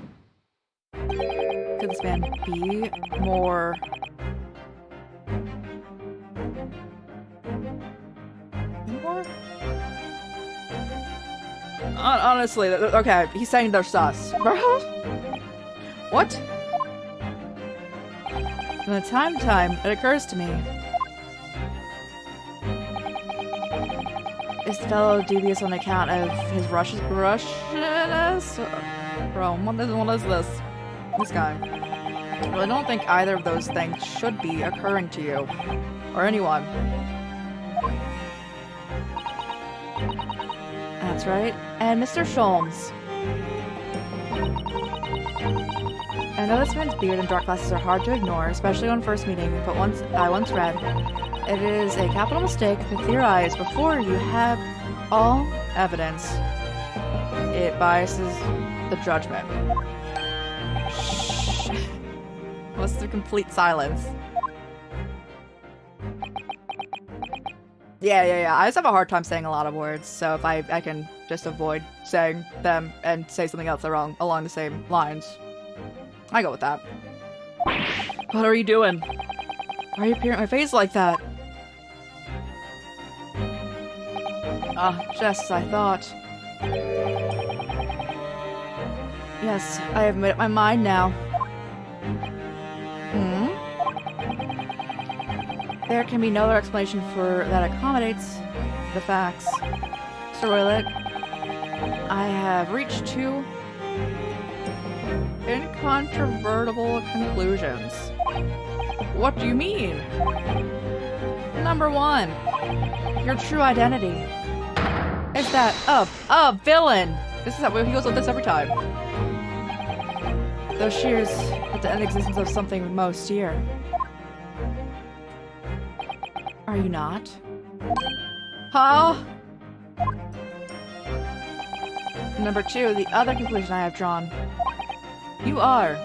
this man be more... Honestly, okay, he's saying they're sus. What? From the time to time, it occurs to me. Is the fellow dubious on account of his Russianness? Bro, what is this? This guy. Well, I don't think either of those things should be occurring to you. Or anyone. That's right. And Mr. Sholmes. I know this man's beard and dark glasses are hard to ignore, especially on first meeting, but I once read, it is a capital mistake to theorize before you have all evidence. It biases the judgment. Shh. What's the complete silence? Yeah. I just have a hard time saying a lot of words, so if I can just avoid saying them and say something else along the same lines, I go with that. What are you doing? Why are you peering at my face like that? Just as I thought. Yes, I have made up my mind now. There can be no other explanation for that accommodates the facts. Mr. Roylett, I have reached two incontrovertible conclusions. What do you mean? Number one, your true identity is that of a villain. This is how he goes with this every time. Those shears at the end existence of something most dear. Are you not? Huh? Number two, the other conclusion I have drawn. You are,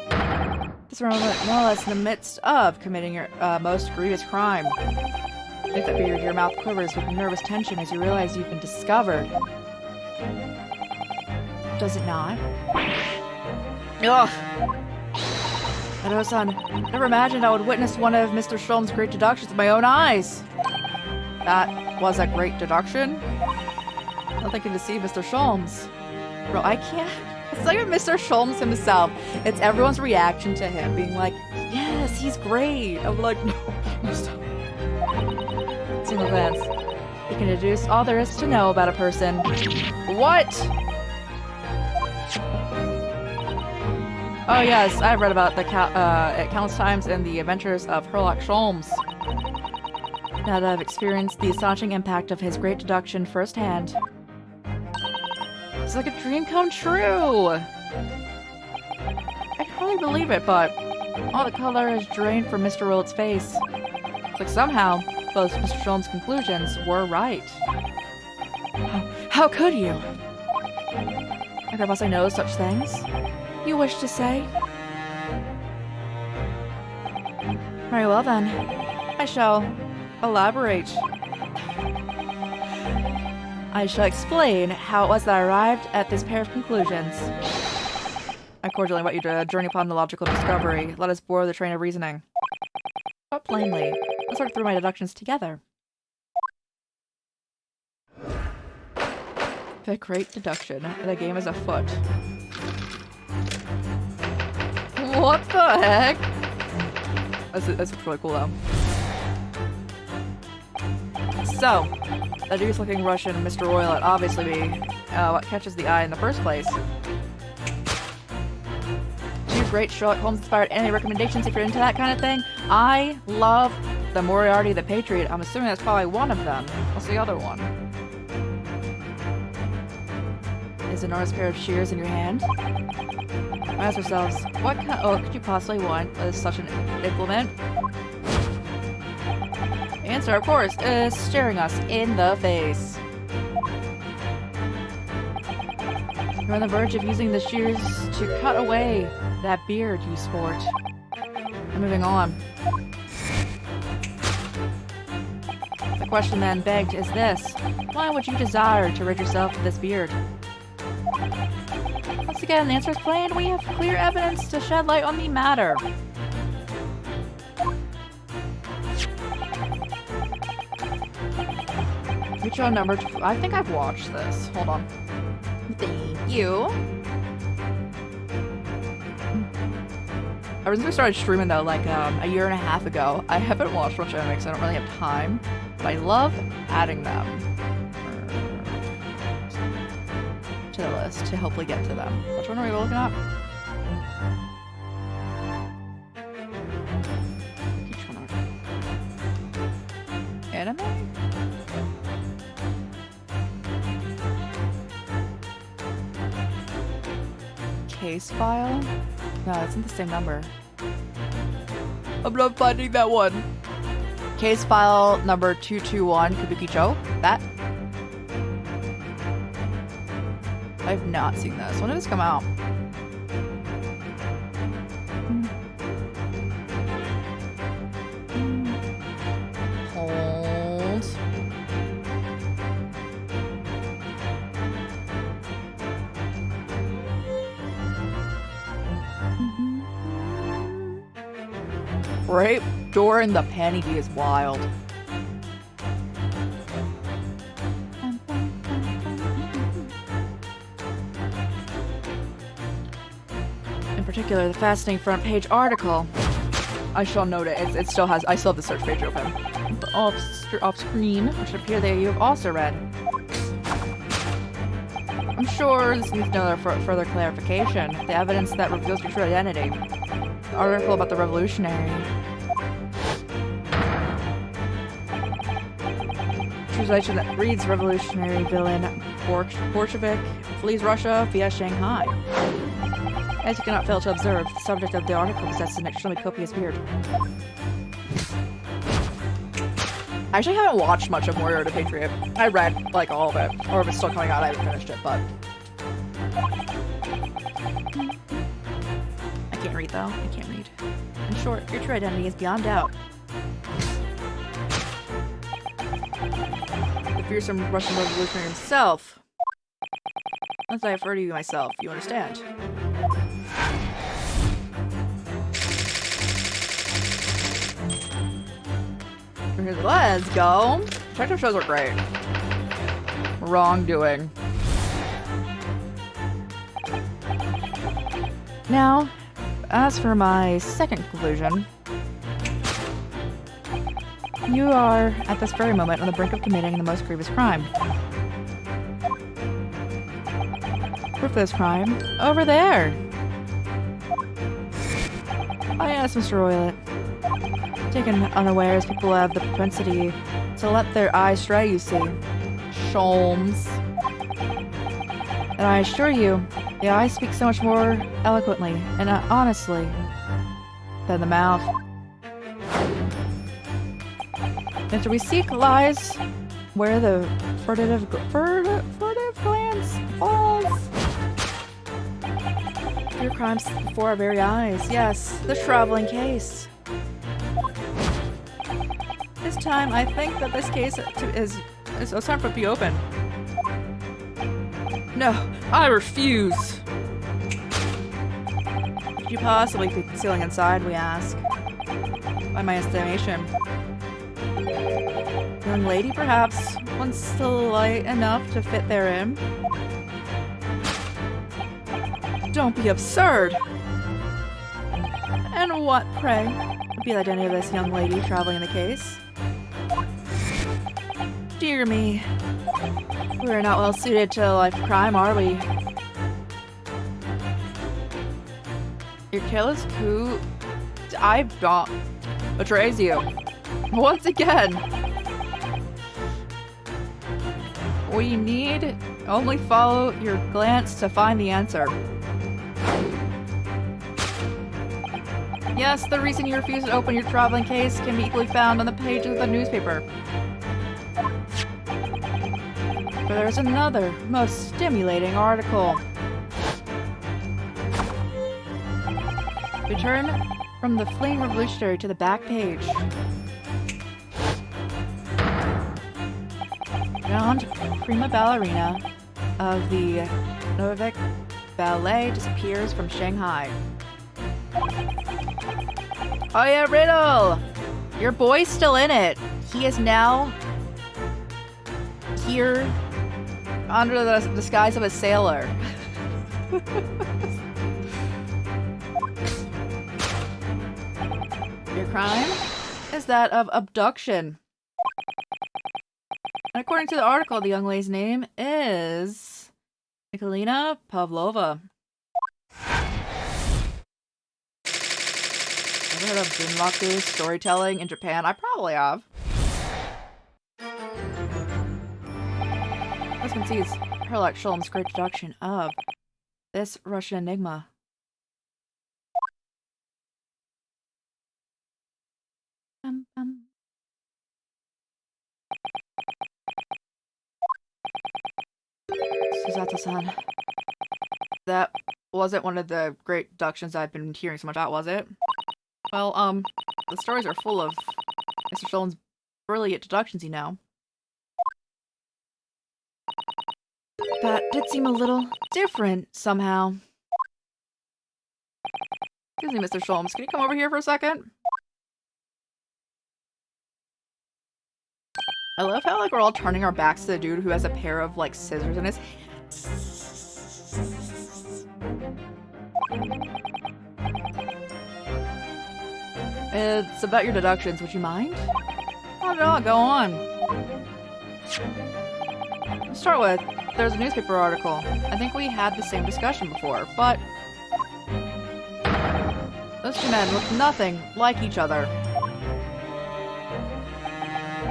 this moment, more or less in the midst of committing your most grievous crime. If that beard, your mouth quivers with nervous tension as you realize you've been discovered. Does it not? Ugh! Edo-san, never imagined I would witness one of Mr. Sholmes' great deductions with my own eyes. That was a great deduction? Nothing can deceive Mr. Sholmes. Bro, I can't... It's not even Mr. Sholmes himself. It's everyone's reaction to him being like, yes, he's great. I'm like, no, stop. Single glance. You can deduce all there is to know about a person. What? Oh yes, I've read about it countless times in the adventures of Sherlock Sholmes. Now that I've experienced the astonishing impact of his great deduction firsthand. It's like a dream come true! I can hardly believe it, but all the color has drained from Mr. Roylett's face. It's like somehow, both Mr. Sholmes' conclusions were right. How could you? I could possibly know such things. You wish to say? Very well then. I shall elaborate. I shall explain how it was that I arrived at this pair of conclusions. I cordially invite you to journey upon the logical discovery. Let us bore the train of reasoning. But plainly, let's work through my deductions together. The great deduction. The game is afoot. What the heck? This looks really cool though. So, the dude's looking Russian, Mr. Roylett, obviously be what catches the eye in the first place. Two great Sherlock Holmes inspired anime recommendations if you're into that kind of thing. I love the Moriarty the Patriot. I'm assuming that's probably one of them. What's the other one? Is an enormous pair of shears in your hand? Ask ourselves, what could you possibly want with such an implement? The answer, of course, is staring us in the face. You're on the verge of using the shears to cut away that beard, you sport. I'm moving on. The question then begged is this: why would you desire to rid yourself of this beard? Once again, the answer is plain. We have clear evidence to shed light on the matter. Feature number 2. I think I've watched this. Hold on. Thank you. Ever since we started streaming though, like a year and a half ago, I haven't watched much anime because I don't really have time. But I love adding them to the list to hopefully get to them. Which one are we looking at? Which one are we? Anime? Case file? No, it's not the same number. I'm not finding that one. Case file number 221, Kabukicho. That? I've not seen this. When did this come out? Hold. Right? Door in the Penny is wild. In particular, the fascinating front page article. I shall note it. It still has. I still have the search page open. But off screen, which should appear that you have also read. I'm sure this needs no further clarification. The evidence that reveals your true identity. The article about the revolutionary. Translation that reads: revolutionary villain Bolshevik flees Russia via Shanghai. As you cannot fail to observe, the subject of the article possesses an extremely copious beard. I actually haven't watched much of Warrior the Patriot. I read, like, all of it. Or if it's still coming out, I haven't finished it, but... I can't read, though. I can't read. In short, your true identity is beyond doubt. The fearsome Russian revolutionary himself. As I refer to you myself, you understand? Let's go. Detective shows are great. Wrongdoing. Now, as for my second conclusion, you are, at this very moment, on the brink of committing the most grievous crime. Proof of this crime, over there! Oh yes, Mr. Roylett. Taken unawares, people have the propensity to let their eyes stray, you see. Sholmes. And I assure you, the eyes speak so much more eloquently and honestly than the mouth. After we seek lies where the furtive glance falls. Your crimes before our very eyes. Yes, the traveling case. This time, I think that this case is time for it to be open. No, I refuse. What could you possibly be concealing inside, we ask? By my estimation. Young lady, perhaps, once slight enough to fit therein. Don't be absurd! And what, pray, would be the identity of this young lady traveling in the case? Dear me. We are not well suited to a life of crime, are we? Your careless coup... I've got... betrays you. Once again! We need only follow your glance to find the answer. Yes, the reason you refuse to open your traveling case can be equally found on the page of the newspaper. But there's another, most stimulating article. Return from the fleeing revolutionary to the back page. Renowned prima ballerina of the Nordic Ballet disappears from Shanghai. Oh yeah, Riddle! Your boy's still in it. He is now here under the disguise of a sailor. Your crime is that of abduction. And according to the article, the young lady's name is Nikolina Pavlova. Ever heard of Bunraku storytelling in Japan? I probably have. This concedes Herlock Sholm's great deduction of this Russian enigma. Suzato-san. That wasn't one of the great deductions I've been hearing so much about, was it? Well, the stories are full of Mr. Sholm's brilliant deductions, you know. That did seem a little different, somehow. Excuse me, Mr. Sholmes, can you come over here for a second? I love how, like, we're all turning our backs to the dude who has a pair of, like, scissors in his hands. It's about your deductions, would you mind? Not at all, go on. To start with, there's a newspaper article. I think we had the same discussion before, but those two men look nothing like each other.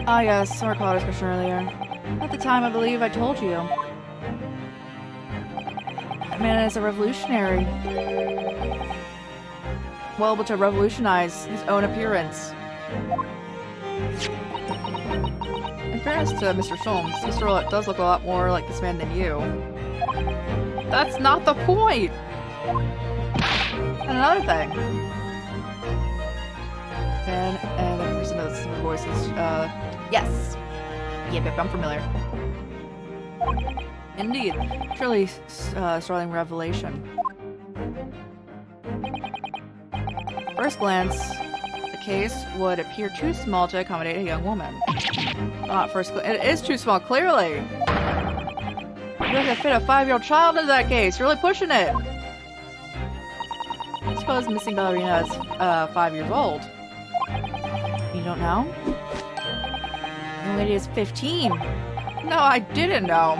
Ah yes, I recall our discussion earlier. At the time, I believe I told you. That man is a revolutionary. Well able to revolutionize his own appearance. In fairness to Mr. Sholmes, Mr. Roulette does look a lot more like this man than you. That's not the point! And another thing. And the person of the voices, yes! Yep, I'm familiar. Indeed. Truly startling revelation. First glance, the case would appear too small to accommodate a young woman. Not first it is too small, clearly! You're gonna fit a 5-year-old child into that case, you're really pushing it! I suppose missing ballerina is 5 years old. You don't know? The lady is 15! No, I didn't know!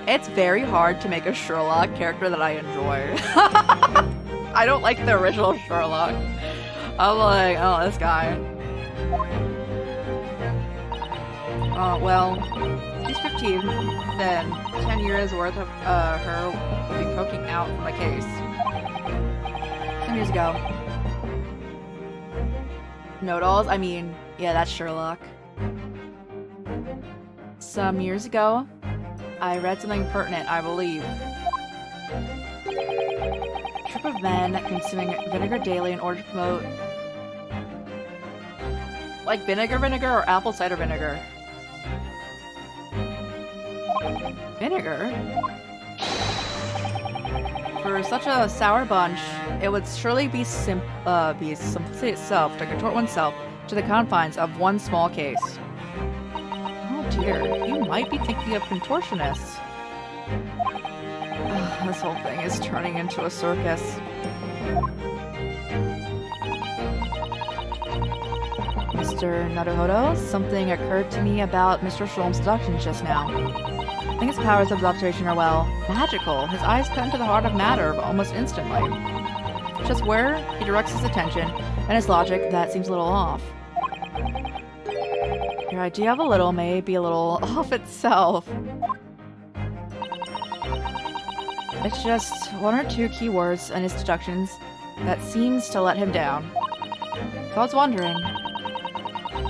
It's very hard to make a Sherlock character that I enjoy. I don't like the original Sherlock. I'm like, oh, this guy. Well, she's 15, then 10 years worth of her will be poking out from the case. 10 years ago. Know-it-alls? I mean, yeah, that's Sherlock. Some years ago, I read something pertinent, I believe. A troop of men consuming vinegar daily in order to promote... like vinegar or apple cider vinegar? Vinegar? For such a sour bunch, it would surely be simplicity itself to contort oneself to the confines of one small case. Oh dear, you might be thinking of contortionists. This whole thing is turning into a circus. Mr. Naruhodo, something occurred to me about Mr. Sholmes' deductions just now. I think his powers of observation are, well, magical. His eyes cut into the heart of matter almost instantly. Just where he directs his attention and his logic, that seems a little off. Your idea of a little may be a little off itself. It's just one or two key words in his deductions that seems to let him down. So I was wondering,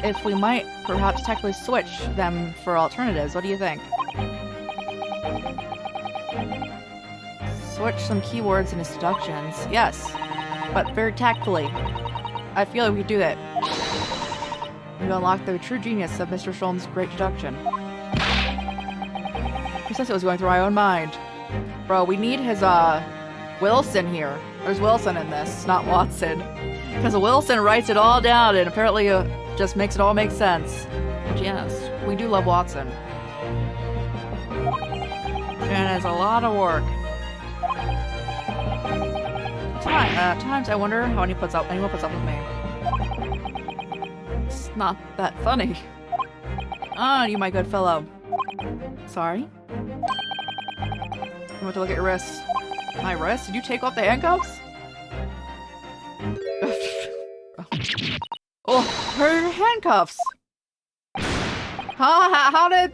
if we might perhaps technically switch them for alternatives. What do you think? Switch some keywords in his deductions. Yes, but very tactfully. I feel like we could do that. We've unlocked the true genius of Mr. Sholm's great deduction. Precisely what was going through my own mind. Bro, we need his, Wilson here. There's Wilson in this, not Watson. Because Wilson writes it all down and apparently just makes it all make sense. But yes, we do love Watson. And it's a lot of work. Times I wonder how anyone puts up with me. It's not that funny. Ah, you my good fellow. Sorry? I want to look at your wrists. My wrists? Did you take off the handcuffs? Oh, her handcuffs! How did...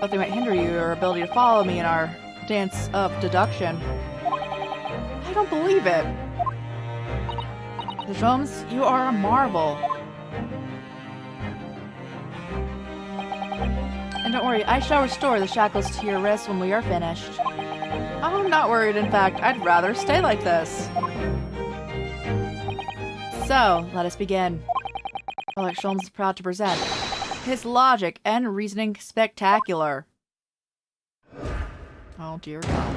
But they might hinder your ability to follow me in our dance of deduction. I don't believe it. The Sholmes, you are a marvel. And don't worry, I shall restore the shackles to your wrists when we are finished. I'm not worried, in fact, I'd rather stay like this. So, let us begin. Alex Sholmes is proud to present his logic and reasoning spectacular. Oh dear God.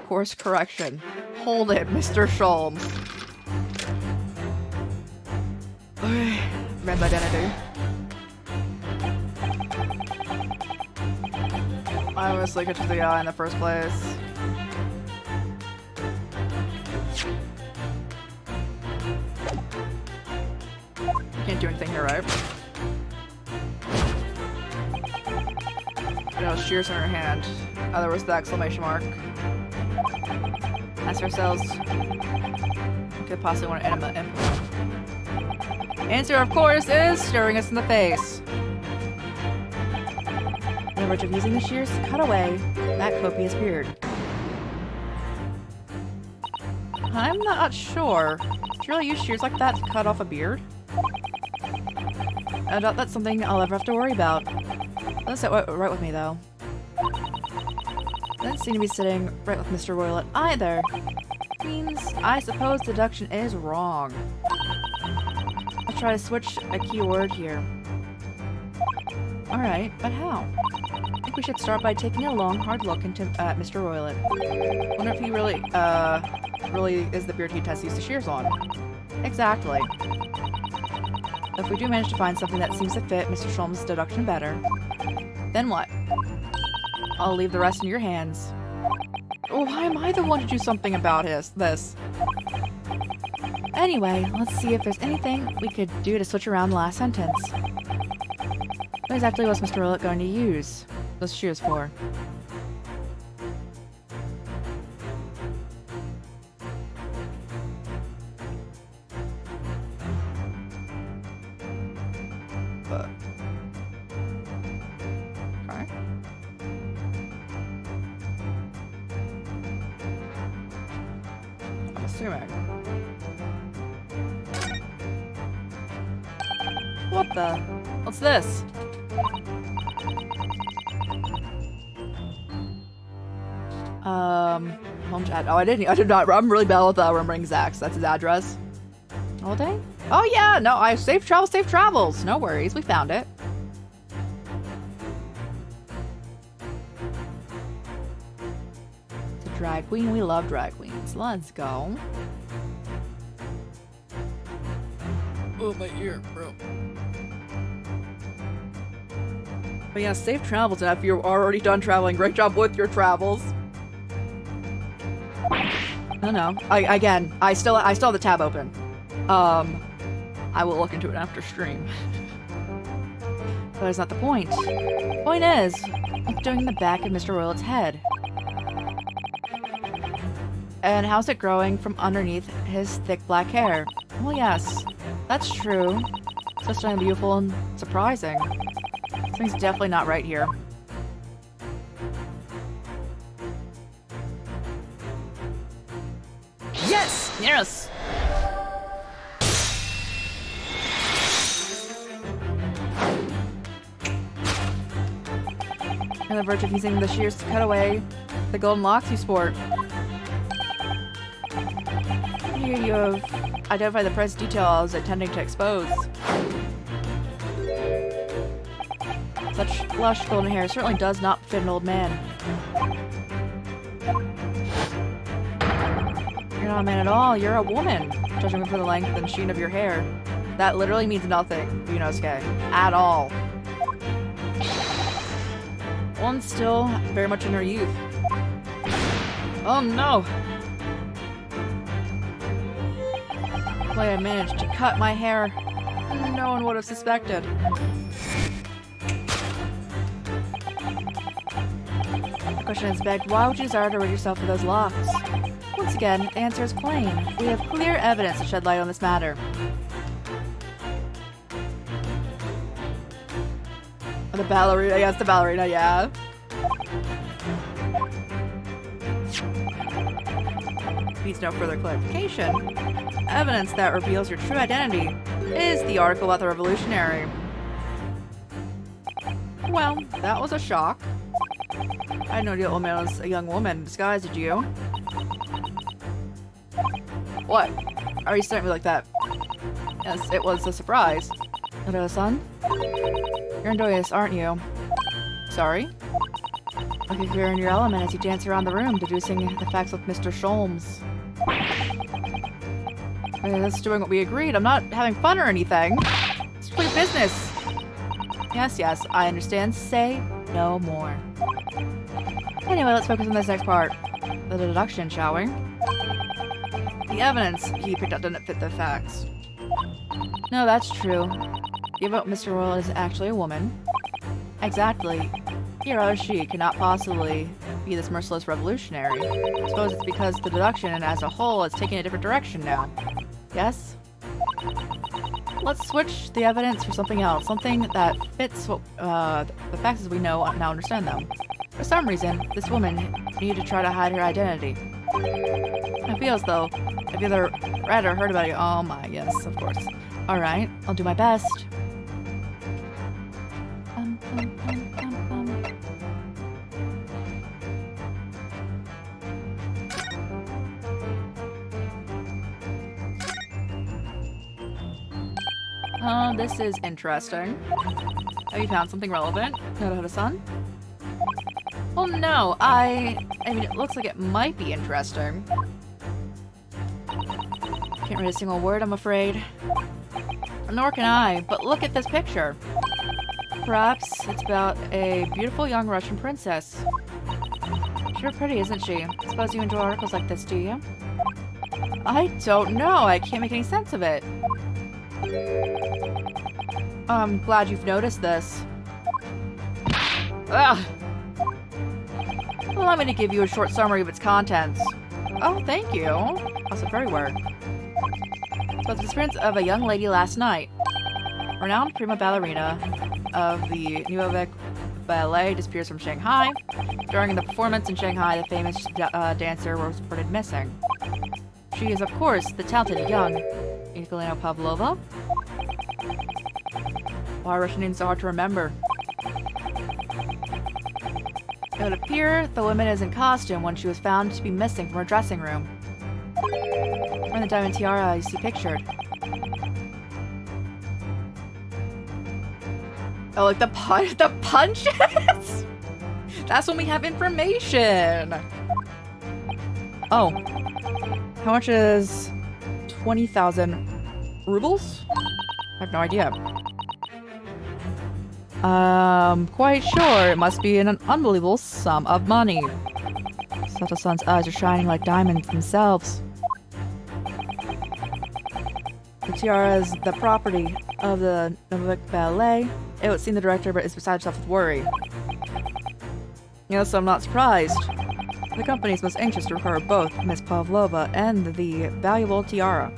Course correction. Hold it, Mr. Sholmes. Red identity. I was looking to the eye in the first place. Can't do anything here, right? No, shears in her hand. Oh, there was the exclamation mark. Ask ourselves, we could possibly want to implement. Answer, of course, is staring us in the face. In the verge of using the shears to cut away that copious beard. I'm not sure. Did you really use shears like that to cut off a beard? I doubt that's something I'll ever have to worry about. Doesn't sit right with me, though. Doesn't seem to be sitting right with Mr. Roylet either. Means I suppose deduction is wrong. I'll try to switch a keyword here. Alright, but how? I think we should start by taking a long, hard look into Mr. Roylet. Wonder if he really is the beard he tests the shears on. Exactly. If we do manage to find something that seems to fit Mr. Sholmes' deduction better, then what? I'll leave the rest in your hands. Oh, why am I the one to do something about this? Anyway, let's see if there's anything we could do to switch around the last sentence. What exactly was Mr. Roylet going to use those shears for? What the? What's this? Home chat. Oh, I did not. I'm really bad with remembering Zach's. That's his address. All day? Oh yeah, no, safe travels. No worries, we found it. It's a drag queen. We love drag queens. Let's go. Oh, my ear, bro. But yeah, safe travels, and if you're already done traveling, great job with your travels. I don't know. I still have the tab open. I will look into it after stream. But that's not the point. Point is, what's doing in the back of Mr. Roylet's head? And how's it growing from underneath his thick black hair? Well, yes, that's true. It's just something beautiful and surprising. Something's definitely not right here. Yes! Yes! on the verge of using the shears to cut away the golden locks you sport. Here you have identified the precise details intending to expose. Such lush golden hair certainly does not fit an old man. You're not a man at all, you're a woman, judging from the length and sheen of your hair. That literally means nothing, Yunosuke. At all. One's still very much in her youth. Oh no! The way I managed to cut my hair, no one would have suspected. The question is begged, why would you desire to rid yourself of those locks? Once again, the answer is plain. We have clear evidence to shed light on this matter. The ballerina, yes, the ballerina, yeah. Needs no further clarification. Evidence that reveals your true identity is the article about the revolutionary. Well, that was a shock. I didn't know the old man was a young woman in disguise, did you? What? Are you staring at me like that? Yes, it was a surprise. Hello-san? You're enjoying this, aren't you? Sorry? Look like you're in your element as you dance around the room, deducing the facts with Mr. Sholmes. That's doing what we agreed. I'm not having fun or anything. It's clear business. Yes, yes, I understand. Say no more. Anyway, let's focus on this next part. The deduction, shall we? The evidence he picked up didn't fit the facts. No, that's true. Given what Mr. Royal is actually a woman. Exactly. Hero, she cannot possibly be this merciless revolutionary. I suppose it's because the deduction as a whole is taking a different direction now. Yes? Let's switch the evidence for something else. Something that fits what, the facts as we know now understand them. For some reason, this woman needed to try to hide her identity. I feel as though I've either read or heard about it. Oh my, yes, of course. Alright, I'll do my best. This is interesting. Have you found something relevant, Naruto-san? Oh no, I mean, it looks like it might be interesting. Can't read a single word, I'm afraid. Nor can I, but look at this picture. Perhaps it's about a beautiful young Russian princess. Sure pretty, isn't she? Suppose you enjoy articles like this, do you? I don't know, I can't make any sense of it. I'm glad you've noticed this. Ugh. Allow me to give you a short summary of its contents. Oh, thank you. Also very word. About the disappearance of a young lady last night. Renowned prima ballerina of the Nuovic Ballet disappears from Shanghai. During the performance in Shanghai, the famous dancer was reported missing. She is, of course, the talented young Nikolina Pavlova. Why are Russian names so hard to remember? It would appear the woman is in costume when she was found to be missing from her dressing room. Wearing the diamond tiara you see pictured. Oh, like the punches? That's when we have information! Oh. How much is 20,000 rubles? I have no idea. Quite sure it must be an unbelievable sum of money. Sato-san's eyes are shining like diamonds themselves. The tiara is the property of the Novick Ballet. It would seem the director but is beside herself with worry. Yes, I'm not surprised. The company is most anxious to recover both Miss Pavlova and the valuable tiara.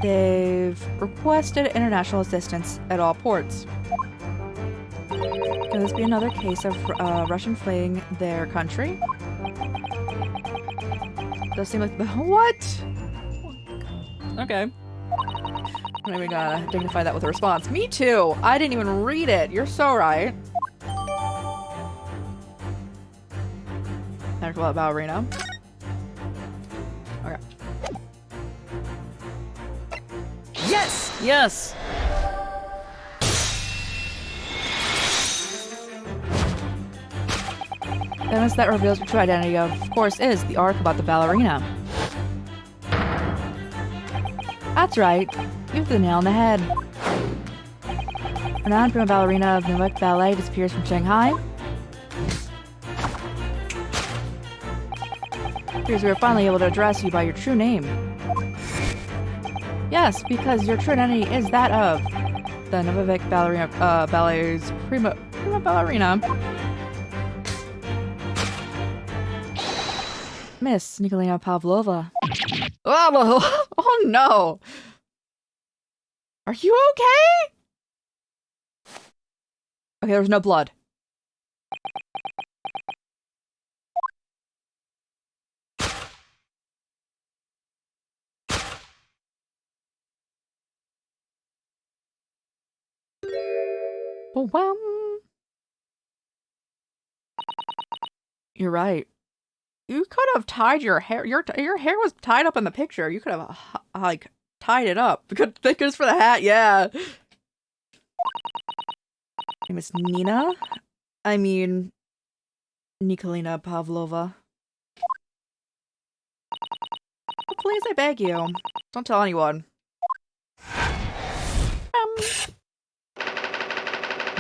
They've requested international assistance at all ports. Could this be another case of Russian fleeing their country? Does seem like the— what? Okay. I'm not even gonna dignify that with a response. Me too! I didn't even read it! You're so right. Talk about ballerina. Okay. Yes! Yes! The evidence that reveals your true identity, of course, is the arc about the ballerina. That's right. You hit the nail on the head. Renowned prima ballerina of Newark Ballet disappears from Shanghai. Appears we were finally able to address you by your true name. Yes, because your true identity is that of the Novivik Ballerina Ballet's prima ballerina. Miss Nikolina Pavlova. Oh, oh no! Are you okay? Okay, there's no blood. Oh, well. You're right. You could have tied your hair. Your hair was tied up in the picture. You could have like tied it up. Good, thank goodness for the hat. Yeah. Name is Nina. I mean, Nikolina Pavlova. Oh, please, I beg you, don't tell anyone.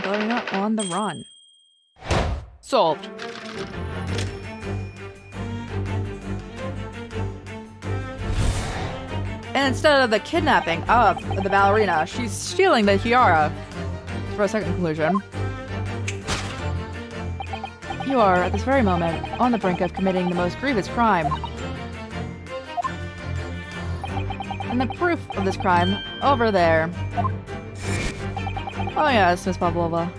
Ballerina on the run. Solved. And instead of the kidnapping of the ballerina, she's stealing the tiara. For a second conclusion. You are, at this very moment, on the brink of committing the most grievous crime. And the proof of this crime, over there. Oh yes, Miss Pavlova.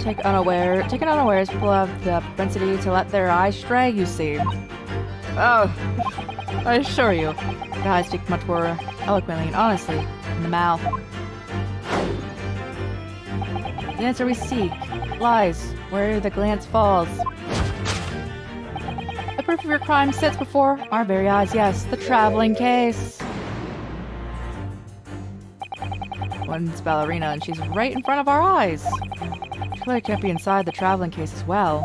Taken unawares, people have the propensity to let their eyes stray, you see. Oh, I assure you, your eyes speak much more eloquently and honestly than the mouth. The answer we seek lies where the glance falls. The proof of your crime sits before our very eyes, yes, the traveling case. One's ballerina, and she's right in front of our eyes. She clearly can't be inside the traveling case as well.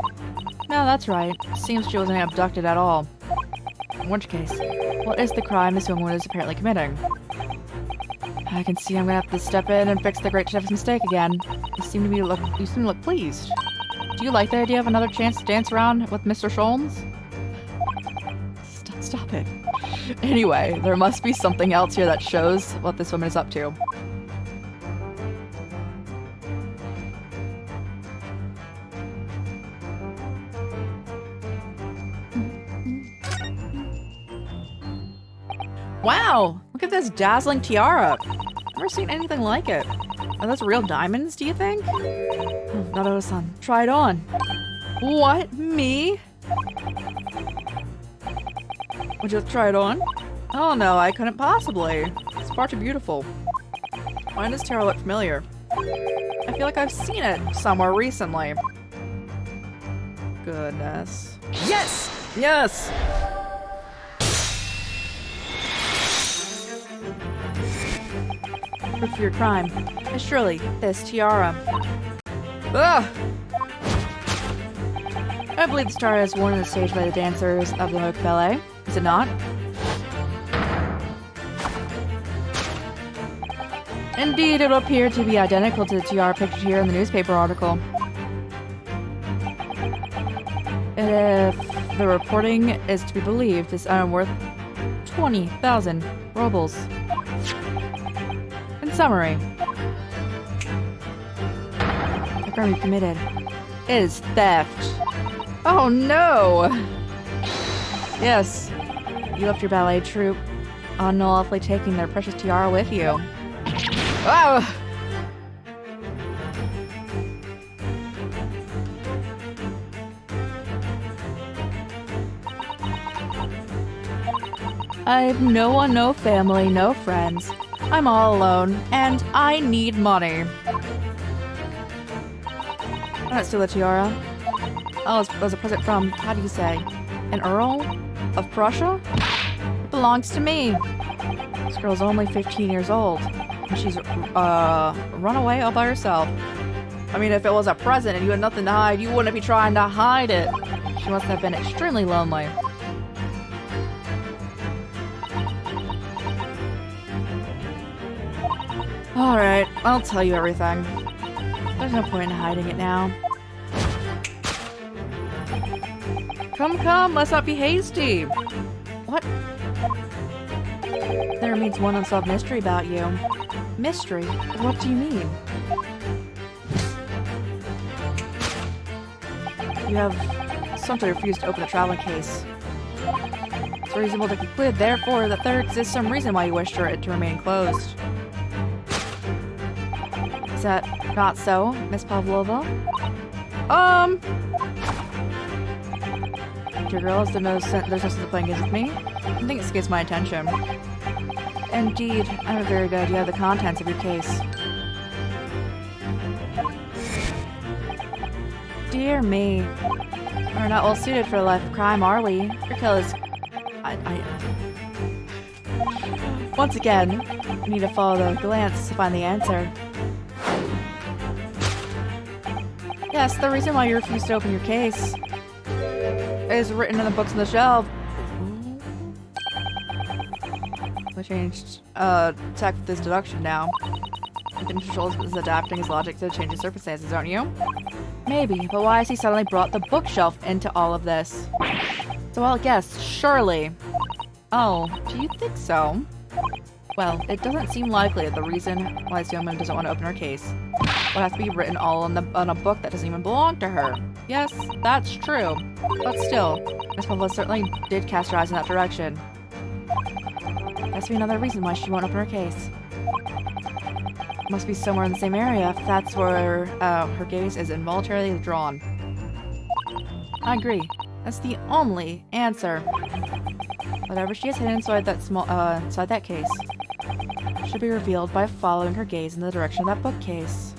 No, that's right. Seems she wasn't abducted at all. In which case, what is the crime this woman is apparently committing? I can see I'm gonna have to step in and fix the great chef's mistake again. You seem to look pleased. Do you like the idea of another chance to dance around with Mr. Sholmes? Stop it. Anyway, there must be something else here that shows what this woman is up to. Wow! Look at this dazzling tiara! Never seen anything like it. Are those real diamonds, do you think? Oh, Nado-san, try it on. What? Me? Would you try it on? Oh no, I couldn't possibly. It's far too beautiful. Why does tiara look familiar? I feel like I've seen it somewhere recently. Goodness. Yes! Yes! Proof of your crime is surely this tiara. Ugh! I believe the tiara is worn on the stage by the dancers of the Newark Ballet. Is it not? Indeed, it will appear to be identical to the tiara pictured here in the newspaper article. And if the reporting is to be believed, this item worth 20,000 rubles. In summary, the crime you committed is theft. Oh no! Yes, you left your ballet troupe, unlawfully taking their precious tiara with you. Oh! I've no one, no family, no friends. I'm all alone, and I need money. I don't steal the tiara. Oh, it was a present from, how do you say, an Earl of Prussia? It belongs to me. This girl's only 15 years old, and she's, run away all by herself. I mean, if it was a present and you had nothing to hide, you wouldn't be trying to hide it. She must have been extremely lonely. Alright, I'll tell you everything. There's no point in hiding it now. Come, let's not be hasty. What? There remains one unsolved mystery about you. Mystery? What do you mean? You have simply refused to open the traveling case. It's reasonable to conclude, therefore, that there exists some reason why you wish for it to remain closed. Is that not so, Miss Pavlova? Your girl has there's no sense of playing games with me. I think it escapes my attention. Indeed, I'm very good. You have the contents of your case. Dear me. We're not well suited for a life of crime, are we? Your kill is... Once again, you need to follow the glance to find the answer. Yes, the reason why you refused to open your case is written in the books on the shelf. We changed tech with this deduction now. The control is adapting his logic to changing circumstances, aren't you? Maybe, but why has he suddenly brought the bookshelf into all of this? So I'll guess, surely. Oh, do you think so? Well, it doesn't seem likely that the reason why this young woman doesn't want to open her case would have to be written all on a book that doesn't even belong to her. Yes, that's true. But still, Miss Pavlova certainly did cast her eyes in that direction. Must be another reason why she won't open her case. Must be somewhere in the same area if that's where her gaze is involuntarily drawn. I agree. That's the only answer. Whatever she has hidden inside that case should be revealed by following her gaze in the direction of that bookcase.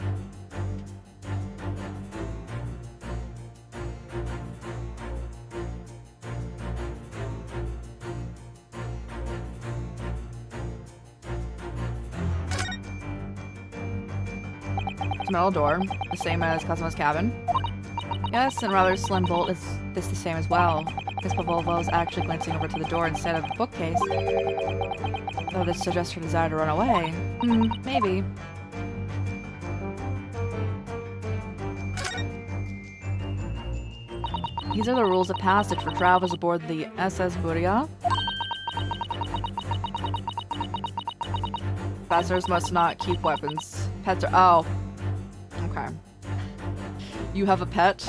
Metal door, the same as Kazuma's cabin. Yes, and rather slim bolt is this the same as well. Miss Pavlova is actually glancing over to the door instead of the bookcase. Though this suggests her desire to run away. Maybe. These are the rules of passage for travelers aboard the SS Buria. Passengers must not keep weapons. Pets are- oh. Okay. You have a pet?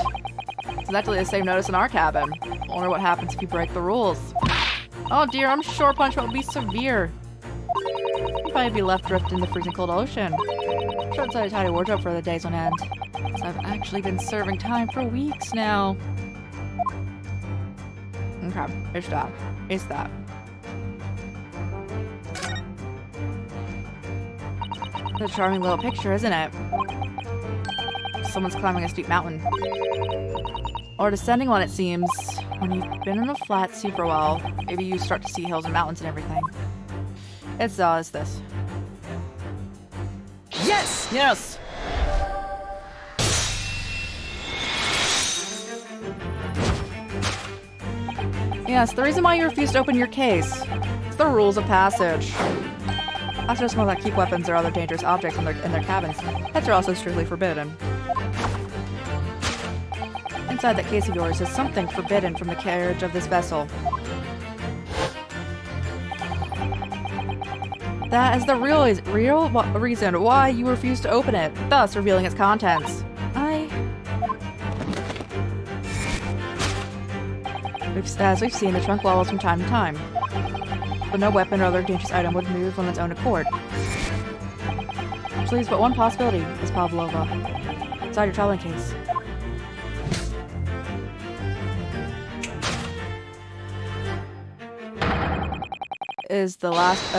It's exactly the same notice in our cabin. Wonder what happens if you break the rules. Oh dear, I'm sure punishment will be severe. You'd probably be left drifting in the freezing cold ocean. Sure, it's a tidy wardrobe for the days on end. So I've actually been serving time for weeks now. Okay, it's that. It's that. It's a charming little picture, isn't it? Someone's climbing a steep mountain. Or descending one, it seems. When you've been in a flat sea for a while, maybe you start to see hills and mountains and everything. It's this. Yes! Yes! Yes, the reason why you refused to open your case. It's the rules of passage. Passengers must not keep weapons or other dangerous objects in their cabins. Pets are also strictly forbidden. Inside that case of yours is something forbidden from the carriage of this vessel. That is the real reason why you refused to open it, thus revealing its contents. As we've seen, the trunk wobbles from time to time, but no weapon or other dangerous item would move on its own accord. Which leaves but one possibility, Miss Pavlova. Inside your traveling case. Is the last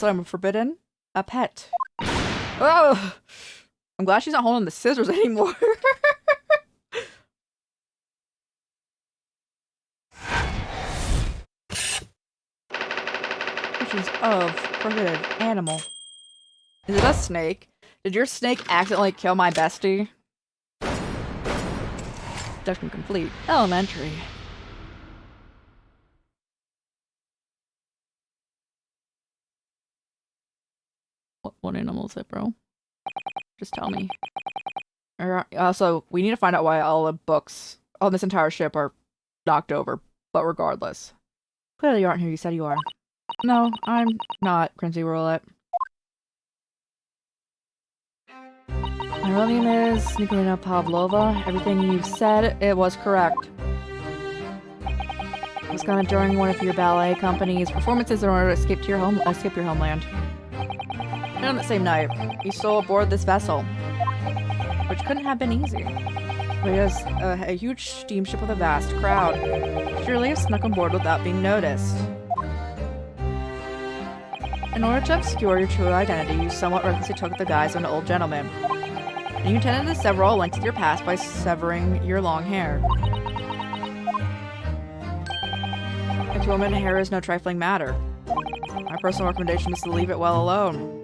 item forbidden? a pet. Oh! I'm glad she's not holding the scissors anymore. Pictures of prohibited animal. Is it a snake? Did your snake accidentally kill my bestie? Deduction complete. Elementary. What animal is it, bro? Just tell me. Also, we need to find out why all the books on this entire ship are knocked over. But regardless. Clearly you aren't who you said you are. No, I'm not, Crinzy Roulette. My real name is Nikolina Pavlova. Everything you've said, it was correct. I was gonna join one of your ballet company's performances in order to escape your homeland. And on that same night, you stole aboard this vessel, which couldn't have been easy. But it was a huge steamship with a vast crowd. Surely you snuck on board without being noticed. In order to obscure your true identity, you somewhat recklessly took the guise of an old gentleman. And you intended to sever all links with your past by severing your long hair. A woman's hair is no trifling matter. My personal recommendation is to leave it well alone.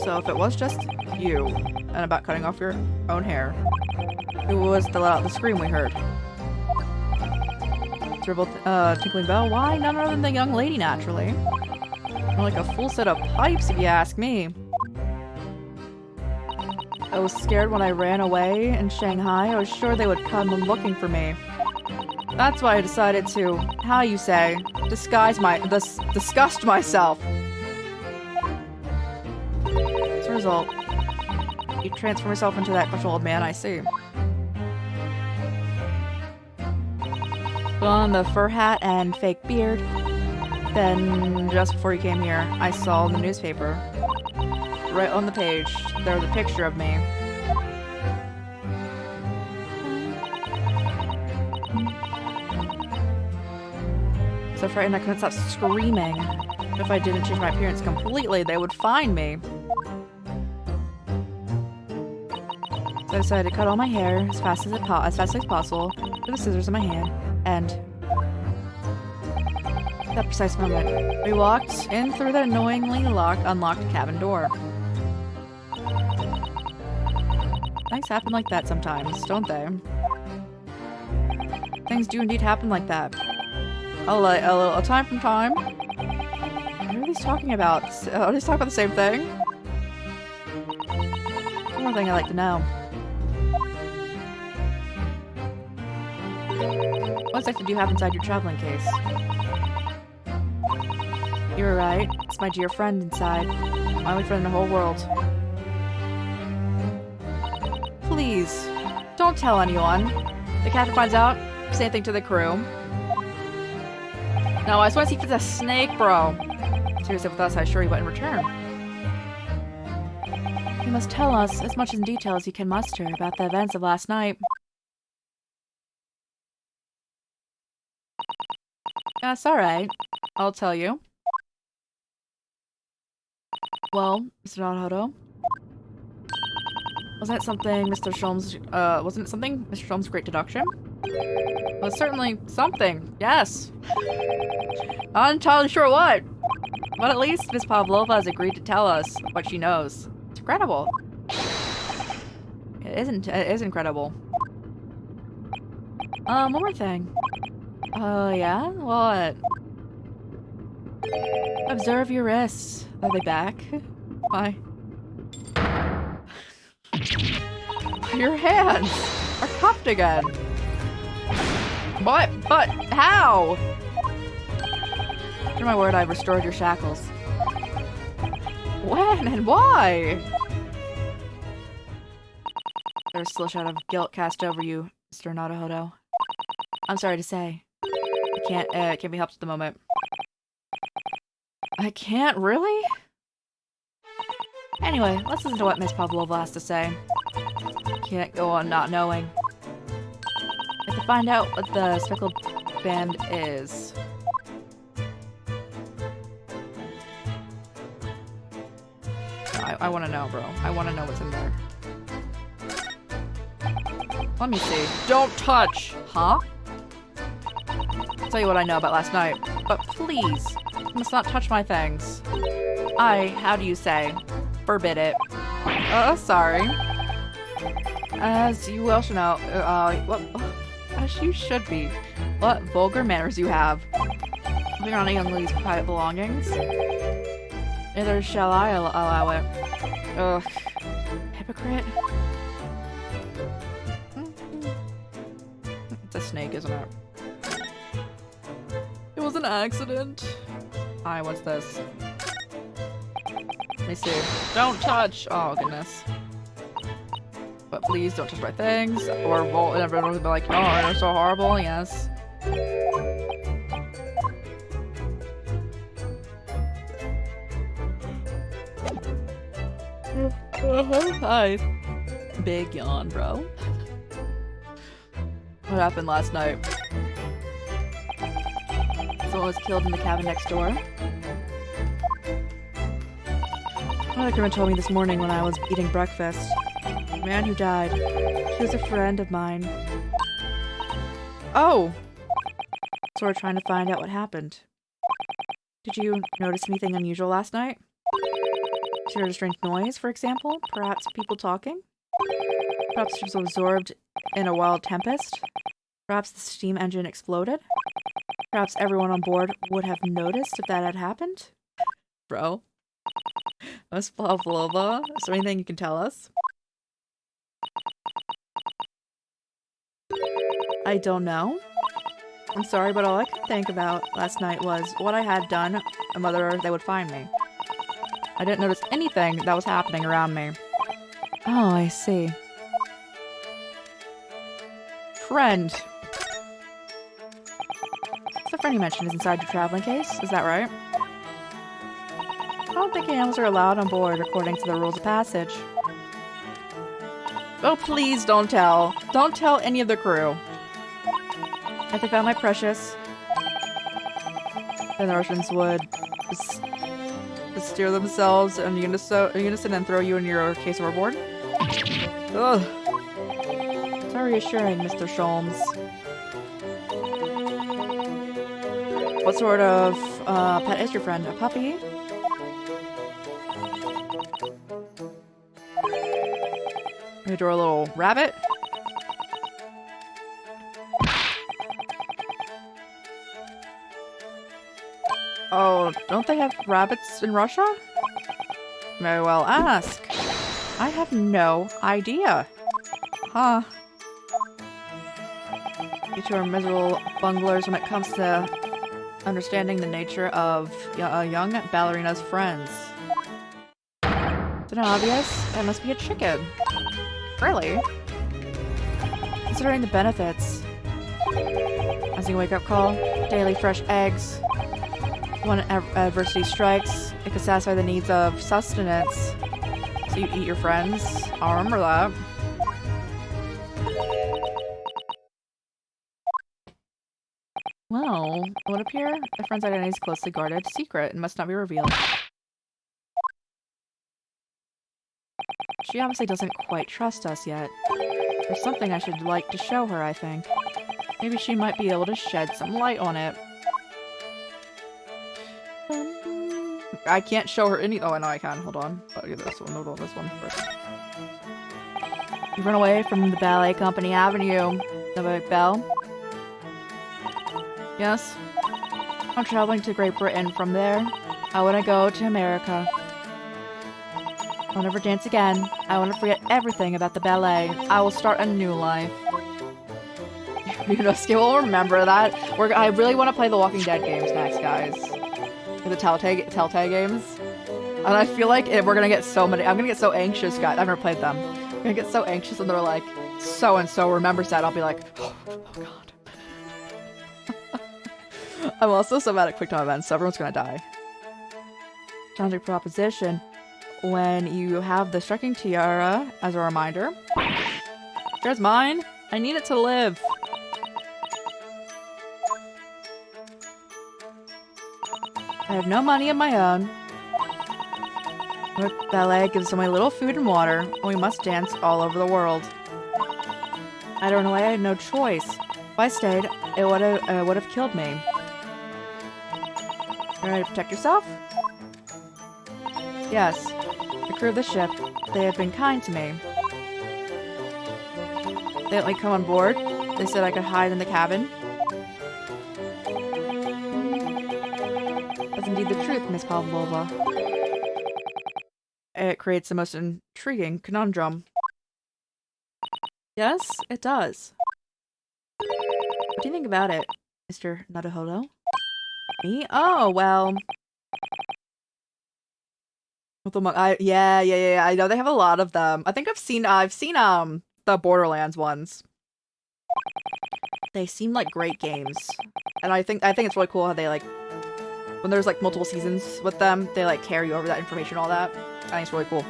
So if it was just you, and about cutting off your own hair, who was the let out the scream we heard? Dribble, tinkling bell? Why? None other than the young lady, naturally. More like a full set of pipes, if you ask me. I was scared when I ran away in Shanghai. I was sure they would come looking for me. That's why I decided to, how you say, disgust myself. As a result, you transform yourself into that questionable old man I see. Put on the fur hat and fake beard. Then, just before you came here, I saw in the newspaper. Right on the page, there was a picture of me. So frightened I couldn't stop screaming. If I didn't change my appearance completely, they would find me. So I decided to cut all my hair as fast as possible, with the scissors in my hand, and at that precise moment, we walked in through the annoyingly unlocked cabin door. Things happen like that sometimes, don't they? Things do indeed happen like that. A time from time. What are these talking about? Are these talking about the same thing? One more thing I'd like to know. What exactly do you have inside your traveling case? You were right. It's my dear friend inside. My only friend in the whole world. Please, don't tell anyone. The captain finds out, say anything to the crew. No, I just want to see if it's a snake, bro. Seriously, with us, I assure you what in return. You must tell us as much in detail as you can muster about the events of last night. That's alright. I'll tell you. Well, Mr. Naruto, wasn't it something Mr. Sholmes' great deduction? Well, certainly something, yes. Not entirely sure what. But at least Miss Pavlova has agreed to tell us what she knows. It's incredible. It is incredible. One more thing. Yeah? What? Observe your wrists. Are they back? Why? Your hands are cuffed again. What? But how? For my word, I've restored your shackles. When and why? There's still a shadow of guilt cast over you, Mr. Naruto. I'm sorry to say. It can't be helped at the moment. I can't, really? Anyway, let's listen to what Miss Pavlova has to say. Can't go on not knowing. I have to find out what the speckled band is. I want to know, bro. I want to know what's in there. Let me see. Don't touch! Huh? I'll tell you what I know about last night. But please, you must not touch my things. How do you say? Forbid it. Sorry. As you well should know, as you should be. What vulgar manners you have. Moving on a young lady's private belongings. Neither shall I allow it. Ugh. Hypocrite. It's a snake, isn't it? It was an accident. What's this? Let me see. Don't touch! Oh, goodness. But please don't touch my things. Or and everyone will be like, oh, you're so horrible. Yes. Hi. Big yawn, bro. What happened last night? Someone was killed in the cabin next door. My grandma told me this morning when I was eating breakfast. The man who died, he was a friend of mine. Oh! So we're trying to find out what happened. Did you notice anything unusual last night? Did you hear a strange noise, for example? Perhaps people talking? Perhaps she was absorbed in a wild tempest? Perhaps the steam engine exploded? Perhaps everyone on board would have noticed if that had happened? Bro. Miss Pavlova, is there anything you can tell us? I don't know. I'm sorry, but all I could think about last night was what I had done and whether they would find me. I didn't notice anything that was happening around me. Oh, I see. Friend. The friend you mentioned is inside your traveling case, is that right? I don't think animals are allowed on board according to the rules of passage. Oh, please don't tell. Don't tell any of the crew. If they found my precious, then the Russians would just steer themselves and unison and throw you and your case overboard? Ugh. So reassuring, Mr. Sholmes. What sort of pet is your friend? A puppy? Maybe draw a little rabbit? Oh, don't they have rabbits in Russia? May well ask. I have no idea. Huh. You two are miserable bunglers when it comes to understanding the nature of a young ballerina's friends. Is it obvious? That must be a chicken. Really? Considering the benefits. As you wake-up call, daily fresh eggs. When adversity strikes, it can satisfy the needs of sustenance. So you eat your friends. I'll remember that. Well, it would appear the friend's identity is closely guarded, secret, and must not be revealed. She obviously doesn't quite trust us yet. There's something I should like to show her, I think. Maybe she might be able to shed some light on it. I can't show her any- oh, I know I can. Hold on. Oh, yeah, this one. Hold on, this one first. You run away from the ballet company, haven't you? The bell? Yes? I'm traveling to Great Britain. From there, I want to go to America. I'll never dance again. I want to forget everything about the ballet. I will start a new life. Yunosuke will remember that. I really want to play the Walking Dead games next, guys. The Telltale games. And I feel like we're gonna get so many. I'm gonna get so anxious, guys. I've never played them. I'm gonna get so anxious and they're like, so-and-so remembers that. I'll be like, oh god. I'm also so bad at quick time events, so everyone's gonna die. Challenging proposition. When you have the striking tiara as a reminder. Here's mine. I need it to live. I have no money of my own. The ballet gives away little food and water, and we must dance all over the world. I don't know why I had no choice. If I stayed, it would have killed me. You ready to protect yourself? Yes. The crew of the ship, they have been kind to me. They let me come on board. They said I could hide in the cabin. That's indeed the truth, Miss Pavlova. It creates the most intriguing conundrum. Yes, it does. What do you think about it, Mr. Naruhodo? Me? Oh, well. With the yeah. I know they have a lot of them. I think I've seen the Borderlands ones. They seem like great games. And I think it's really cool how they like when there's like multiple seasons with them, they like carry over that information, all that. I think it's really cool.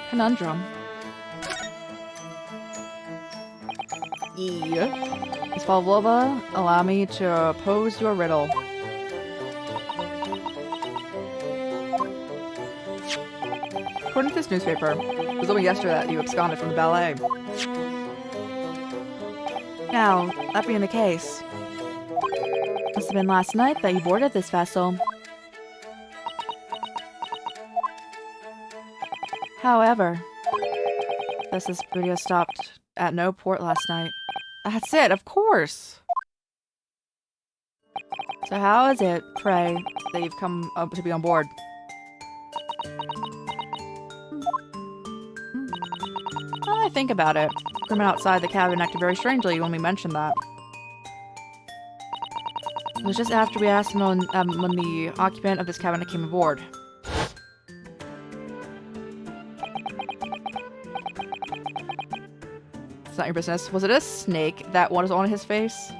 Conundrum. Yeah. Miss Pavlova, allow me to pose your riddle. According to this newspaper, it was only yesterday that you absconded from the ballet. Now, that being the case, it must have been last night that you boarded this vessel. However, this video stopped at no port last night. That's it, of course! So how is it, pray, that you've come up to be on board? Now that I think about it, crewmen outside the cabin acted very strangely when we mentioned that. It was just after we asked them when the occupant of this cabin came aboard. It's not your business. Was it a snake that was on his face?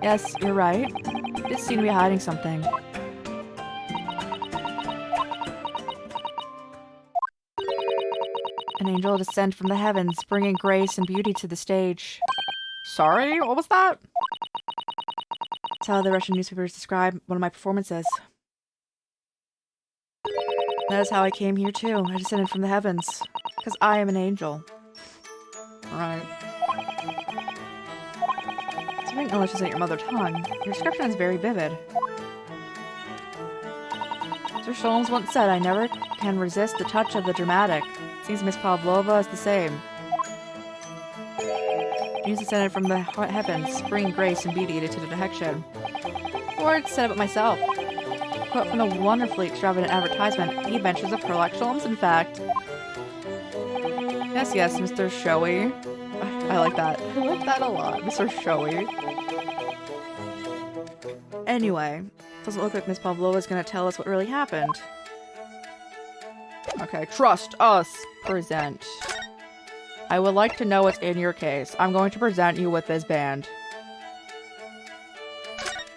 Yes, you're right. It seemed to be hiding something. An angel descend from the heavens, bringing grace and beauty to the stage. Sorry? What was that? That's how the Russian newspapers describe one of my performances. That is how I came here too. I descended from the heavens. Because I am an angel. Right. Considering English isn't your mother tongue, your description is very vivid. Sir Sholmes once said, I never can resist the touch of the dramatic. Seems Miss Pavlova is the same. News descended from the heavens, bringing grace and beauty to the detection. Words said about myself. Quote from the wonderfully extravagant advertisement, The Adventures of Sherlock Holmes, in fact. Yes, Mr. Showy. I like that. I like that a lot, Mr. Showy. Anyway, doesn't look like Miss Pavlova is gonna tell us what really happened. Okay, trust us. Present. I would like to know what's in your case. I'm going to present you with this band.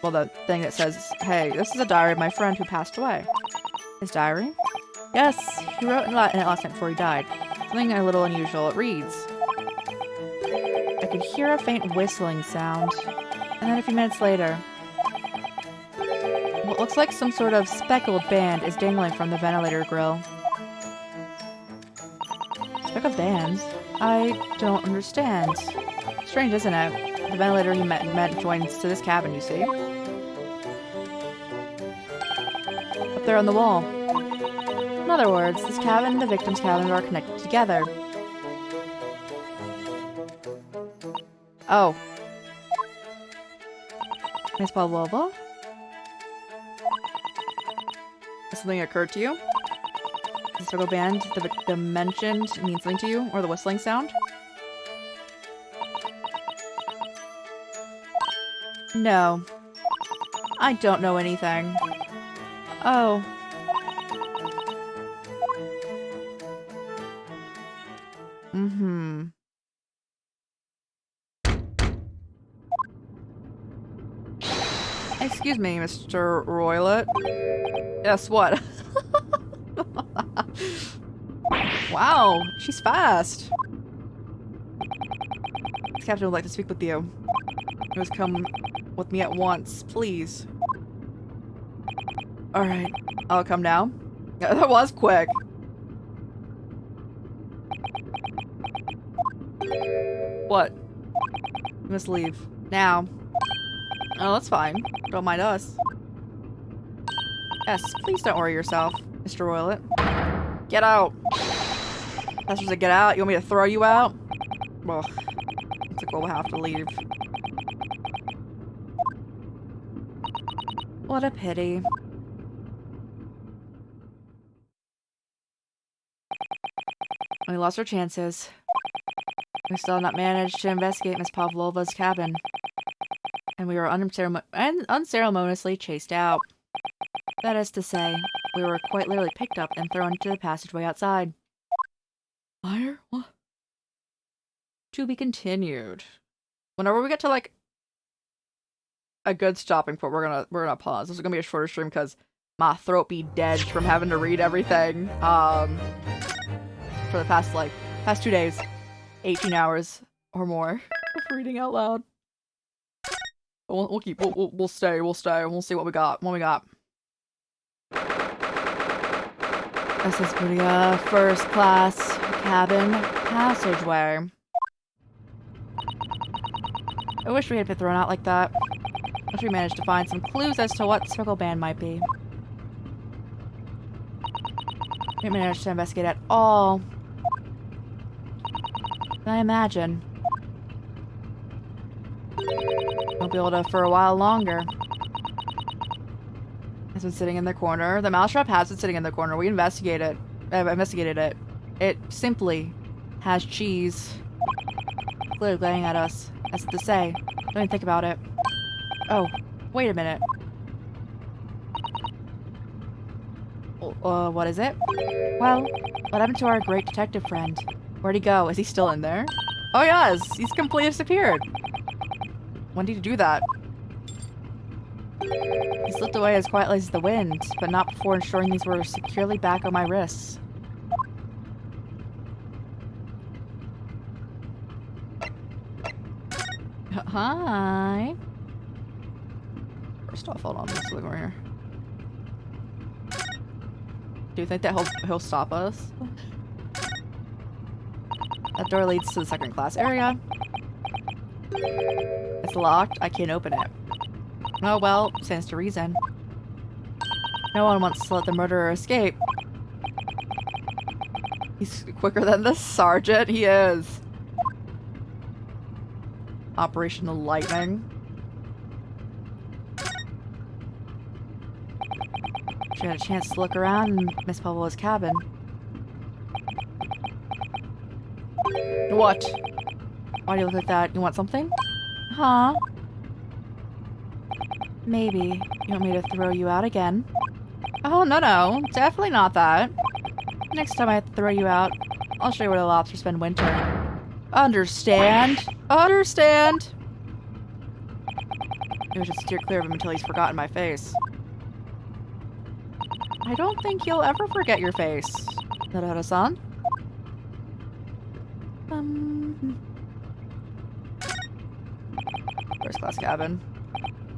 Well, the thing that says, hey, this is a diary of my friend who passed away. His diary? Yes, he wrote in it last night before he died. Something a little unusual. It reads, I could hear a faint whistling sound. And then a few minutes later, what looks like some sort of speckled band is dangling from the ventilator grill. Speckled bands? I don't understand. Strange, isn't it? The ventilator he met joins to this cabin, you see? Up there on the wall. In other words, this cabin and the victim's cabin are connected together. Oh. Miss Pavlova? Has something occurred to you? The circle band, the mentioned, means something to you? Or the whistling sound? No. I don't know anything. Oh. Mm-hmm. Excuse me, Mr. Roylet. Yes, what? Wow, she's fast. This captain would like to speak with you. He must come with me at once, please. Alright, I'll come now. That was quick. What? You must leave. Now. Oh, that's fine. Don't mind us. Yes, please don't worry yourself, Mr. Roylet. Get out. That's just a get out? You want me to throw you out? Well, looks like we'll have to leave. What a pity. We lost our chances. We still have not managed to investigate Miss Pavlova's cabin. And we were unceremoniously chased out. That is to say, we were quite literally picked up and thrown into the passageway outside. Fire? What? To be continued. Whenever we get to like a good stopping point, we're gonna pause. This is gonna be a shorter stream because my throat be dead from having to read everything. For the past 2 days, 18 hours or more of reading out loud. But we'll stay. We'll see what we got. This is pretty first class cabin passageway. I wish we had been thrown out like that. I wish we managed to find some clues as to what Circle Band might be. We didn't manage to investigate at all. I imagine. Won't be able to for a while longer. Has been sitting in the corner. The mousetrap has been sitting in the corner. We investigated it. It simply has cheese. Clearly glaring at us. As to say, don't even think about it. Oh, wait a minute. What is it? Well, what happened to our great detective friend? Where'd he go? Is he still in there? Oh yes, he's completely disappeared. When did he do that? He slipped away as quietly as the wind, but not before ensuring these were securely back on my wrists. Hi. First off, hold on, let's look over here. Do you think that he'll stop us? That door leads to the second class area. It's locked. I can't open it. Oh well, stands to reason. No one wants to let the murderer escape. He's quicker than the sergeant. He is. Operational Lightning. She had a chance to look around in Miss Pavlova's cabin. What? Why do you look like that? You want something? Huh? Maybe. You want me to throw you out again? Oh, no. Definitely not that. Next time I throw you out, I'll show you where the lobsters spend winter. Understand? Understand! Maybe I should steer clear of him until he's forgotten my face. I don't think you'll ever forget your face. Narada-san? First class cabin.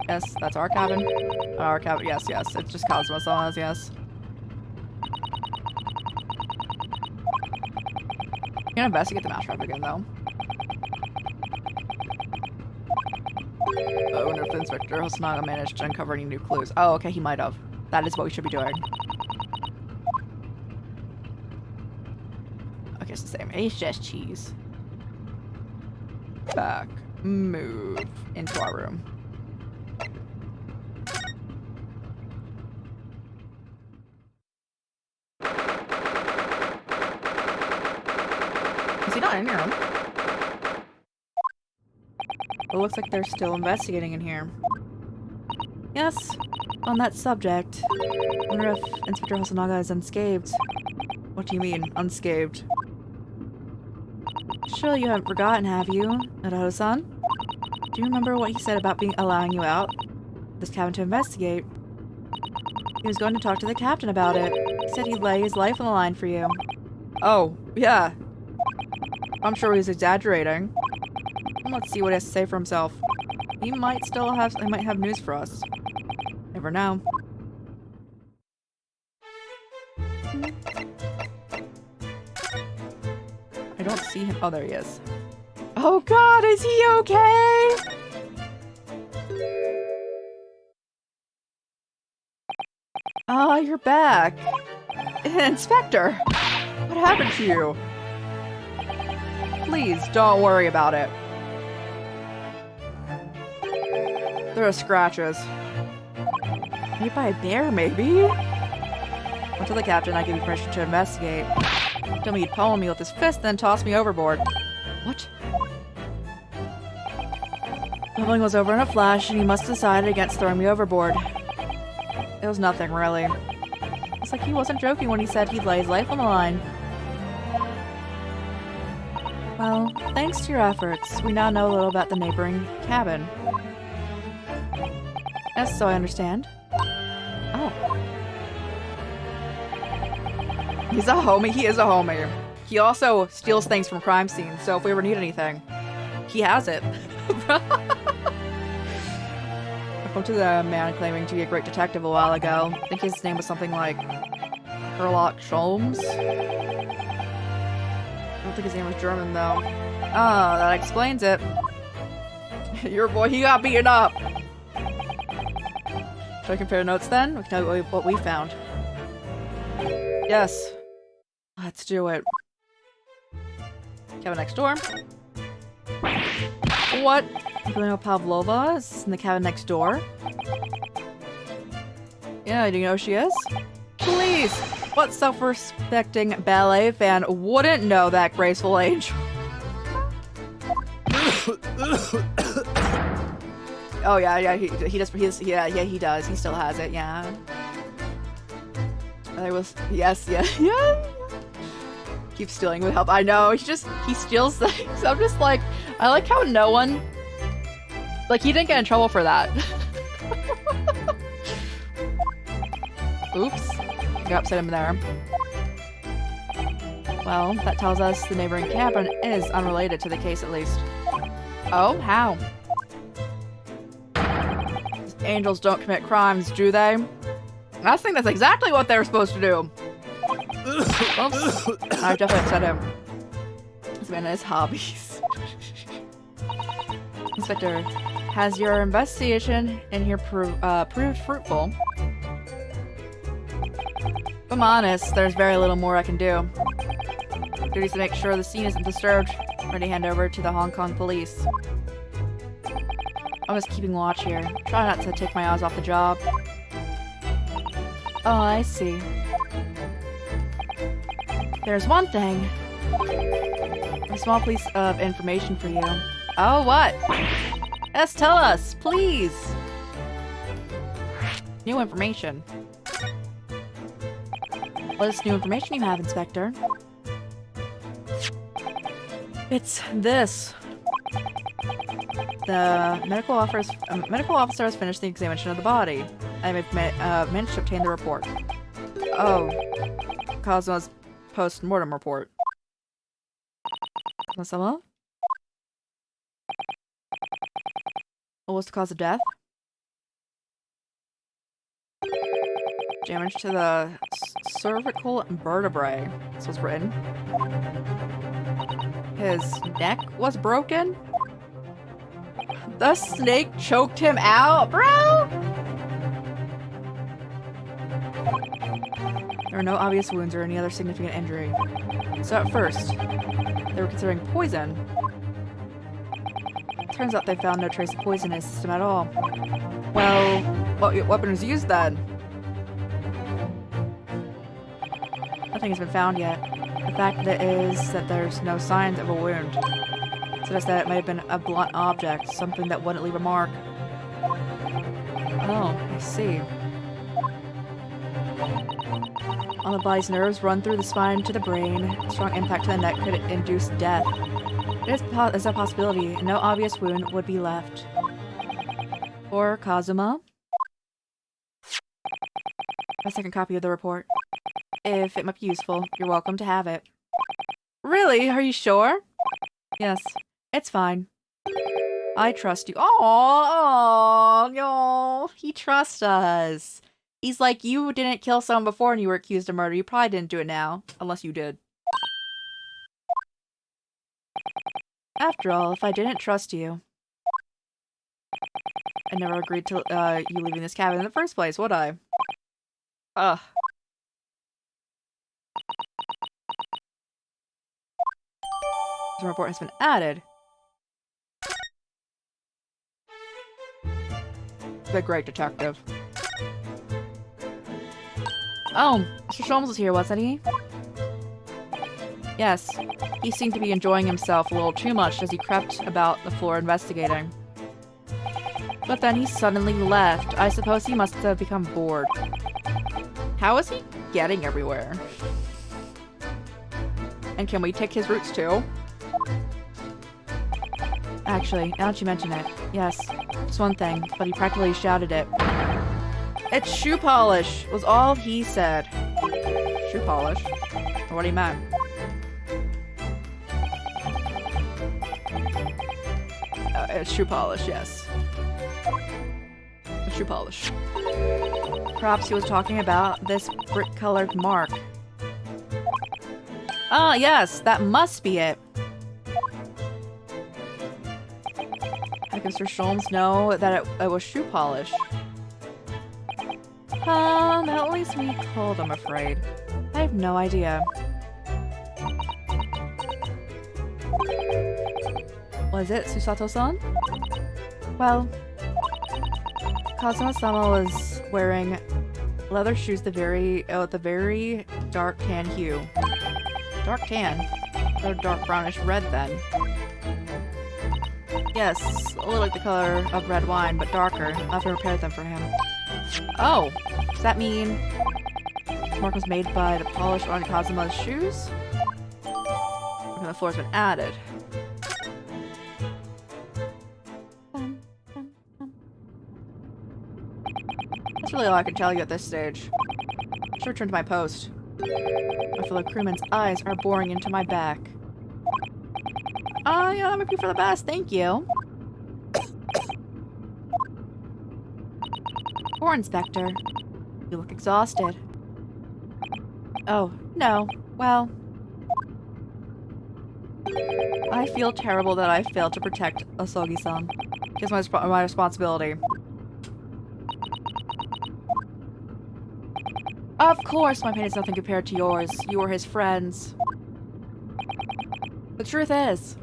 Yes, that's our cabin. Our cabin, yes. It's just Cosmos, yes. I'm gonna investigate the mousetrap again, though. I wonder if Inspector Hosonaga managed to uncover any new clues. Oh, okay, he might have. That is what we should be doing. Okay, it's the same. It's just cheese. Back. Move into our room. Is he not in your room? It looks like they're still investigating in here. Yes, on that subject. I wonder if Inspector Hosonaga is unscathed. What do you mean, unscathed? Surely you haven't forgotten, have you, Narado-san? Do you remember what he said about allowing you out this cabin to investigate? He was going to talk to the captain about it. He said he'd lay his life on the line for you. Oh, yeah. I'm sure he was exaggerating. Let's see what he has to say for himself. He might have news for us. Never know. I don't see him. Oh, there he is. Oh god, is he okay? Ah, you're back. Inspector, what happened to you? Please, don't worry about it. There are scratches. Made by a bear, maybe? Went to the captain, I gave you permission to investigate. Told me he'd pummel me with his fist, then toss me overboard. What? Pummeling was over in a flash, and he must have decided against throwing me overboard. It was nothing, really. It's like he wasn't joking when he said he'd lay his life on the line. Well, thanks to your efforts, we now know a little about the neighboring cabin. Yes, so I understand. Oh. He's a homie. He is a homie. He also steals things from crime scenes, so if we ever need anything, he has it. I spoke to the man claiming to be a great detective a while ago. I think his name was something like Sherlock Holmes. I don't think his name was German, though. Ah, that explains it. Your boy, he got beaten up. Should I compare notes then? We can tell you what we found. Yes. Let's do it. Cabin next door. What? Elena Pavlova is in the cabin next door? Yeah, do you know who she is? Please! What self-respecting ballet fan wouldn't know that graceful angel? Oh yeah, he does. Yeah, he does. He still has it. Yeah. There was yes. Keep stealing with help. I know. He steals things. I'm just like, I like how no one, like, he didn't get in trouble for that. Oops. I got upset him there. Well, that tells us the neighboring cabin is unrelated to the case at least. Oh, how? Angels don't commit crimes, do they? I think that's exactly what they were supposed to do. Oops. I definitely upset him. This man and his hobbies. Inspector, has your investigation in here proved fruitful? If I'm honest, there's very little more I can do. Duties to make sure the scene isn't disturbed. Ready to hand over to the Hong Kong police. I'm just keeping watch here. Try not to take my eyes off the job. Oh, I see. There's one thing. A small piece of information for you. Oh, what? Yes, tell us, please. New information. What is new information you have, Inspector? It's this. The medical officer has finished the examination of the body. I've managed to obtain the report. Oh. Cosmo's post-mortem report. Masama? What was the cause of death? Damage to the cervical vertebrae. This was written. His neck was broken? The snake choked him out, bro! There were no obvious wounds or any other significant injury. So at first, they were considering poison. Turns out they found no trace of poison in his system at all. Well, what weapon was used then? Nothing has been found yet. The fact that is that there's no signs of a wound. Suggests that it might have been a blunt object, something that wouldn't leave a mark. Oh, I see. All the body's nerves run through the spine to the brain. Strong impact to the neck could induce death. It is a possibility. No obvious wound would be left. Or Kazuma. A second copy of the report. If it might be useful, you're welcome to have it. Really? Are you sure? Yes, it's fine. I trust you. Oh, no. He trusts us. He's like, you didn't kill someone before and you were accused of murder. You probably didn't do it now. Unless you did. After all, if I didn't trust you, I never agreed to you leaving this cabin in the first place, would I? Ugh. The report has been added. The great detective. Oh, Mr. Sholmes was here, wasn't he? Yes. He seemed to be enjoying himself a little too much as he crept about the floor investigating. But then he suddenly left. I suppose he must have become bored. How is he getting everywhere? And can we take his roots too? Actually, now that you mention it, yes, just one thing, but he practically shouted it. It's shoe polish, was all he said. Shoe polish? Or what he meant. It's shoe polish, yes. Shoe polish. Perhaps he was talking about this brick-colored mark. Ah, yes, that must be it. How can Mr. Sholmes know that it was shoe polish? That leaves me cold, I'm afraid. I have no idea. Was it Susato-san? Well, Kazuma-sama was wearing leather shoes with a very dark tan hue. Dark tan? They're dark brownish red then. Yes, a little like the color of red wine, but darker. I've prepared them for him. Oh, does that mean this mark was made by the polish on Kazuma's shoes? And the floor's been added. That's really all I can tell you at this stage. I should return to my post. My fellow crewmen's eyes are boring into my back. Oh, yeah, that might be for the best, thank you. Poor Inspector. You look exhausted. Oh, no. Well... I feel terrible that I failed to protect Asogi-san. It's my responsibility. Of course, my pain is nothing compared to yours. You were his friends. The truth is,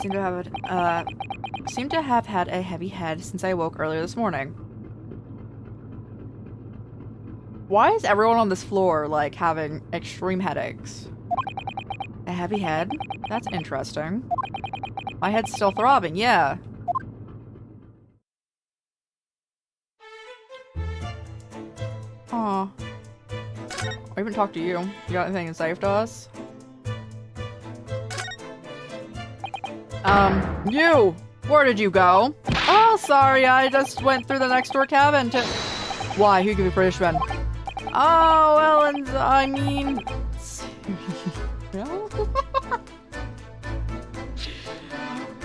seem to have had a heavy head since I woke earlier this morning. Why is everyone on this floor, like, having extreme headaches? A heavy head? That's interesting. My head's still throbbing, yeah. Aw. I even talked to you. You got anything safe to us? You! Where did you go? Oh, sorry, I just went through the next door cabin to... Why? Who gave you punishment? Oh, well, and I mean...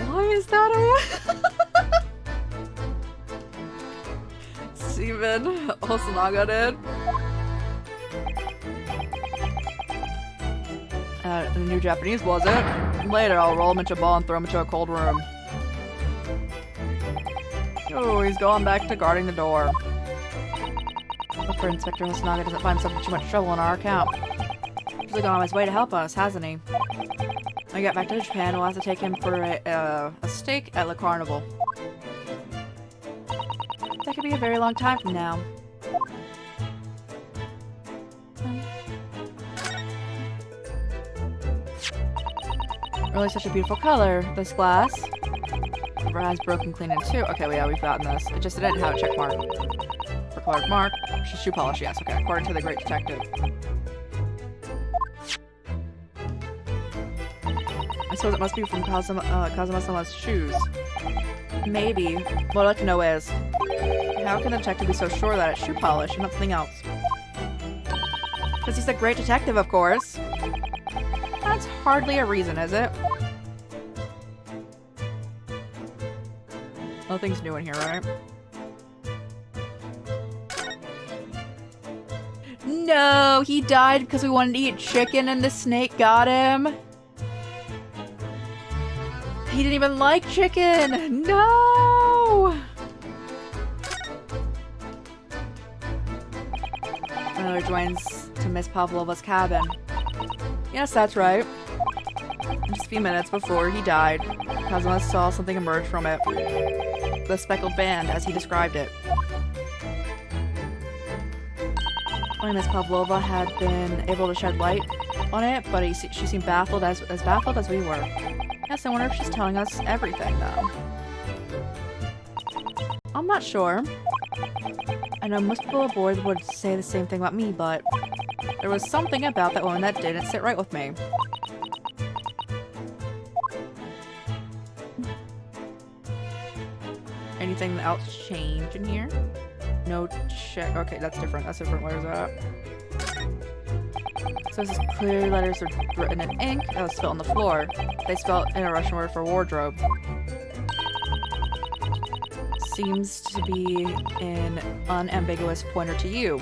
Why is that a... Steven Osanaga did. The new Japanese, was it? Later, I'll roll him into a ball and throw him into a cold room. Oh, he's going back to guarding the door. Hope for Inspector Osanaga doesn't find himself in too much trouble on our account. He's gone on his way to help us, hasn't he? When I get back to Japan, we'll have to take him for a steak at Le Carnival. That could be a very long time from now. Really such a beautiful color, this glass. Cover has broken clean in two. Okay, well, yeah, we've gotten this. It just didn't have a check mark. Required mark. Shoe polish, yes, okay. According to the great detective. I suppose it must be from Kazuma-sama's shoes. Maybe. What I'd like to know is, how can the detective be so sure that it's shoe polish and not something else? Because he's a great detective, of course. That's hardly a reason, is it? Nothing's new in here, right? No, he died because we wanted to eat chicken and the snake got him. He didn't even like chicken. No! Another joins to Miss Pavlova's cabin. Yes, that's right. Just a few minutes before he died, Kazuma saw something emerge from it. The speckled band, as he described it. Only Miss Pavlova had been able to shed light on it, but she seemed baffled as baffled as we were. Yes, I wonder if she's telling us everything, though. I'm not sure. I know most people aboard would say the same thing about me, but there was something about that woman that didn't sit right with me. Anything else change in here? No check. Okay, that's different. That's different. Where is that? So this is clear letters are written in ink that was spilled on the floor. They spelled in a Russian word for wardrobe. Seems to be an unambiguous pointer to you.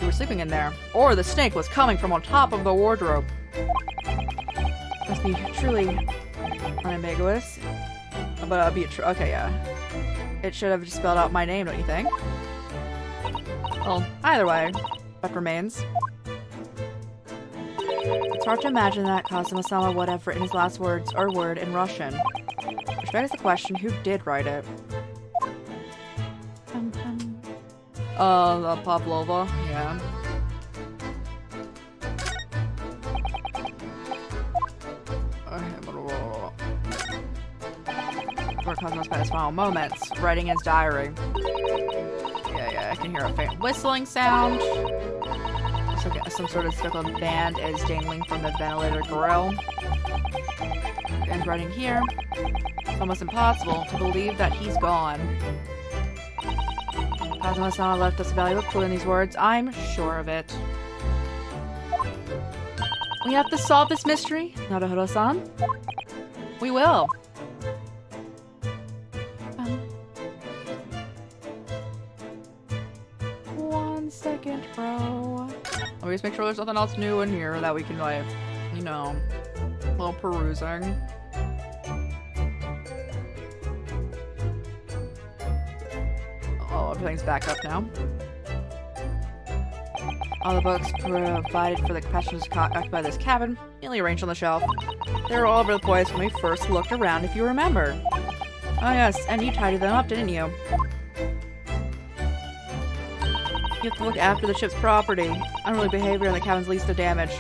You were sleeping in there. Or the snake was coming from on top of the wardrobe. Must be truly unambiguous. But be true. Okay, yeah. It should have just spelled out my name, don't you think? Well, either way, fact remains. It's hard to imagine that Kazuma-sama would have written his last words or word in Russian. Which begs the question, who did write it? The Pavlova, yeah. Where Cosmo spent his final moments, writing his diary. Yeah, I can hear a faint whistling sound. So some sort of speckled band is dangling from the ventilator grill. And writing here. It's almost impossible to believe that he's gone. Kazuma-sama left us a valuable clue in these words. I'm sure of it. We have to solve this mystery, Naruhodo-san. We will. One second, bro. Let me just make sure there's nothing else new in here that we can, like, you know, a little perusing. Oh, everything's back up now. All the books provided for the passengers occupy this cabin, neatly arranged on the shelf. They were all over the place when we first looked around, if you remember. Oh yes, and you tidied them up, didn't you? You have to look after the ship's property. Unruly behavior in the cabin's least to damage.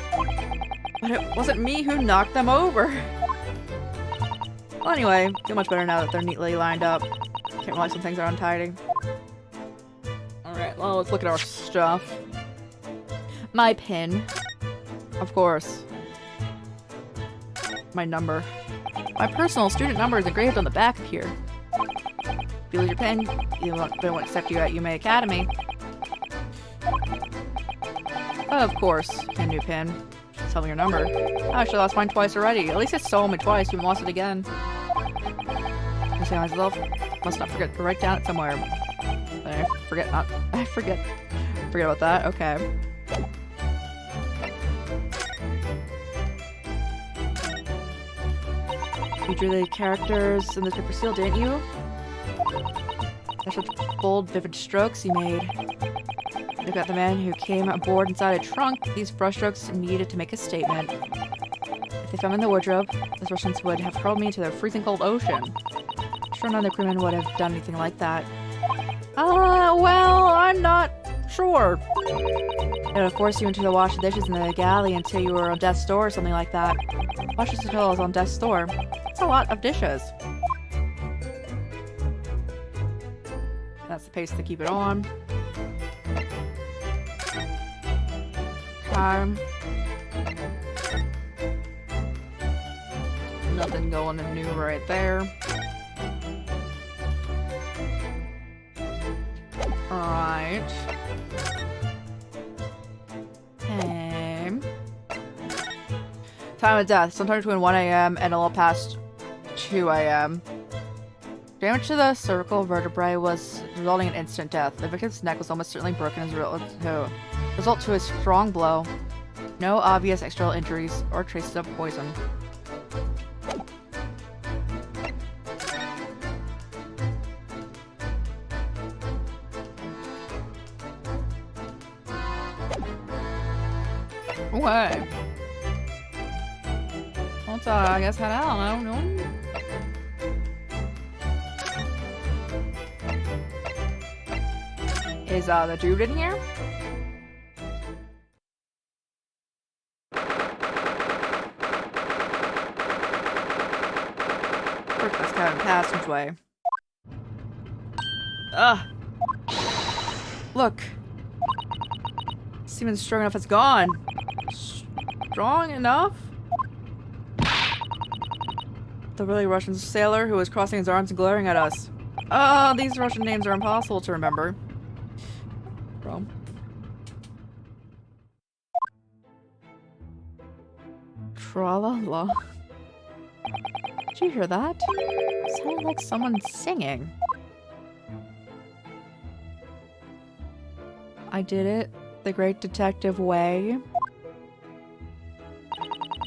But it wasn't me who knocked them over. Well, anyway, feel much better now that they're neatly lined up. Can't realize some things are untidy. Alright, well, let's look at our stuff. My pin. Of course. My number. My personal student number is engraved on the back of here. If you lose your pin, they won't accept you at Yume Academy. Oh, of course. Can new pin. Just tell me your number. I actually lost mine twice already. At least it stole me twice. You lost it again. I say myself, must not forget to write down it somewhere. I forget about that. Okay. You drew the characters in the paper seal, didn't you? There's such bold, vivid strokes you made. You've got the man who came aboard inside a trunk. These brushstrokes needed to make a statement. If they found me in the wardrobe, those Russians would have hurled me into the freezing cold ocean. Sure, none of the crewmen would have done anything like that. Well, I'm not sure. It would have forced you into the wash of dishes in the galley until you were on death's door or something like that. Wash dishes until I was on death's door. That's a lot of dishes. That's the pace to keep it on. Time. Nothing going new right there. Alright. Okay. Time of death. Sometime between 1 a.m. and a little past 2 a.m. Damage to the cervical vertebrae was resulting in instant death. The victim's neck was almost certainly broken as a result to a strong blow. No obvious external injuries or traces of poison. Okay. Let's I guess head out. I don't know. Is the dude in here? First, that's kind of passageway. Ugh. Look. Seems strong enough. It's gone. Strong enough? The really Russian sailor who was crossing his arms and glaring at us. Oh, these Russian names are impossible to remember. Bro. Tra-la-la. Did you hear that? It sounded like someone singing. I did it the great detective way.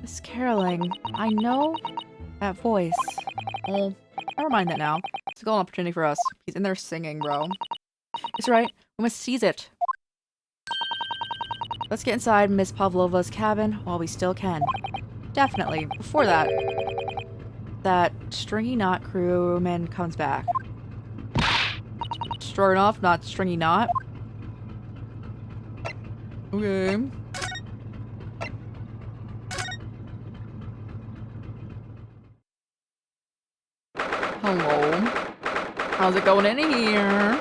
Miss caroling. I know that voice. Oh, never mind that now. It's a golden opportunity for us. He's in there singing, bro. It's right. We must seize it. Let's get inside Miss Pavlova's cabin while we still can. Definitely. Before that, that stringy knot crewman comes back. Sure enough, not stringy knot. Okay. Hello. How's it going in here?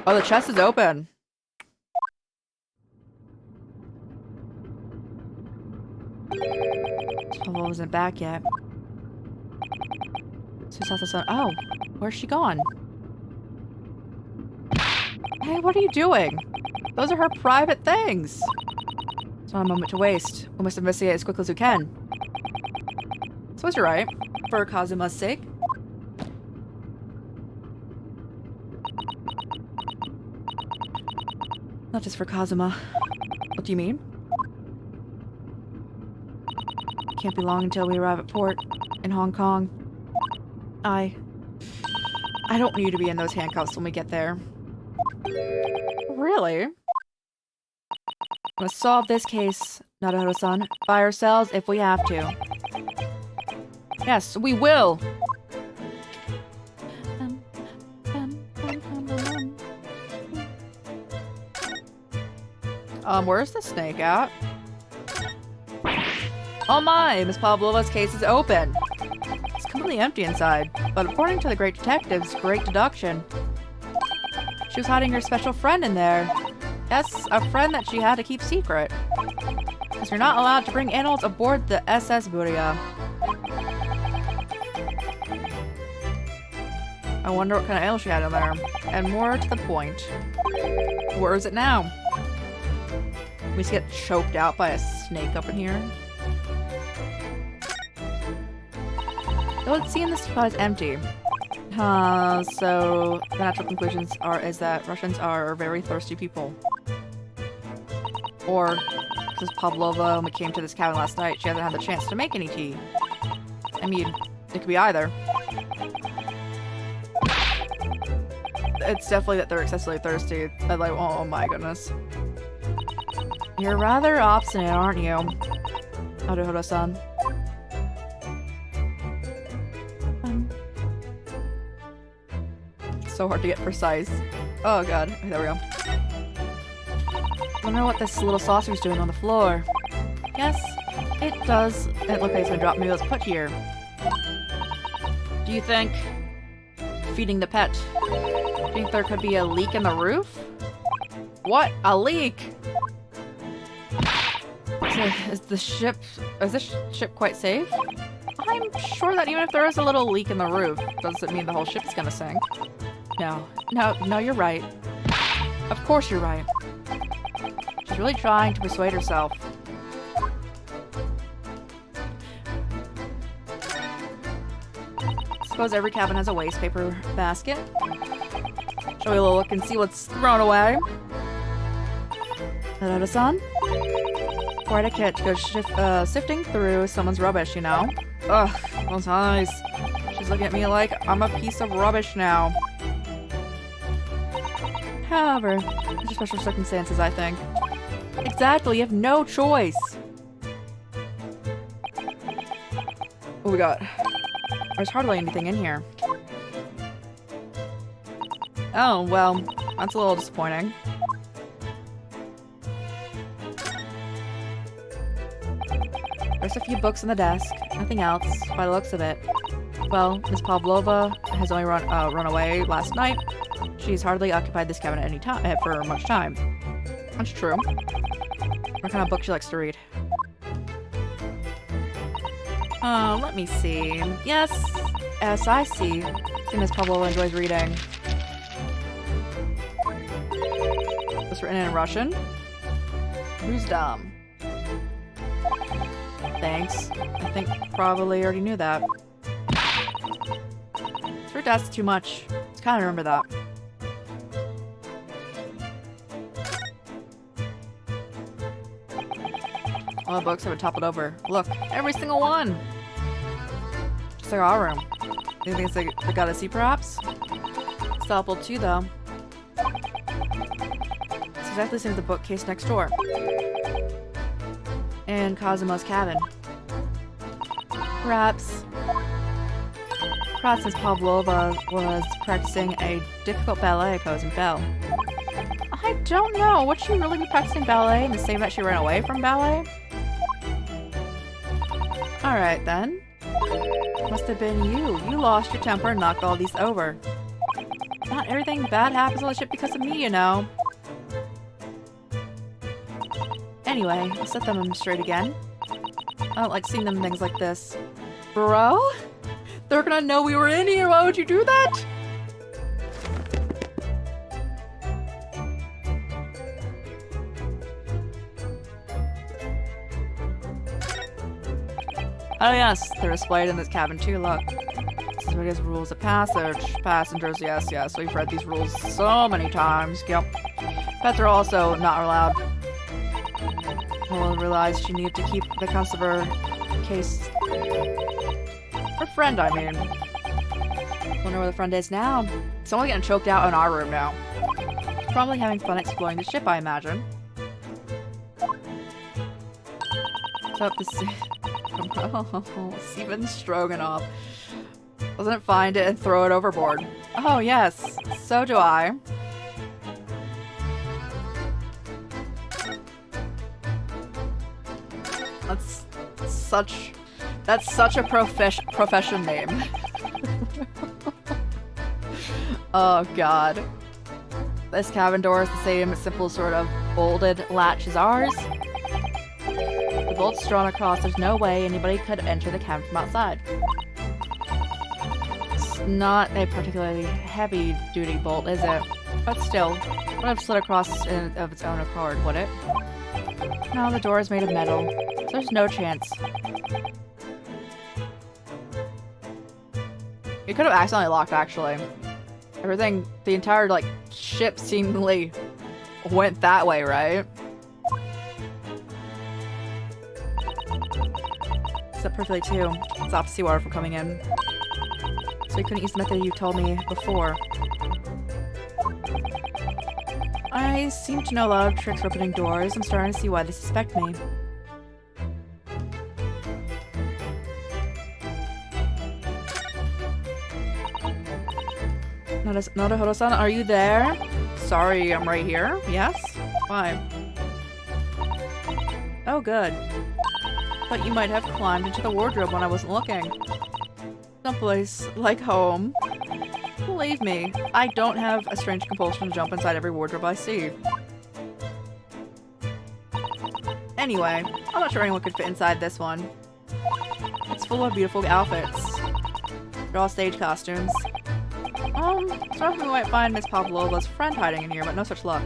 Oh, the chest is open. Pavlova isn't back yet. Oh, where's she gone? Hey, what are you doing? Those are her private things. It's not a moment to waste. We must investigate as quickly as we can. Suppose you're right. For Kazuma's sake. Not just for Kazuma. What do you mean? Can't be long until we arrive at port in Hong Kong. I don't want you to be in those handcuffs when we get there. Really? Let's solve this case, Naruto-san, by ourselves if we have to. Yes, we will! Where's the snake at? Oh my! Miss Pavlova's case is open! It's completely empty inside, but according to the great detective's great deduction, she was hiding her special friend in there. Yes, a friend that she had to keep secret. Because you're not allowed to bring animals aboard the SS Buria. I wonder what kind of animal she had in there. And more to the point, where is it now? We just get choked out by a snake up in here. Though it seems the supply is empty. So the natural conclusions is that Russians are very thirsty people. Or, because Pavlova only came to this cabin last night, she hasn't had the chance to make any tea. I mean, it could be either. It's definitely that they're excessively thirsty. I'm like, oh my goodness. You're rather obstinate, aren't you? Naruto-san. So hard to get precise. Oh god, there we go. Wonder what this little saucer's doing on the floor. Yes, it does. It looks like it's been dropped. Maybe it was put here. Do you think feeding the pet? Do you think there could be a leak in the roof? What? A leak? Is this ship quite safe? I'm sure that even if there is a little leak in the roof, doesn't mean the whole ship's gonna sink. No, you're right. Of course you're right. She's really trying to persuade herself. suppose every cabin has a waste paper basket. Shall we look and see what's thrown away? San? Quite a kit to go sifting through someone's rubbish, you know? Ugh, those eyes. She's looking at me like I'm a piece of rubbish now. However, there's special circumstances, I think. Exactly, you have no choice. What we got? There's hardly anything in here. Oh, well, that's a little disappointing. There's a few books on the desk, nothing else, by the looks of it. Well, Miss Pavlova has only run away last night. She's hardly occupied this cabin at any time for much time. That's true. What kind of book she likes to read? Let me see. Yes, I see. Miss Pavlova enjoys reading. It's written in Russian. Who's dumb? Thanks. I think probably already knew that. It's her desk too much. Just kind of remember that. All the books have been toppled over. Look, every single one! Just like our room. Anything they got to see, perhaps? It's toppled too, though. It's exactly the same as the bookcase next door. And Kazuma's cabin. Perhaps Miss Pavlova was practicing a difficult ballet pose and fell. I don't know. Would she really be practicing ballet in the same that she ran away from ballet? Alright then. Must have been you. You lost your temper and knocked all these over. Not everything bad happens on the ship because of me, you know. Anyway, I'll set them straight again. I don't like seeing them things like this. Bro? They're gonna know we were in here. Why would you do that? Oh yes, they're displayed in this cabin too, look. This is what his rules of passage. Passengers, yes, we've read these rules so many times. Yep. But they're also not allowed. Well, realized she needed to keep the accounts of her case. Her friend, I mean. Wonder where the friend is now. Someone's getting choked out in our room now. Probably having fun exploring the ship, I imagine. What's up this? Oh, Steven Stroganoff. Doesn't find it and throw it overboard. Oh yes, so do I. That's such a profession name. Oh god. This cabin door is the same simple sort of bolted latch as ours. The bolt's drawn across, there's no way anybody could enter the cabin from outside. It's not a particularly heavy-duty bolt, is it? But still, it would have slid across of its own accord, would it? No, the door is made of metal, so there's no chance. It could have accidentally locked, actually. Everything, the entire, like, ship seemingly went that way, right? Except perfectly, too. It stopped seawater from coming in. So you couldn't use the method you told me before. I seem to know a lot of tricks for opening doors. I'm starting to see why they suspect me. Nodohoro-san, are you there? Sorry, I'm right here. Yes? Why? Oh, good. Thought you might have climbed into the wardrobe when I wasn't looking. Someplace like home. Believe me, I don't have a strange compulsion to jump inside every wardrobe I see. Anyway, I'm not sure anyone could fit inside this one. It's full of beautiful outfits. They're all stage costumes. So we might find Miss Pavlova's friend hiding in here, but no such luck.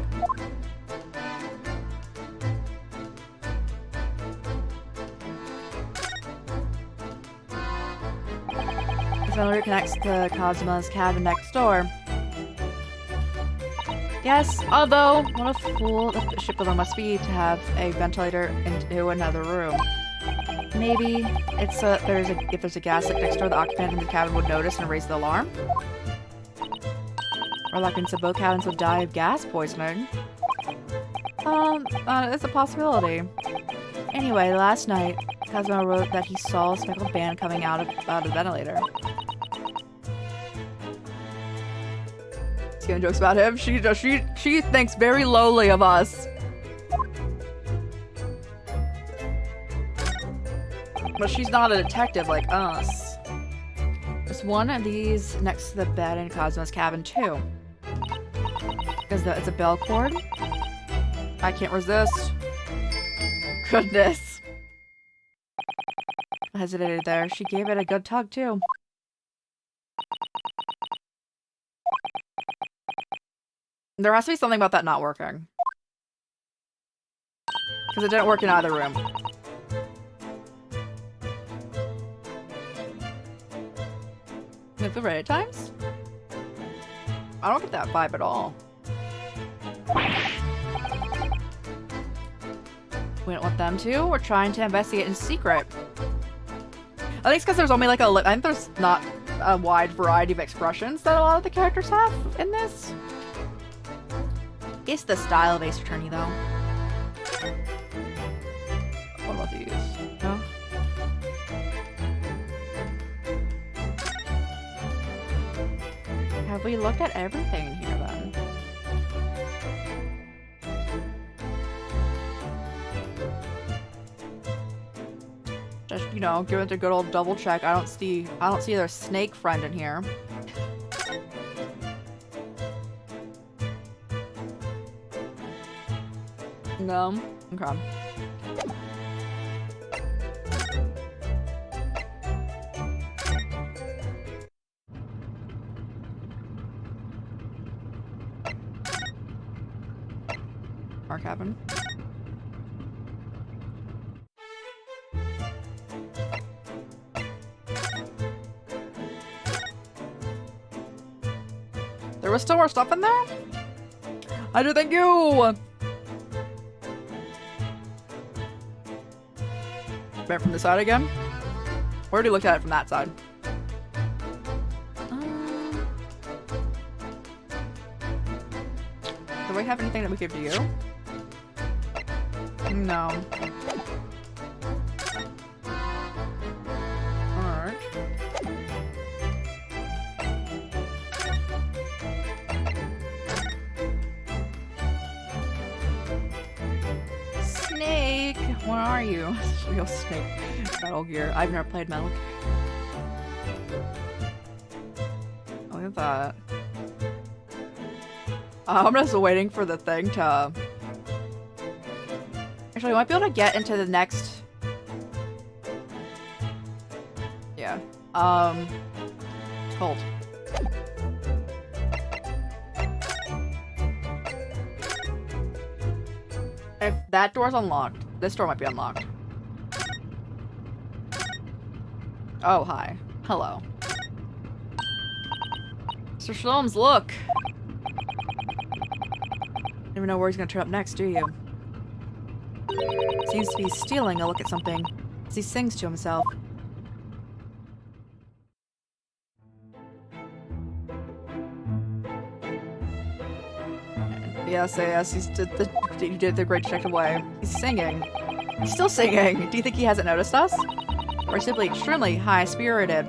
This ventilator connects to Cosmo's cabin next door. Yes, although what a fool the shipbuilder must be to have a ventilator into another room. Maybe it's so that if there's a gas leak next door, the occupant in the cabin would notice and raise the alarm. Or like in both cabins would die of gas poisoning. It's a possibility. Anyway, last night, Cosmo wrote that he saw a speckled band coming out of the ventilator. He's giving jokes about him. She thinks very lowly of us. But she's not a detective like us. There's one of these next to the bed in Cosmo's cabin too. Because it's a bell cord. I can't resist. Goodness. I hesitated there. She gave it a good tug too. There has to be something about that not working. Because it didn't work in either room. With the Reddit times? I don't get that vibe at all. We don't want them to. We're trying to investigate in secret. I think it's because there's only like I think there's not a wide variety of expressions that a lot of the characters have in this. It's the style of Ace Attorney, though. What about these? No? Have we looked at everything in here, then? Just, you know, give it a good old double check. I don't see their snake friend in here. No? Okay. Our cabin. There was still more stuff in there? I do thank you! Right from the side again? We already looked at it from that side. Do we have anything that we give to you? No. Alright. Snake! Where are you? Real Snake. Metal Gear. I've never played Metal Gear. Look at that. I'm just waiting for the thing to... Actually, I might be able to get into the next... Yeah. It's cold. If that door's unlocked, this door might be unlocked. Oh, hi. Hello. Mr. Sholmes, look! Never know where he's gonna turn up next, do you? Seems to be stealing a look at something as he sings to himself. Yes, you did the great detective way. He's singing. He's still singing. Do you think he hasn't noticed us? Or simply extremely high-spirited?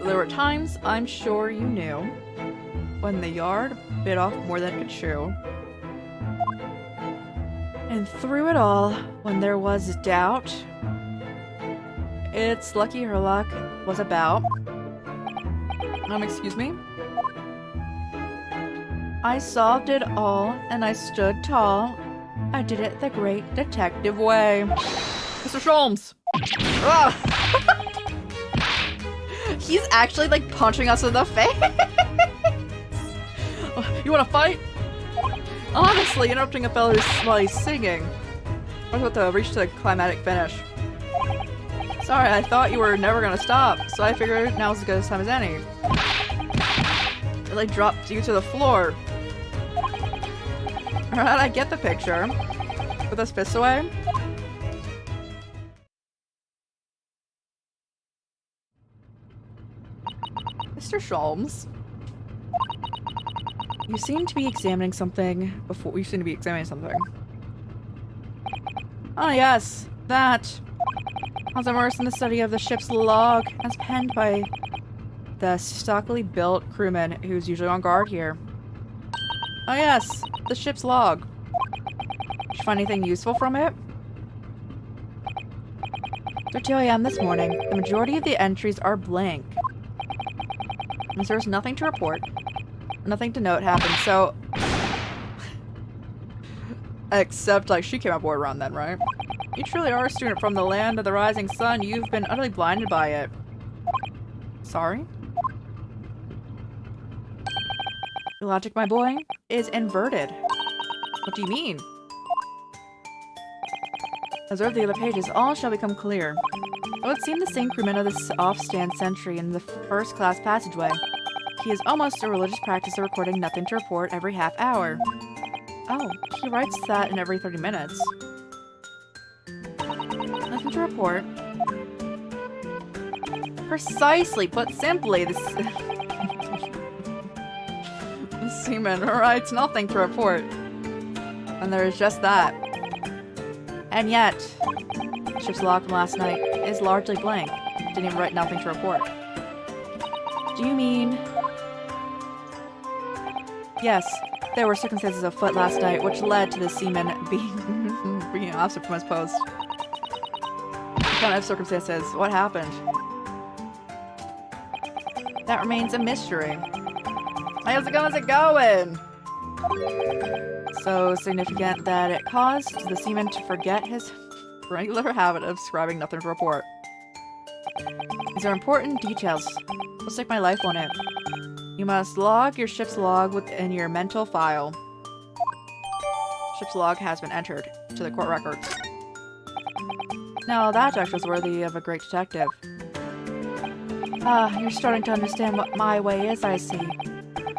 There were times, I'm sure you knew, when the yard bit off more than it could chew. And through it all, when there was doubt, it's lucky her luck was about. Excuse me? I solved it all, and I stood tall. I did it the great detective way. Mr. Sholmes! Ah! He's actually, like, punching us in the face! You wanna fight? Honestly, interrupting a fellow while he's singing. I was about to reach to the climatic finish. Sorry, I thought you were never gonna stop, so I figured now's as good a time as any. It like dropped you to the floor. Alright, I get the picture. Put those fists away. Mr. Sholmes. You seem to be examining something before- you seem to be examining something. Oh yes, that. I was immersed in the study of the ship's log, as penned by the stockily built crewman who's usually on guard here. Oh yes, the ship's log. Did you find anything useful from it? At 2 a.m. this morning, the majority of the entries are blank. And there's nothing to report. Nothing to note happened, so... Except, like, she came aboard around then, right? You truly are a student from the land of the rising sun. You've been utterly blinded by it. Sorry? Your logic, my boy, is inverted. What do you mean? Observe the other pages. All shall become clear. It would seem the same crewman of this off-stand sentry in the first-class passageway. He is almost a religious practice of recording nothing to report every half hour. Oh, he writes that in every 30 minutes. Nothing to report. Precisely, put simply, this seaman writes nothing to report. And there is just that. And yet, the ship's log from last night is largely blank. Didn't even write nothing to report. Do you mean... Yes, there were circumstances afoot last night which led to the seaman being absent from his post. What kind of circumstances? What happened? That remains a mystery. How's it going? So significant that it caused the seaman to forget his regular habit of scribing nothing to report. These are important details. I'll stake my life on it. You must log your ship's log within your mental file. Ship's log has been entered to the court records. Now that actually is worthy of a great detective. Ah, you're starting to understand what my way is, I see.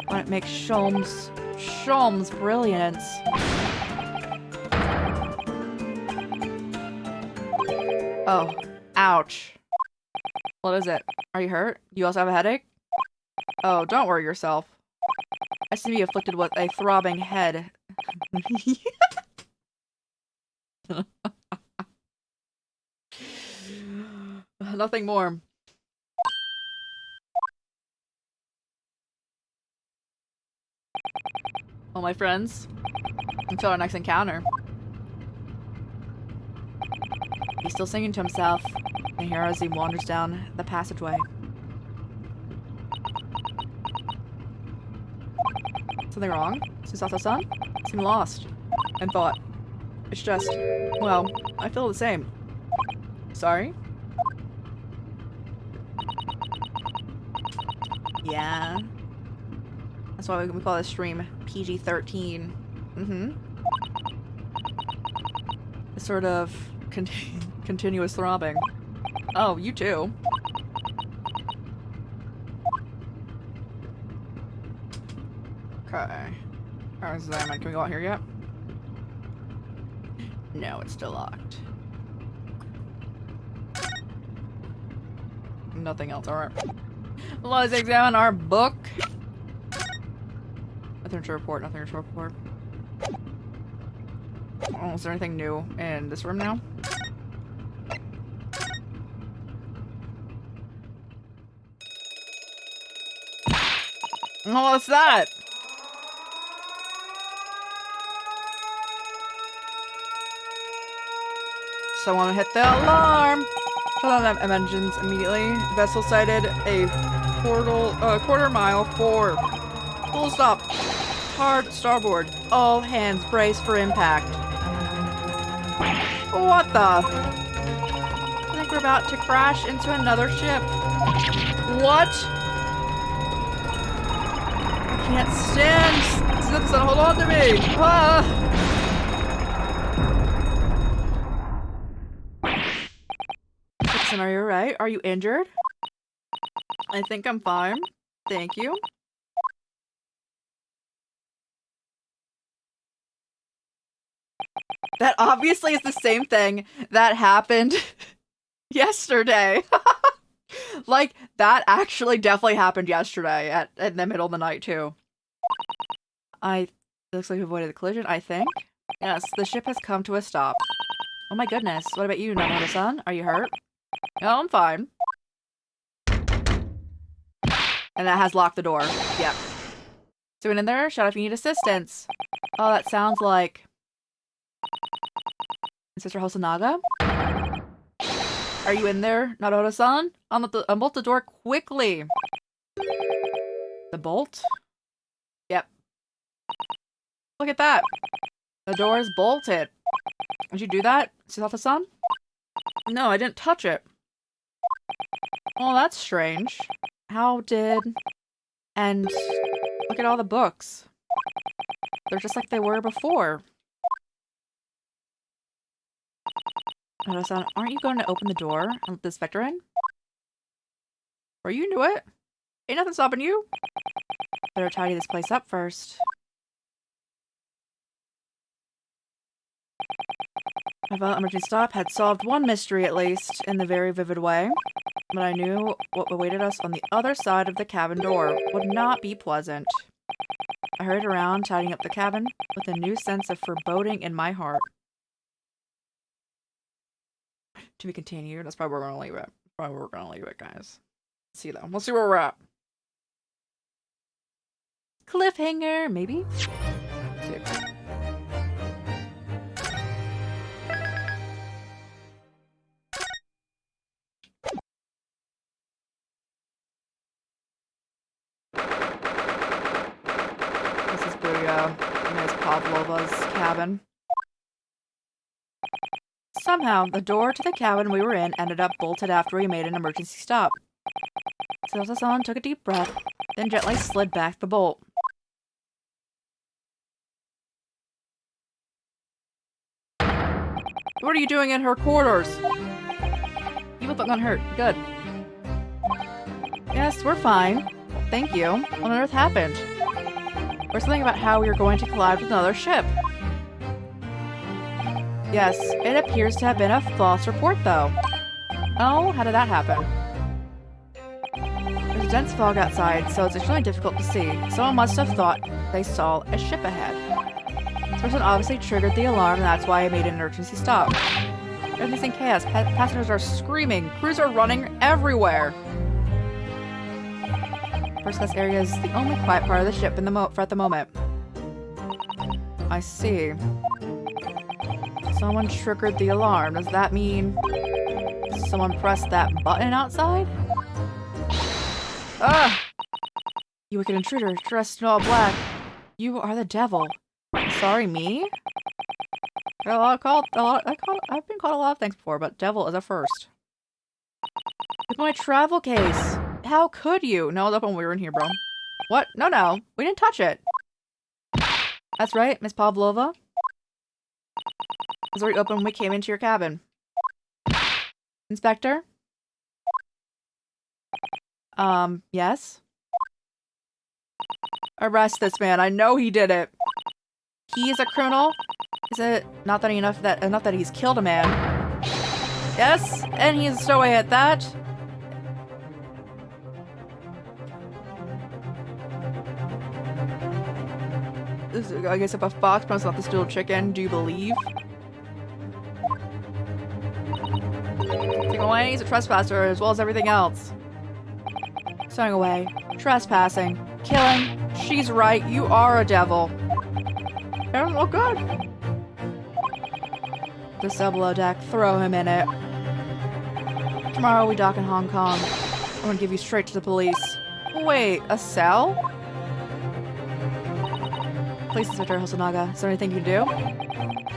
When it makes Sholmes' brilliance. Oh, ouch. What is it? Are you hurt? You also have a headache? Oh, don't worry yourself. I seem to be afflicted with a throbbing head. Nothing more. Well, my friends, until our next encounter. He's still singing to himself, and here as he wanders down the passageway. Something wrong? Since off the sun? Seem lost. And thought. It's just, well, I feel the same. Sorry? Yeah. That's why we call this stream PG-13. A sort of continuous throbbing. Oh, you too. Okay. Can we go out here yet? No, it's still locked. Nothing else, alright. Let's examine our book. Nothing to report, nothing to report. Oh, is there anything new in this room now? Oh, what's that? Someone hit the alarm! Shut down engines immediately. Vessel sighted a quarter mile forward. Full stop. Hard starboard. All hands brace for impact. What the? I think we're about to crash into another ship. What? I can't stand. Simpson, hold on to me. Ah! Listen, are you alright? Are you injured? I think I'm fine. Thank you. That obviously is the same thing that happened yesterday. Like, that actually definitely happened yesterday in the middle of the night, too. It looks like we avoided the collision, I think. Yes, the ship has come to a stop. Oh my goodness, what about you, Namato-san? Are you hurt? No, I'm fine. And that has locked the door. Yep. Someone in there? Shout if you need assistance. Oh, that sounds like... Sister Hosonaga? Are you in there, Naruto-san? Unbolt the door quickly. The bolt? Yep. Look at that. The door is bolted. Did you do that, Sisato-san? No, I didn't touch it. Well, that's strange. How did... And look at all the books. They're just like they were before. Naruto-san, aren't you going to open the door and let the inspector in? Or you knew it. Ain't nothing stopping you. Better tidy this place up first. My violent emergency stop had solved one mystery at least, in the very vivid way. But I knew what awaited us on the other side of the cabin door would not be pleasant. I hurried around, tidying up the cabin, with a new sense of foreboding in my heart. To be continued. That's probably where we're gonna leave it. Probably where we're gonna leave it, guys. Let's see though. We'll see where we're at. Cliffhanger, maybe? Let's see. This is Ms. Pavlova's cabin. Somehow, the door to the cabin we were in ended up bolted after we made an emergency stop. Sato-san took a deep breath, then gently slid back the bolt. What are you doing in her quarters? You both look unhurt. Good. Yes, we're fine. Thank you. What on earth happened? Or something about how we were going to collide with another ship. Yes, it appears to have been a false report, though. Oh, how did that happen? There's dense fog outside, so it's extremely difficult to see. Someone must have thought they saw a ship ahead. This person obviously triggered the alarm, and that's why I made an emergency stop. Everything's in chaos. Passengers are screaming. Crews are running everywhere. First class area is the only quiet part of the ship at the moment. I see. Someone triggered the alarm. Does that mean someone pressed that button outside? Ah! You wicked intruder, dressed in all black. You are the devil. Sorry, me? I've been called a lot of things before, but devil is a first. With my travel case. How could you? No, that's when we were in here, bro. What? No. We didn't touch it. That's right, Miss Pavlova. It was already open when we came into your cabin. Inspector? Yes? Arrest this man. I know he did it. He is a criminal? Is it not that enough that he's killed a man? Yes, and he's stowaway at that. I guess if a fox promises not to steal chicken, do you believe? Take away, he's a trespasser as well as everything else. Stowing away, trespassing, killing. She's right, you are a devil. Everyone look good. The sub below deck, throw him in it. Tomorrow we dock in Hong Kong. I'm gonna give you straight to the police. Wait, a cell? Please, Inspector Hosonaga, is there anything you can do?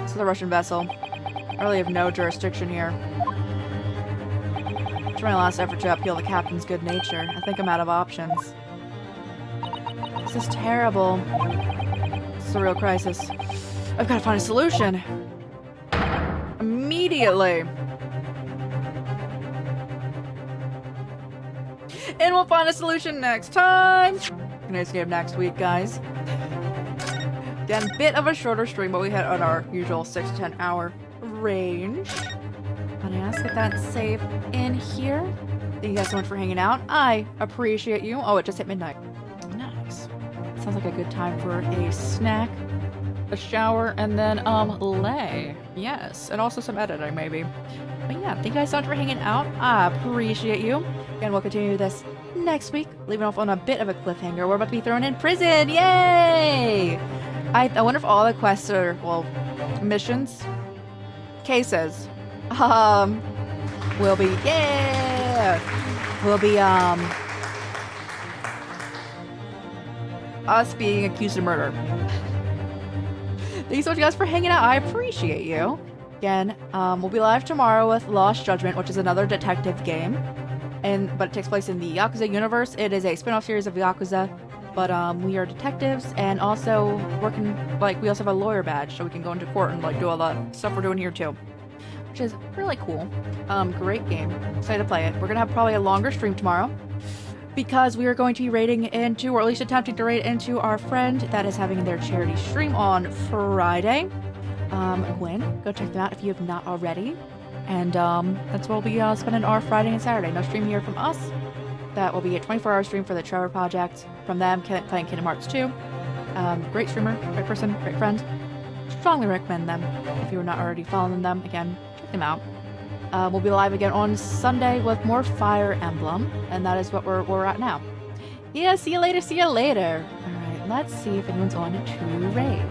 It's the Russian vessel. I really have no jurisdiction here. It's my last effort to upheal the captain's good nature. I think I'm out of options. This is terrible. This is a real crisis. I've got to find a solution. Immediately. And we'll find a solution next time. Nice game next week, guys. Again, bit of a shorter stream, but we hit on our usual 6 to 10 hour range. Let's get that save in here. Thank you guys so much for hanging out. I appreciate you. Oh, it just hit midnight. Nice. Sounds like a good time for a snack, a shower, and then lay. Yes, and also some editing maybe. But yeah, thank you guys so much for hanging out. I appreciate you. Again, we'll continue this next week, leaving off on a bit of a cliffhanger. We're about to be thrown in prison. Yay! I wonder if all the quests are, well, missions, cases, will be, yeah! Will be, us being accused of murder. Thank you so much, guys, for hanging out. I appreciate you. Again, we'll be live tomorrow with Lost Judgment, which is another detective game, but it takes place in the Yakuza universe. It is a spin-off series of Yakuza, but we are detectives and also working, like, we also have a lawyer badge, so we can go into court and, like, do all the stuff we're doing here, too, which is really cool. Great game. Excited to play it. We're gonna have probably a longer stream tomorrow, because we are going to be raiding into, or at least attempting to raid into, our friend that is having their charity stream on Friday. Gwen, go check them out if you have not already. And that's where we'll be spending our Friday and Saturday. No stream here from us. That will be a 24-hour stream for the Trevor Project. From them, playing Kingdom Hearts 2. Great streamer, great person, great friend. Strongly recommend them if you are not already following them. Again, check them out. We'll be live again on Sunday with more Fire Emblem, and that is what we're at now. Yeah, see you later, see you later. Alright, let's see if anyone's on to raid.